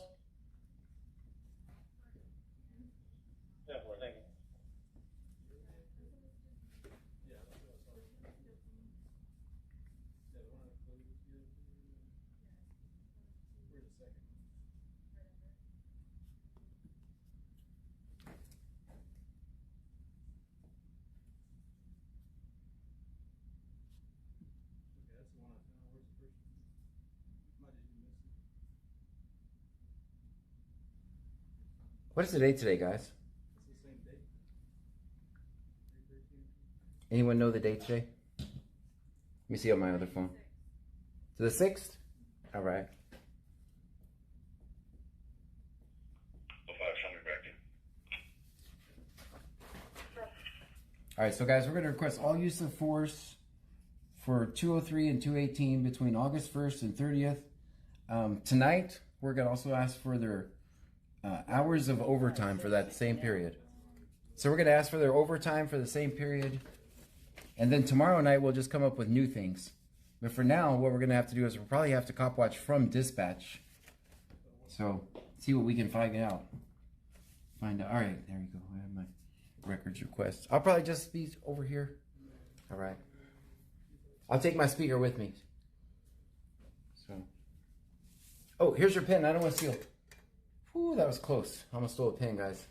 What is the date today, guys? It's the same date. Anyone know the date today? Let me see on my other phone. To the 6th? All right. 0500 back in. All right, so guys, we're going to request all use of force for 203 and 218 between August 1st and 30th. Tonight, we're going to also ask for their hours of overtime for that same period. So we're going to ask for their overtime for the same period. And then tomorrow night, we'll just come up with new things. But for now, what we're going to have to do is we'll probably have to cop watch from dispatch. So, see what we can find out. All right, there you go. I have my records request. I'll probably just be over here. All right. I'll take my speaker with me. So. Oh, here's your pen. I don't want to steal. Ooh, that was close. I almost stole a pen, guys.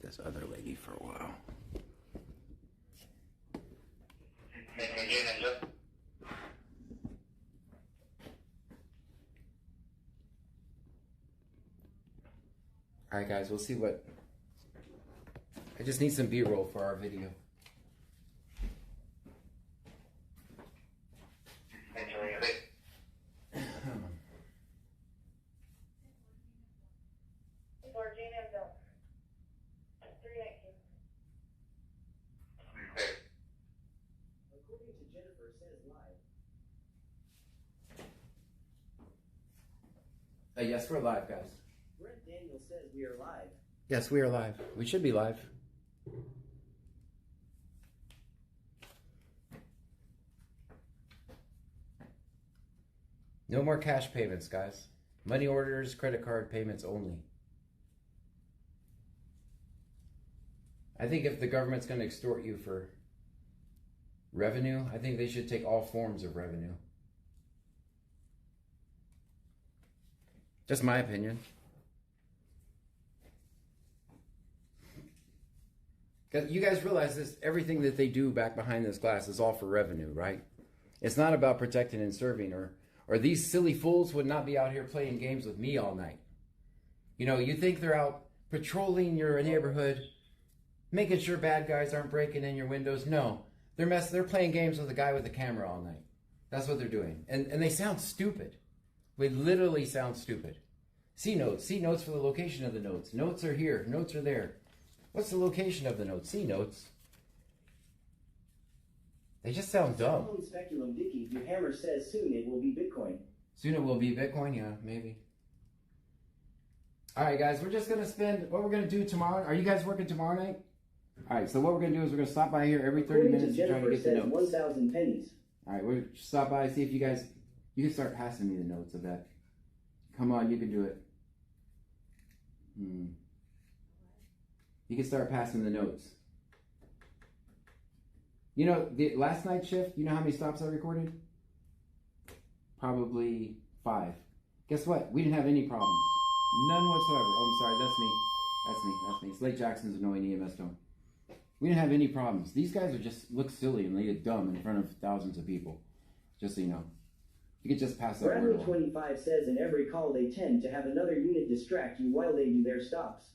This other lady for a while. Alright guys, we'll see what... I just need some B-roll for our video. Yes, we're live, guys. Brett Daniel says we are live. Yes, we are live. We should be live. No more cash payments, guys. Money orders, credit card payments only. I think if the government's going to extort you for revenue, I think they should take all forms of revenue. Just my opinion. You guys realize this, everything that they do back behind this glass is all for revenue, right? It's not about protecting and serving, or these silly fools would not be out here playing games with me all night. You know, you think they're out patrolling your neighborhood, making sure bad guys aren't breaking in your windows. No, they're playing games with a guy with a camera all night. That's what they're doing. And they sound stupid. They literally sound stupid. See notes for the location of the notes. Notes are here, notes are there. What's the location of the notes? See notes. They just sound dumb. Speculum Dicky, your hammer says soon it will be Bitcoin. Soon it will be Bitcoin, yeah, maybe. All right, guys, we're just gonna spend, what we're gonna do tomorrow. Are you guys working tomorrow night? All right, so what we're gonna do is we're gonna stop by here every 30 minutes to try to get the notes. 1,000 pennies. All right, we'll stop by, see if you guys, you can start passing me the notes of that. Come on, you can do it. You can start passing the notes. You know, the last night's shift, you know how many stops I recorded? Probably 5. Guess what? We didn't have any problems. None whatsoever. Oh, I'm sorry, that's me. It's Lake Jackson's annoying EMS tone. We didn't have any problems. These guys are just look silly and they get dumb in front of thousands of people. Just so you know. You could just pass that word along. Bradley 25 says in every call they tend to have another unit distract you while they do their stops.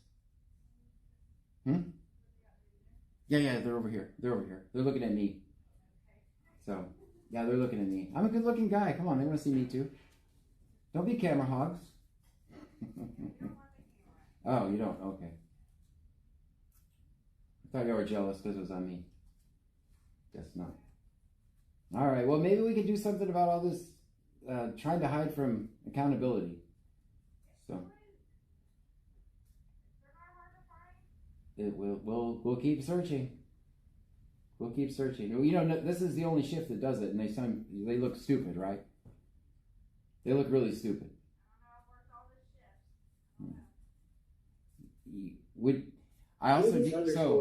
Yeah, they're over here. They're looking at me. So, yeah, they're looking at me. I'm a good-looking guy. Come on, they want to see me too. Don't be camera hogs. Oh, you don't? Okay. I thought you were jealous because it was on me. Guess not. All right, well, maybe we can do something about all this trying to hide from accountability. So we'll keep searching. We'll keep searching. You know, this is the only shift that does it, and they look stupid, right? They look really stupid. I also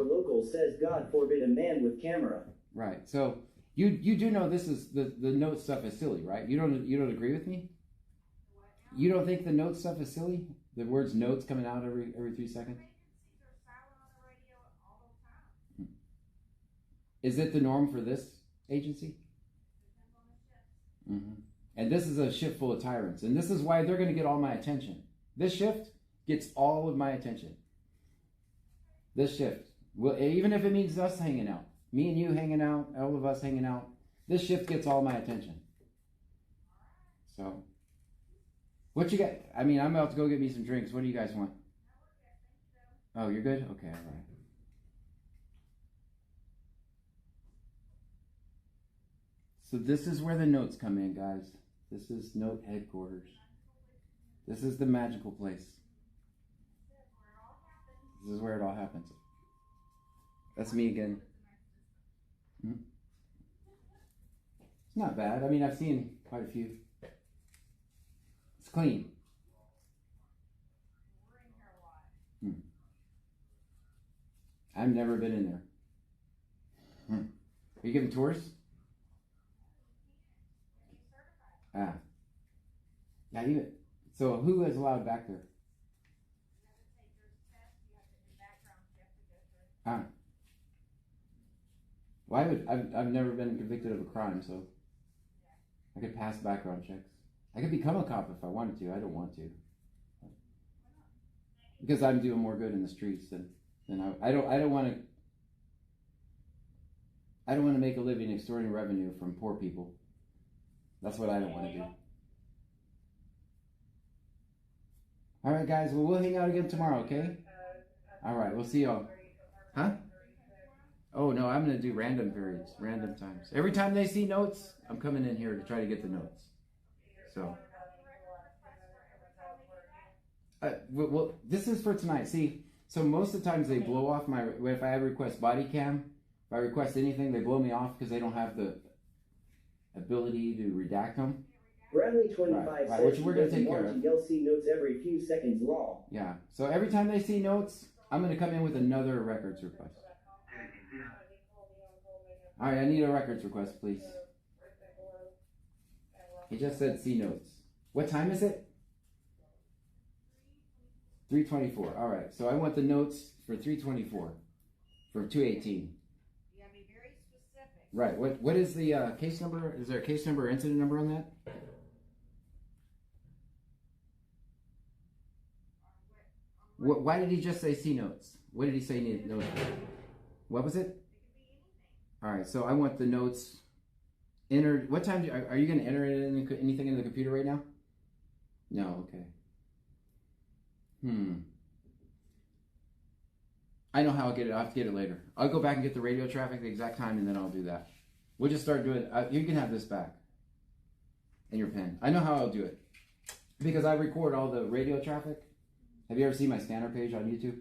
local says God forbid a man with camera. Right. So you do know this is the note stuff is silly, right? You don't agree with me? You don't think the note stuff is silly? The words notes coming out every 3 seconds? Is it the norm for this agency? And this is a shift full of tyrants. And this is why they're going to get all my attention. This shift gets all of my attention. This shift. Well, even if it means us hanging out. Me and you hanging out, all of us hanging out. This shift gets all my attention. So, what you got? I mean, I'm about to go get me some drinks. What do you guys want? Oh, you're good? Okay, all right. So this is where the notes come in, guys. This is note headquarters. This is the magical place. This is where it all happens. That's me again. It's not bad. I mean, I've seen quite a few. It's clean. I've never been in there. Are you giving tours? Ah. Yeah, even. So who is allowed back there? Ah. Well, I've never been convicted of a crime, so I could pass background checks. I could become a cop if I wanted to. I don't want to, because I'm doing more good in the streets than I don't want to. I don't want to make a living extorting revenue from poor people. That's what I don't want to do. All right, guys. Well, we'll hang out again tomorrow, okay? All right. We'll see y'all. Huh? Oh, no. I'm going to do random periods, random times. Every time they see notes, I'm coming in here to try to get the notes. So. Well, this is for tonight. See, so most of the times they blow off my... If I request body cam, if I request anything, they blow me off because they don't have the ability to redact them. Bradley 25 says which we're going to take care of. They'll see notes every few seconds long. Yeah. So every time they see notes, I'm going to come in with another records request. All right, I need a records request, please. He just said see notes. What time is it? 3:24. All right. So I want the notes for 3:24 for 218. You gotta be very specific. Right. What is the case number? Is there a case number or incident number on that? Why did he just say C notes? What did he say need notes? What was it? All right. So I want the notes entered. What time are you going to enter anything in the computer right now? No. Okay. I know how I'll get it. I'll have to get it later. I'll go back and get the radio traffic the exact time, and then I'll do that. We'll just start doing it. You can have this back and your pen. I know how I'll do it because I record all the radio traffic. Have you ever seen my scanner page on YouTube?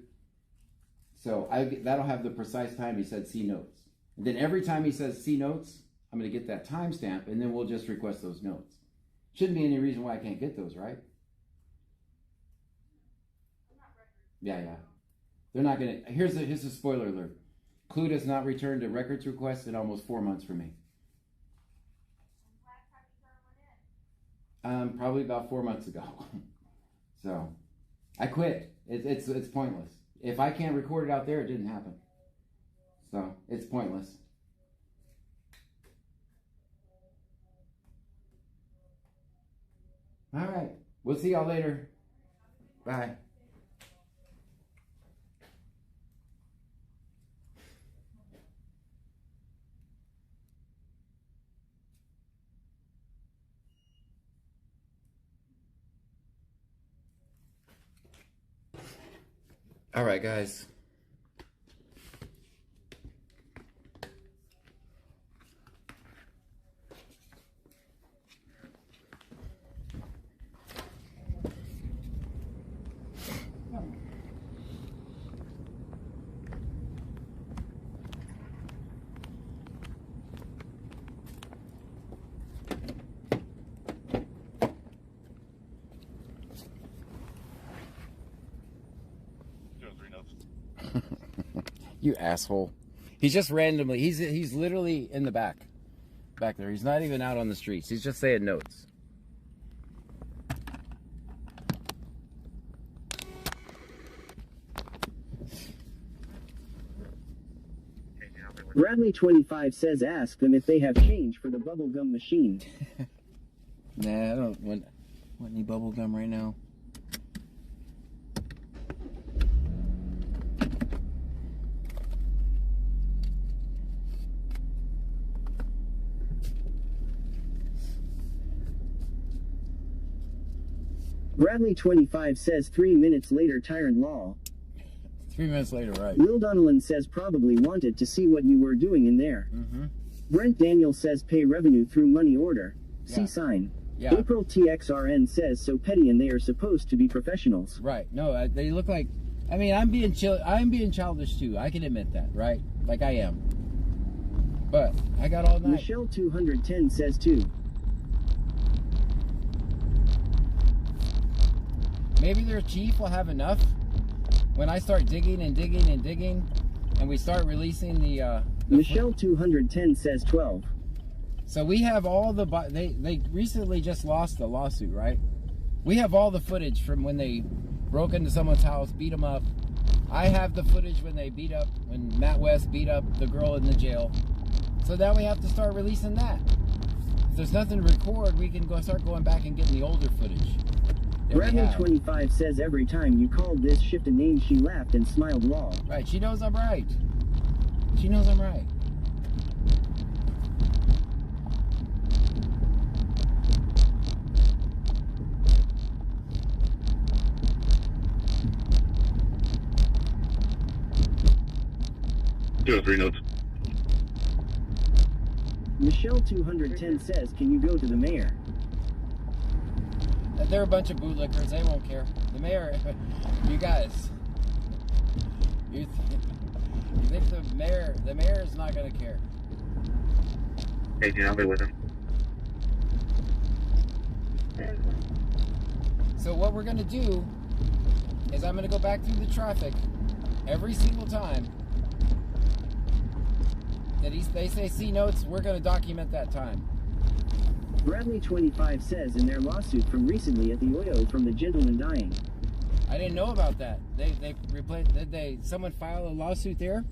So that'll have the precise time he said C notes. And then every time he says C notes, I'm going to get that timestamp, and then we'll just request those notes. Shouldn't be any reason why I can't get those, right? Yeah. They're not going to... Here's a spoiler alert. Clue does not return to records request in almost 4 months for me. Probably about 4 months ago. So, I quit. It's pointless. If I can't record it out there, it didn't happen. So, it's pointless. All right. We'll see y'all later. Bye. All right, guys. You asshole. He's just randomly, he's literally in the back there. He's not even out on the streets. He's just saying notes. Bradley 25 says ask them if they have change for the bubblegum machine. Nah, I don't want any bubblegum right now. Bradley 25 says 3 minutes later Tyrant Law. 3 minutes later, right. Will Donnellan says probably wanted to see what you were doing in there. Brent Daniel says pay revenue through money order. See sign. April TXRN says so petty and they are supposed to be professionals. Right. No, they look like, I mean, I'm being childish too. I can admit that, right? Like I am. But I got all night. Michelle 210 says too. Maybe their chief will have enough when I start digging and digging and digging and we start releasing the Michelle 210 says 12. So we have all the, they recently just lost the lawsuit, right? We have all the footage from when they broke into someone's house, beat them up. I have the footage when Matt West beat up the girl in the jail. So now we have to start releasing that. If there's nothing to record, we can start going back and getting the older footage. Bradley 25 says every time you called this shift a name she laughed and smiled law. Right, she knows I'm right. She knows I'm right. Do 3 notes. Michelle 210 says, can you go to the mayor? They're a bunch of bootlickers. They won't care. The mayor, you guys, you think the mayor is not going to care. Hey, I'll be with him. So what we're going to do is I'm going to go back through the traffic every single time that they say C notes, we're going to document that time. Bradley 25 says in their lawsuit from recently at the Oyo from the gentleman dying. I didn't know about that. They replayed. Did someone file a lawsuit there?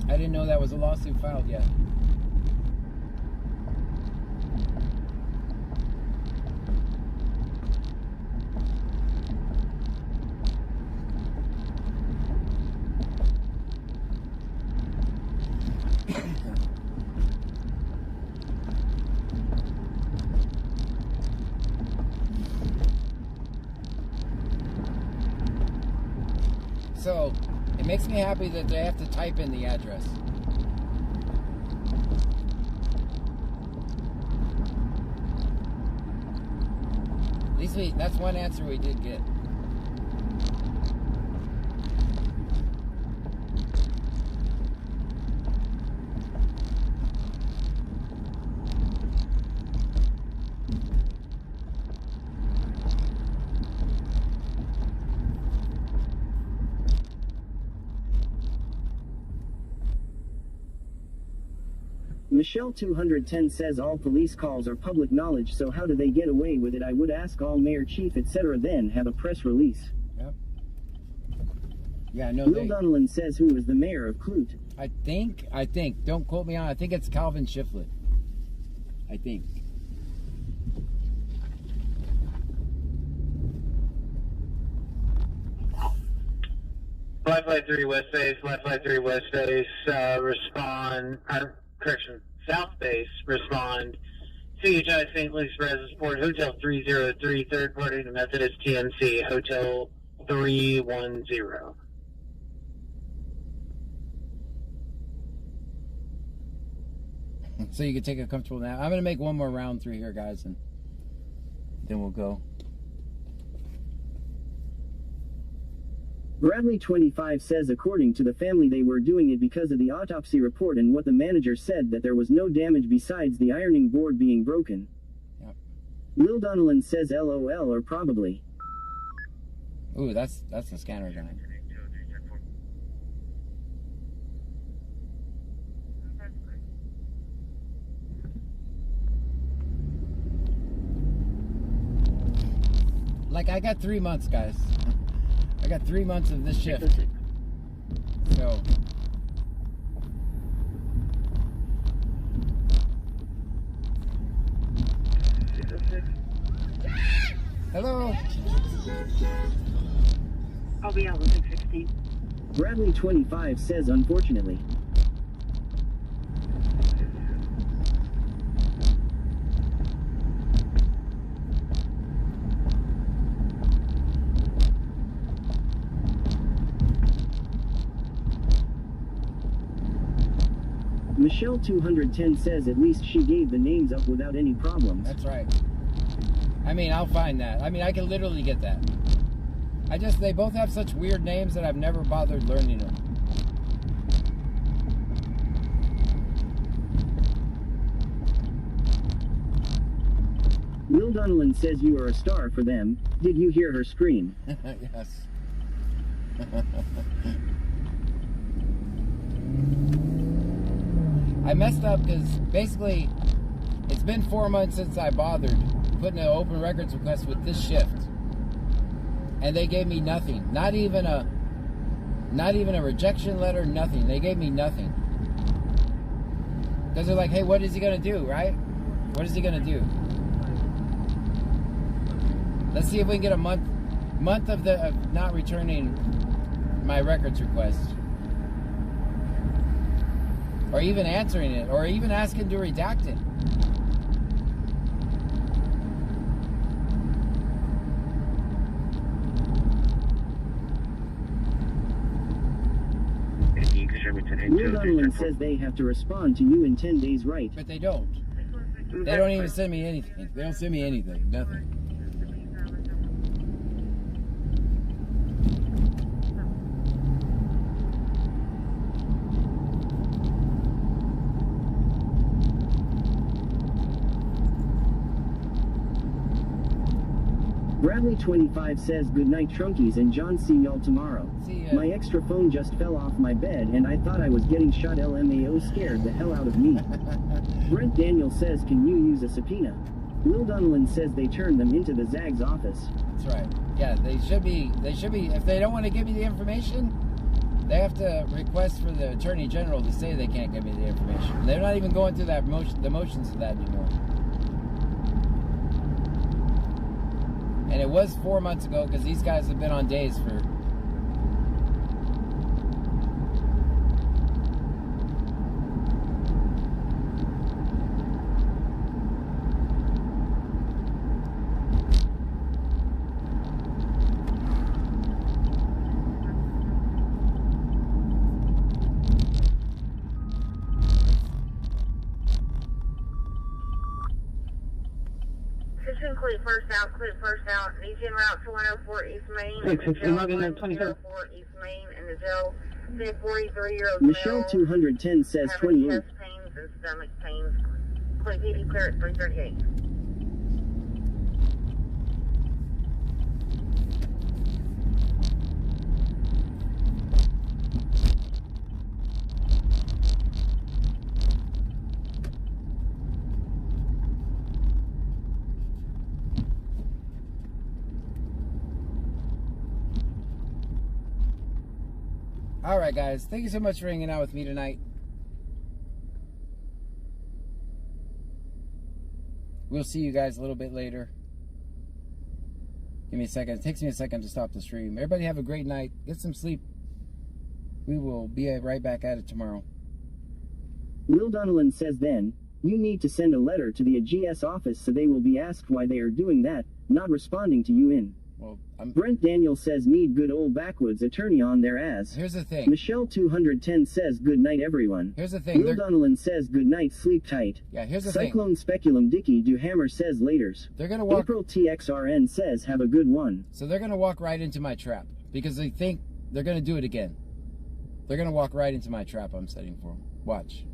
I didn't know that was a lawsuit filed yet. So, it makes me happy that they have to type in the address. At least that's one answer we did get. Michelle 210 says all police calls are public knowledge, so how do they get away with it? I would ask all mayor, chief, etc. then have a press release. Yep. Yeah, no. Will Donnellan says who is the mayor of Clute? I think, don't quote me on, I think it's Calvin Shiflett. I think. Flight 3 West Base, Flight 3 West Base, respond, correction, South Base, respond, CHI St. Luke's Reservoir, Hotel 303, third party to Methodist TNC, Hotel 310. So you can take a comfortable nap. I'm going to make one more round through here, guys, and then we'll go. Bradley 25 says according to the family they were doing it because of the autopsy report and what the manager said that there was no damage besides the ironing board being broken. Yep. Will Donnellan says LOL or probably. Ooh, that's the scanner guy. Like, I got 3 months, guys. I got 3 months of this shift. So. Hello. I'll be out with 616. safety. Bradley 25 says unfortunately. Michelle 210 says at least she gave the names up without any problems. That's right. I mean, I'll find that. I mean, I can literally get that. They both have such weird names that I've never bothered learning them. Will Donlan says you are a star for them. Did you hear her scream? Yes. I messed up because basically it's been 4 months since I bothered putting an open records request with this shift, and they gave me nothing. Not even a rejection letter. Nothing. They gave me nothing because they're like, hey, what is he gonna do, right? What is he gonna do? Let's see if we can get a month of not returning my records request. Or even answering it, or even asking to redact it. Will Donlan says they have to respond to you in 10 days, right? But they don't. They don't even send me anything. They don't send me anything. Nothing. Bradley 25 says good night Trunkies and John, see y'all tomorrow. See ya. My extra phone just fell off my bed and I thought I was getting shot. LMAO scared the hell out of me. Brent Daniel says can you use a subpoena? Will Donlan says they turned them into the Zag's office. That's right. Yeah, they should be, if they don't want to give me the information, they have to request for the Attorney General to say they can't give me the information. They're not even going through that the motions of that anymore. And it was 4 months ago because these guys have been on days for... Clear first out. He's en route to 104 East Main. 104 East Main in the jail. 43-year-old Michelle 210 says 28. Chest pains and stomach pains. Please PD clear at 338. Alright guys, thank you so much for hanging out with me tonight. We'll see you guys a little bit later. Give me a second. It takes me a second to stop the stream. Everybody have a great night. Get some sleep. We will be right back at it tomorrow. Will Donlan says then, you need to send a letter to the AGS office so they will be asked why they are doing that, not responding to you in. Well, Brent Daniel says need good old backwoods attorney on their ass. Here's the thing. Michelle 210 says good night everyone. Here's the thing. Will Donlan says good night, sleep tight. Yeah, here's the Cyclone Speculum Dicky Do Hammer says laters. They're gonna walk. April TXRN says have a good one. So they're gonna walk right into my trap because they think they're gonna do it again. They're gonna walk right into my trap I'm setting for them. Watch.